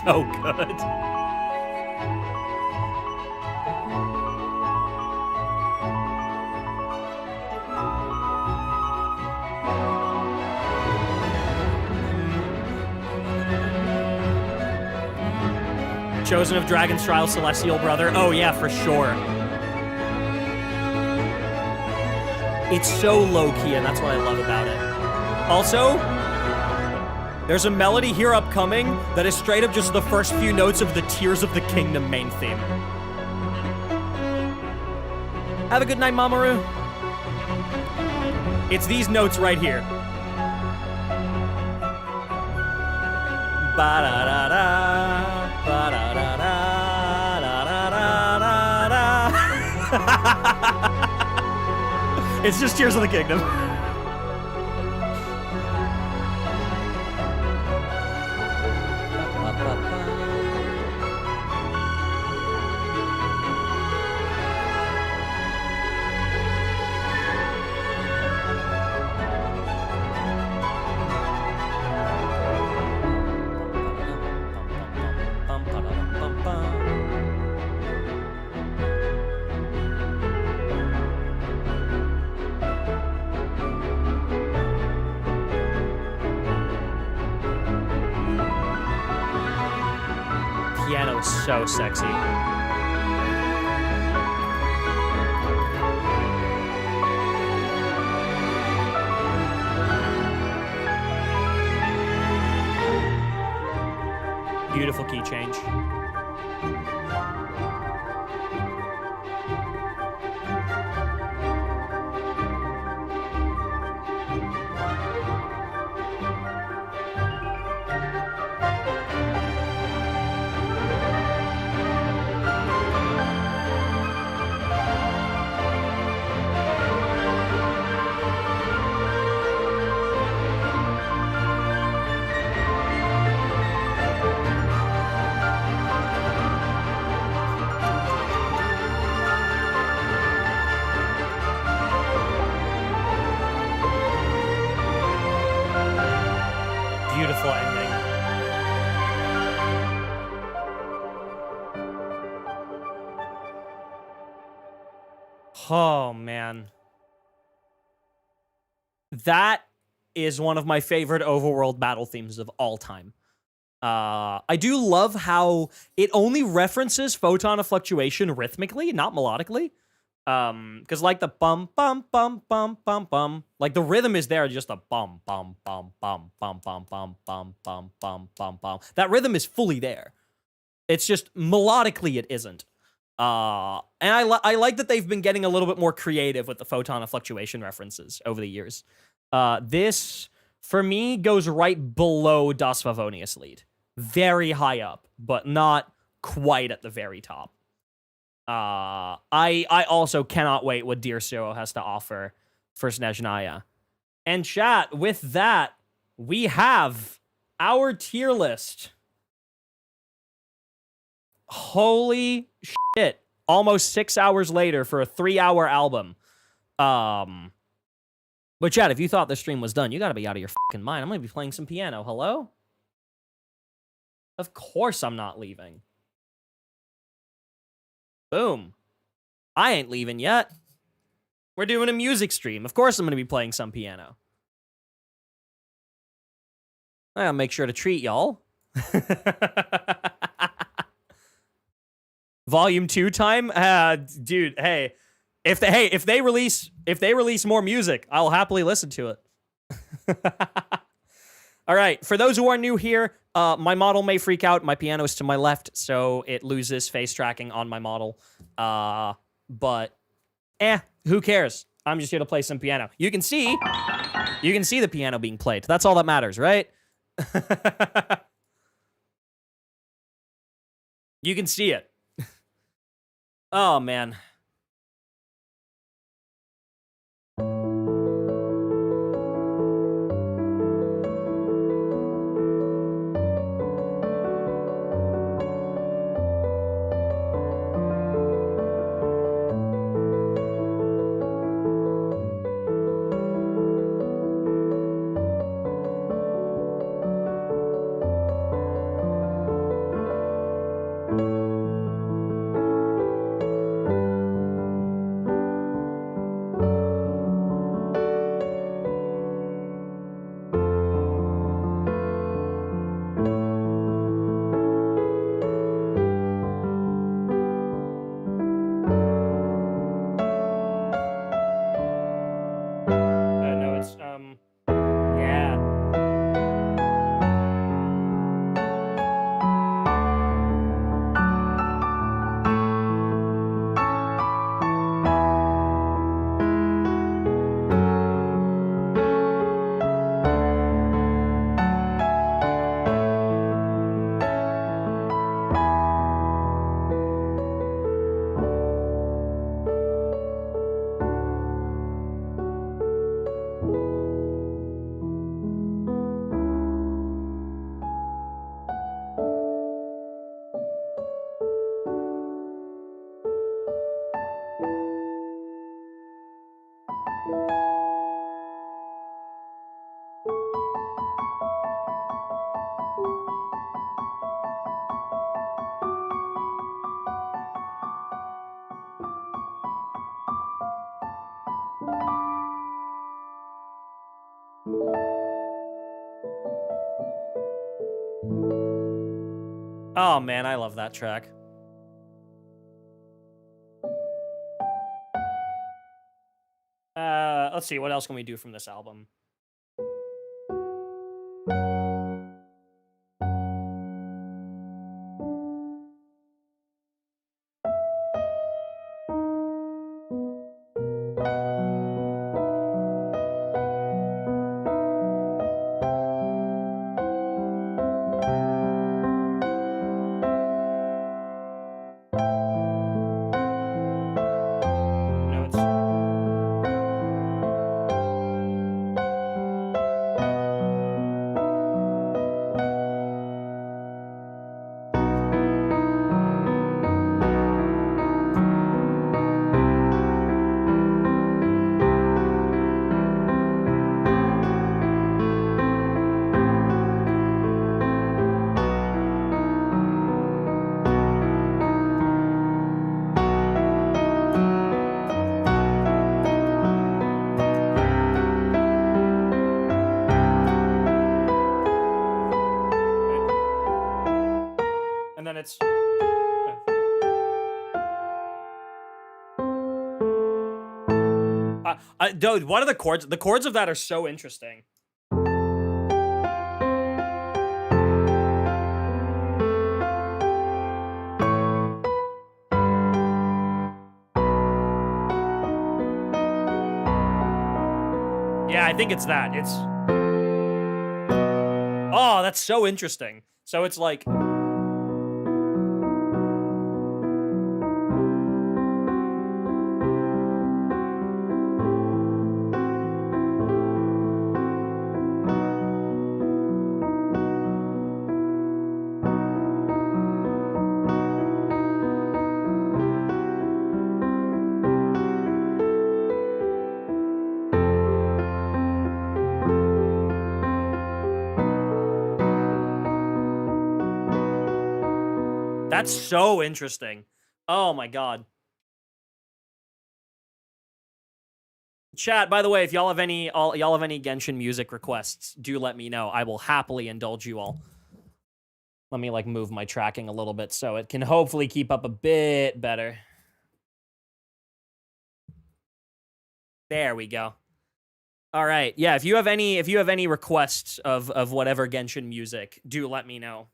So good. Chosen of Dragon's Trial, Celestial Brother. Oh yeah, for sure. It's so low-key, and that's what I love about it. Also, there's a melody here upcoming that is straight up just the first few notes of the Tears of the Kingdom main theme. Have a good night, Mamoru. It's these notes right here. Ba-da-da-da, ba-da-da-da-da-da-da. It's just Tears of the Kingdom. Piano is so sexy. Beautiful key change. Beautiful ending. Oh, man. That is one of my favorite overworld battle themes of all time. I do love how it only references photon of fluctuation rhythmically, not melodically. Because like the bum bum bum bum bum bum, like the rhythm is there, just a bum bum bum bum bum bum bum bum bum bum bum bum. That rhythm is fully there. It's just melodically it isn't. And I like that they've been getting a little bit more creative with the photon of fluctuation references over the years. This for me goes right below Das Favonius Lied, very high up, but not quite at the very top. I also cannot wait what Dear Zero has to offer for Snezhnaya. And chat, with that, we have our tier list. Holy shit. Almost 6 hours later for a 3-hour album. But chat, if you thought the stream was done, you gotta be out of your fucking mind. I'm gonna be playing some piano. Hello? Of course I'm not leaving. Boom. I ain't leaving yet. We're doing a music stream. Of course I'm gonna be playing some piano. I'll make sure to treat y'all. Volume 2 time? Dude, hey. If they release more music, I'll happily listen to it. All right, for those who are new here, my model may freak out. My piano is to my left, so it loses face tracking on my model. But who cares? I'm just here to play some piano. You can see the piano being played. That's all that matters, right? You can see it. Oh man. Oh man, I love that track. Let's see, what else can we do from this album? And then it's... dude, what are the chords? The chords of that are so interesting. Yeah, I think it's that. It's... Oh, that's so interesting. So it's like... That's so interesting. Oh my god. Chat, by the way, if y'all have any Genshin music requests, do let me know. I will happily indulge you all. Let me like move my tracking a little bit so it can hopefully keep up a bit better. There we go. All right. Yeah, if you have any requests of whatever Genshin music, do let me know.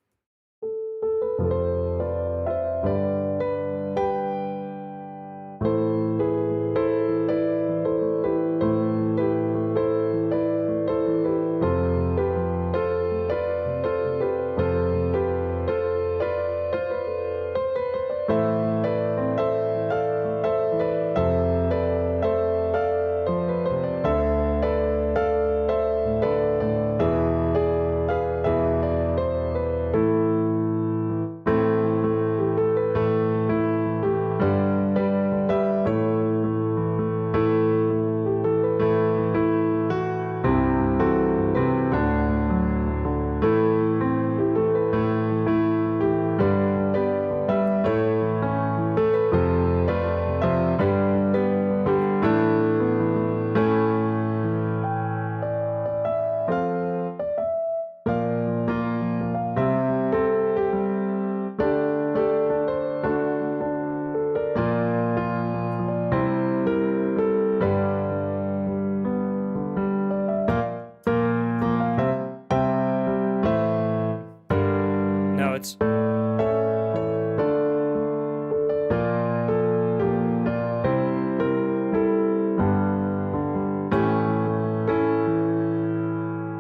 No, it's...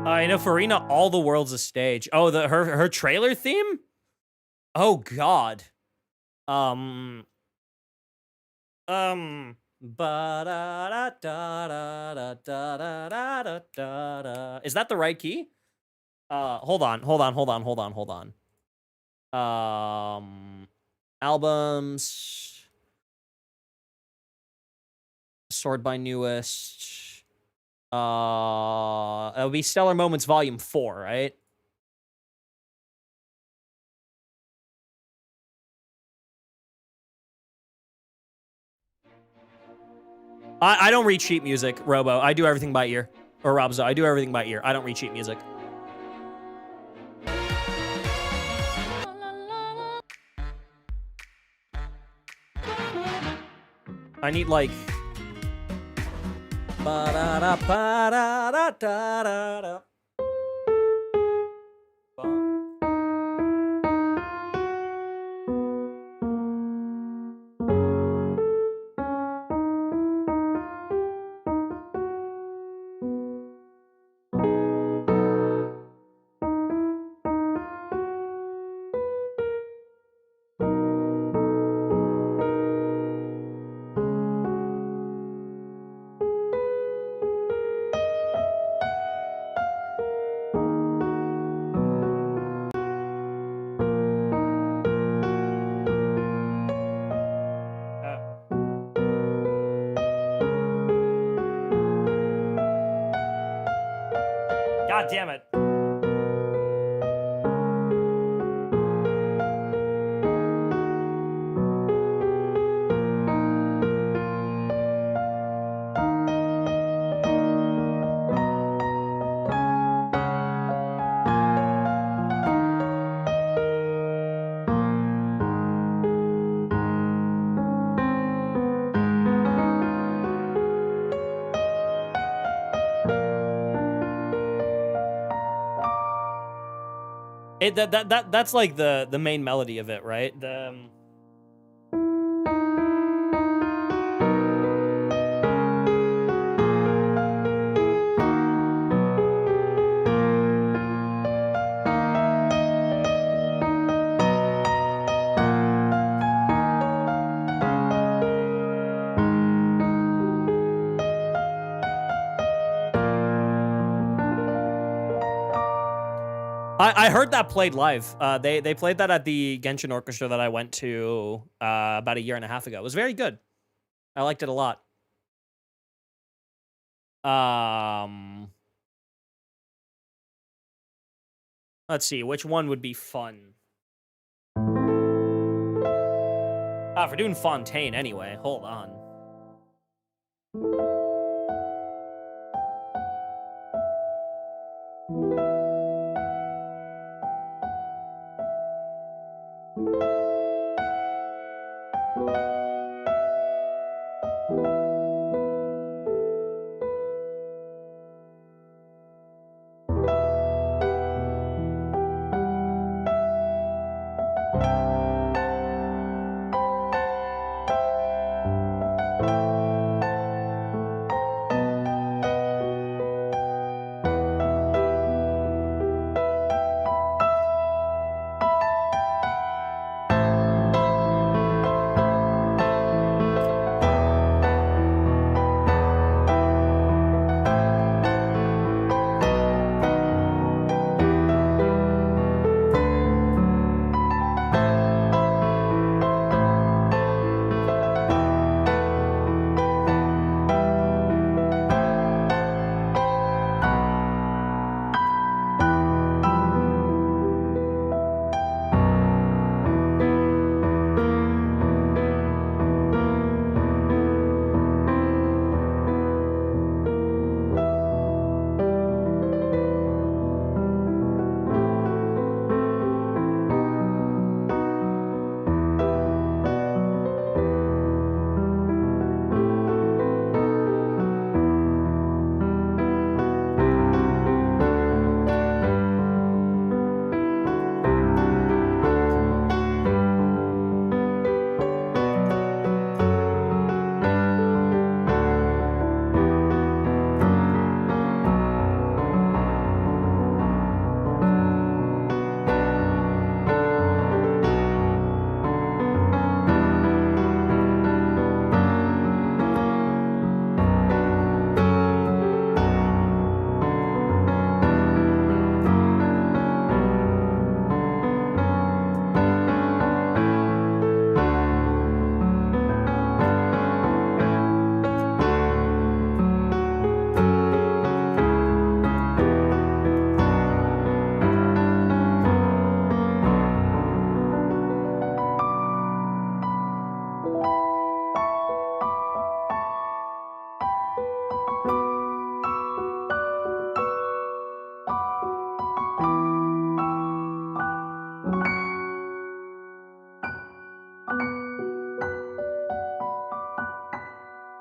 I know Farina, all the world's a stage. Oh, her trailer theme? Oh god. Is that the right key? Hold on. Albums. Sword by Newest. It'll be Stellar Moments Volume 4, right? I don't read sheet music, Robo. I do everything by ear. Or Robzo, I do everything by ear. I don't read sheet music. I need like... Ba-da-da-ba-da-da-da-da-da. God damn it. That's like the main melody of it, right? I heard that played live. They played that at the Genshin Orchestra that I went to about a year and a half ago. It was very good. I liked it a lot. Let's see, which one would be fun? Ah, if we're doing Fontaine anyway, hold on.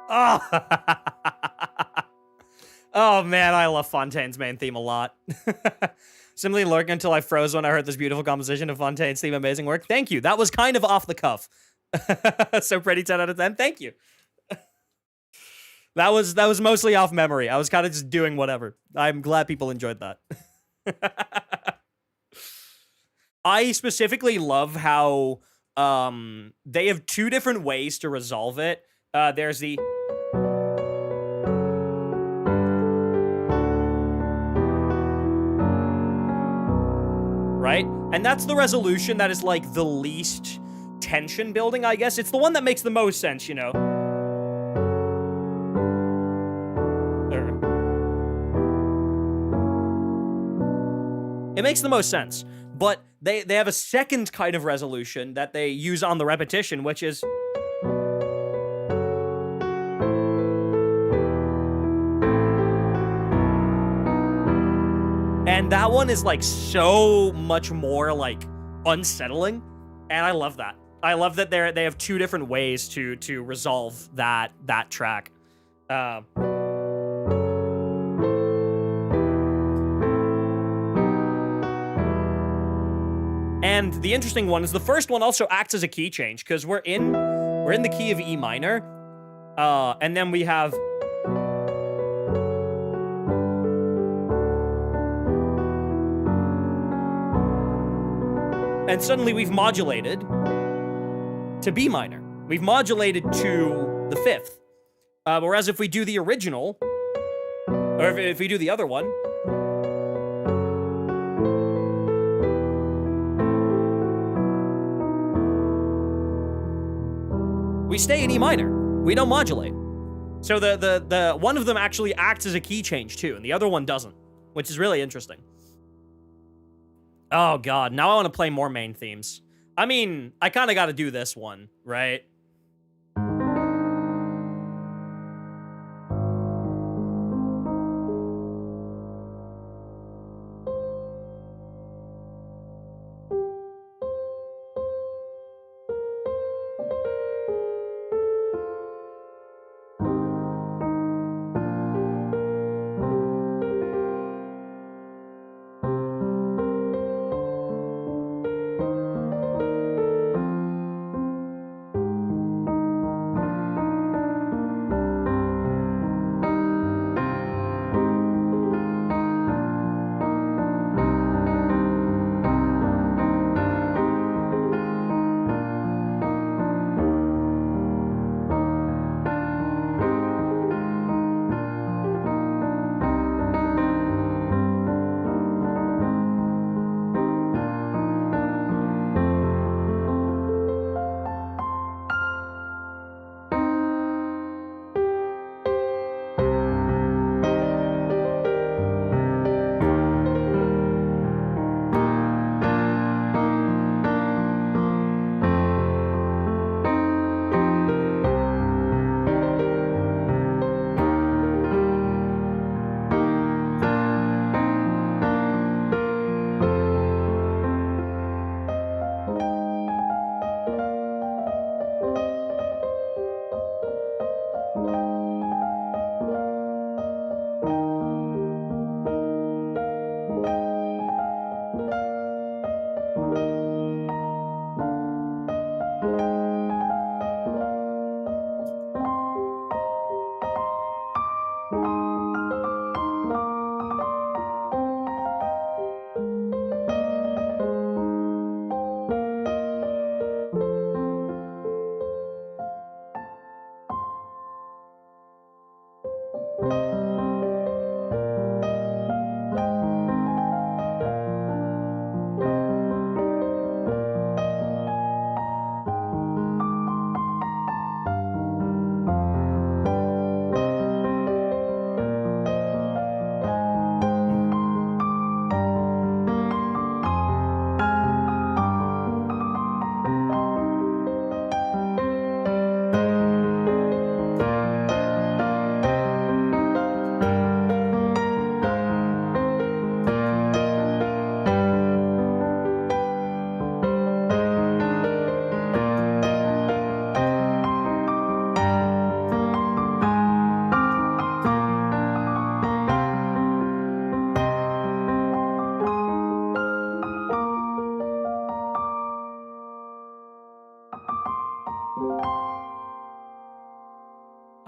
Oh. Oh man, I love Fontaine's main theme a lot. Simply lurking until I froze when I heard this beautiful composition of Fontaine's theme. Amazing work. Thank you. That was kind of off the cuff. So pretty, 10 out of 10. Thank you. That was mostly off memory. I was kind of just doing whatever. I'm glad people enjoyed that. I specifically love how they have two different ways to resolve it. There's the right? And that's the resolution that is like the least tension building, I guess. It's the one that makes the most sense, you know. It makes the most sense. But they have a second kind of resolution that they use on the repetition, which is and that one is like so much more like unsettling, and I love that. I love that they have two different ways to resolve that track. And the interesting one is the first one also acts as a key change because we're in the key of E minor, and then we have. And suddenly we've modulated to B minor. We've modulated to the fifth. Whereas if we do the original, or if we do the other one, we stay in E minor. We don't modulate. So the one of them actually acts as a key change too, and the other one doesn't, which is really interesting. Oh god, now I want to play more main themes. I mean, I kind of got to do this one, right?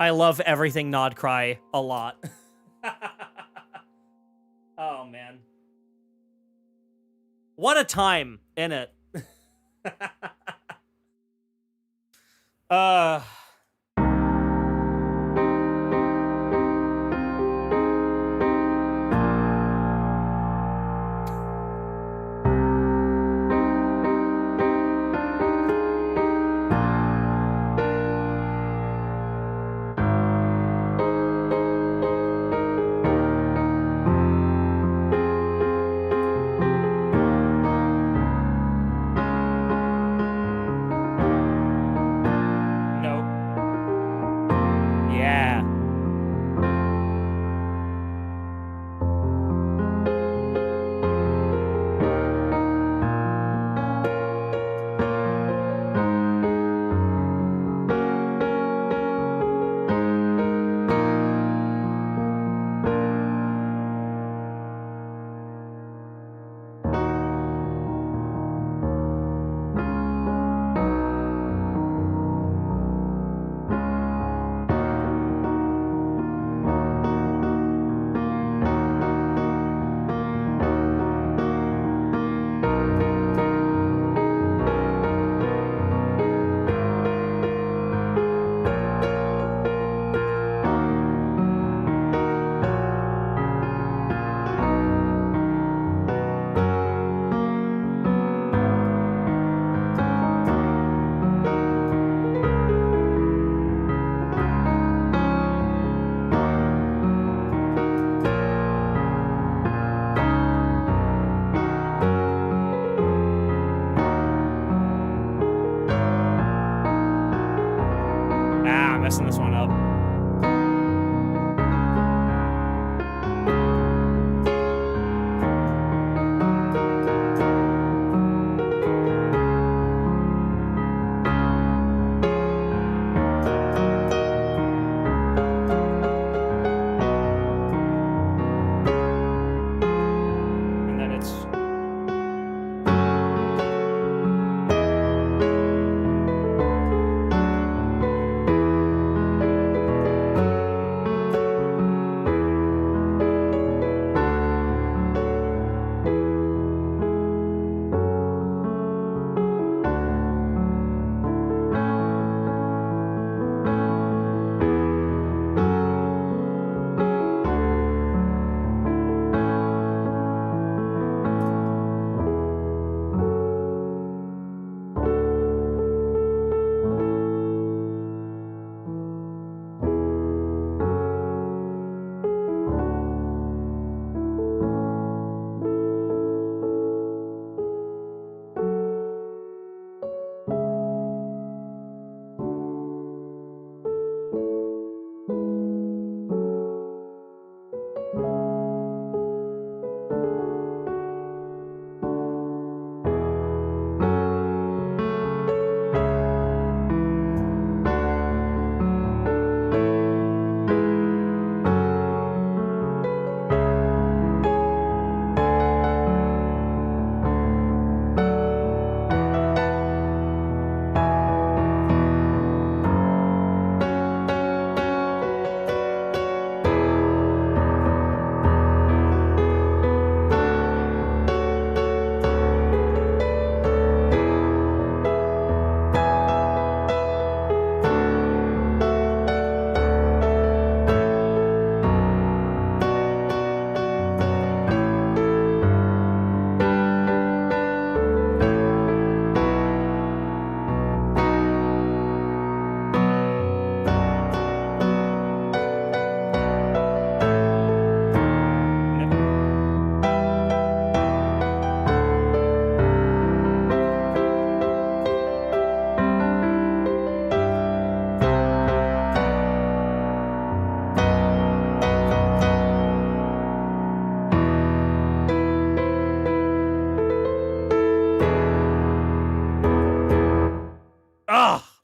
I love everything Nod Cry a lot. Oh, man. What a time in it. uh... Nope.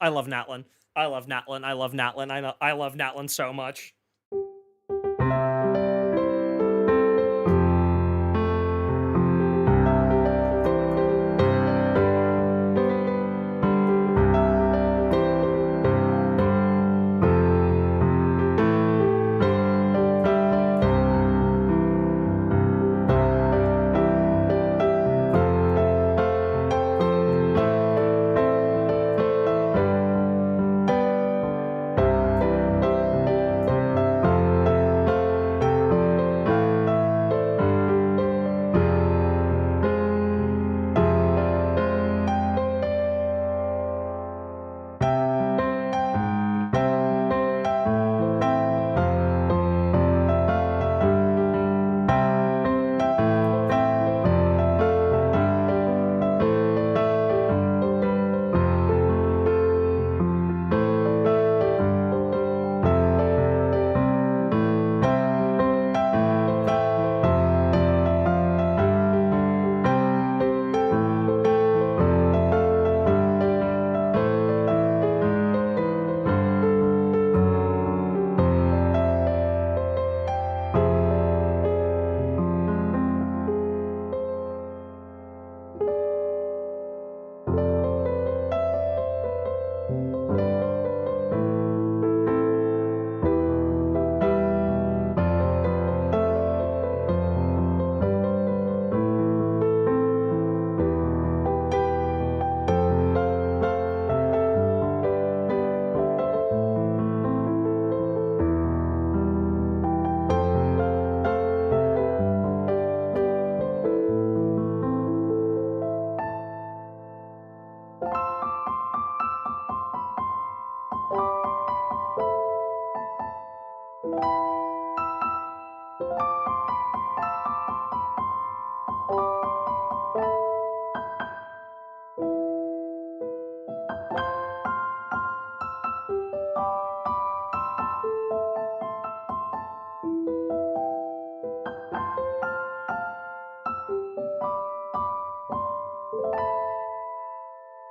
I love Natlin. I love Natlin. I love Natlin. I love Natlin so much.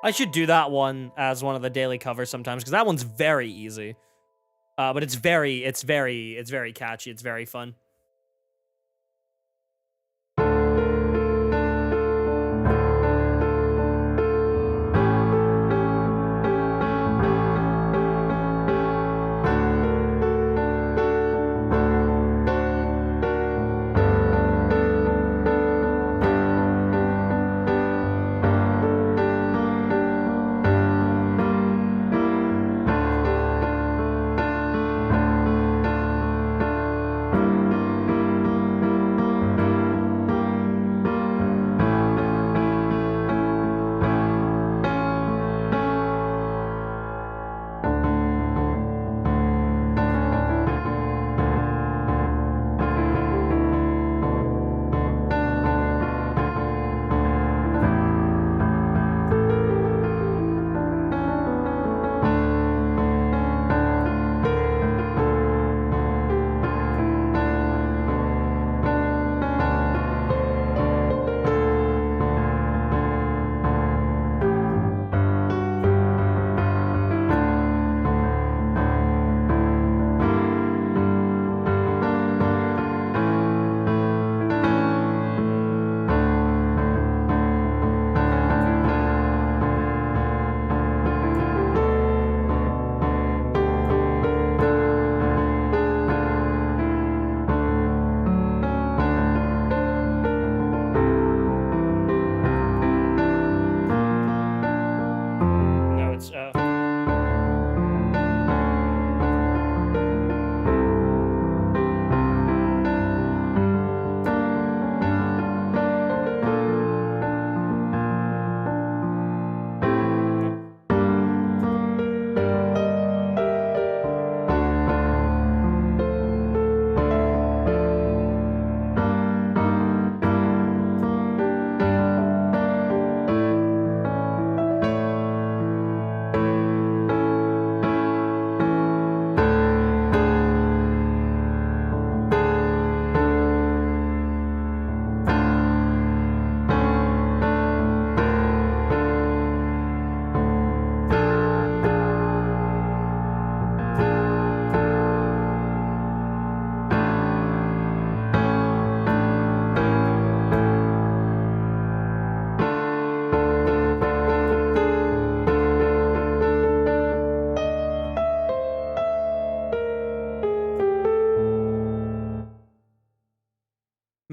I should do that one as one of the daily covers sometimes, because that one's very easy. But it's very catchy. It's very fun.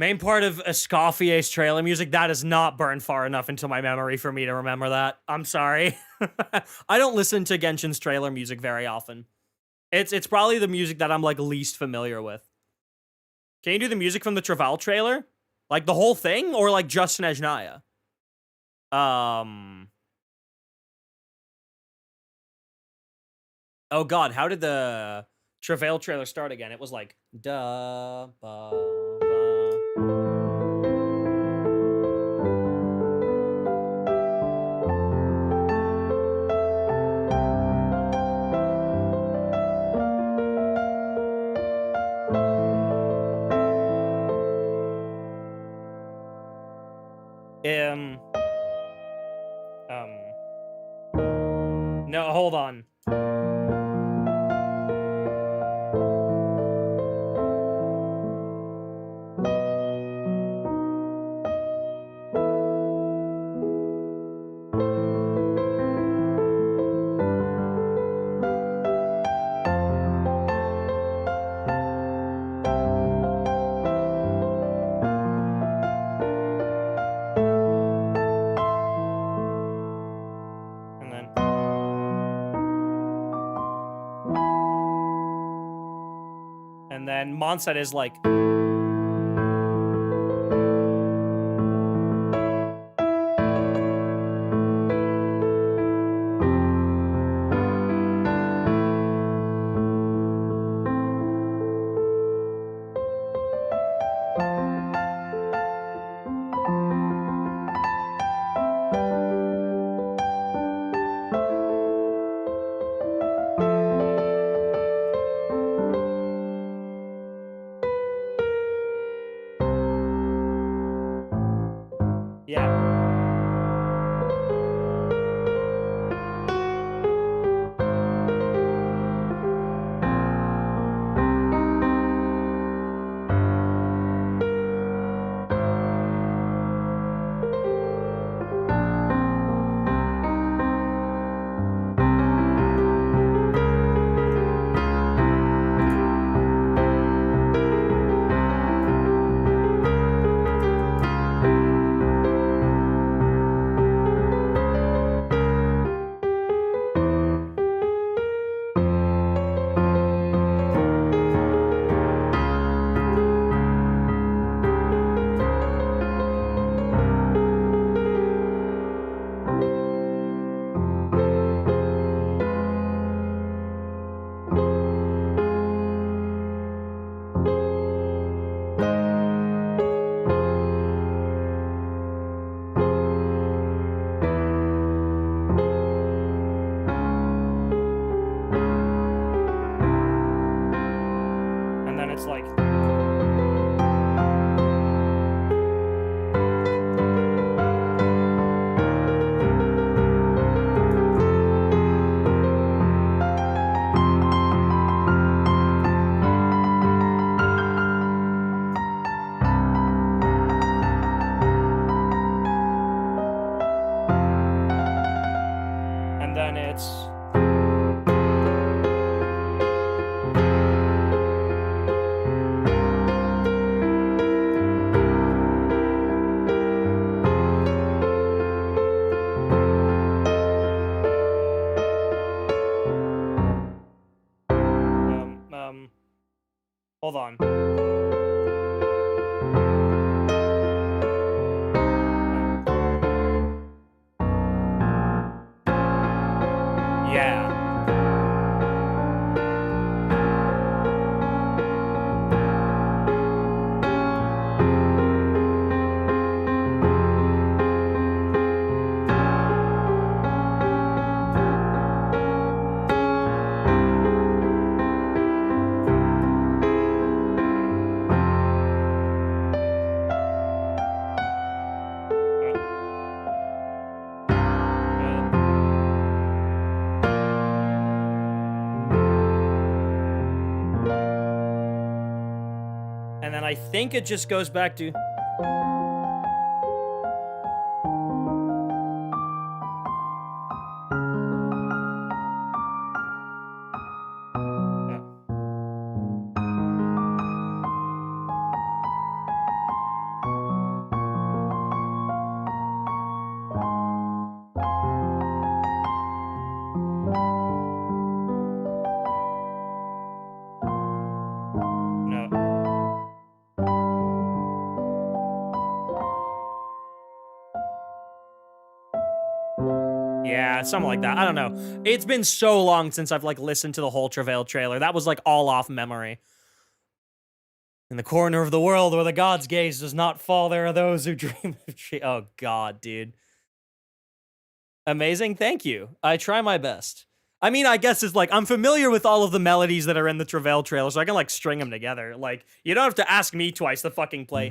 Main part of Escoffier's trailer music, that is not burned far enough into my memory for me to remember that. I'm sorry. I don't listen to Genshin's trailer music very often. It's probably the music that I'm, like, least familiar with. Can you do the music from the Travail trailer? Like, the whole thing? Or, like, just Snezhnaya? Oh, God, how did the Travail trailer start again? It was like, da, ba, ba. No, hold on. And then Mondstadt is like... Yeah. It's like... And then it's... hold on. Yeah. And then I think it just goes back to... Yeah, something like that. I don't know. It's been so long since I've, like, listened to the whole Travail trailer. That was, like, all off memory. In the corner of the world where the god's gaze does not fall, there are those who dream of oh, God, dude. Amazing. Thank you. I try my best. I mean, I guess it's like, I'm familiar with all of the melodies that are in the Travail trailer, so I can, like, string them together. Like, you don't have to ask me twice to fucking play.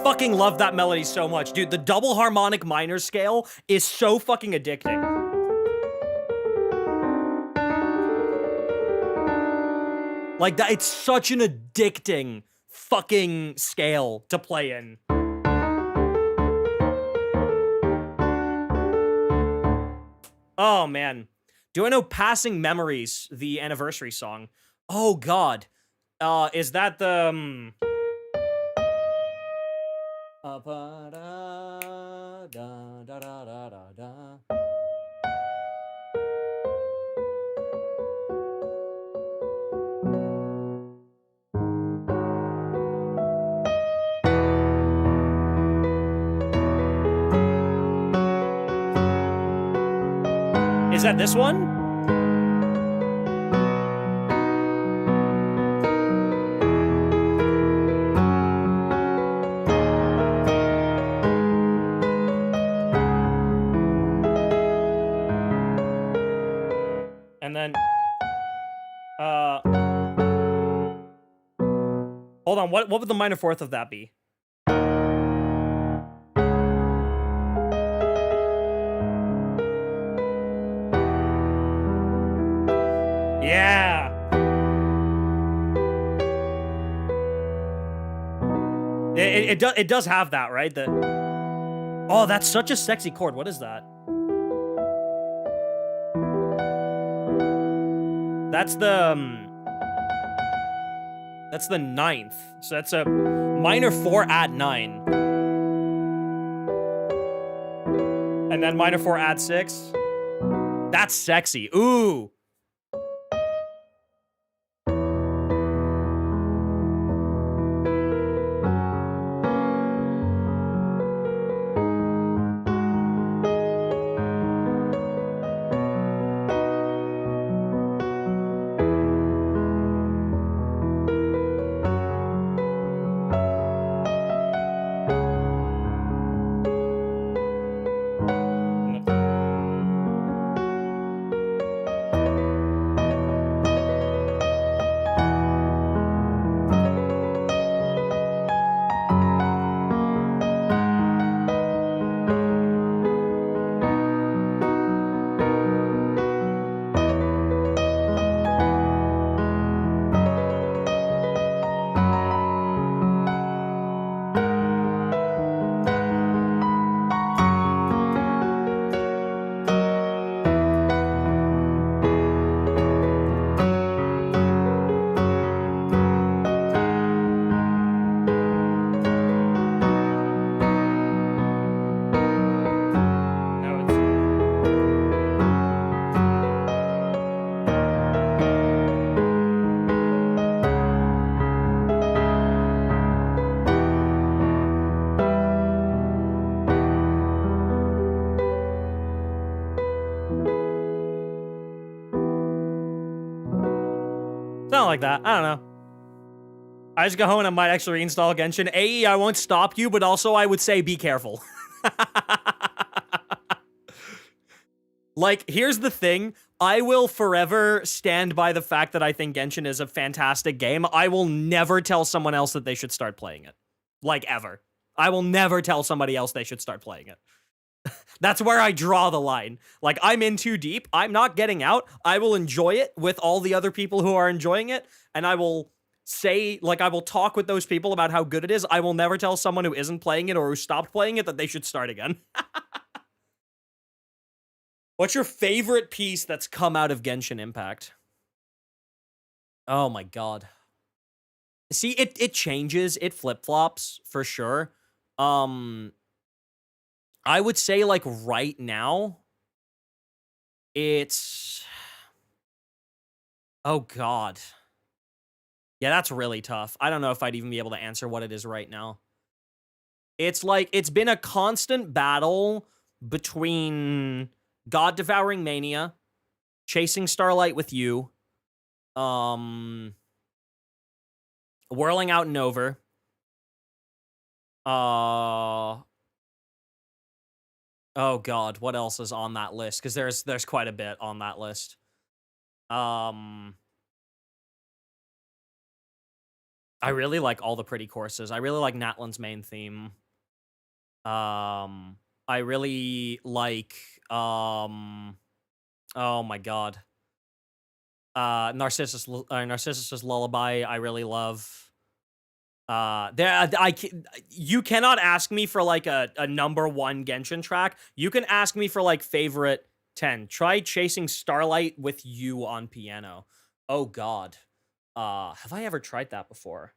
Fucking love that melody so much, dude. The double harmonic minor scale is so fucking addicting. Like that, it's such an addicting fucking scale to play in. Oh man, do I know "Passing Memories," the anniversary song? Oh god, is that the? Is that this one? And then, hold on, what would the minor fourth of that be? Yeah. It does have that, right? Oh, that's such a sexy chord. What is that? That's the ninth. So that's a minor 4 add 9. And then minor 4 add 6. That's sexy. Ooh. Something like that. I don't know. I just go home and I might actually reinstall Genshin. AE, I won't stop you, but also I would say be careful. Like, here's the thing. I will forever stand by the fact that I think Genshin is a fantastic game. I will never tell someone else that they should start playing it. Like, ever. I will never tell somebody else they should start playing it. That's where I draw the line. Like, I'm in too deep. I'm not getting out. I will enjoy it with all the other people who are enjoying it, and I will say, like, I will talk with those people about how good it is. I will never tell someone who isn't playing it or who stopped playing it that they should start again. What's your favorite piece that's come out of Genshin Impact? Oh my god. See, it changes. It flip-flops, for sure. I would say, like, right now, it's... Oh god. Yeah, that's really tough. I don't know if I'd even be able to answer what it is right now. It's like, it's been a constant battle between God-Devouring Mania, Chasing Starlight with You, Whirling Out and Over, oh god, what else is on that list? Because there's quite a bit on that list. I really like all the pretty courses. I really like Natlan's main theme. I really like, oh my god. Narcissus' Lullaby, I really love. You cannot ask me for, like, a #1 Genshin track. You can ask me for, like, favorite 10. Try Chasing Starlight with You on piano. Oh god. Have I ever tried that before?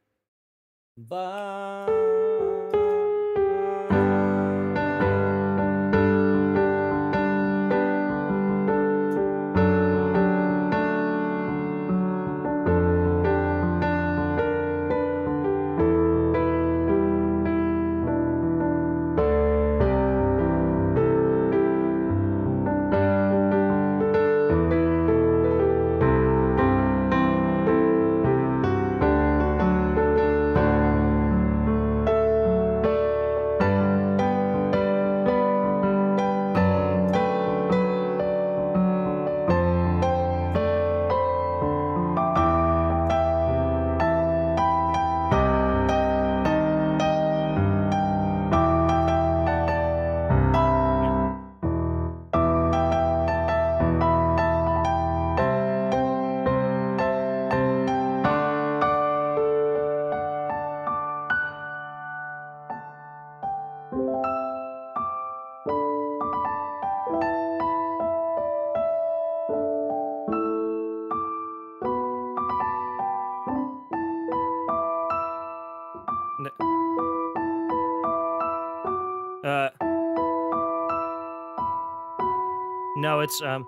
No, it's, oh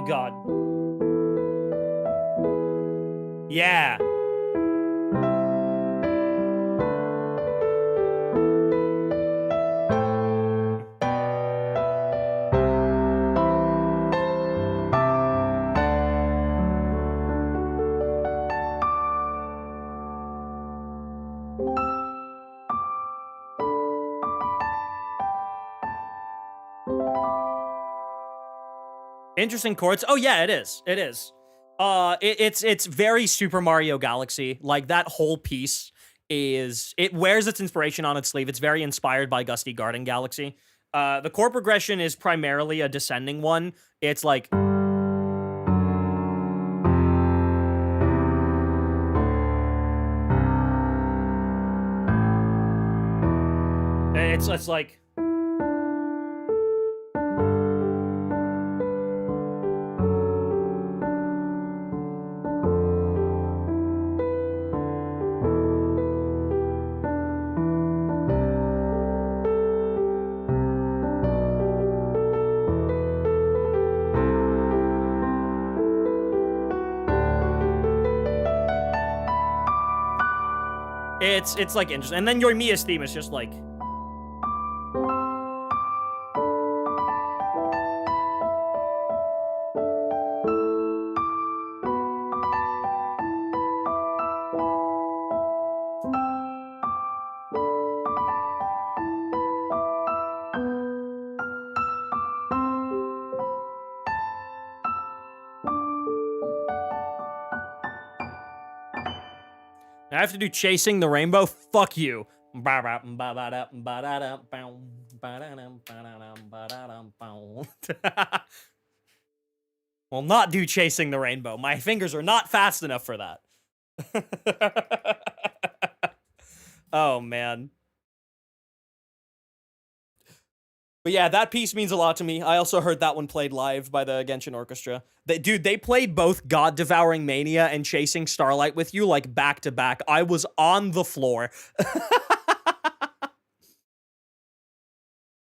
god. Yeah. Interesting chords. Oh yeah, it is. It is. It's very Super Mario Galaxy. Like, that whole piece it wears its inspiration on its sleeve. It's very inspired by Gusty Garden Galaxy. The chord progression is primarily a descending one. It's like, it's like, it's like interesting. And then Yoimiya's theme is just like, I have to do Chasing the Rainbow? Fuck you. Will not do Chasing the Rainbow. My fingers are not fast enough for that. Oh, man. But yeah, that piece means a lot to me. I also heard that one played live by the Genshin Orchestra. Dude, they played both God Devouring Mania and Chasing Starlight with you, like, back to back. I was on the floor.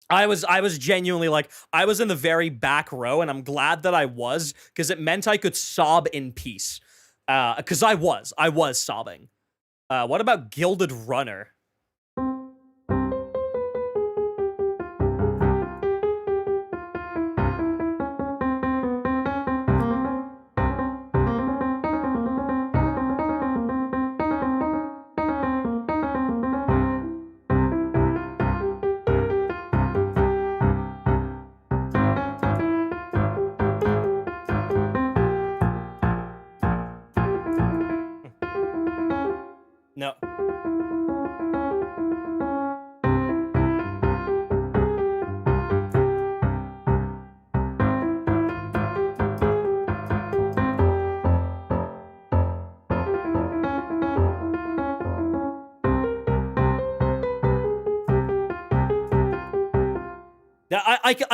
I was genuinely, like, I was in the very back row, and I'm glad that I was, because it meant I could sob in peace. Because I was sobbing. What about Gilded Runner? No.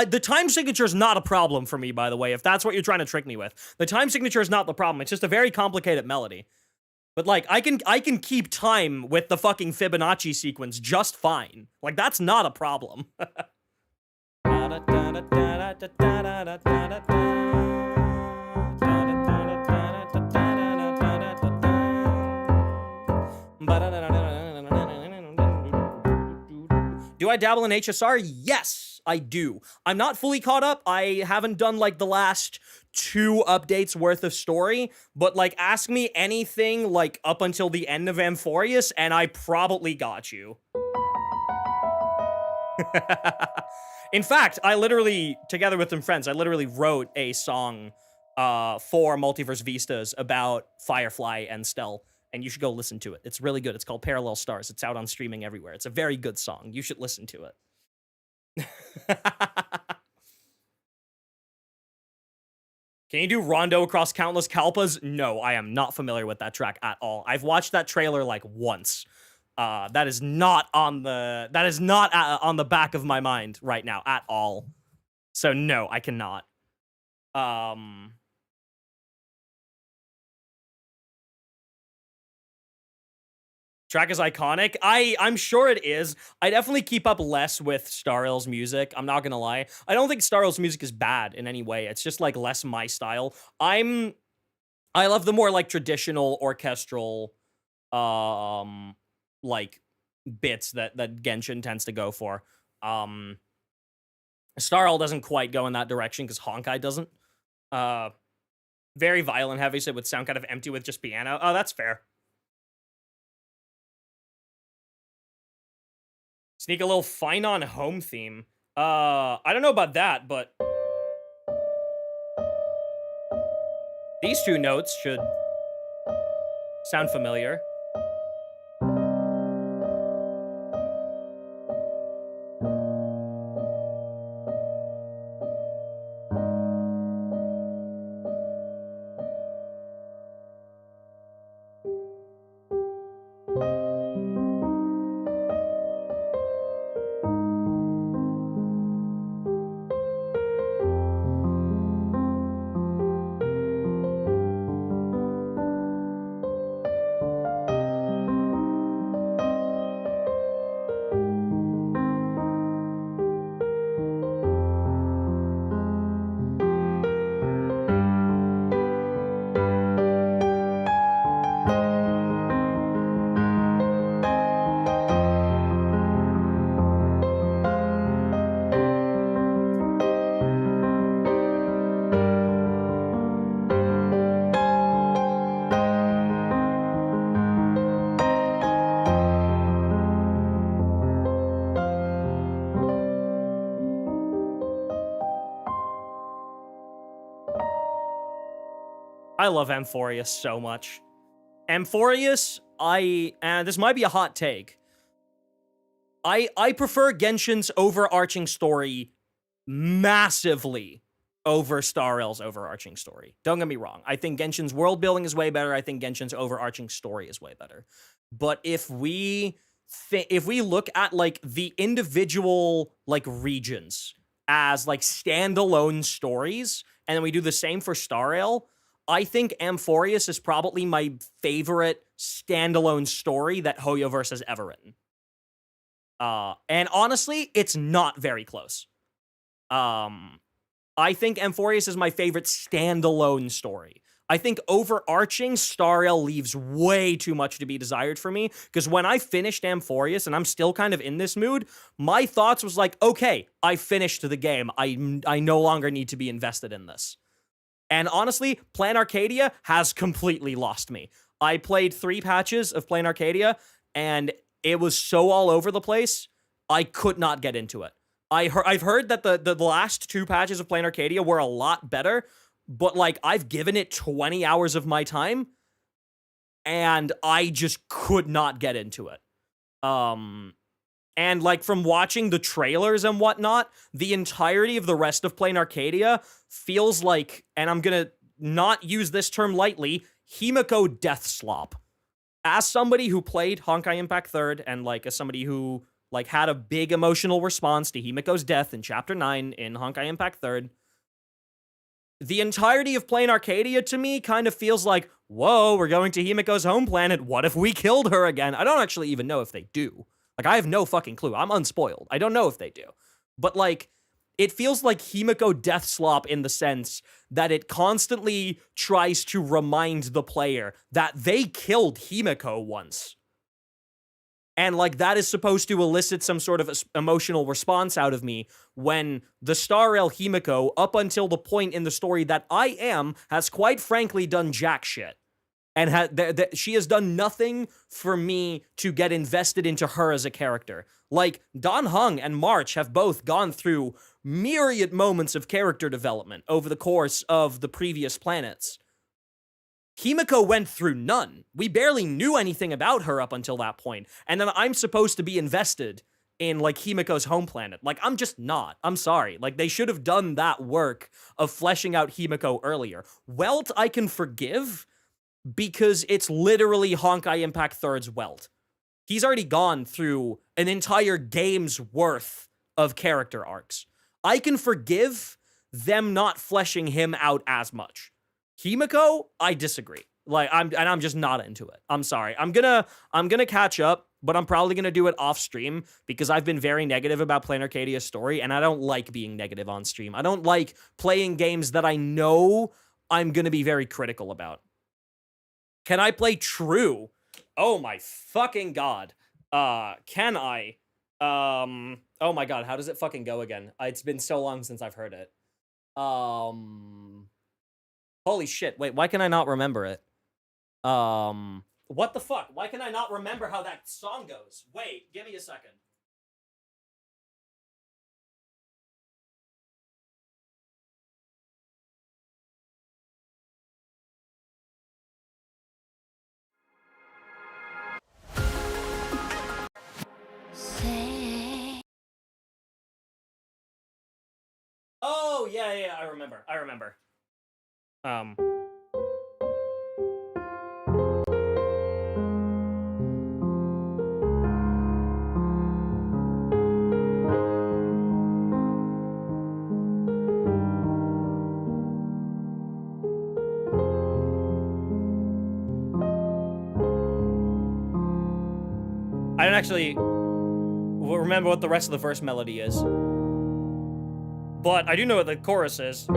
The time signature is not a problem for me, by the way, if that's what you're trying to trick me with. The time signature is not the problem. It's just a very complicated melody. But, like, I can keep time with the fucking Fibonacci sequence just fine. Like, that's not a problem. Do I dabble in HSR? Yes, I do. I'm not fully caught up. I haven't done, like, the last 2 updates worth of story, but, like, ask me anything, like, up until the end of Amphorius, and I probably got you. In fact, I literally, together with some friends, I literally wrote a song for Multiverse Vistas about Firefly and Stell, and you should go listen to it. It's really good. It's called Parallel Stars. It's out on streaming everywhere. It's a very good song. You should listen to it. Can you do Rondo across countless Kalpas? No, I am not familiar with that track at all. I've watched that trailer like once. That is not on the back of my mind right now at all. So no, I cannot. Track is iconic. I'm sure it is. I definitely keep up less with Starill's music. I'm not gonna lie. I don't think Starill's music is bad in any way. It's just like less my style. I love the more like traditional orchestral like bits that Genshin tends to go for. Starl doesn't quite go in that direction because Honkai doesn't. Very violent heavy, so it would sound kind of empty with just piano. Oh, that's fair. Sneak a little fine on home theme. I don't know about that, but these 2 notes should sound familiar. I love Amphorius so much. Amphorius, and this might be a hot take, I prefer Genshin's overarching story massively over Star Rail's overarching story. Don't get me wrong. I think Genshin's world building is way better. I think Genshin's overarching story is way better. But if we look at like the individual like regions as like standalone stories, and then we do the same for Star Rail, I think Amphorius is probably my favorite standalone story that Hoyoverse has ever written. And honestly, it's not very close. I think Amphorius is my favorite standalone story. I think overarching Star Rail leaves way too much to be desired for me, because when I finished Amphorius, and I'm still kind of in this mood, my thoughts was like, okay, I finished the game. I no longer need to be invested in this. And honestly, Plan Arcadia has completely lost me. I played 3 patches of Plan Arcadia, and it was so all over the place, I could not get into it. I've heard that the last 2 patches of Plan Arcadia were a lot better, but like I've given it 20 hours of my time, and I just could not get into it. And like from watching the trailers and whatnot, the entirety of the rest of Plan Arcadia feels like, and I'm gonna not use this term lightly, Himiko death slop. As somebody who played Honkai Impact 3rd, and like as somebody who like had a big emotional response to Himiko's death in Chapter 9 in Honkai Impact 3rd, the entirety of Plan Arcadia to me kind of feels like, whoa, we're going to Himiko's home planet, what if we killed her again? I don't actually even know if they do. Like, I have no fucking clue. I'm unspoiled. I don't know if they do. But like, it feels like Himiko death slop in the sense that it constantly tries to remind the player that they killed Himiko once. And like that is supposed to elicit some sort of emotional response out of me when the Star Rail Himiko, up until the point in the story that I am, has quite frankly done jack shit. And she has done nothing for me to get invested into her as a character. Like, Dan Heng and March have both gone through myriad moments of character development over the course of the previous planets. Himiko went through none. We barely knew anything about her up until that point. And then I'm supposed to be invested in, like, Himiko's home planet. Like, I'm just not. I'm sorry. Like, they should have done that work of fleshing out Himiko earlier. Welt I can forgive, because it's literally Honkai Impact 3rd's Welt. He's already gone through an entire game's worth of character arcs. I can forgive them not fleshing him out as much. Himiko, I disagree. Like, I'm just not into it. I'm sorry. I'm gonna catch up, but I'm probably gonna do it off stream because I've been very negative about Plan Arcadia's story, and I don't like being negative on stream. I don't like playing games that I know I'm gonna be very critical about. Can I play True? Oh my fucking god. Can I? Oh my god, how does it fucking go again? It's been so long since I've heard it. Holy shit, wait, why can I not remember it? What the fuck? Why can I not remember how that song goes? Wait, give me a second. Oh, yeah, I remember. I don't actually remember what the rest of the verse melody is, but I do know what the chorus is.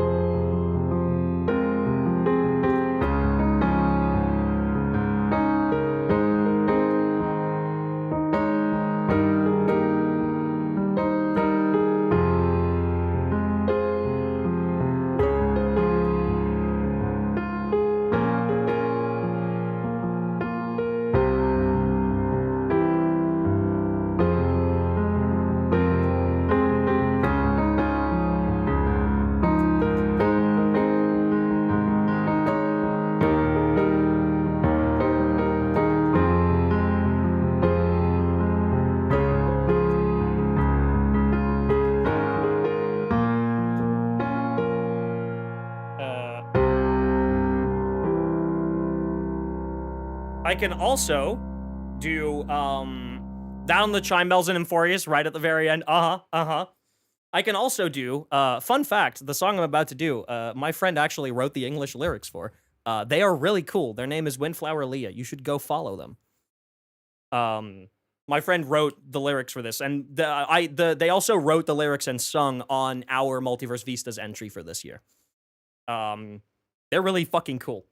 I can also do down the chime bells and Euphorious right at the very end. I can also do fun fact, the song I'm about to do, my friend actually wrote the English lyrics for. They are really cool. Their name is Windflower Leah. You should go follow them. My friend wrote the lyrics for this, and they also wrote the lyrics and sung on our Multiverse Vistas entry for this year. They're really fucking cool.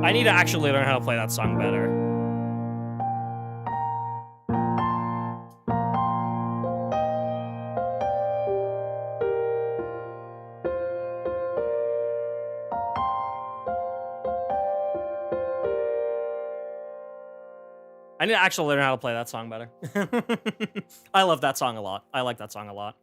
I need to actually learn how to play that song better. I need to actually learn how to play that song better. I love that song a lot. I like that song a lot.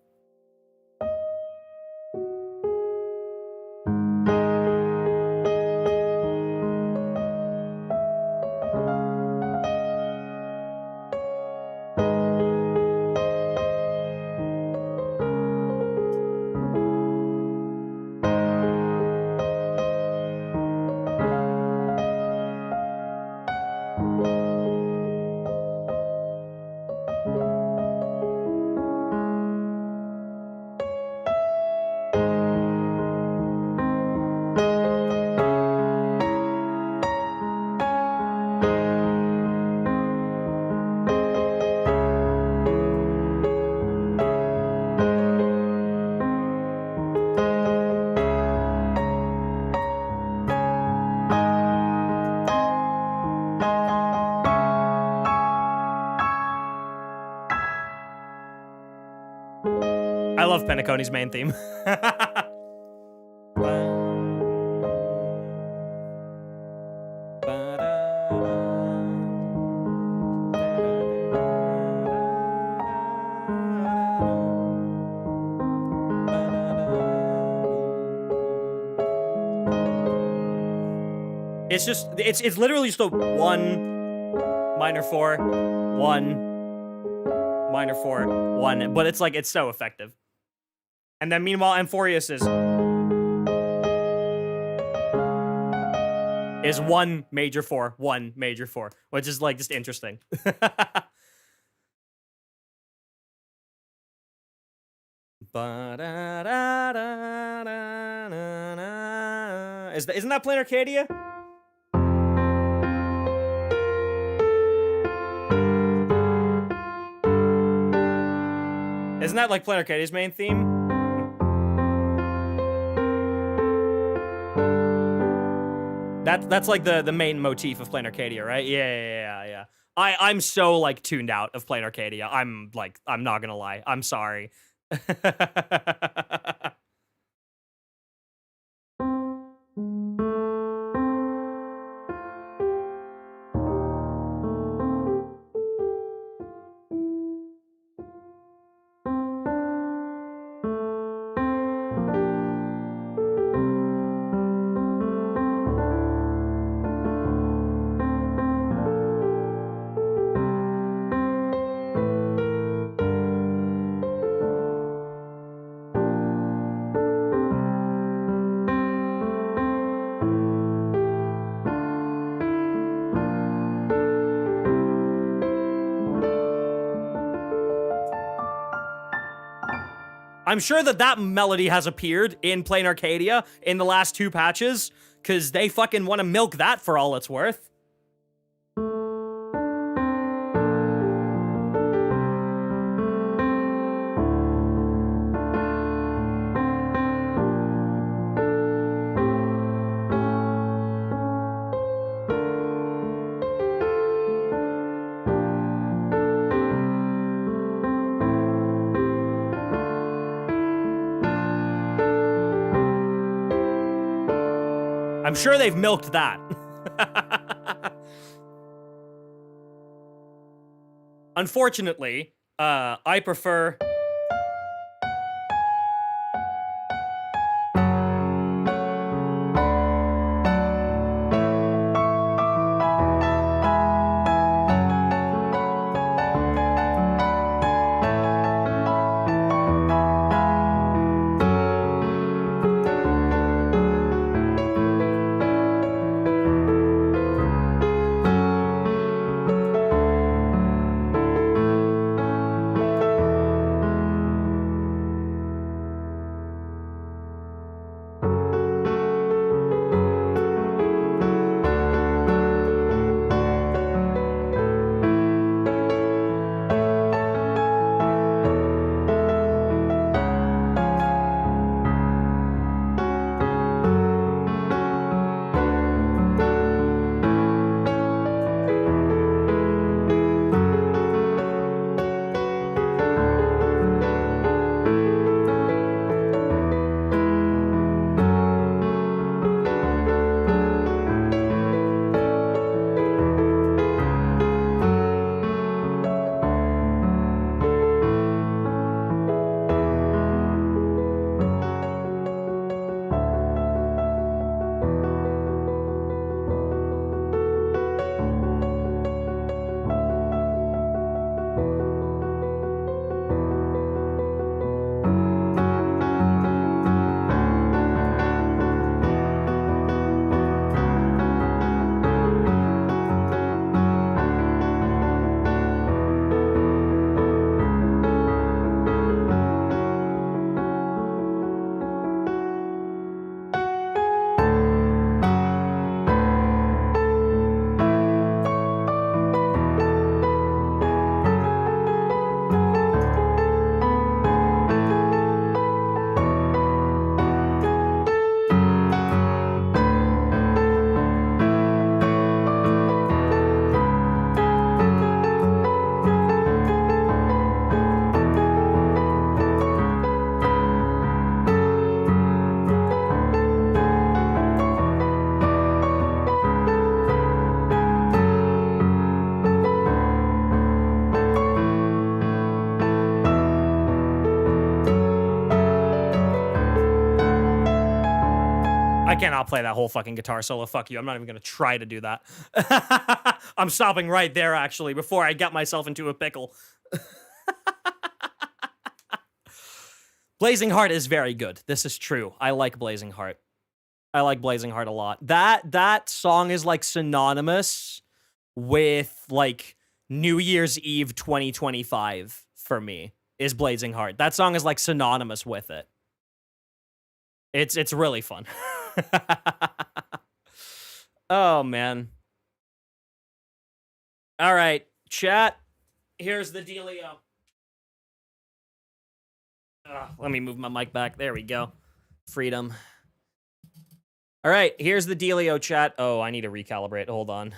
I love Penaconi's main theme. It's just, it's literally just a 1 minor 4, 1 minor 4, 1, but it's like, it's so effective. And then meanwhile, Euphorious is 1 major 4, 1 major 4, which is like just interesting. Isn't that Planar Arcadia? Isn't that like Planar Arcadia's main theme? That's like the main motif of Planar Arcadia, right? Yeah. I'm so like tuned out of Planar Arcadia. I'm not gonna lie. I'm sorry. I'm sure that that melody has appeared in Plain Arcadia in the last 2 patches, because they fucking want to milk that for all it's worth. I'm sure they've milked that. Unfortunately, I prefer... I cannot play that whole fucking guitar solo. Fuck you. I'm not even going to try to do that. I'm stopping right there, actually, before I get myself into a pickle. Blazing Heart is very good. This is true. I like Blazing Heart. I like Blazing Heart a lot. That song is, like, synonymous with, like, New Year's Eve 2025 for me, is Blazing Heart. That song is, like, synonymous with it. It's really fun. Oh, man. All right, chat. Here's the dealio. Let me move my mic back. There we go. Freedom. All right, here's the dealio, chat. Oh, I need to recalibrate. Hold on.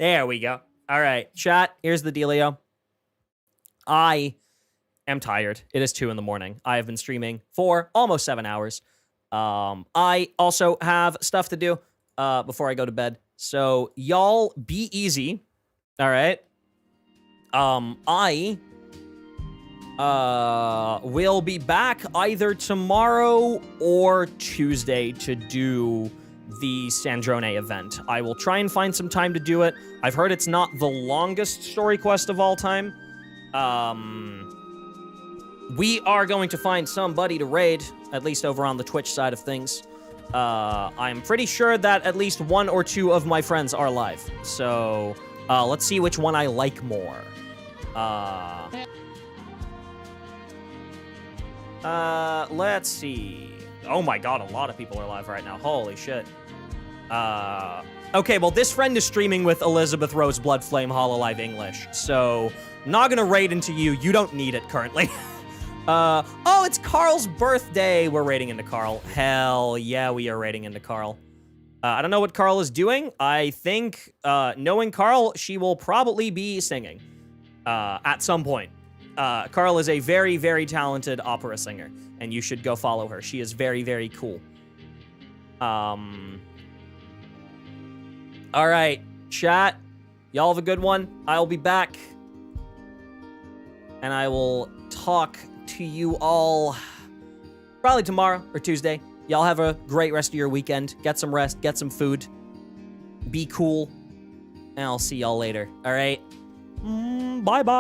There we go. All right, chat. Here's the dealio. I am tired. It is 2 in the morning. I have been streaming for almost 7 hours. I also have stuff to do before I go to bed. So y'all be easy. All right. I will be back either tomorrow or Tuesday to do the Sandrone event. I will try and find some time to do it. I've heard it's not the longest story quest of all time. We are going to find somebody to raid, at least over on the Twitch side of things. I'm pretty sure that at least 1 or 2 of my friends are live. So, let's see which one I like more. Let's see. Oh my god, a lot of people are live right now. Holy shit. Okay, well, this friend is streaming with Elizabeth Rose Bloodflame Hololive English, so not gonna raid into you. You don't need it currently. Oh, it's Carl's birthday. We're raiding into Carl. Hell yeah, we are raiding into Carl. I don't know what Carl is doing. I think, knowing Carl, she will probably be singing, at some point. Carl is a very, very talented opera singer, and you should go follow her. She is very, very cool. All right, chat. Y'all have a good one. I'll be back, and I will talk to you all probably tomorrow or Tuesday. Y'all have a great rest of your weekend. Get some rest, get some food, be cool, and I'll see y'all later. All right? Bye-bye.